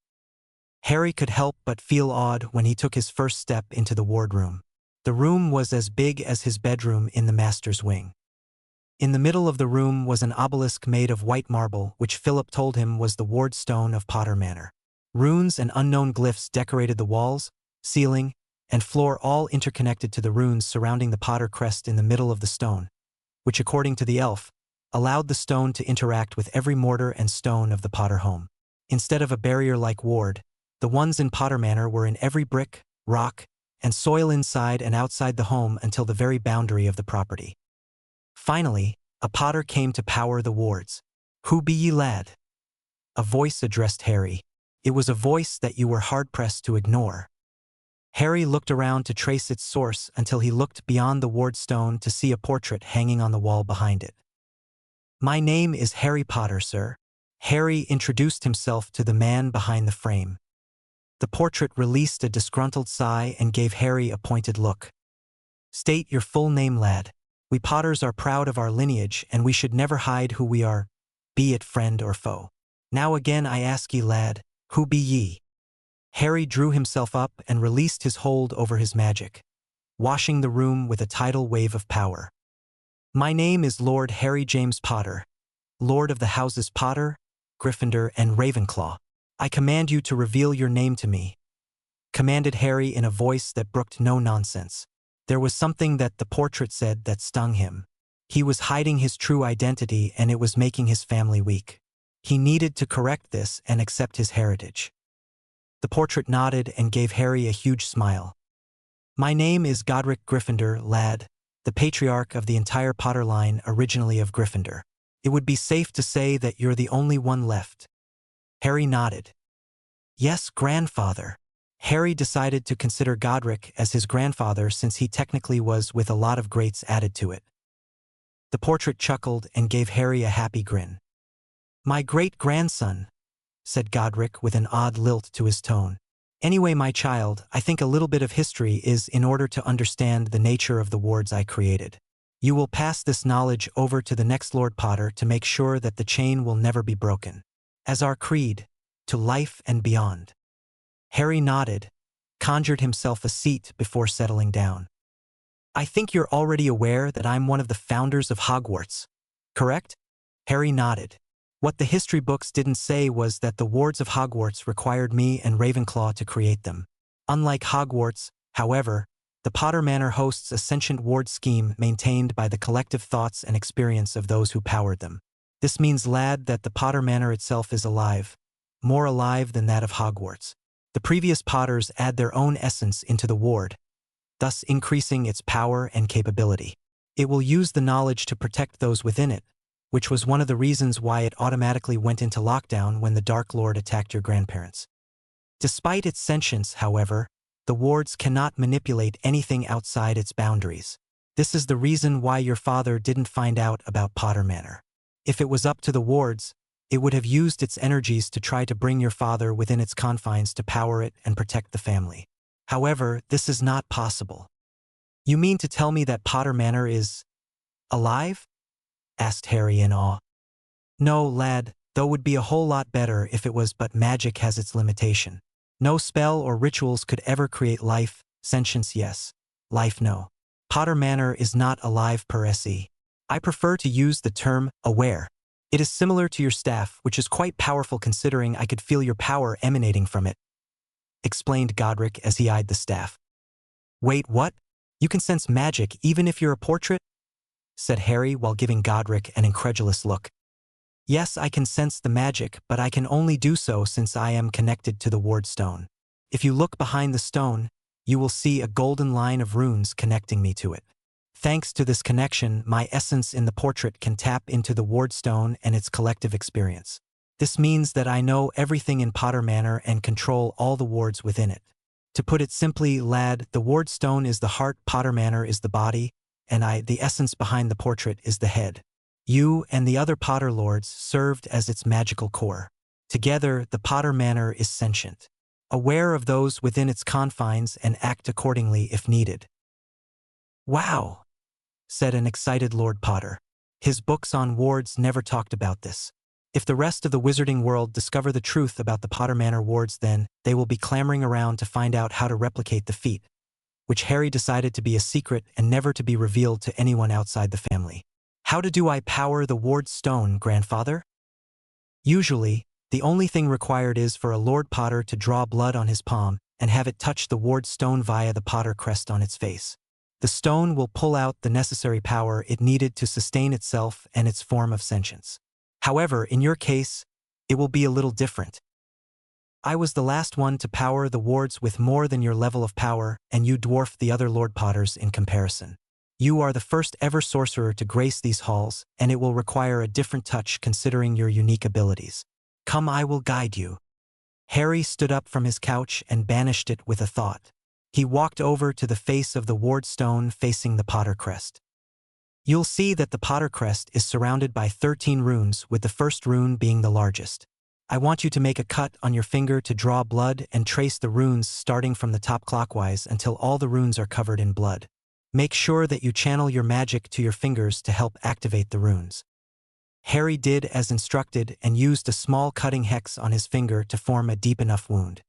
Harry could help but feel awed when he took his first step into the wardroom. The room was as big as his bedroom in the master's wing. In the middle of the room was an obelisk made of white marble, which Philip told him was the ward stone of Potter Manor. Runes and unknown glyphs decorated the walls, ceiling, and floor, all interconnected to the runes surrounding the Potter crest in the middle of the stone, which, according to the elf, allowed the stone to interact with every mortar and stone of the Potter home. Instead of a barrier-like ward, the ones in Potter Manor were in every brick, rock, and soil inside and outside the home until the very boundary of the property. Finally, a Potter came to power the wards. Who be ye, lad? A voice addressed Harry. It was a voice that you were hard-pressed to ignore. Harry looked around to trace its source until he looked beyond the ward stone to see a portrait hanging on the wall behind it. My name is Harry Potter, sir. Harry introduced himself to the man behind the frame. The portrait released a disgruntled sigh and gave Harry a pointed look. State your full name, lad. We Potters are proud of our lineage, and we should never hide who we are, be it friend or foe. Now again I ask ye, lad, who be ye? Harry drew himself up and released his hold over his magic, washing the room with a tidal wave of power. My name is Lord Harry James Potter, Lord of the Houses Potter, Gryffindor, and Ravenclaw. I command you to reveal your name to me, commanded Harry in a voice that brooked no nonsense. There was something that the portrait said that stung him. He was hiding his true identity, and it was making his family weak. He needed to correct this and accept his heritage. The portrait nodded and gave Harry a huge smile. My name is Godric Gryffindor, lad, the patriarch of the entire Potter line, originally of Gryffindor. It would be safe to say that you're the only one left. Harry nodded. Yes, grandfather. Harry decided to consider Godric as his grandfather since he technically was, with a lot of greats added to it. The portrait chuckled and gave Harry a happy grin. My great-grandson, said Godric with an odd lilt to his tone. Anyway, my child, I think a little bit of history is in order to understand the nature of the wards I created. You will pass this knowledge over to the next Lord Potter to make sure that the chain will never be broken. As our creed, to life and beyond. Harry nodded, conjured himself a seat before settling down. I think you're already aware that I'm one of the founders of Hogwarts, correct? Harry nodded. What the history books didn't say was that the wards of Hogwarts required me and Ravenclaw to create them. Unlike Hogwarts, however, the Potter Manor hosts a sentient ward scheme maintained by the collective thoughts and experience of those who powered them. This means, lad, that the Potter Manor itself is alive, more alive than that of Hogwarts. The previous Potters add their own essence into the ward, thus increasing its power and capability. It will use the knowledge to protect those within it, which was one of the reasons why it automatically went into lockdown when the Dark Lord attacked your grandparents. Despite its sentience, however, the wards cannot manipulate anything outside its boundaries. This is the reason why your father didn't find out about Potter Manor. If it was up to the wards, it would have used its energies to try to bring your father within its confines to power it and protect the family. However, this is not possible. You mean to tell me that Potter Manor is alive? Asked Harry in awe. No, lad, though would be a whole lot better if it was, but magic has its limitation. No spell or rituals could ever create life, sentience yes, life no. Potter Manor is not alive per se. I prefer to use the term aware. It is similar to your staff, which is quite powerful considering I could feel your power emanating from it, explained Godric as he eyed the staff. Wait, what? You can sense magic even if you're a portrait? Said Harry while giving Godric an incredulous look. Yes, I can sense the magic, but I can only do so since I am connected to the ward stone. If you look behind the stone, you will see a golden line of runes connecting me to it. Thanks to this connection, my essence in the portrait can tap into the ward stone and its collective experience. This means that I know everything in Potter Manor and control all the wards within it. To put it simply, lad, the ward stone is the heart, Potter Manor is the body, and the essence behind the portrait, is the head. You and the other Potter Lords served as its magical core. Together, the Potter Manor is sentient, aware of those within its confines and act accordingly if needed. Wow, said an excited Lord Potter. His books on wards never talked about this. If the rest of the wizarding world discover the truth about the Potter Manor wards, then they will be clamoring around to find out how to replicate the feat, which Harry decided to be a secret and never to be revealed to anyone outside the family. How do I power the ward stone, grandfather? Usually, the only thing required is for a Lord Potter to draw blood on his palm and have it touch the ward stone via the Potter crest on its face. The stone will pull out the necessary power it needed to sustain itself and its form of sentience. However, in your case, it will be a little different. I was the last one to power the wards with more than your level of power, and you dwarfed the other Lord Potters in comparison. You are the first ever sorcerer to grace these halls, and it will require a different touch considering your unique abilities. Come, I will guide you. Harry stood up from his couch and banished it with a thought. He walked over to the face of the ward stone facing the Potter crest. You'll see that the Potter crest is surrounded by 13 runes, with the first rune being the largest. I want you to make a cut on your finger to draw blood and trace the runes starting from the top clockwise until all the runes are covered in blood. Make sure that you channel your magic to your fingers to help activate the runes. Harry did as instructed and used a small cutting hex on his finger to form a deep enough wound.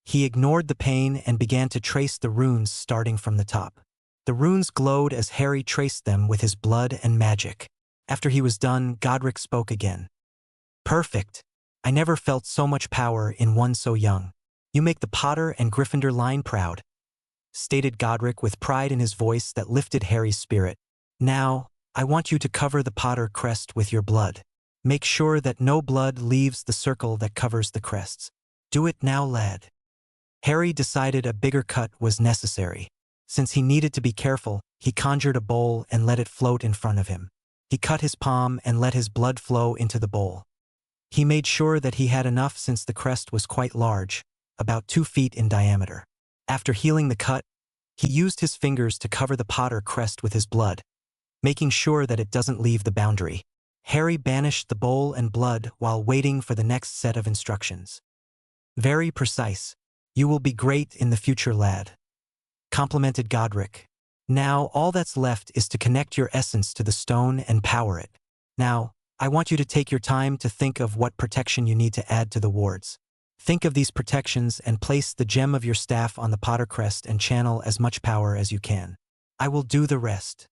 He ignored the pain and began to trace the runes starting from the top. The runes glowed as Harry traced them with his blood and magic. After he was done, Godric spoke again. Perfect. I never felt so much power in one so young. You make the Potter and Gryffindor line proud, stated Godric with pride in his voice that lifted Harry's spirit. Now, I want you to cover the Potter crest with your blood. Make sure that no blood leaves the circle that covers the crests. Do it now, lad. Harry decided a bigger cut was necessary. Since he needed to be careful, he conjured a bowl and let it float in front of him. He cut his palm and let his blood flow into the bowl. He made sure that he had enough since the crest was quite large, about 2 feet in diameter. After healing the cut, he used his fingers to cover the Potter crest with his blood, making sure that it doesn't leave the boundary. Harry banished the bowl and blood while waiting for the next set of instructions. Very precise. You will be great in the future, lad, complimented Godric. Now, all that's left is to connect your essence to the stone and power it. Now, I want you to take your time to think of what protection you need to add to the wards. Think of these protections and place the gem of your staff on the Potter crest and channel as much power as you can. I will do the rest.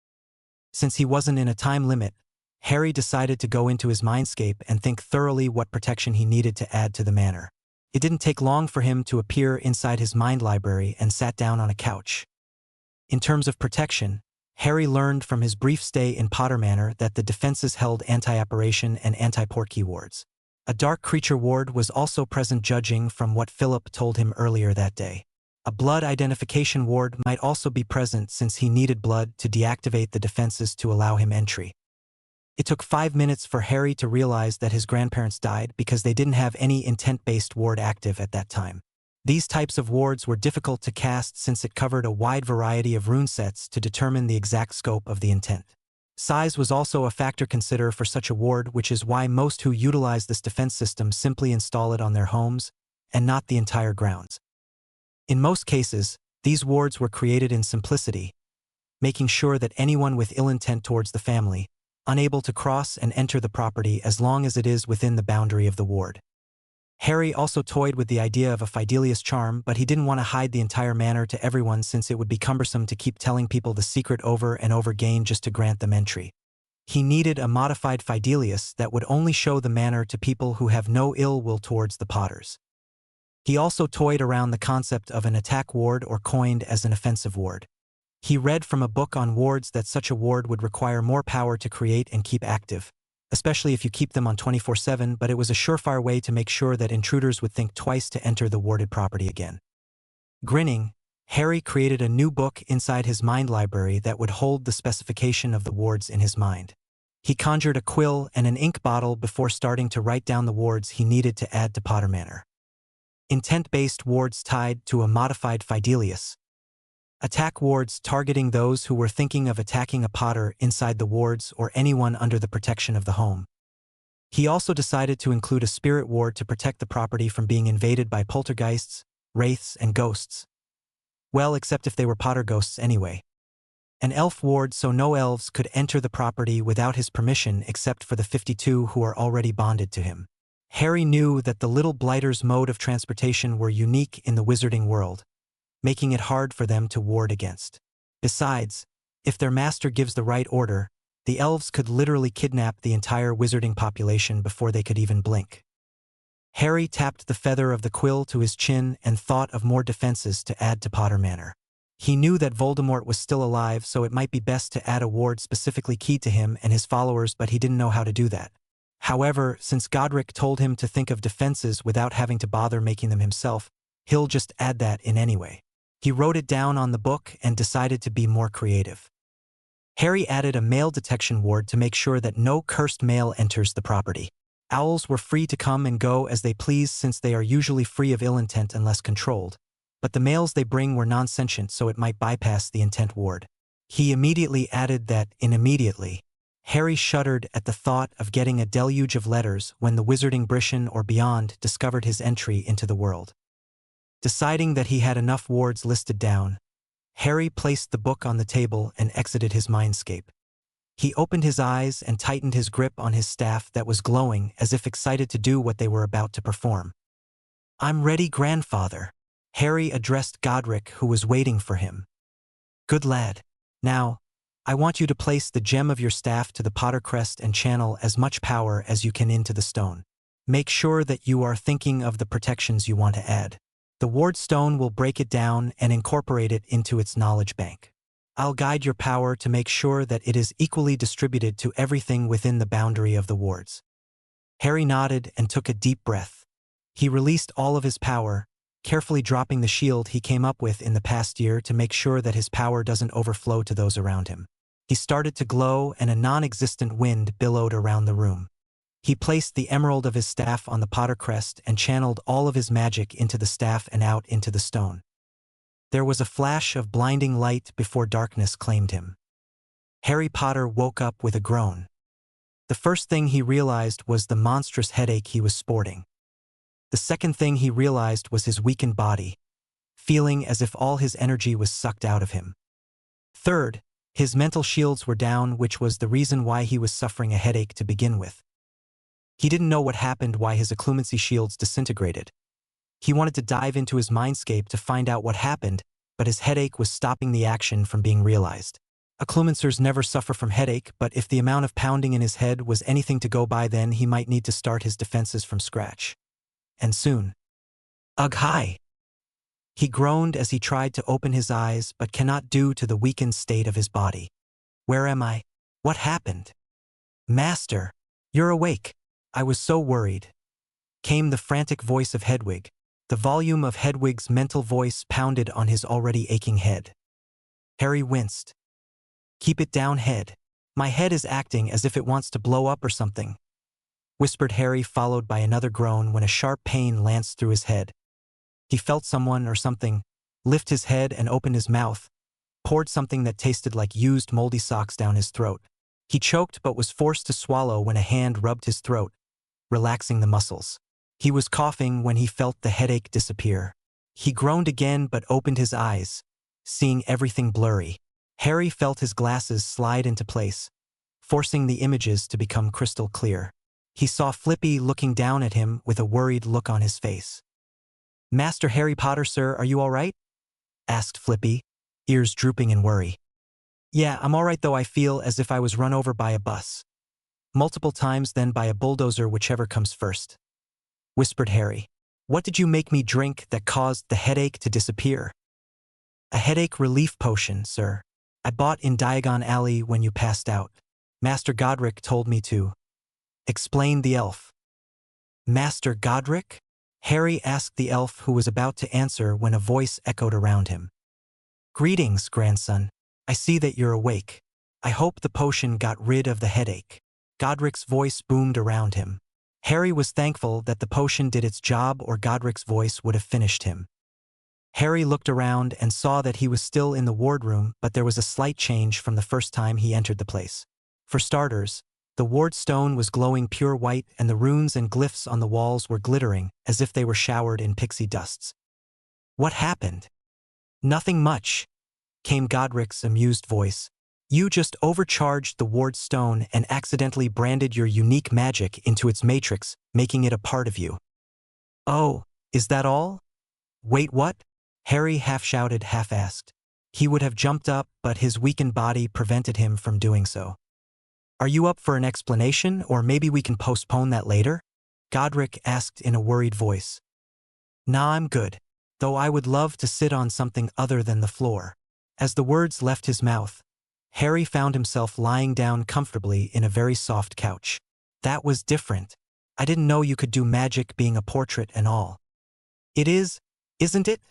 Since he wasn't in a time limit, Harry decided to go into his mindscape and think thoroughly what protection he needed to add to the manor. It didn't take long for him to appear inside his mind library and sat down on a couch. In terms of protection, Harry learned from his brief stay in Potter Manor that the defenses held anti-apparition and anti-portkey wards. A dark creature ward was also present, judging from what Philip told him earlier that day. A blood identification ward might also be present since he needed blood to deactivate the defenses to allow him entry. It took 5 minutes for Harry to realize that his grandparents died because they didn't have any intent-based ward active at that time. These types of wards were difficult to cast since it covered a wide variety of rune sets to determine the exact scope of the intent. Size was also a factor considered for such a ward, which is why most who utilize this defense system simply install it on their homes and not the entire grounds. In most cases, these wards were created in simplicity, making sure that anyone with ill intent towards the family, unable to cross and enter the property as long as it is within the boundary of the ward. Harry also toyed with the idea of a Fidelius charm, but he didn't want to hide the entire manor to everyone since it would be cumbersome to keep telling people the secret over and over again just to grant them entry. He needed a modified Fidelius that would only show the manor to people who have no ill will towards the Potters. He also toyed around the concept of an attack ward or coined as an offensive ward. He read from a book on wards that such a ward would require more power to create and keep active, especially if you keep them on 24/7, but it was a surefire way to make sure that intruders would think twice to enter the warded property again. Grinning, Harry created a new book inside his mind library that would hold the specification of the wards in his mind. He conjured a quill and an ink bottle before starting to write down the wards he needed to add to Potter Manor. Intent-based wards tied to a modified Fidelius. Attack wards targeting those who were thinking of attacking a Potter inside the wards or anyone under the protection of the home. He also decided to include a spirit ward to protect the property from being invaded by poltergeists, wraiths, and ghosts. Well, except if they were Potter ghosts anyway. An elf ward so no elves could enter the property without his permission except for the 52 who are already bonded to him. Harry knew that the little blighters' mode of transportation were unique in the wizarding world, making it hard for them to ward against. Besides, if their master gives the right order, the elves could literally kidnap the entire wizarding population before they could even blink. Harry tapped the feather of the quill to his chin and thought of more defenses to add to Potter Manor. He knew that Voldemort was still alive, so it might be best to add a ward specifically keyed to him and his followers, but he didn't know how to do that. However, since Godric told him to think of defenses without having to bother making them himself, he'll just add that in anyway. He wrote it down on the book and decided to be more creative. Harry added a male detection ward to make sure that no cursed male enters the property. Owls were free to come and go as they pleased since they are usually free of ill intent unless controlled, but the males they bring were non-sentient, so it might bypass the intent ward. He immediately added that in immediately. Harry shuddered at the thought of getting a deluge of letters when the Wizarding Brishan or beyond discovered his entry into the world. Deciding that he had enough wards listed down, Harry placed the book on the table and exited his mindscape. He opened his eyes and tightened his grip on his staff that was glowing as if excited to do what they were about to perform. "I'm ready, grandfather," Harry addressed Godric, who was waiting for him. "Good lad. Now, I want you to place the gem of your staff to the Potter crest and channel as much power as you can into the stone. Make sure that you are thinking of the protections you want to add. The ward stone will break it down and incorporate it into its knowledge bank. I'll guide your power to make sure that it is equally distributed to everything within the boundary of the wards." Harry nodded and took a deep breath. He released all of his power, carefully dropping the shield he came up with in the past year to make sure that his power doesn't overflow to those around him. He started to glow and a non-existent wind billowed around the room. He placed the emerald of his staff on the Potter crest and channeled all of his magic into the staff and out into the stone. There was a flash of blinding light before darkness claimed him. Harry Potter woke up with a groan. The first thing he realized was the monstrous headache he was sporting. The second thing he realized was his weakened body, feeling as if all his energy was sucked out of him. Third, his mental shields were down, which was the reason why he was suffering a headache to begin with. He didn't know what happened, why his occlumency shields disintegrated. He wanted to dive into his mindscape to find out what happened, but his headache was stopping the action from being realized. Occlumencers never suffer from headache, but if the amount of pounding in his head was anything to go by, then he might need to start his defenses from scratch. And soon. Ugh, hi! He groaned as he tried to open his eyes, but cannot due to the weakened state of his body. Where am I? What happened? Master, you're awake. I was so worried. Came the frantic voice of Hedwig. The volume of Hedwig's mental voice pounded on his already aching head. Harry winced. Keep it down, head. My head is acting as if it wants to blow up or something, whispered Harry, followed by another groan when a sharp pain lanced through his head. He felt someone or something lift his head and open his mouth, poured something that tasted like used moldy socks down his throat. He choked but was forced to swallow when a hand rubbed his throat, relaxing the muscles. He was coughing when he felt the headache disappear. He groaned again but opened his eyes, seeing everything blurry. Harry felt his glasses slide into place, forcing the images to become crystal clear. He saw Flippy looking down at him with a worried look on his face. Master Harry Potter, sir, are you all right? Asked Flippy, ears drooping in worry. Yeah, I'm all right, though I feel as if I was run over by a bus. Multiple times, then by a bulldozer, whichever comes first, whispered Harry. What did you make me drink that caused the headache to disappear? A headache relief potion, sir. I bought in Diagon Alley when you passed out. Master Godric told me to, explained the elf. Master Godric? Harry asked the elf, who was about to answer when a voice echoed around him. Greetings, grandson. I see that you're awake. I hope the potion got rid of the headache. Godric's voice boomed around him. Harry was thankful that the potion did its job, or Godric's voice would have finished him. Harry looked around and saw that he was still in the wardroom, but there was a slight change from the first time he entered the place. For starters, the ward stone was glowing pure white, and the runes and glyphs on the walls were glittering as if they were showered in pixie dusts. What happened? Nothing much, came Godric's amused voice. You just overcharged the ward stone and accidentally branded your unique magic into its matrix, making it a part of you. Oh, is that all? Wait, what? Harry half-shouted, half-asked. He would have jumped up, but his weakened body prevented him from doing so. Are you up for an explanation, or maybe we can postpone that later? Godric asked in a worried voice. Nah, I'm good, though I would love to sit on something other than the floor. As the words left his mouth, Harry found himself lying down comfortably in a very soft couch. That was different. I didn't know you could do magic being a portrait and all. It is, isn't it?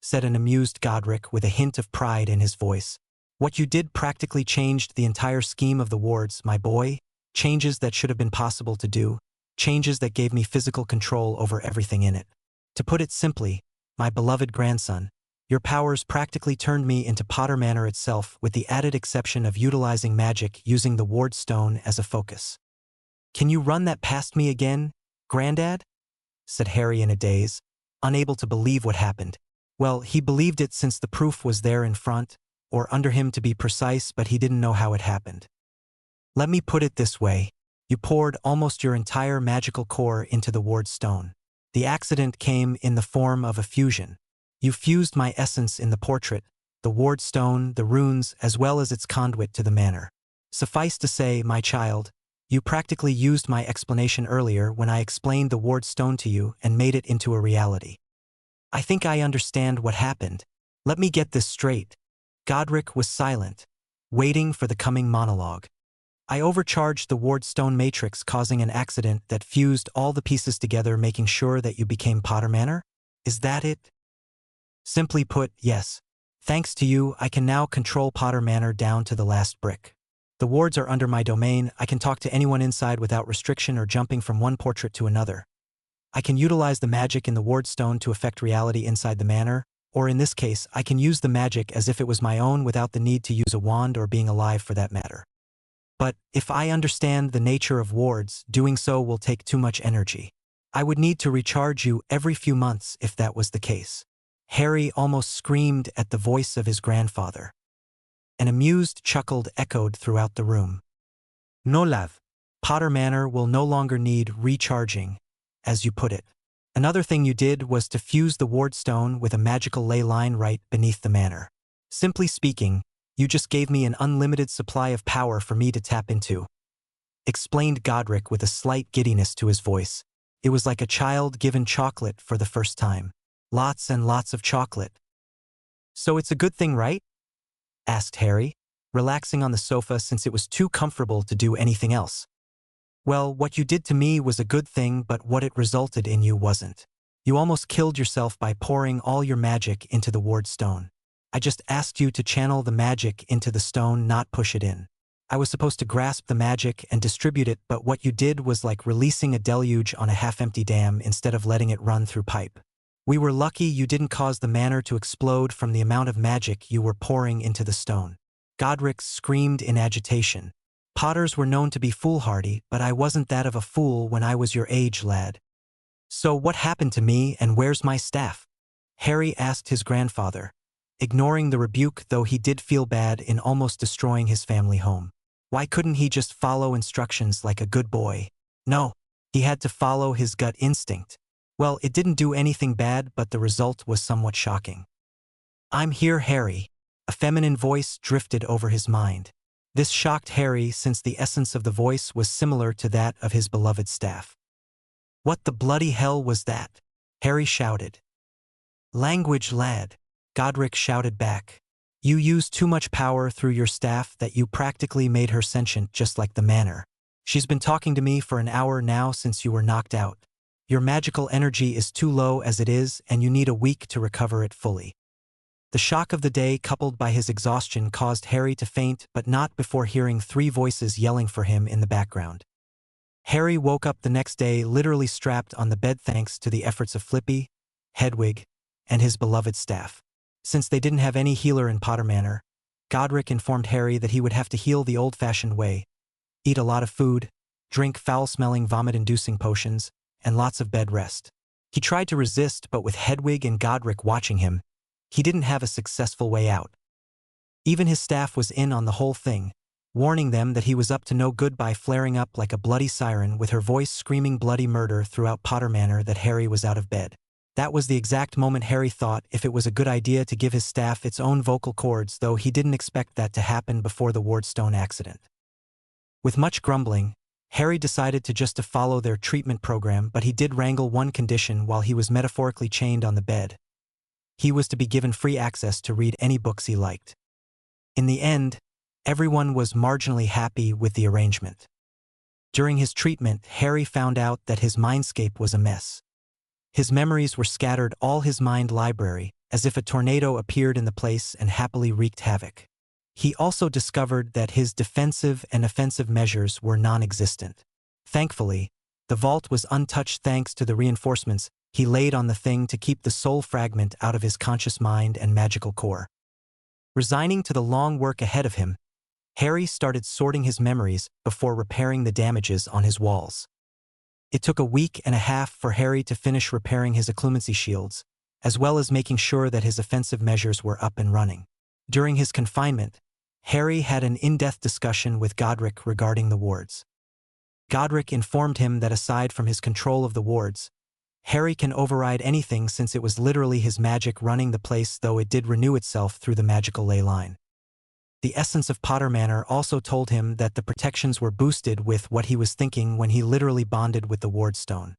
Said an amused Godric with a hint of pride in his voice. What you did practically changed the entire scheme of the wards, my boy. Changes that should have been possible to do. Changes that gave me physical control over everything in it. To put it simply, my beloved grandson, your powers practically turned me into Potter Manor itself, with the added exception of utilizing magic using the ward stone as a focus. Can you run that past me again, Grandad? Said Harry in a daze, unable to believe what happened. Well, he believed it since the proof was there in front, or under him to be precise, but he didn't know how it happened. Let me put it this way. You poured almost your entire magical core into the ward stone. The accident came in the form of a fusion. You fused my essence in the portrait, the ward stone, the runes, as well as its conduit to the manor. Suffice to say, my child, you practically used my explanation earlier when I explained the ward stone to you and made it into a reality. I think I understand what happened. Let me get this straight. Godric was silent, waiting for the coming monologue. I overcharged the ward stone matrix, causing an accident that fused all the pieces together, making sure that you became Potter Manor? Is that it? Simply put, yes. Thanks to you, I can now control Potter Manor down to the last brick. The wards are under my domain. I can talk to anyone inside without restriction or jumping from one portrait to another. I can utilize the magic in the ward stone to affect reality inside the manor, or in this case, I can use the magic as if it was my own without the need to use a wand or being alive for that matter. But if I understand the nature of wards, doing so will take too much energy. I would need to recharge you every few months if that was the case. Harry almost screamed at the voice of his grandfather. An amused chuckle echoed throughout the room. No love. Potter Manor will no longer need recharging, as you put it. Another thing you did was to fuse the ward stone with a magical ley line right beneath the manor. Simply speaking, you just gave me an unlimited supply of power for me to tap into, explained Godric with a slight giddiness to his voice. It was like a child given chocolate for the first time. Lots and lots of chocolate. So it's a good thing, right? Asked Harry, relaxing on the sofa since it was too comfortable to do anything else. Well, what you did to me was a good thing, but what it resulted in you wasn't. You almost killed yourself by pouring all your magic into the ward stone. I just asked you to channel the magic into the stone, not push it in. I was supposed to grasp the magic and distribute it, but what you did was like releasing a deluge on a half-empty dam instead of letting it run through pipe. We were lucky you didn't cause the manor to explode from the amount of magic you were pouring into the stone. Godric screamed in agitation. Potters were known to be foolhardy, but I wasn't that of a fool when I was your age, lad. So what happened to me, and where's my staff? Harry asked his grandfather, ignoring the rebuke, though he did feel bad in almost destroying his family home. Why couldn't he just follow instructions like a good boy? No, he had to follow his gut instinct. Well, it didn't do anything bad, but the result was somewhat shocking. I'm here, Harry. A feminine voice drifted over his mind. This shocked Harry since the essence of the voice was similar to that of his beloved staff. What the bloody hell was that? Harry shouted. Language, lad, Godric shouted back. You used too much power through your staff that you practically made her sentient, just like the manor. She's been talking to me for an hour now since you were knocked out. Your magical energy is too low as it is, and you need a week to recover it fully. The shock of the day coupled by his exhaustion caused Harry to faint, but not before hearing 3 voices yelling for him in the background. Harry woke up the next day literally strapped on the bed thanks to the efforts of Flippy, Hedwig, and his beloved staff. Since they didn't have any healer in Potter Manor, Godric informed Harry that he would have to heal the old-fashioned way, eat a lot of food, drink foul-smelling vomit-inducing potions, and lots of bed rest. He tried to resist, but with Hedwig and Godric watching him, he didn't have a successful way out. Even his staff was in on the whole thing, warning them that he was up to no good by flaring up like a bloody siren with her voice screaming bloody murder throughout Potter Manor that Harry was out of bed. That was the exact moment Harry thought if it was a good idea to give his staff its own vocal cords, though he didn't expect that to happen before the Wardstone accident. With much grumbling, Harry decided to just follow their treatment program, but he did wrangle one condition while he was metaphorically chained on the bed. He was to be given free access to read any books he liked. In the end, everyone was marginally happy with the arrangement. During his treatment, Harry found out that his mindscape was a mess. His memories were scattered all his mind library, as if a tornado appeared in the place and happily wreaked havoc. He also discovered that his defensive and offensive measures were non-existent. Thankfully, the vault was untouched thanks to the reinforcements he laid on the thing to keep the soul fragment out of his conscious mind and magical core. Resigning to the long work ahead of him, Harry started sorting his memories before repairing the damages on his walls. It took a week and a half for Harry to finish repairing his occlumency shields, as well as making sure that his offensive measures were up and running. During his confinement, Harry had an in-depth discussion with Godric regarding the wards. Godric informed him that aside from his control of the wards, Harry can override anything since it was literally his magic running the place, though it did renew itself through the magical ley line. The essence of Potter Manor also told him that the protections were boosted with what he was thinking when he literally bonded with the Wardstone.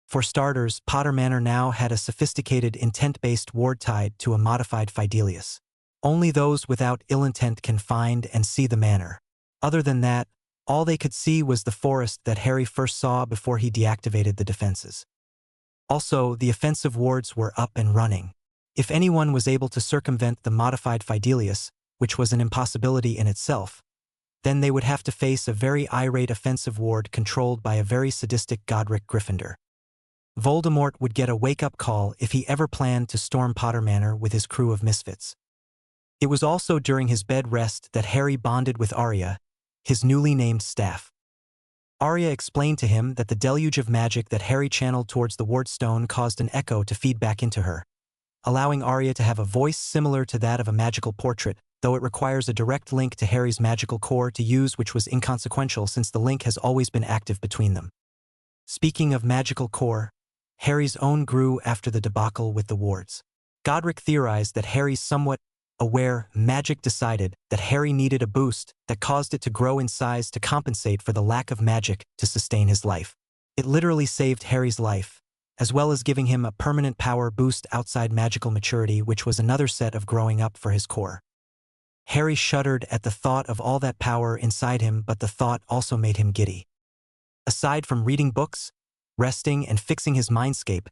For starters, Potter Manor now had a sophisticated intent-based ward tied to a modified Fidelius. Only those without ill intent can find and see the manor. Other than that, all they could see was the forest that Harry first saw before he deactivated the defenses. Also, the offensive wards were up and running. If anyone was able to circumvent the modified Fidelius, which was an impossibility in itself, then they would have to face a very irate offensive ward controlled by a very sadistic Godric Gryffindor. Voldemort would get a wake-up call if he ever planned to storm Potter Manor with his crew of misfits. It was also during his bed rest that Harry bonded with Arya, his newly named staff. Arya explained to him that the deluge of magic that Harry channeled towards the Wardstone caused an echo to feed back into her, allowing Arya to have a voice similar to that of a magical portrait, though it requires a direct link to Harry's magical core to use, which was inconsequential since the link has always been active between them. Speaking of magical core, Harry's own grew after the debacle with the wards. Godric theorized that Harry's somewhat aware magic decided that Harry needed a boost that caused it to grow in size to compensate for the lack of magic to sustain his life. It literally saved Harry's life, as well as giving him a permanent power boost outside magical maturity, which was another set of growing up for his core. Harry shuddered at the thought of all that power inside him, but the thought also made him giddy. Aside from reading books, resting, and fixing his mindscape,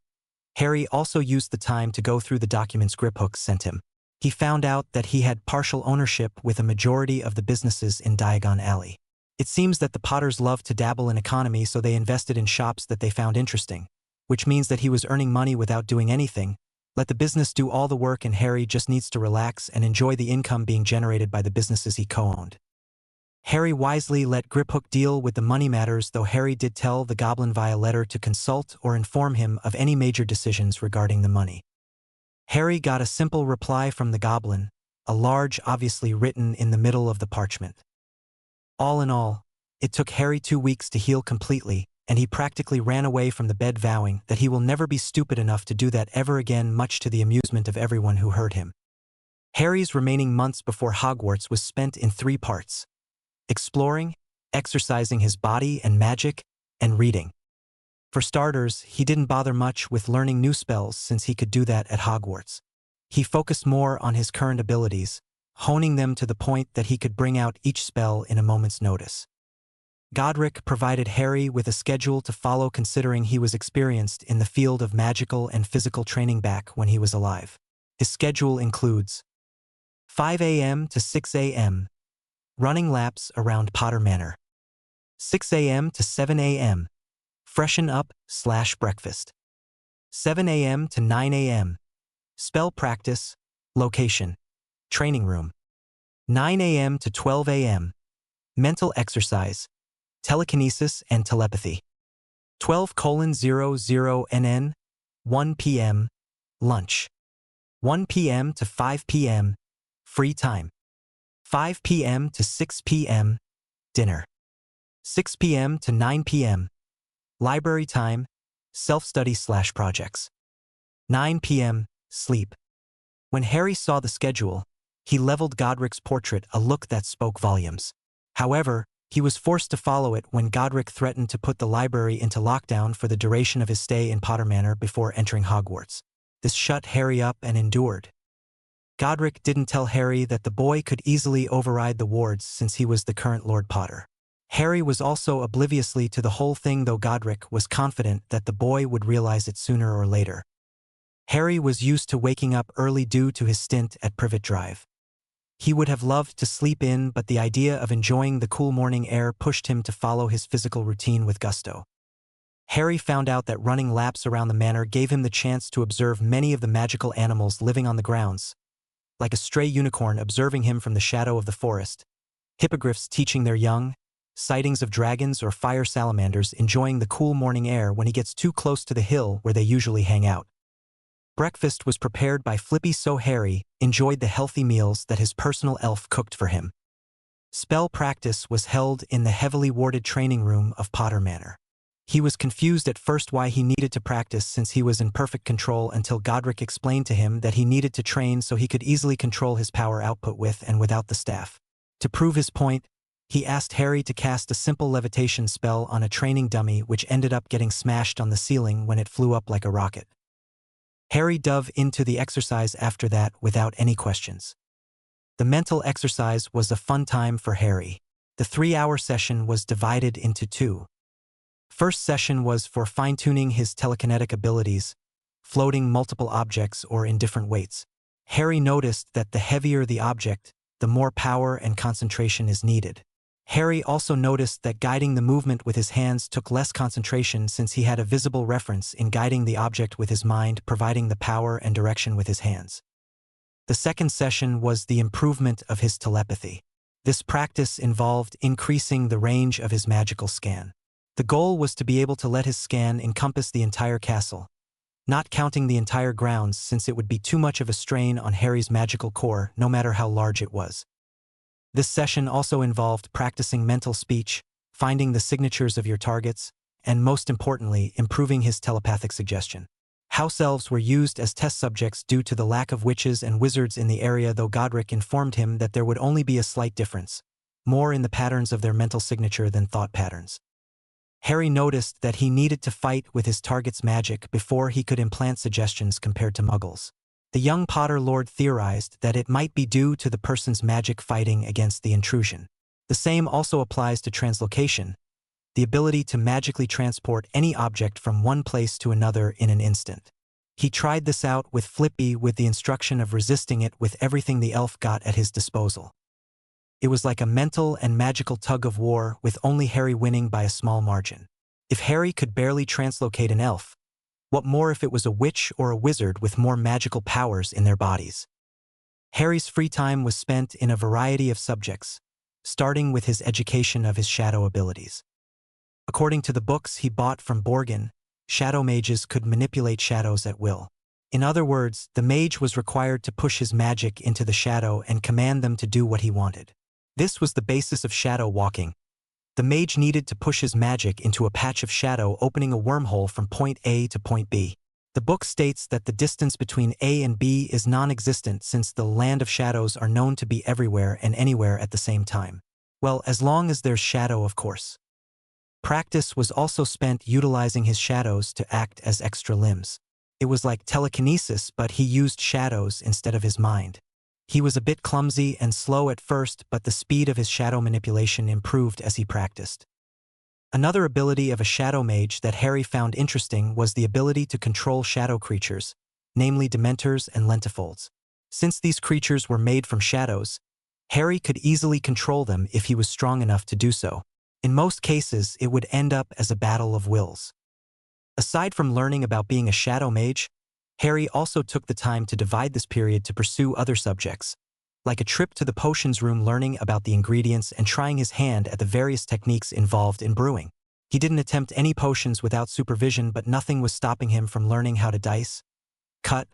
Harry also used the time to go through the documents Griphook sent him. He found out that he had partial ownership with a majority of the businesses in Diagon Alley. It seems that the Potters loved to dabble in economy, so they invested in shops that they found interesting, which means that he was earning money without doing anything. Let the business do all the work and Harry just needs to relax and enjoy the income being generated by the businesses he co-owned. Harry wisely let Griphook deal with the money matters, though Harry did tell the goblin via letter to consult or inform him of any major decisions regarding the money. Harry got a simple reply from the goblin, a large, obviously written in the middle of the parchment. All in all, it took Harry 2 weeks to heal completely, and he practically ran away from the bed, vowing that he will never be stupid enough to do that ever again, much to the amusement of everyone who heard him. Harry's remaining months before Hogwarts was spent in 3 parts: exploring, exercising his body and magic, and reading. For starters, he didn't bother much with learning new spells since he could do that at Hogwarts. He focused more on his current abilities, honing them to the point that he could bring out each spell in a moment's notice. Godric provided Harry with a schedule to follow, considering he was experienced in the field of magical and physical training back when he was alive. His schedule includes 5 a.m. to 6 a.m. running laps around Potter Manor, 6 a.m. to 7 a.m. freshen up/breakfast, 7 a.m. to 9 a.m. spell practice, location, training room, 9 a.m. to 12 a.m. mental exercise, telekinesis and telepathy, 12:00 NN, 1 p.m. lunch, 1 p.m. to 5 p.m. free time, 5 p.m. to 6 p.m. dinner, 6 p.m. to 9 p.m. library time, self-study/projects, 9 p.m. sleep. When Harry saw the schedule, he leveled Godric's portrait a look that spoke volumes. However, he was forced to follow it when Godric threatened to put the library into lockdown for the duration of his stay in Potter Manor before entering Hogwarts. This shut Harry up and endured. Godric didn't tell Harry that the boy could easily override the wards since he was the current Lord Potter. Harry was also obliviously to the whole thing, though Godric was confident that the boy would realize it sooner or later. Harry was used to waking up early due to his stint at Privet Drive. He would have loved to sleep in, but the idea of enjoying the cool morning air pushed him to follow his physical routine with gusto. Harry found out that running laps around the manor gave him the chance to observe many of the magical animals living on the grounds, like a stray unicorn observing him from the shadow of the forest, hippogriffs teaching their young, sightings of dragons, or fire salamanders enjoying the cool morning air when he gets too close to the hill where they usually hang out. Breakfast was prepared by Flippy, so Harry enjoyed the healthy meals that his personal elf cooked for him. Spell practice was held in the heavily warded training room of Potter Manor. He was confused at first why he needed to practice since he was in perfect control, until Godric explained to him that he needed to train so he could easily control his power output with and without the staff. To prove his point, he asked Harry to cast a simple levitation spell on a training dummy, which ended up getting smashed on the ceiling when it flew up like a rocket. Harry dove into the exercise after that without any questions. The mental exercise was a fun time for Harry. The 3-hour session was divided into 2. First session was for fine-tuning his telekinetic abilities, floating multiple objects or in different weights. Harry noticed that the heavier the object, the more power and concentration is needed. Harry also noticed that guiding the movement with his hands took less concentration, since he had a visible reference in guiding the object with his mind, providing the power and direction with his hands. The second session was the improvement of his telepathy. This practice involved increasing the range of his magical scan. The goal was to be able to let his scan encompass the entire castle, not counting the entire grounds since it would be too much of a strain on Harry's magical core no matter how large it was. This session also involved practicing mental speech, finding the signatures of your targets, and most importantly, improving his telepathic suggestion. House elves were used as test subjects due to the lack of witches and wizards in the area, though Godric informed him that there would only be a slight difference, more in the patterns of their mental signature than thought patterns. Harry noticed that he needed to fight with his target's magic before he could implant suggestions compared to muggles. The young Potter Lord theorized that it might be due to the person's magic fighting against the intrusion. The same also applies to translocation, the ability to magically transport any object from one place to another in an instant. He tried this out with Flippy with the instruction of resisting it with everything the elf got at his disposal. It was like a mental and magical tug of war, with only Harry winning by a small margin. If Harry could barely translocate an elf, what more if it was a witch or a wizard with more magical powers in their bodies? Harry's free time was spent in a variety of subjects, starting with his education of his shadow abilities. According to the books he bought from Borgin, shadow mages could manipulate shadows at will. In other words, the mage was required to push his magic into the shadow and command them to do what he wanted. This was the basis of shadow walking. The mage needed to push his magic into a patch of shadow, opening a wormhole from point A to point B. The book states that the distance between A and B is non-existent since the land of shadows are known to be everywhere and anywhere at the same time. Well, as long as there's shadow, of course. Practice was also spent utilizing his shadows to act as extra limbs. It was like telekinesis, but he used shadows instead of his mind. He was a bit clumsy and slow at first, but the speed of his shadow manipulation improved as he practiced. Another ability of a shadow mage that Harry found interesting was the ability to control shadow creatures, namely Dementors and Lentifolds. Since these creatures were made from shadows, Harry could easily control them if he was strong enough to do so. In most cases, it would end up as a battle of wills. Aside from learning about being a shadow mage, Harry also took the time to divide this period to pursue other subjects, like a trip to the potions room learning about the ingredients and trying his hand at the various techniques involved in brewing. He didn't attempt any potions without supervision, but nothing was stopping him from learning how to dice, cut,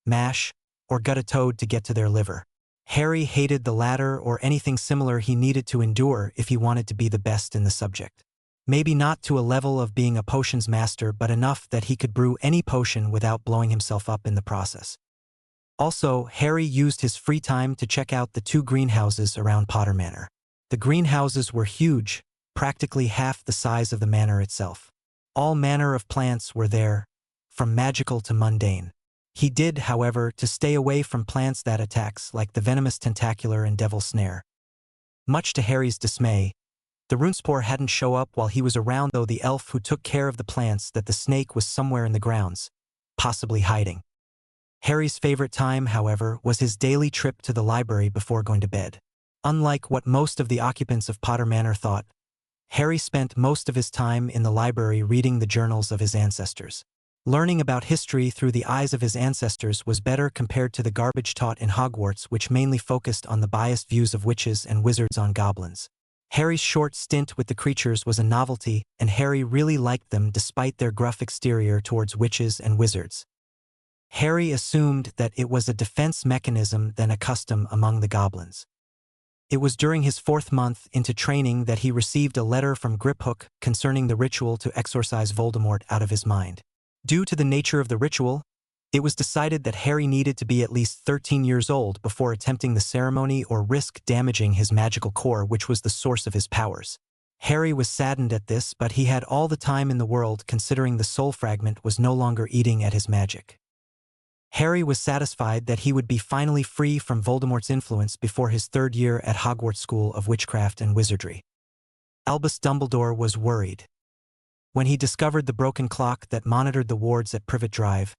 mash, or gut a toad to get to their liver. Harry hated the latter or anything similar he needed to endure if he wanted to be the best in the subject. Maybe not to a level of being a potions master, but enough that he could brew any potion without blowing himself up in the process. Also, Harry used his free time to check out the 2 greenhouses around Potter Manor. The greenhouses were huge, practically half the size of the manor itself. All manner of plants were there, from magical to mundane. He did, however, to stay away from plants that attacks, like the venomous tentacular and devil snare. Much to Harry's dismay, the runespore hadn't shown up while he was around, though the elf who took care of the plants that the snake was somewhere in the grounds, possibly hiding. Harry's favorite time, however, was his daily trip to the library before going to bed. Unlike what most of the occupants of Potter Manor thought, Harry spent most of his time in the library reading the journals of his ancestors. Learning about history through the eyes of his ancestors was better compared to the garbage taught in Hogwarts, which mainly focused on the biased views of witches and wizards on goblins. Harry's short stint with the creatures was a novelty, and Harry really liked them despite their gruff exterior towards witches and wizards. Harry assumed that it was a defense mechanism than a custom among the goblins. It was during his 4th month into training that he received a letter from Griphook concerning the ritual to exorcise Voldemort out of his mind. Due to the nature of the ritual, it was decided that Harry needed to be at least 13 years old before attempting the ceremony or risk damaging his magical core, which was the source of his powers. Harry was saddened at this, but he had all the time in the world considering the soul fragment was no longer eating at his magic. Harry was satisfied that he would be finally free from Voldemort's influence before his 3rd year at Hogwarts School of Witchcraft and Wizardry. Albus Dumbledore was worried. When he discovered the broken clock that monitored the wards at Privet Drive,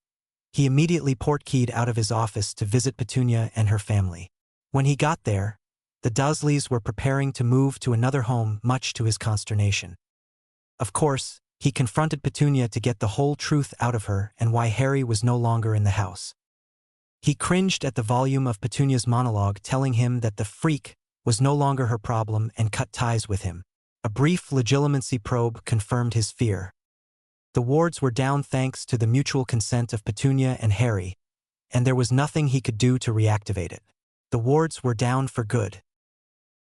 he immediately portkeyed out of his office to visit Petunia and her family. When he got there, the Dursleys were preparing to move to another home, much to his consternation. Of course, he confronted Petunia to get the whole truth out of her and why Harry was no longer in the house. He cringed at the volume of Petunia's monologue telling him that the freak was no longer her problem and cut ties with him. A brief legitimacy probe confirmed his fear. The wards were down thanks to the mutual consent of Petunia and Harry, and there was nothing he could do to reactivate it. The wards were down for good.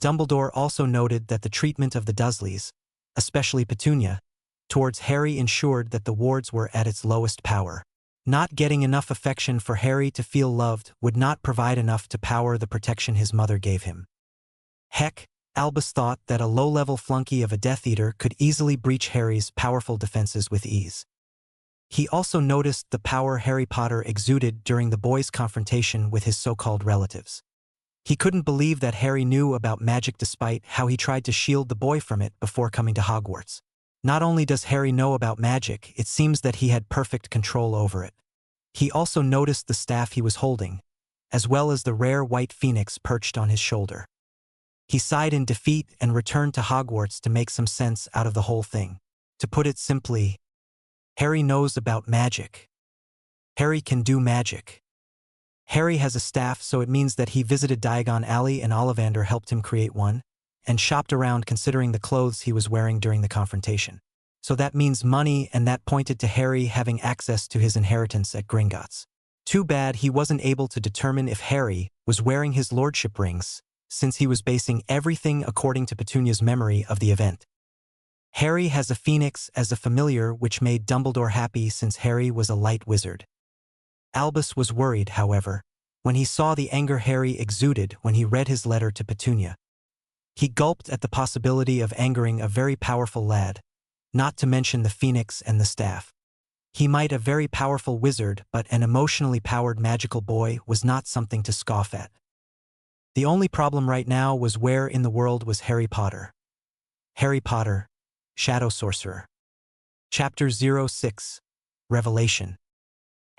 Dumbledore also noted that the treatment of the Dursleys, especially Petunia, towards Harry ensured that the wards were at its lowest power. Not getting enough affection for Harry to feel loved would not provide enough to power the protection his mother gave him. Heck, Albus thought that a low-level flunky of a Death Eater could easily breach Harry's powerful defenses with ease. He also noticed the power Harry Potter exuded during the boy's confrontation with his so-called relatives. He couldn't believe that Harry knew about magic despite how he tried to shield the boy from it before coming to Hogwarts. Not only does Harry know about magic, it seems that he had perfect control over it. He also noticed the staff he was holding, as well as the rare white phoenix perched on his shoulder. He sighed in defeat and returned to Hogwarts to make some sense out of the whole thing. To put it simply, Harry knows about magic. Harry can do magic. Harry has a staff, so it means that he visited Diagon Alley and Ollivander helped him create one, and shopped around considering the clothes he was wearing during the confrontation. So that means money, and that pointed to Harry having access to his inheritance at Gringotts. Too bad he wasn't able to determine if Harry was wearing his lordship rings, since he was basing everything according to Petunia's memory of the event. Harry has a phoenix as a familiar, which made Dumbledore happy since Harry was a light wizard. Albus was worried, however, when he saw the anger Harry exuded when he read his letter to Petunia. He gulped at the possibility of angering a very powerful lad, not to mention the phoenix and the staff. He might a very powerful wizard, but an emotionally powered magical boy was not something to scoff at. The only problem right now was where in the world was Harry Potter. Harry Potter, Shadow Sorcerer. Chapter 06, Revelation.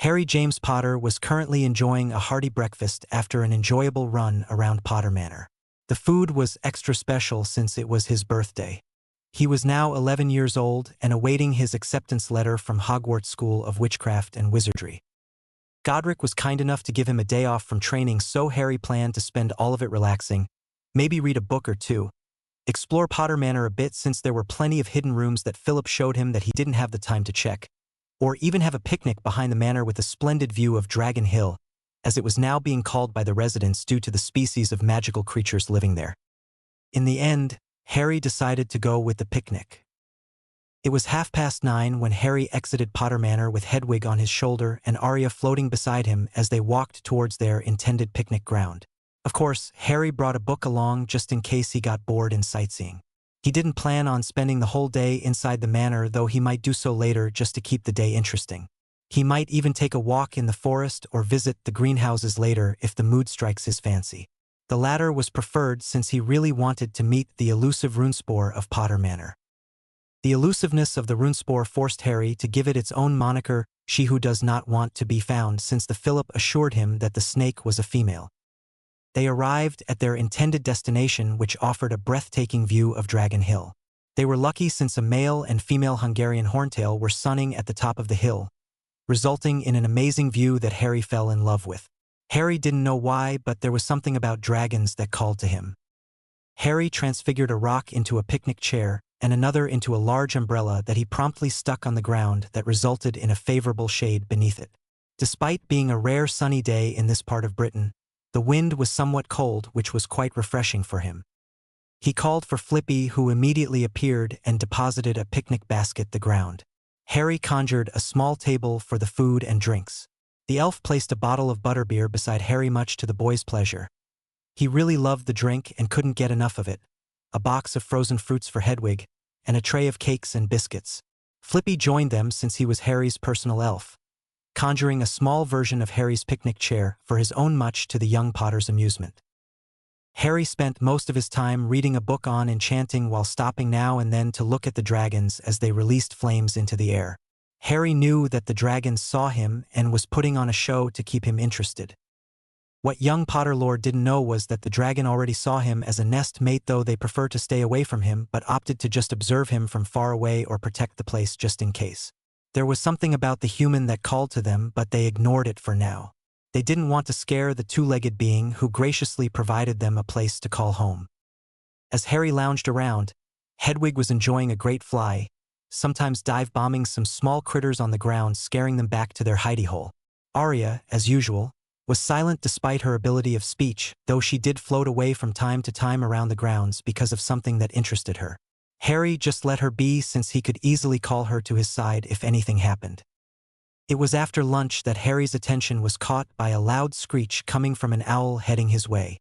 Harry James Potter was currently enjoying a hearty breakfast after an enjoyable run around Potter Manor. The food was extra special since it was his birthday. He was now 11 years old and awaiting his acceptance letter from Hogwarts School of Witchcraft and Wizardry. Godric was kind enough to give him a day off from training, so Harry planned to spend all of it relaxing, maybe read a book or two, explore Potter Manor a bit since there were plenty of hidden rooms that Philip showed him that he didn't have the time to check, or even have a picnic behind the manor with a splendid view of Dragon Hill, as it was now being called by the residents due to the species of magical creatures living there. In the end, Harry decided to go with the picnic. It was 9:30 when Harry exited Potter Manor with Hedwig on his shoulder and Arya floating beside him as they walked towards their intended picnic ground. Of course, Harry brought a book along just in case he got bored in sightseeing. He didn't plan on spending the whole day inside the manor, though he might do so later just to keep the day interesting. He might even take a walk in the forest or visit the greenhouses later if the mood strikes his fancy. The latter was preferred since he really wanted to meet the elusive runespore of Potter Manor. The elusiveness of the runespore forced Harry to give it its own moniker, She Who Does Not Want to Be Found, since the Philip assured him that the snake was a female. They arrived at their intended destination, which offered a breathtaking view of Dragon Hill. They were lucky since a male and female Hungarian horntail were sunning at the top of the hill, resulting in an amazing view that Harry fell in love with. Harry didn't know why, but there was something about dragons that called to him. Harry transfigured a rock into a picnic chair and another into a large umbrella that he promptly stuck on the ground that resulted in a favorable shade beneath it. Despite being a rare sunny day in this part of Britain, the wind was somewhat cold, which was quite refreshing for him. He called for Flippy, who immediately appeared and deposited a picnic basket the ground. Harry conjured a small table for the food and drinks. The elf placed a bottle of butterbeer beside Harry, much to the boy's pleasure. He really loved the drink and couldn't get enough of it. A box of frozen fruits for Hedwig, and a tray of cakes and biscuits. Flippy joined them since he was Harry's personal elf, conjuring a small version of Harry's picnic chair for his own, much to the young Potter's amusement. Harry spent most of his time reading a book on enchanting while stopping now and then to look at the dragons as they released flames into the air. Harry knew that the dragons saw him and was putting on a show to keep him interested. What young Potterlord didn't know was that the dragon already saw him as a nest mate, though they preferred to stay away from him but opted to just observe him from far away or protect the place just in case. There was something about the human that called to them, but they ignored it for now. They didn't want to scare the two-legged being who graciously provided them a place to call home. As Harry lounged around, Hedwig was enjoying a great fly, sometimes dive-bombing some small critters on the ground, scaring them back to their hidey hole. Arya, as usual, was silent despite her ability of speech, though she did float away from time to time around the grounds because of something that interested her. Harry just let her be since he could easily call her to his side if anything happened. It was after lunch that Harry's attention was caught by a loud screech coming from an owl heading his way.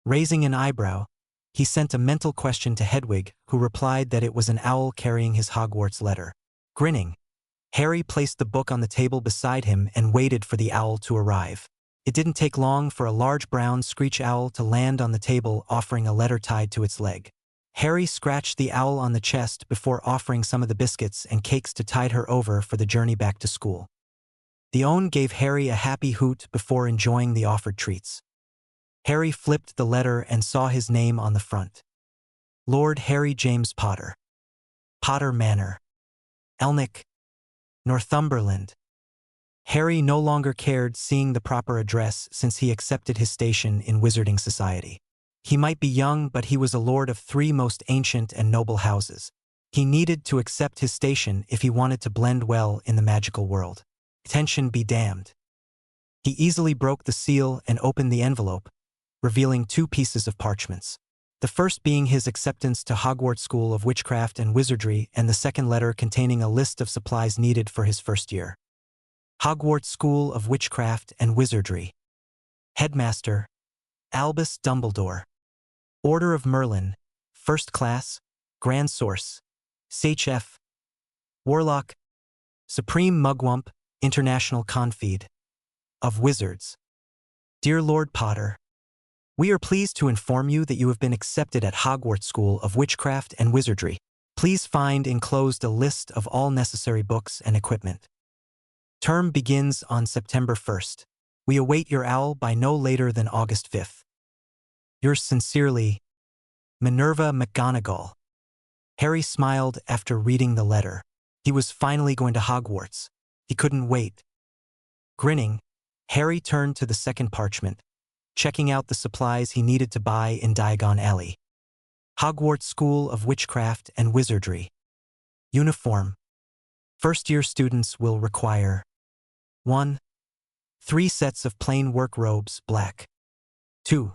Raising an eyebrow, he sent a mental question to Hedwig, who replied that it was an owl carrying his Hogwarts letter. Grinning, Harry placed the book on the table beside him and waited for the owl to arrive. It didn't take long for a large brown screech owl to land on the table, offering a letter tied to its leg. Harry scratched the owl on the chest before offering some of the biscuits and cakes to tide her over for the journey back to school. The owl gave Harry a happy hoot before enjoying the offered treats. Harry flipped the letter and saw his name on the front. Lord Harry James Potter. Potter Manor. Elnick, Northumberland. Harry no longer cared seeing the proper address since he accepted his station in Wizarding Society. He might be young, but he was a lord of 3 most ancient and noble houses. He needed to accept his station if he wanted to blend well in the magical world. Tension be damned. He easily broke the seal and opened the envelope, revealing 2 pieces of parchments. The first being his acceptance to Hogwarts School of Witchcraft and Wizardry, and the second letter containing a list of supplies needed for his first year. Hogwarts School of Witchcraft and Wizardry. Headmaster, Albus Dumbledore. Order of Merlin, First Class, Grand Source, CHF. Warlock, Supreme Mugwump, International Confeed. Of Wizards. Dear Lord Potter, we are pleased to inform you that you have been accepted at Hogwarts School of Witchcraft and Wizardry. Please find enclosed a list of all necessary books and equipment. Term begins on September 1st. We await your owl by no later than August 5th. Yours sincerely, Minerva McGonagall. Harry smiled after reading the letter. He was finally going to Hogwarts. He couldn't wait. Grinning, Harry turned to the second parchment, checking out the supplies he needed to buy in Diagon Alley. Hogwarts School of Witchcraft and Wizardry. Uniform. First-year students will require 1. 3 sets of plain work robes, black. 2.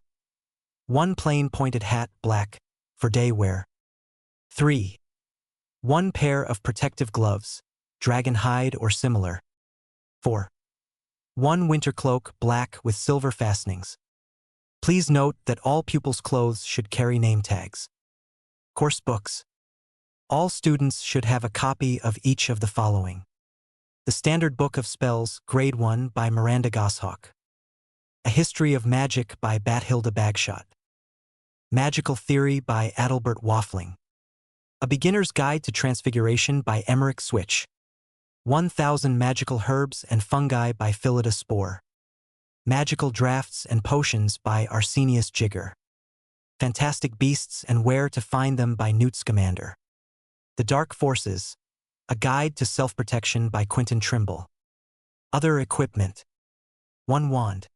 1 plain pointed hat, black, for day wear. 3. 1 pair of protective gloves, dragon hide or similar. 4. 1 winter cloak, black with silver fastenings. Please note that all pupils' clothes should carry name tags. Course books. All students should have a copy of each of the following. The Standard Book of Spells, Grade 1 by Miranda Goshawk. A History of Magic by Bathilda Bagshot. Magical Theory by Adalbert Waffling. A Beginner's Guide to Transfiguration by Emmerich Switch. 1000 Magical Herbs and Fungi by Phillida Spore. Magical Drafts and Potions by Arsenius Jigger. Fantastic Beasts and Where to Find Them by Newt Scamander. The Dark Forces, A Guide to Self-Protection by Quentin Trimble. Other equipment. 1 wand.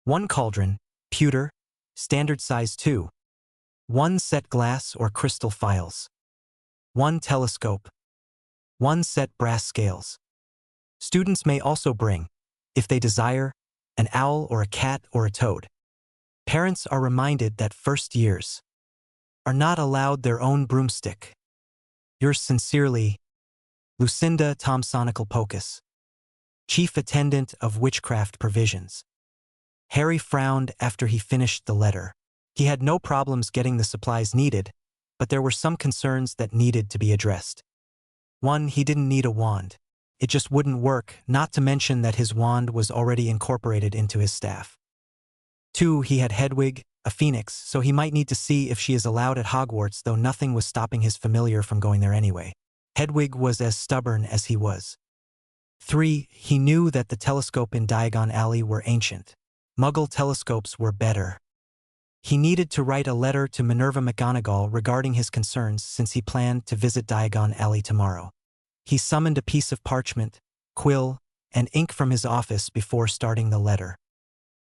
1 cauldron, pewter, standard size 2. 1 set glass or crystal phials. 1 telescope. 1 set brass scales. Students may also bring, if they desire, an owl or a cat or a toad. Parents are reminded that first years are not allowed their own broomstick. Yours sincerely, Lucinda Thomsonical Pocus, Chief Attendant of Witchcraft Provisions. Harry frowned after he finished the letter. He had no problems getting the supplies needed, but there were some concerns that needed to be addressed. 1. He didn't need a wand. It just wouldn't work, not to mention that his wand was already incorporated into his staff. 2. He had Hedwig, a phoenix, so he might need to see if she is allowed at Hogwarts, though nothing was stopping his familiar from going there anyway. Hedwig was as stubborn as he was. 3. He knew that the telescope in Diagon Alley were ancient. Muggle telescopes were better. He needed to write a letter to Minerva McGonagall regarding his concerns since he planned to visit Diagon Alley tomorrow. He summoned a piece of parchment, quill, and ink from his office before starting the letter.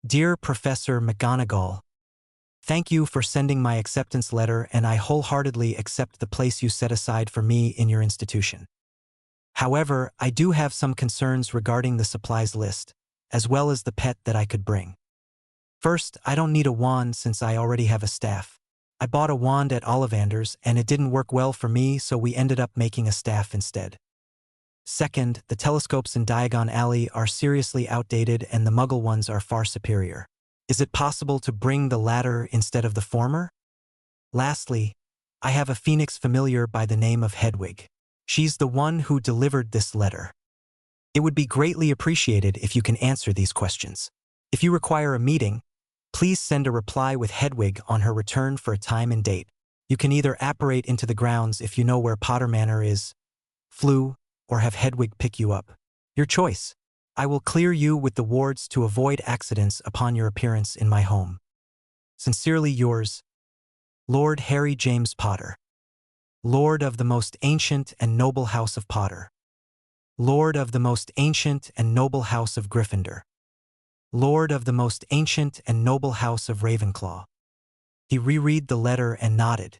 Dear Professor McGonagall, Thank you for sending my acceptance letter, and I wholeheartedly accept the place you set aside for me in your institution. However, I do have some concerns regarding the supplies list, as well as the pet that I could bring. First, I don't need a wand since I already have a staff. I bought a wand at Ollivander's and it didn't work well for me, so we ended up making a staff instead. Second, the telescopes in Diagon Alley are seriously outdated and the Muggle ones are far superior. Is it possible to bring the latter instead of the former? Lastly, I have a Phoenix familiar by the name of Hedwig. She's the one who delivered this letter. It would be greatly appreciated if you can answer these questions. If you require a meeting, please send a reply with Hedwig on her return for a time and date. You can either apparate into the grounds if you know where Potter Manor is, flew, or have Hedwig pick you up. Your choice. I will clear you with the wards to avoid accidents upon your appearance in my home. Sincerely yours, Lord Harry James Potter. Lord of the most ancient and noble house of Potter. Lord of the most ancient and noble house of Gryffindor. Lord of the most ancient and noble house of Ravenclaw. He reread the letter and nodded.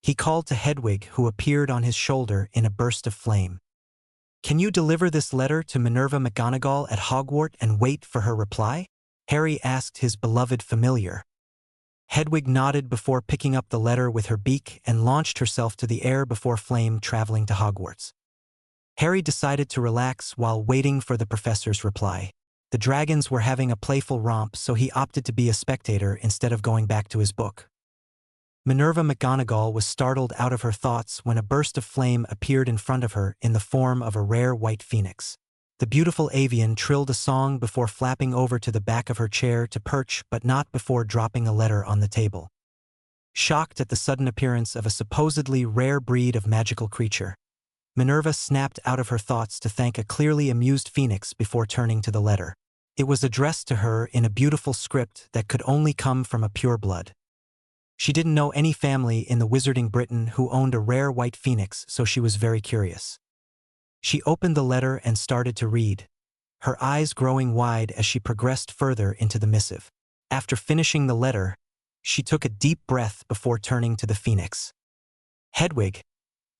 He called to Hedwig, who appeared on his shoulder in a burst of flame. Can you deliver this letter to Minerva McGonagall at Hogwarts and wait for her reply? Harry asked his beloved familiar. Hedwig nodded before picking up the letter with her beak and launched herself to the air before flame traveling to Hogwarts. Harry decided to relax while waiting for the professor's reply. The dragons were having a playful romp, so he opted to be a spectator instead of going back to his book. Minerva McGonagall was startled out of her thoughts when a burst of flame appeared in front of her in the form of a rare white phoenix. The beautiful avian trilled a song before flapping over to the back of her chair to perch, but not before dropping a letter on the table. Shocked at the sudden appearance of a supposedly rare breed of magical creature, Minerva snapped out of her thoughts to thank a clearly amused phoenix before turning to the letter. It was addressed to her in a beautiful script that could only come from a pureblood. She didn't know any family in the Wizarding Britain who owned a rare white phoenix, so she was very curious. She opened the letter and started to read, her eyes growing wide as she progressed further into the missive. After finishing the letter, she took a deep breath before turning to the phoenix. Hedwig,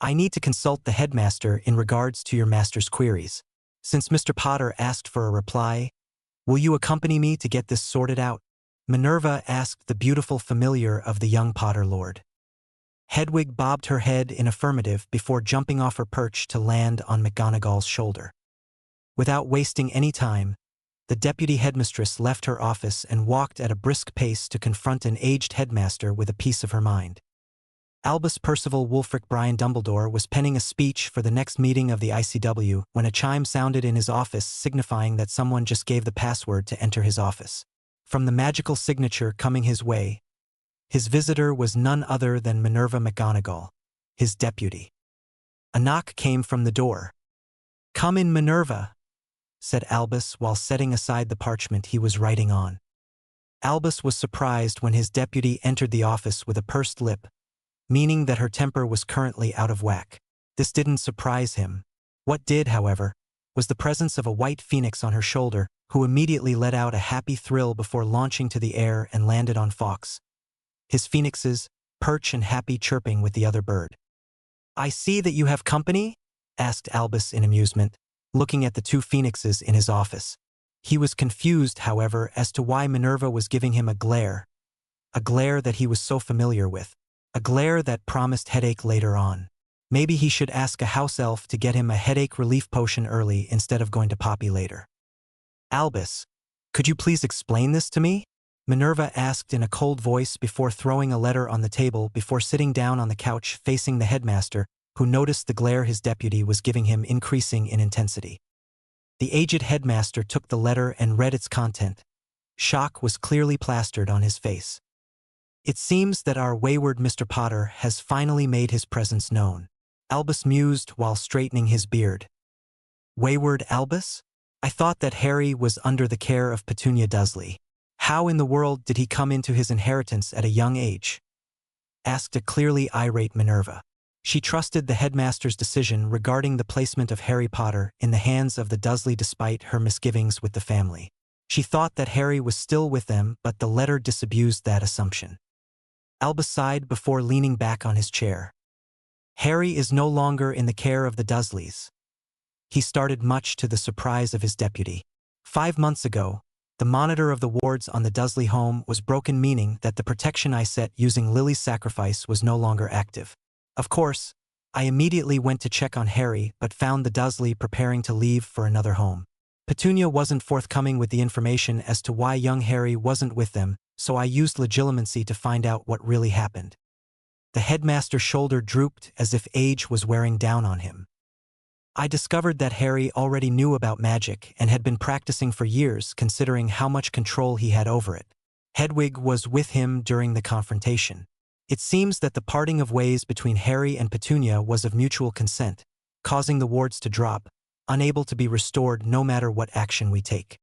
I need to consult the headmaster in regards to your master's queries. Since Mr. Potter asked for a reply, will you accompany me to get this sorted out? Minerva asked the beautiful familiar of the young Potter Lord. Hedwig bobbed her head in affirmative before jumping off her perch to land on McGonagall's shoulder. Without wasting any time, the deputy headmistress left her office and walked at a brisk pace to confront an aged headmaster with a piece of her mind. Albus Percival Wulfric Brian Dumbledore was penning a speech for the next meeting of the ICW when a chime sounded in his office signifying that someone just gave the password to enter his office. From the magical signature coming his way, his visitor was none other than Minerva McGonagall, his deputy. A knock came from the door. "Come in, Minerva," said Albus while setting aside the parchment he was writing on. Albus was surprised when his deputy entered the office with a pursed lip, meaning that her temper was currently out of whack. This didn't surprise him. What did, however, was the presence of a white phoenix on her shoulder, who immediately let out a happy thrill before launching to the air and landed on Fawkes. His phoenixes, perch and happy chirping with the other bird. "I see that you have company?" asked Albus in amusement, looking at the two phoenixes in his office. He was confused, however, as to why Minerva was giving him a glare that he was so familiar with. A glare that promised headache later on. Maybe he should ask a house elf to get him a headache relief potion early instead of going to Poppy later. "Albus, could you please explain this to me?" Minerva asked in a cold voice before throwing a letter on the table before sitting down on the couch facing the headmaster, who noticed the glare his deputy was giving him increasing in intensity. The aged headmaster took the letter and read its content. Shock was clearly plastered on his face. "It seems that our wayward Mr. Potter has finally made his presence known," Albus mused while straightening his beard. "Wayward Albus? I thought that Harry was under the care of Petunia Dursley. How in the world did he come into his inheritance at a young age?" asked a clearly irate Minerva. She trusted the headmaster's decision regarding the placement of Harry Potter in the hands of the Dursley despite her misgivings with the family. She thought that Harry was still with them, but the letter disabused that assumption. Albus sighed before leaning back on his chair. Harry is no longer in the care of the Dursleys. He started, much to the surprise of his deputy. 5 months ago, the monitor of the wards on the Dursley home was broken, meaning that the protection I set using Lily's sacrifice was no longer active. Of course, I immediately went to check on Harry but found the Dursley preparing to leave for another home. Petunia wasn't forthcoming with the information as to why young Harry wasn't with them, so I used legilimency to find out what really happened. The headmaster's shoulder drooped as if age was wearing down on him. I discovered that Harry already knew about magic and had been practicing for years, considering how much control he had over it. Hedwig was with him during the confrontation. It seems that the parting of ways between Harry and Petunia was of mutual consent, causing the wards to drop, unable to be restored no matter what action we take.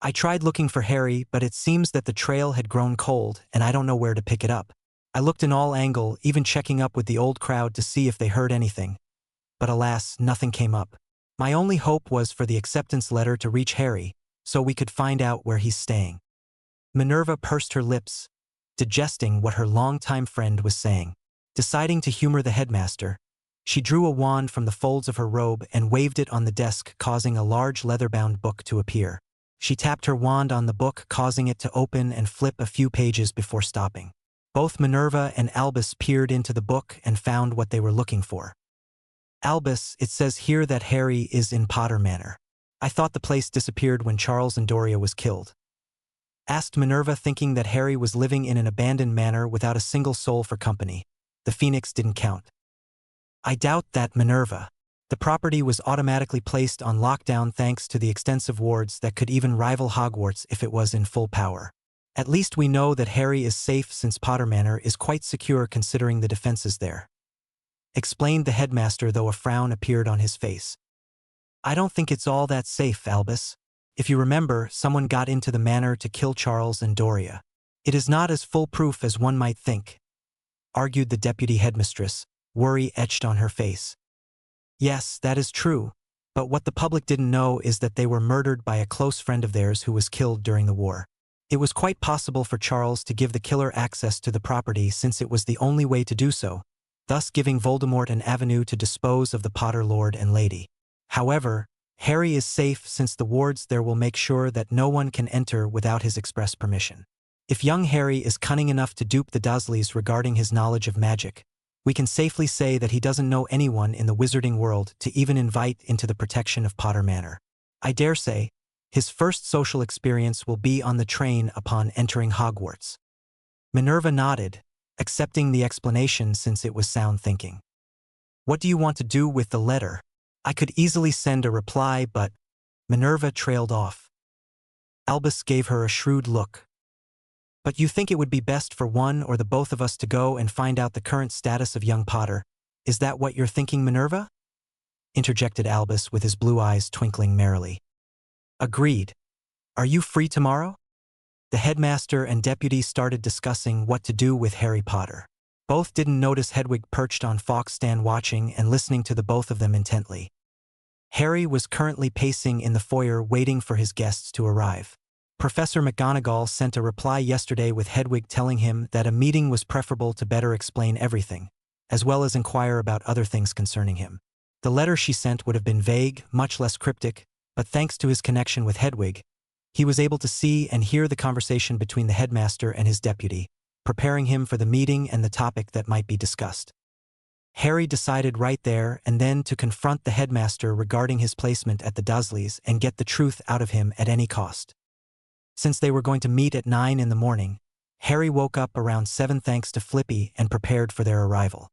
I tried looking for Harry, but it seems that the trail had grown cold and I don't know where to pick it up. I looked in all angles, even checking up with the old crowd to see if they heard anything. But alas, nothing came up. My only hope was for the acceptance letter to reach Harry, so we could find out where he's staying. Minerva pursed her lips, digesting what her longtime friend was saying. Deciding to humor the headmaster, she drew a wand from the folds of her robe and waved it on the desk, causing a large leather-bound book to appear. She tapped her wand on the book, causing it to open and flip a few pages before stopping. Both Minerva and Albus peered into the book and found what they were looking for. Albus, it says here that Harry is in Potter Manor. I thought the place disappeared when Charles and Doria was killed. Asked Minerva, thinking that Harry was living in an abandoned manor without a single soul for company. The Phoenix didn't count. I doubt that, Minerva. The property was automatically placed on lockdown thanks to the extensive wards that could even rival Hogwarts if it was in full power. At least we know that Harry is safe since Potter Manor is quite secure considering the defenses there. Explained the headmaster, though a frown appeared on his face. I don't think it's all that safe, Albus. If you remember, someone got into the manor to kill Charles and Doria. It is not as foolproof as one might think, argued the deputy headmistress, worry etched on her face. Yes, that is true, but what the public didn't know is that they were murdered by a close friend of theirs who was killed during the war. It was quite possible for Charles to give the killer access to the property since it was the only way to do so, thus giving Voldemort an avenue to dispose of the Potter Lord and Lady. However, Harry is safe since the wards there will make sure that no one can enter without his express permission. If young Harry is cunning enough to dupe the Dursleys regarding his knowledge of magic, we can safely say that he doesn't know anyone in the wizarding world to even invite into the protection of Potter Manor. I dare say, his first social experience will be on the train upon entering Hogwarts. Minerva nodded, accepting the explanation since it was sound thinking. What do you want to do with the letter? I could easily send a reply, but Minerva trailed off. Albus gave her a shrewd look. But you think it would be best for one or the both of us to go and find out the current status of young Potter? Is that what you're thinking, Minerva? Interjected Albus with his blue eyes twinkling merrily. Agreed. Are you free tomorrow? The headmaster and deputy started discussing what to do with Harry Potter. Both didn't notice Hedwig perched on Fawkes' stand watching and listening to the both of them intently. Harry was currently pacing in the foyer waiting for his guests to arrive. Professor McGonagall sent a reply yesterday with Hedwig telling him that a meeting was preferable to better explain everything, as well as inquire about other things concerning him. The letter she sent would have been vague, much less cryptic, but thanks to his connection with Hedwig, he was able to see and hear the conversation between the headmaster and his deputy, preparing him for the meeting and the topic that might be discussed. Harry decided right there and then to confront the headmaster regarding his placement at the Dursleys and get the truth out of him at any cost. Since they were going to meet at 9 in the morning, Harry woke up around 7 thanks to Flippy and prepared for their arrival.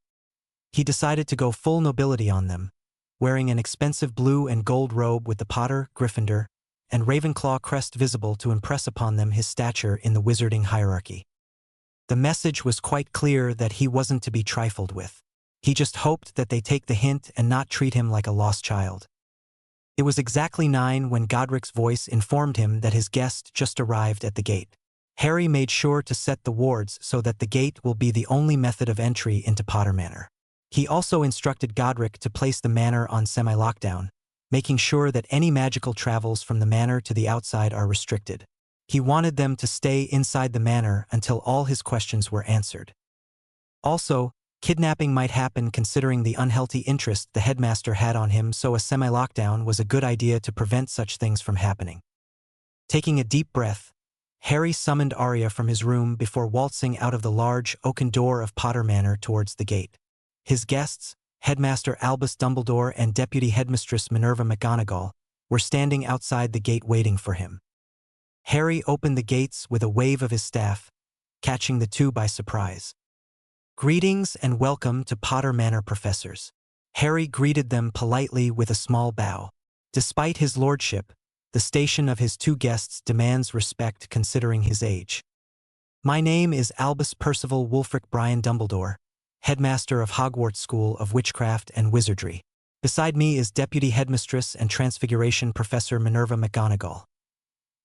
He decided to go full nobility on them, wearing an expensive blue and gold robe with the Potter, Gryffindor, and Ravenclaw crest visible to impress upon them his stature in the wizarding hierarchy. The message was quite clear that he wasn't to be trifled with. He just hoped that they take the hint and not treat him like a lost child. It was exactly 9 when Godric's voice informed him that his guest just arrived at the gate. Harry made sure to set the wards so that the gate will be the only method of entry into Potter Manor. He also instructed Godric to place the manor on semi-lockdown, making sure that any magical travels from the manor to the outside are restricted. He wanted them to stay inside the manor until all his questions were answered. Also, kidnapping might happen considering the unhealthy interest the headmaster had on him, so a semi-lockdown was a good idea to prevent such things from happening. Taking a deep breath, Harry summoned Arya from his room before waltzing out of the large oaken door of Potter Manor towards the gate. His guests, Headmaster Albus Dumbledore and Deputy Headmistress Minerva McGonagall, were standing outside the gate waiting for him. Harry opened the gates with a wave of his staff, catching the two by surprise. "Greetings and welcome to Potter Manor, professors." Harry greeted them politely with a small bow. Despite his lordship, the station of his two guests demands respect considering his age. "My name is Albus Percival Wulfric Brian Dumbledore, headmaster of Hogwarts School of Witchcraft and Wizardry. Beside me is Deputy Headmistress and Transfiguration Professor Minerva McGonagall,"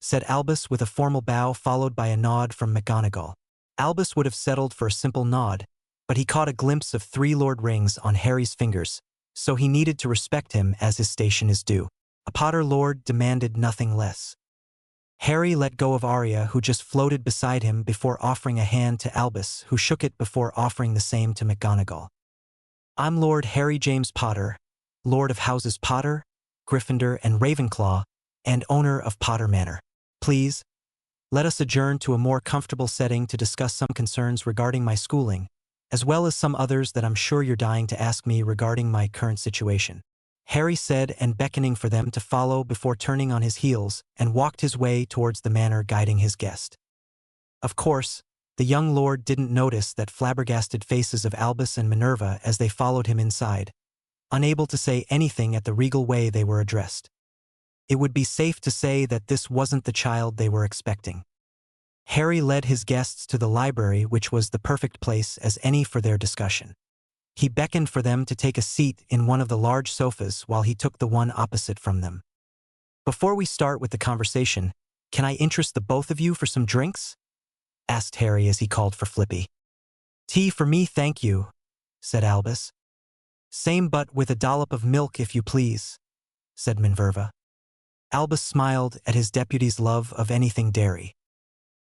said Albus with a formal bow followed by a nod from McGonagall. Albus would have settled for a simple nod, but he caught a glimpse of 3 lord rings on Harry's fingers, so he needed to respect him as his station is due. A Potter Lord demanded nothing less. Harry let go of Arya, who just floated beside him, before offering a hand to Albus, who shook it before offering the same to McGonagall. "I'm Lord Harry James Potter, Lord of Houses Potter, Gryffindor and Ravenclaw, and owner of Potter Manor. Please, let us adjourn to a more comfortable setting to discuss some concerns regarding my schooling, as well as some others that I'm sure you're dying to ask me regarding my current situation," Harry said, and beckoning for them to follow before turning on his heels and walked his way towards the manor, guiding his guest. Of course, the young lord didn't notice that flabbergasted faces of Albus and Minerva as they followed him inside, unable to say anything at the regal way they were addressed. It would be safe to say that this wasn't the child they were expecting. Harry led his guests to the library, which was the perfect place as any for their discussion. He beckoned for them to take a seat in one of the large sofas while he took the one opposite from them. "Before we start with the conversation, can I interest the both of you for some drinks?" asked Harry as he called for Flippy. "Tea for me, thank you," said Albus. "Same, but with a dollop of milk if you please," said Minerva. Albus smiled at his deputy's love of anything dairy.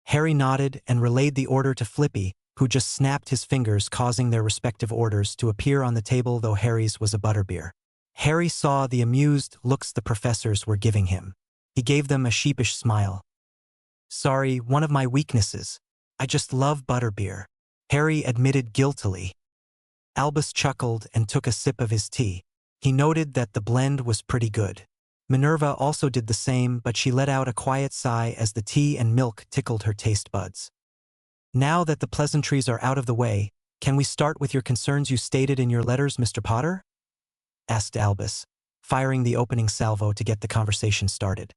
Harry nodded and relayed the order to Flippy, who just snapped his fingers, causing their respective orders to appear on the table, though Harry's was a butterbeer. Harry saw the amused looks the professors were giving him. He gave them a sheepish smile. "Sorry, one of my weaknesses. I just love butterbeer," Harry admitted guiltily. Albus chuckled and took a sip of his tea. He noted that the blend was pretty good. Minerva also did the same, but she let out a quiet sigh as the tea and milk tickled her taste buds. "Now that the pleasantries are out of the way, can we start with your concerns you stated in your letters, Mr. Potter?" asked Albus, firing the opening salvo to get the conversation started.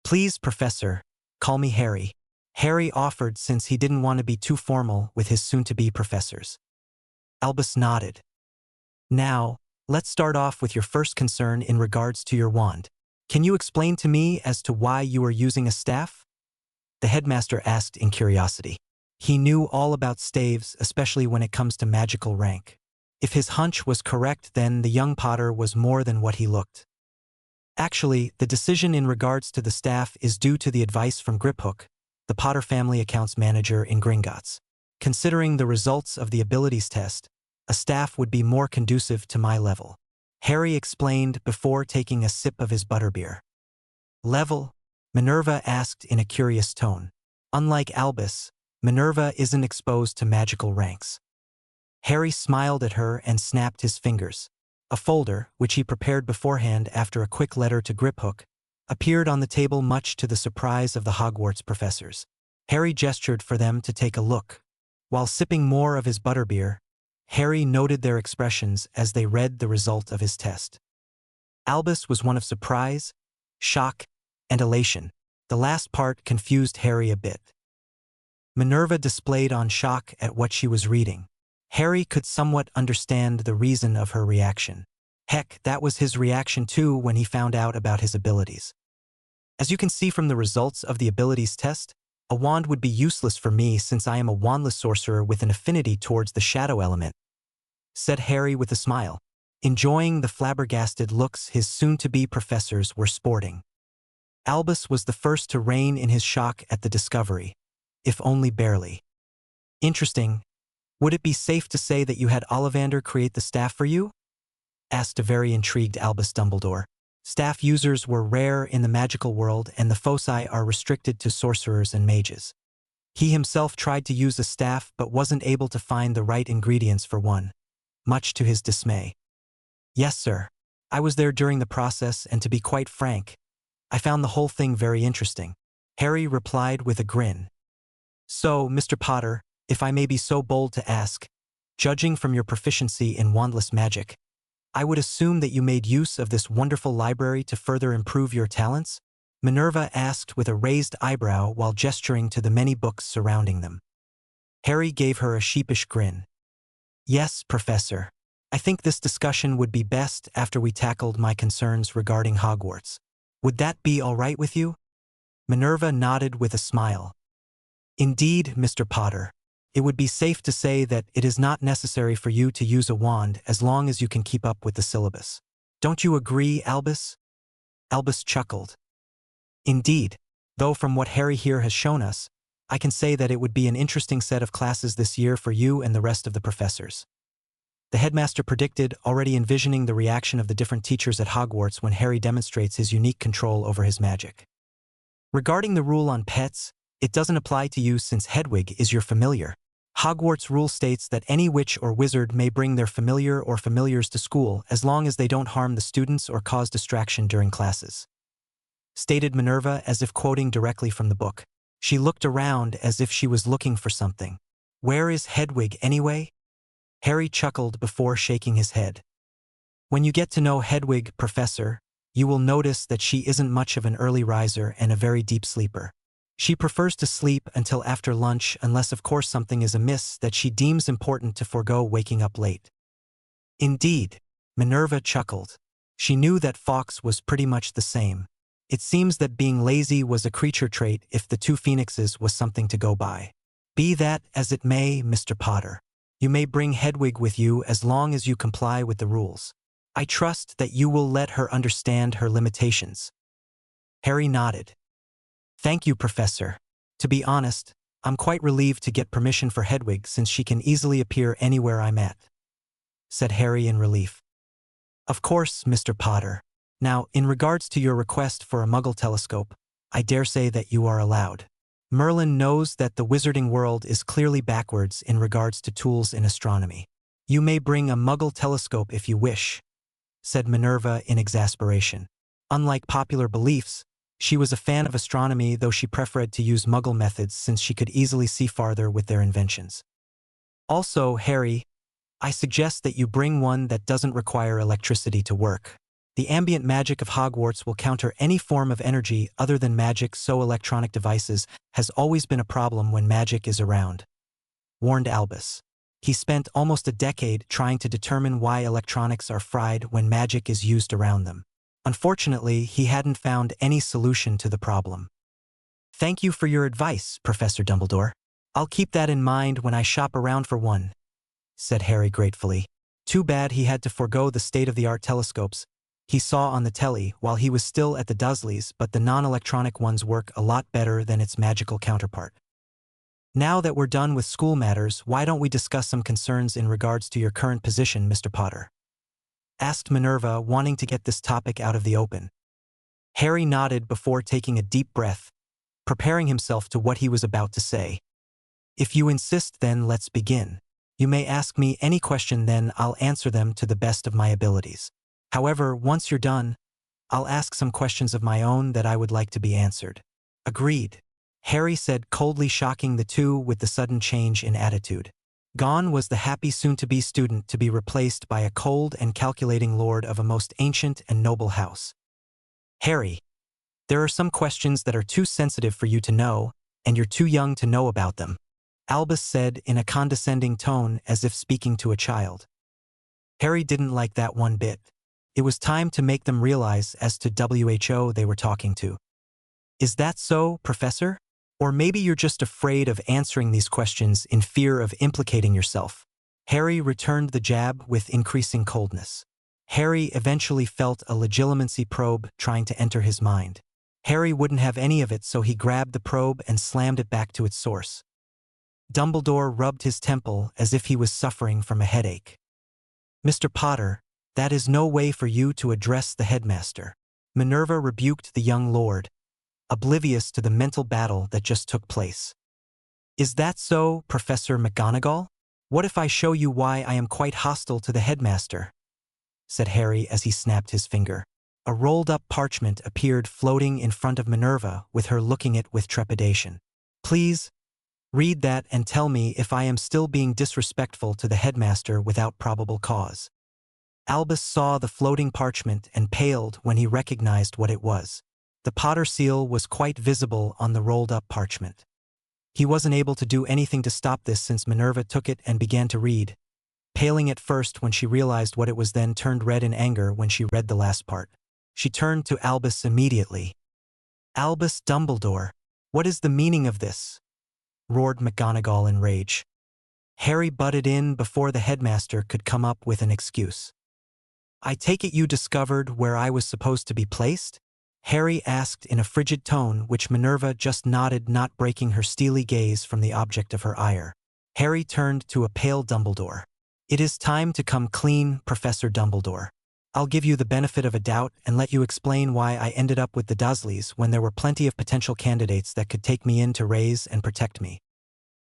"Please, Professor, call me Harry," Harry offered, since he didn't want to be too formal with his soon-to-be professors. Albus nodded. "Now, let's start off with your first concern in regards to your wand. Can you explain to me as to why you are using a staff?" the headmaster asked in curiosity. He knew all about staves, especially when it comes to magical rank. If his hunch was correct, then the young Potter was more than what he looked. Actually, the decision in regards to the staff is due to the advice from Griphook, the Potter family accounts manager in Gringotts. Considering the results of the abilities test, a staff would be more conducive to my level, Harry explained before taking a sip of his butterbeer. "Level?" Minerva asked in a curious tone. Unlike Albus, Minerva isn't exposed to magical ranks. Harry smiled at her and snapped his fingers. A folder, which he prepared beforehand after a quick letter to Griphook, appeared on the table, much to the surprise of the Hogwarts professors. Harry gestured for them to take a look. While sipping more of his butterbeer, Harry noted their expressions as they read the result of his test. Albus was one of surprise, shock, and elation. The last part confused Harry a bit. Minerva displayed on shock at what she was reading. Harry could somewhat understand the reason of her reaction. Heck, that was his reaction too when he found out about his abilities. "As you can see from the results of the abilities test, a wand would be useless for me since I am a wandless sorcerer with an affinity towards the shadow element," said Harry with a smile. enjoying the flabbergasted looks his soon-to-be professors were sporting. Albus was the first to rein in his shock at the discovery, if only barely. Interesting. Would it be safe to say that you had Ollivander create the staff for you? Asked a very intrigued Albus Dumbledore. Staff users were rare in the magical world, and the foci are restricted to sorcerers and mages. He himself tried to use a staff but wasn't able to find the right ingredients for one, much to his dismay. Yes, sir. I was there during the process, and to be quite frank, I found the whole thing very interesting, Harry replied with a grin. So, Mr. Potter, if I may be so bold to ask, judging from your proficiency in wandless magic, I would assume that you made use of this wonderful library to further improve your talents? Minerva asked with a raised eyebrow while gesturing to the many books surrounding them. Harry gave her a sheepish grin. Yes, Professor. I think this discussion would be best after we tackled my concerns regarding Hogwarts. Would that be all right with you? Minerva nodded with a smile. Indeed, Mr. Potter. It would be safe to say that it is not necessary for you to use a wand as long as you can keep up with the syllabus. Don't you agree, Albus? Albus chuckled. Indeed, though from what Harry here has shown us, I can say that it would be an interesting set of classes this year for you and the rest of the professors. The headmaster predicted, already envisioning the reaction of the different teachers at Hogwarts when Harry demonstrates his unique control over his magic. Regarding the rule on pets, it doesn't apply to you since Hedwig is your familiar. Hogwarts rule states that any witch or wizard may bring their familiar or familiars to school as long as they don't harm the students or cause distraction during classes. Stated Minerva as if quoting directly from the book. She looked around as if she was looking for something. Where is Hedwig anyway? Harry chuckled before shaking his head. When you get to know Hedwig, Professor, you will notice that she isn't much of an early riser and a very deep sleeper. She prefers to sleep until after lunch unless of course something is amiss that she deems important to forego waking up late. Indeed, Minerva chuckled. She knew that Fawkes was pretty much the same. It seems that being lazy was a creature trait if the two phoenixes was something to go by. Be that as it may, Mr. Potter. You may bring Hedwig with you as long as you comply with the rules. I trust that you will let her understand her limitations. Harry nodded. Thank you, Professor. To be honest, I'm quite relieved to get permission for Hedwig since she can easily appear anywhere I'm at, said Harry in relief. Of course, Mr. Potter. Now, in regards to your request for a Muggle telescope, I dare say that you are allowed. Merlin knows that the wizarding world is clearly backwards in regards to tools in astronomy. You may bring a Muggle telescope if you wish, said Minerva in exasperation. Unlike popular beliefs, she was a fan of astronomy, though she preferred to use Muggle methods since she could easily see farther with their inventions. Also, Harry, I suggest that you bring one that doesn't require electricity to work. The ambient magic of Hogwarts will counter any form of energy other than magic, so electronic devices has always been a problem when magic is around, warned Albus. He spent almost a decade trying to determine why electronics are fried when magic is used around them. Unfortunately, he hadn't found any solution to the problem. Thank you for your advice, Professor Dumbledore. I'll keep that in mind when I shop around for one, said Harry gratefully. Too bad he had to forego the state-of-the-art telescopes he saw on the telly while he was still at the Dursleys, but the non-electronic ones work a lot better than its magical counterpart. Now that we're done with school matters, why don't we discuss some concerns in regards to your current position, Mr. Potter? Asked Minerva, wanting to get this topic out of the open. Harry nodded before taking a deep breath, preparing himself to what he was about to say. If you insist, then let's begin. You may ask me any question, then I'll answer them to the best of my abilities. However, once you're done, I'll ask some questions of my own that I would like to be answered. Agreed, Harry said, coldly, shocking the two with the sudden change in attitude. Gone was the happy soon-to-be student to be replaced by a cold and calculating lord of a most ancient and noble house. Harry, there are some questions that are too sensitive for you to know, and you're too young to know about them, Albus said in a condescending tone as if speaking to a child. Harry didn't like that one bit. It was time to make them realize as to WHO they were talking to. Is that so, Professor? Or maybe you're just afraid of answering these questions in fear of implicating yourself. Harry returned the jab with increasing coldness. Harry eventually felt a legitimacy probe trying to enter his mind. Harry wouldn't have any of it, so he grabbed the probe and slammed it back to its source. Dumbledore rubbed his temple as if he was suffering from a headache. "Mr. Potter, that is no way for you to address the headmaster." Minerva rebuked the young lord, oblivious to the mental battle that just took place. "Is that so, Professor McGonagall? What if I show you why I am quite hostile to the headmaster?" said Harry as he snapped his finger. A rolled-up parchment appeared floating in front of Minerva, with her looking at it with trepidation. "Please, read that and tell me if I am still being disrespectful to the headmaster without probable cause." Albus saw the floating parchment and paled when he recognized what it was. The Potter seal was quite visible on the rolled-up parchment. He wasn't able to do anything to stop this since Minerva took it and began to read, paling at first when she realized what it was, then turned red in anger when she read the last part. She turned to Albus immediately. "Albus Dumbledore, what is the meaning of this?" roared McGonagall in rage. Harry butted in before the headmaster could come up with an excuse. "I take it you discovered where I was supposed to be placed?" Harry asked in a frigid tone, which Minerva just nodded, not breaking her steely gaze from the object of her ire. Harry turned to a pale Dumbledore. "It is time to come clean, Professor Dumbledore. I'll give you the benefit of a doubt and let you explain why I ended up with the Dursleys when there were plenty of potential candidates that could take me in to raise and protect me."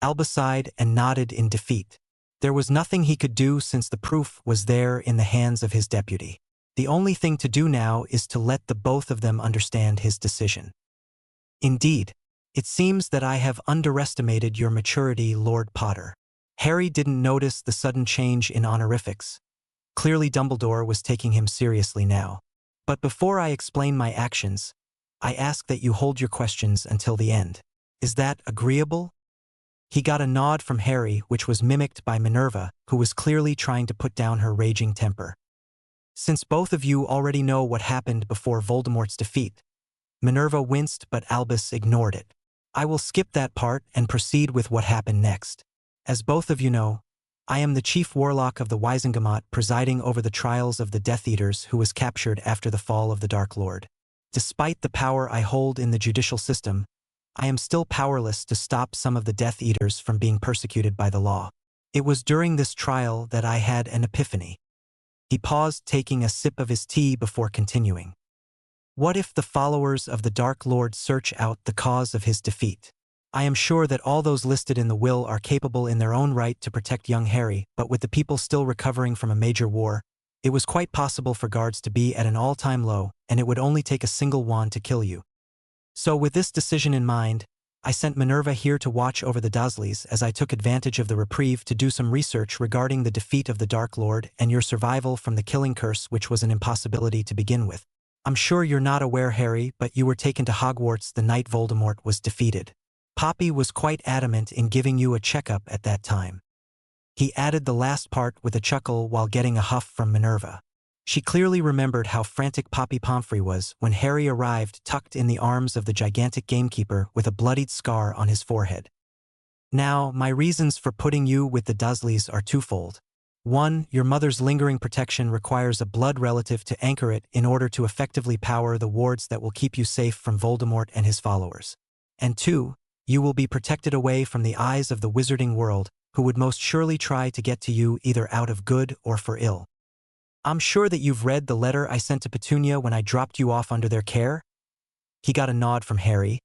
Albus sighed and nodded in defeat. There was nothing he could do since the proof was there in the hands of his deputy. The only thing to do now is to let the both of them understand his decision. "Indeed, it seems that I have underestimated your maturity, Lord Potter." Harry didn't notice the sudden change in honorifics. Clearly Dumbledore was taking him seriously now. "But before I explain my actions, I ask that you hold your questions until the end. Is that agreeable?" He got a nod from Harry, which was mimicked by Minerva, who was clearly trying to put down her raging temper. "Since both of you already know what happened before Voldemort's defeat," Minerva winced, but Albus ignored it. "I will skip that part and proceed with what happened next. As both of you know, I am the chief warlock of the Wizengamot, presiding over the trials of the Death Eaters, who was captured after the fall of the Dark Lord. Despite the power I hold in the judicial system, I am still powerless to stop some of the Death Eaters from being persecuted by the law. It was during this trial that I had an epiphany." He paused, taking a sip of his tea before continuing. "What if the followers of the Dark Lord search out the cause of his defeat? I am sure that all those listed in the will are capable in their own right to protect young Harry, but with the people still recovering from a major war, it was quite possible for guards to be at an all-time low, and it would only take a single wand to kill you. So with this decision in mind, I sent Minerva here to watch over the Dursleys, as I took advantage of the reprieve to do some research regarding the defeat of the Dark Lord and your survival from the killing curse, which was an impossibility to begin with. I'm sure you're not aware, Harry, but you were taken to Hogwarts the night Voldemort was defeated. Poppy was quite adamant in giving you a checkup at that time." He added the last part with a chuckle while getting a huff from Minerva. She clearly remembered how frantic Poppy Pomfrey was when Harry arrived, tucked in the arms of the gigantic gamekeeper with a bloodied scar on his forehead. "Now, my reasons for putting you with the Dursleys are twofold. 1. Your mother's lingering protection requires a blood relative to anchor it in order to effectively power the wards that will keep you safe from Voldemort and his followers. And 2. You will be protected away from the eyes of the wizarding world, who would most surely try to get to you either out of good or for ill. I'm sure that you've read the letter I sent to Petunia when I dropped you off under their care?" He got a nod from Harry,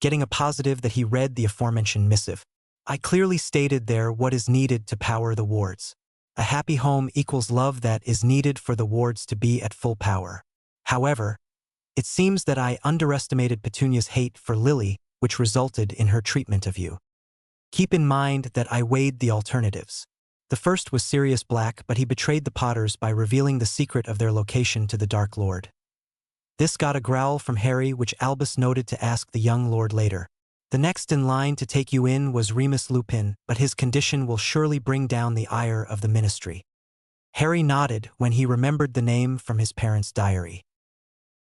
getting a positive that he read the aforementioned missive. "I clearly stated there what is needed to power the wards. A happy home equals love that is needed for the wards to be at full power. However, it seems that I underestimated Petunia's hate for Lily, which resulted in her treatment of you. Keep in mind that I weighed the alternatives. The first was Sirius Black, but he betrayed the Potters by revealing the secret of their location to the Dark Lord." This got a growl from Harry, which Albus noted to ask the young lord later. "The next in line to take you in was Remus Lupin, but his condition will surely bring down the ire of the Ministry." Harry nodded when he remembered the name from his parents' diary.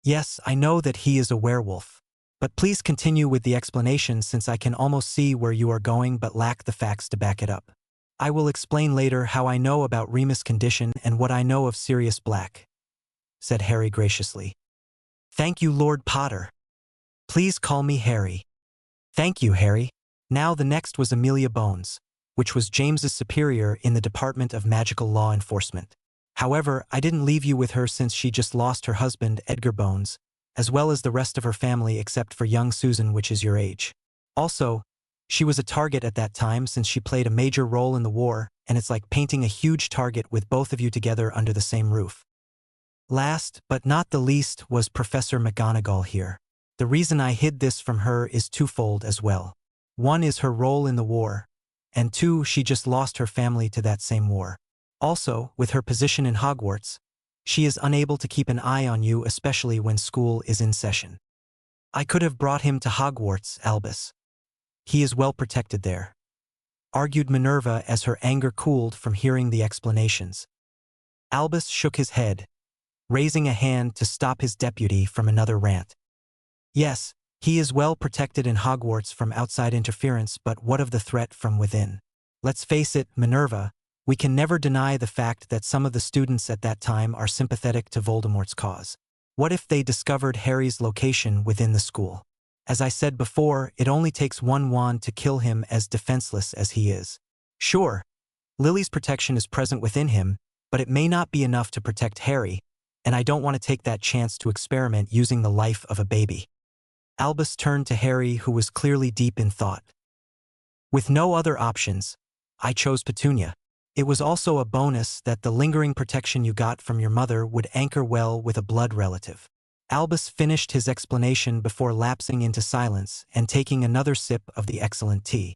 "Yes, I know that he is a werewolf. But please continue with the explanation, since I can almost see where you are going but lack the facts to back it up. I will explain later how I know about Remus' condition and what I know of Sirius Black." said Harry graciously. Thank you, Lord Potter. Please call me Harry. Thank you, Harry. Now the next was Amelia Bones, which was James's superior in the Department of Magical Law Enforcement. However, I didn't leave you with her since she just lost her husband, Edgar Bones, as well as the rest of her family except for young Susan, which is your age. Also, she was a target at that time since she played a major role in the war, and it's like painting a huge target with both of you together under the same roof. Last, but not the least, was Professor McGonagall here. The reason I hid this from her is twofold as well. One is her role in the war, and two, she just lost her family to that same war. Also, with her position in Hogwarts, she is unable to keep an eye on you, especially when school is in session. I could have brought him to Hogwarts, Albus. He is well protected there, argued Minerva as her anger cooled from hearing the explanations. Albus shook his head, raising a hand to stop his deputy from another rant. Yes, he is well protected in Hogwarts from outside interference, but what of the threat from within? Let's face it, Minerva, we can never deny the fact that some of the students at that time are sympathetic to Voldemort's cause. What if they discovered Harry's location within the school? As I said before, it only takes one wand to kill him, as defenseless as he is. Sure, Lily's protection is present within him, but it may not be enough to protect Harry, and I don't want to take that chance to experiment using the life of a baby. Albus turned to Harry, who was clearly deep in thought. With no other options, I chose Petunia. It was also a bonus that the lingering protection you got from your mother would anchor well with a blood relative. Albus finished his explanation before lapsing into silence and taking another sip of the excellent tea.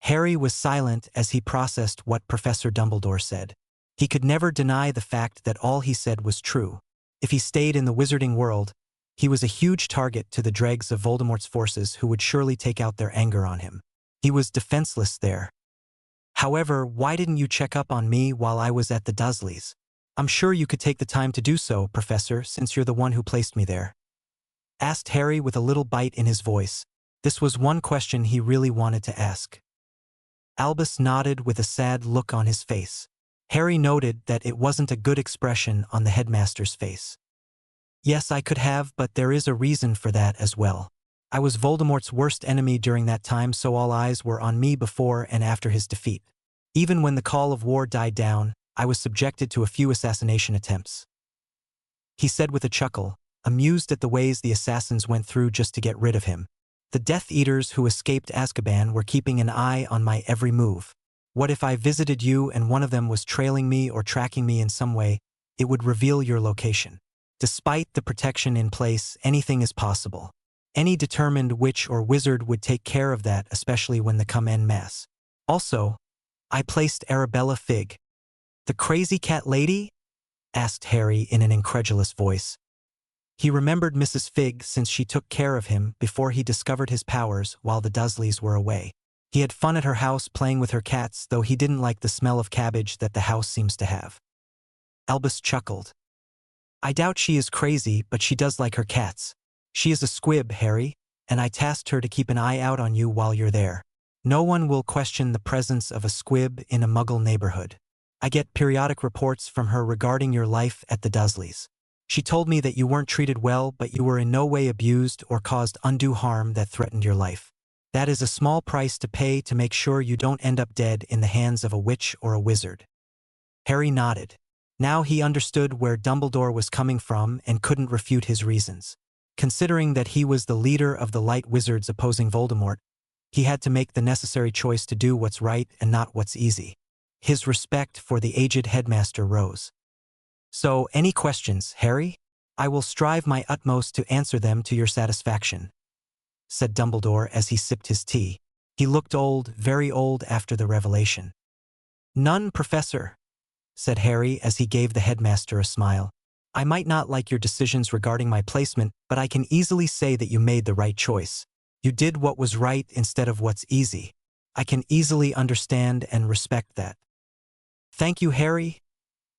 Harry was silent as he processed what Professor Dumbledore said. He could never deny the fact that all he said was true. If he stayed in the wizarding world, he was a huge target to the dregs of Voldemort's forces, who would surely take out their anger on him. He was defenseless there. However, why didn't you check up on me while I was at the Dursleys? I'm sure you could take the time to do so, Professor, since you're the one who placed me there. Asked Harry with a little bite in his voice. This was one question he really wanted to ask. Albus nodded with a sad look on his face. Harry noted that it wasn't a good expression on the headmaster's face. Yes, I could have, but there is a reason for that as well. I was Voldemort's worst enemy during that time, so all eyes were on me before and after his defeat. Even when the call of war died down, I was subjected to a few assassination attempts. He said with a chuckle, amused at the ways the assassins went through just to get rid of him. The Death Eaters who escaped Azkaban were keeping an eye on my every move. What if I visited you and one of them was trailing me or tracking me in some way? It would reveal your location. Despite the protection in place, anything is possible. Any determined witch or wizard would take care of that, especially when they come en masse. Also, I placed Arabella Figg. The crazy cat lady? Asked Harry in an incredulous voice. He remembered Mrs. Figg since she took care of him before he discovered his powers while the Dursleys were away. He had fun at her house playing with her cats, though he didn't like the smell of cabbage that the house seems to have. Albus chuckled. I doubt she is crazy, but she does like her cats. She is a squib, Harry, and I tasked her to keep an eye out on you while you're there. No one will question the presence of a squib in a Muggle neighborhood. I get periodic reports from her regarding your life at the Dursleys. She told me that you weren't treated well, but you were in no way abused or caused undue harm that threatened your life. That is a small price to pay to make sure you don't end up dead in the hands of a witch or a wizard. Harry nodded. Now he understood where Dumbledore was coming from and couldn't refute his reasons. Considering that he was the leader of the light wizards opposing Voldemort, he had to make the necessary choice to do what's right and not what's easy. His respect for the aged headmaster rose. So, any questions, Harry? I will strive my utmost to answer them to your satisfaction, said Dumbledore as he sipped his tea. He looked old, very old after the revelation. None, Professor, said Harry as he gave the headmaster a smile. I might not like your decisions regarding my placement, but I can easily say that you made the right choice. You did what was right instead of what's easy. I can easily understand and respect that. Thank you, Harry,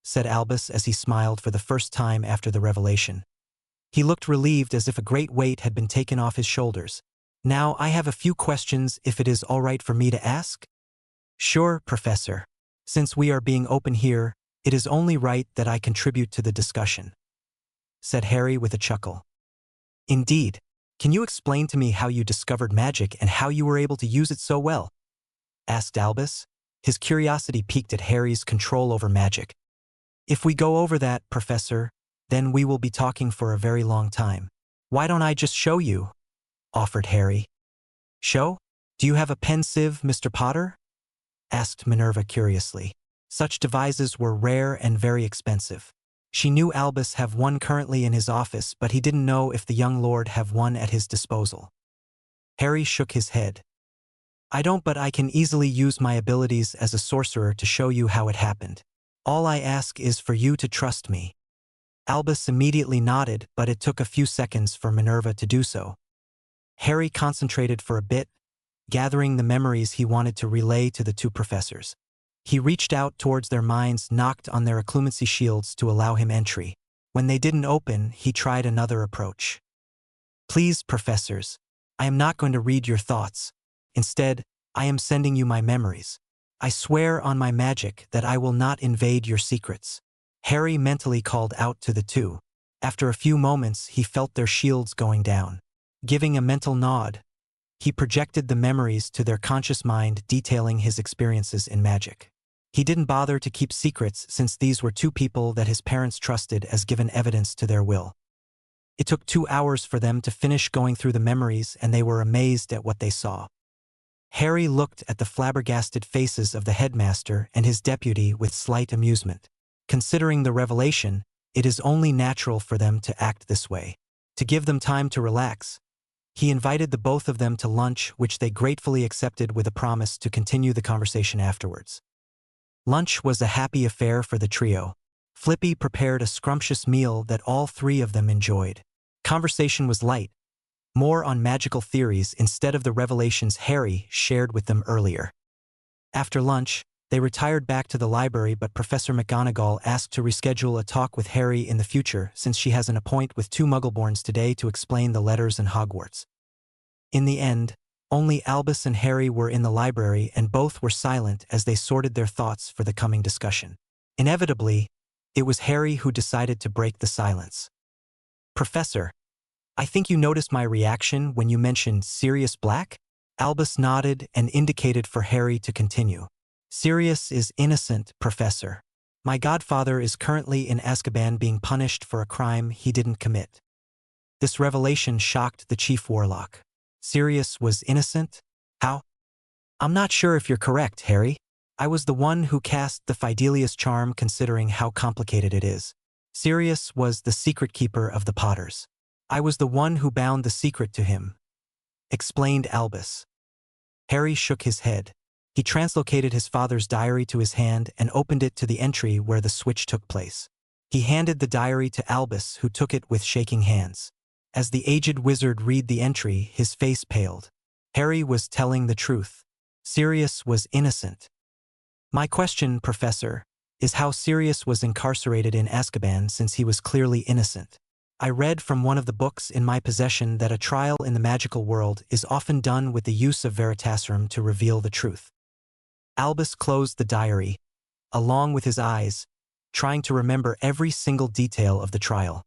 said Albus as he smiled for the first time after the revelation. He looked relieved, as if a great weight had been taken off his shoulders. Now I have a few questions, if it is all right for me to ask? Sure, Professor. Since we are being open here, it is only right that I contribute to the discussion. said Harry with a chuckle. Indeed. Can you explain to me how you discovered magic and how you were able to use it so well? Asked Albus. His curiosity piqued at Harry's control over magic. If we go over that, Professor, then we will be talking for a very long time. Why don't I just show you? Offered Harry. Show? Do you have a pensieve, Mr. Potter? Asked Minerva curiously. Such devices were rare and very expensive. She knew Albus have one currently in his office, but he didn't know if the young lord have one at his disposal. Harry shook his head. I don't, but I can easily use my abilities as a sorcerer to show you how it happened. All I ask is for you to trust me. Albus immediately nodded, but it took a few seconds for Minerva to do so. Harry concentrated for a bit, gathering the memories he wanted to relay to the two professors. He reached out towards their minds, knocked on their occlumency shields to allow him entry. When they didn't open, he tried another approach. Please, professors, I am not going to read your thoughts. Instead, I am sending you my memories. I swear on my magic that I will not invade your secrets. Harry mentally called out to the two. After a few moments, he felt their shields going down. Giving a mental nod, he projected the memories to their conscious mind, detailing his experiences in magic. He didn't bother to keep secrets since these were two people that his parents trusted as given evidence to their will. It took 2 hours for them to finish going through the memories, and they were amazed at what they saw. Harry looked at the flabbergasted faces of the headmaster and his deputy with slight amusement. Considering the revelation, it is only natural for them to act this way. To give them time to relax, he invited the both of them to lunch, which they gratefully accepted with a promise to continue the conversation afterwards. Lunch was a happy affair for the trio. Flippy prepared a scrumptious meal that all three of them enjoyed. Conversation was light, more on magical theories instead of the revelations Harry shared with them earlier. After lunch, they retired back to the library, but Professor McGonagall asked to reschedule a talk with Harry in the future since she has an appointment with 2 Muggleborns today to explain the letters in Hogwarts. In the end, only Albus and Harry were in the library, and both were silent as they sorted their thoughts for the coming discussion. Inevitably, it was Harry who decided to break the silence. Professor, I think you noticed my reaction when you mentioned Sirius Black? Albus nodded and indicated for Harry to continue. Sirius is innocent, Professor. My godfather is currently in Azkaban being punished for a crime he didn't commit. This revelation shocked the chief warlock. Sirius was innocent? How? I'm not sure if you're correct, Harry. I was the one who cast the Fidelius charm, considering how complicated it is. Sirius was the secret keeper of the Potters. I was the one who bound the secret to him, explained Albus. Harry shook his head. He translocated his father's diary to his hand and opened it to the entry where the switch took place. He handed the diary to Albus, who took it with shaking hands. As the aged wizard read the entry, his face paled. Harry was telling the truth. Sirius was innocent. My question, Professor, is how Sirius was incarcerated in Azkaban since he was clearly innocent. I read from one of the books in my possession that a trial in the magical world is often done with the use of Veritaserum to reveal the truth. Albus closed the diary, along with his eyes, trying to remember every single detail of the trial.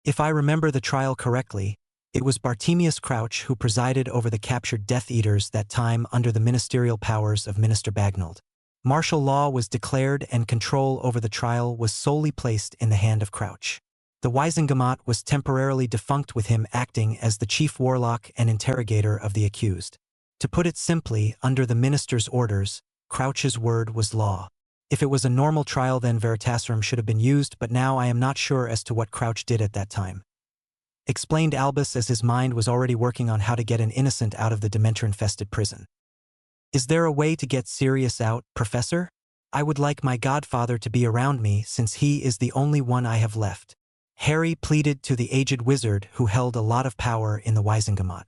If I remember the trial correctly, it was Bartemius Crouch who presided over the captured Death Eaters that time under the ministerial powers of Minister Bagnold. Martial law was declared and control over the trial was solely placed in the hand of Crouch. The Wizengamot was temporarily defunct, with him acting as the chief warlock and interrogator of the accused. To put it simply, under the minister's orders, Crouch's word was law. If it was a normal trial, then Veritaserum should have been used, but now I am not sure as to what Crouch did at that time. Explained Albus, as his mind was already working on how to get an innocent out of the Dementor-infested prison. Is there a way to get Sirius out, Professor? I would like my godfather to be around me since he is the only one I have left. Harry pleaded to the aged wizard who held a lot of power in the Wizengamot.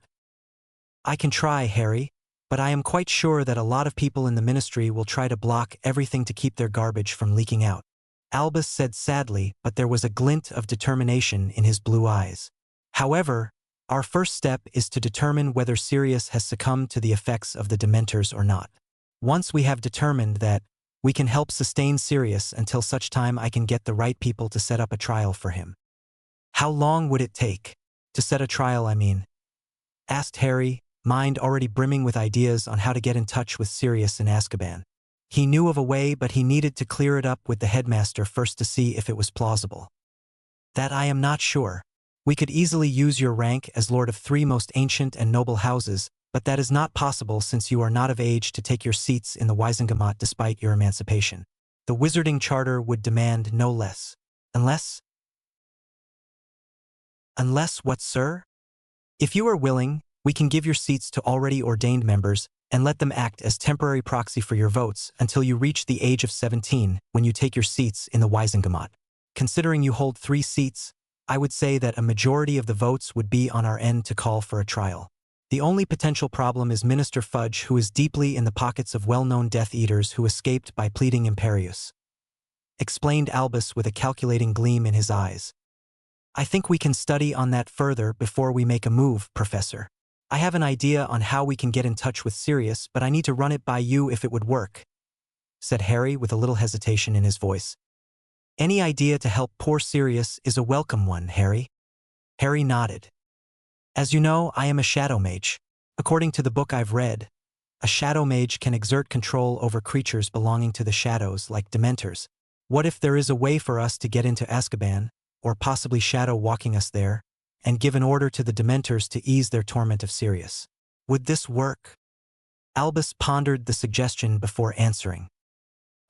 I can try, Harry, but I am quite sure that a lot of people in the ministry will try to block everything to keep their garbage from leaking out. Albus said sadly, but there was a glint of determination in his blue eyes. However, our first step is to determine whether Sirius has succumbed to the effects of the Dementors or not. Once we have determined that, we can help sustain Sirius until such time I can get the right people to set up a trial for him. How long would it take? To set a trial, I mean. Asked Harry, mind already brimming with ideas on how to get in touch with Sirius in Azkaban. He knew of a way, but he needed to clear it up with the headmaster first to see if it was plausible. That I am not sure. We could easily use your rank as lord of 3 most ancient and noble houses, but that is not possible since you are not of age to take your seats in the Wisengamot despite your emancipation. The wizarding charter would demand no less. Unless what, sir? If you are willing, we can give your seats to already ordained members and let them act as temporary proxy for your votes until you reach the age of 17 when you take your seats in the Wisengamot. Considering you hold 3 seats, I would say that a majority of the votes would be on our end to call for a trial. The only potential problem is Minister Fudge, who is deeply in the pockets of well-known Death Eaters who escaped by pleading Imperius. Explained Albus with a calculating gleam in his eyes. I think we can study on that further before we make a move, Professor. I have an idea on how we can get in touch with Sirius, but I need to run it by you if it would work, said Harry with a little hesitation in his voice. Any idea to help poor Sirius is a welcome one, Harry. Harry nodded. As you know, I am a shadow mage. According to the book I've read, a shadow mage can exert control over creatures belonging to the shadows like Dementors. What if there is a way for us to get into Azkaban, or possibly shadow walking us there, and give an order to the Dementors to ease their torment of Sirius? Would this work? Albus pondered the suggestion before answering.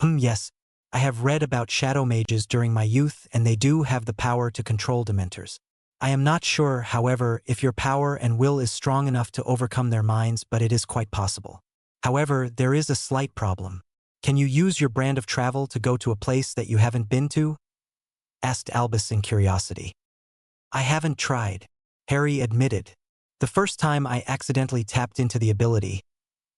Yes, I have read about shadow mages during my youth and they do have the power to control Dementors. I am not sure, however, if your power and will is strong enough to overcome their minds, but it is quite possible. However, there is a slight problem. Can you use your brand of travel to go to a place that you haven't been to? Asked Albus in curiosity. I haven't tried, Harry admitted. The first time I accidentally tapped into the ability,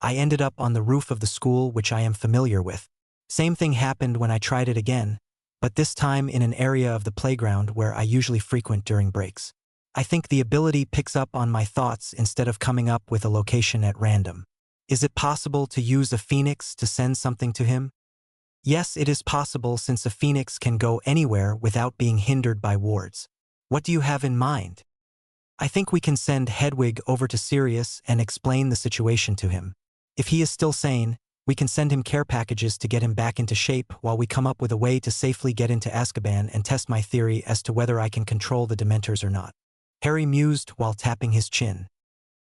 I ended up on the roof of the school which I am familiar with. Same thing happened when I tried it again, but this time in an area of the playground where I usually frequent during breaks. I think the ability picks up on my thoughts instead of coming up with a location at random. Is it possible to use a phoenix to send something to him? Yes, it is possible since a phoenix can go anywhere without being hindered by wards. What do you have in mind? I think we can send Hedwig over to Sirius and explain the situation to him. If he is still sane, we can send him care packages to get him back into shape while we come up with a way to safely get into Azkaban and test my theory as to whether I can control the Dementors or not. Harry mused while tapping his chin.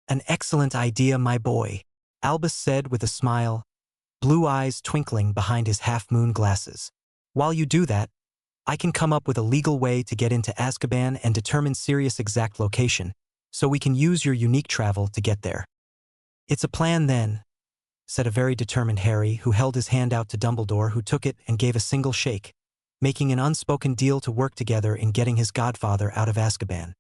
An excellent idea, my boy, Albus said with a smile, blue eyes twinkling behind his half-moon glasses. While you do that, I can come up with a legal way to get into Azkaban and determine Sirius' exact location, so we can use your unique travel to get there. It's a plan then, said a very determined Harry, who held his hand out to Dumbledore, who took it and gave a single shake, making an unspoken deal to work together in getting his godfather out of Azkaban.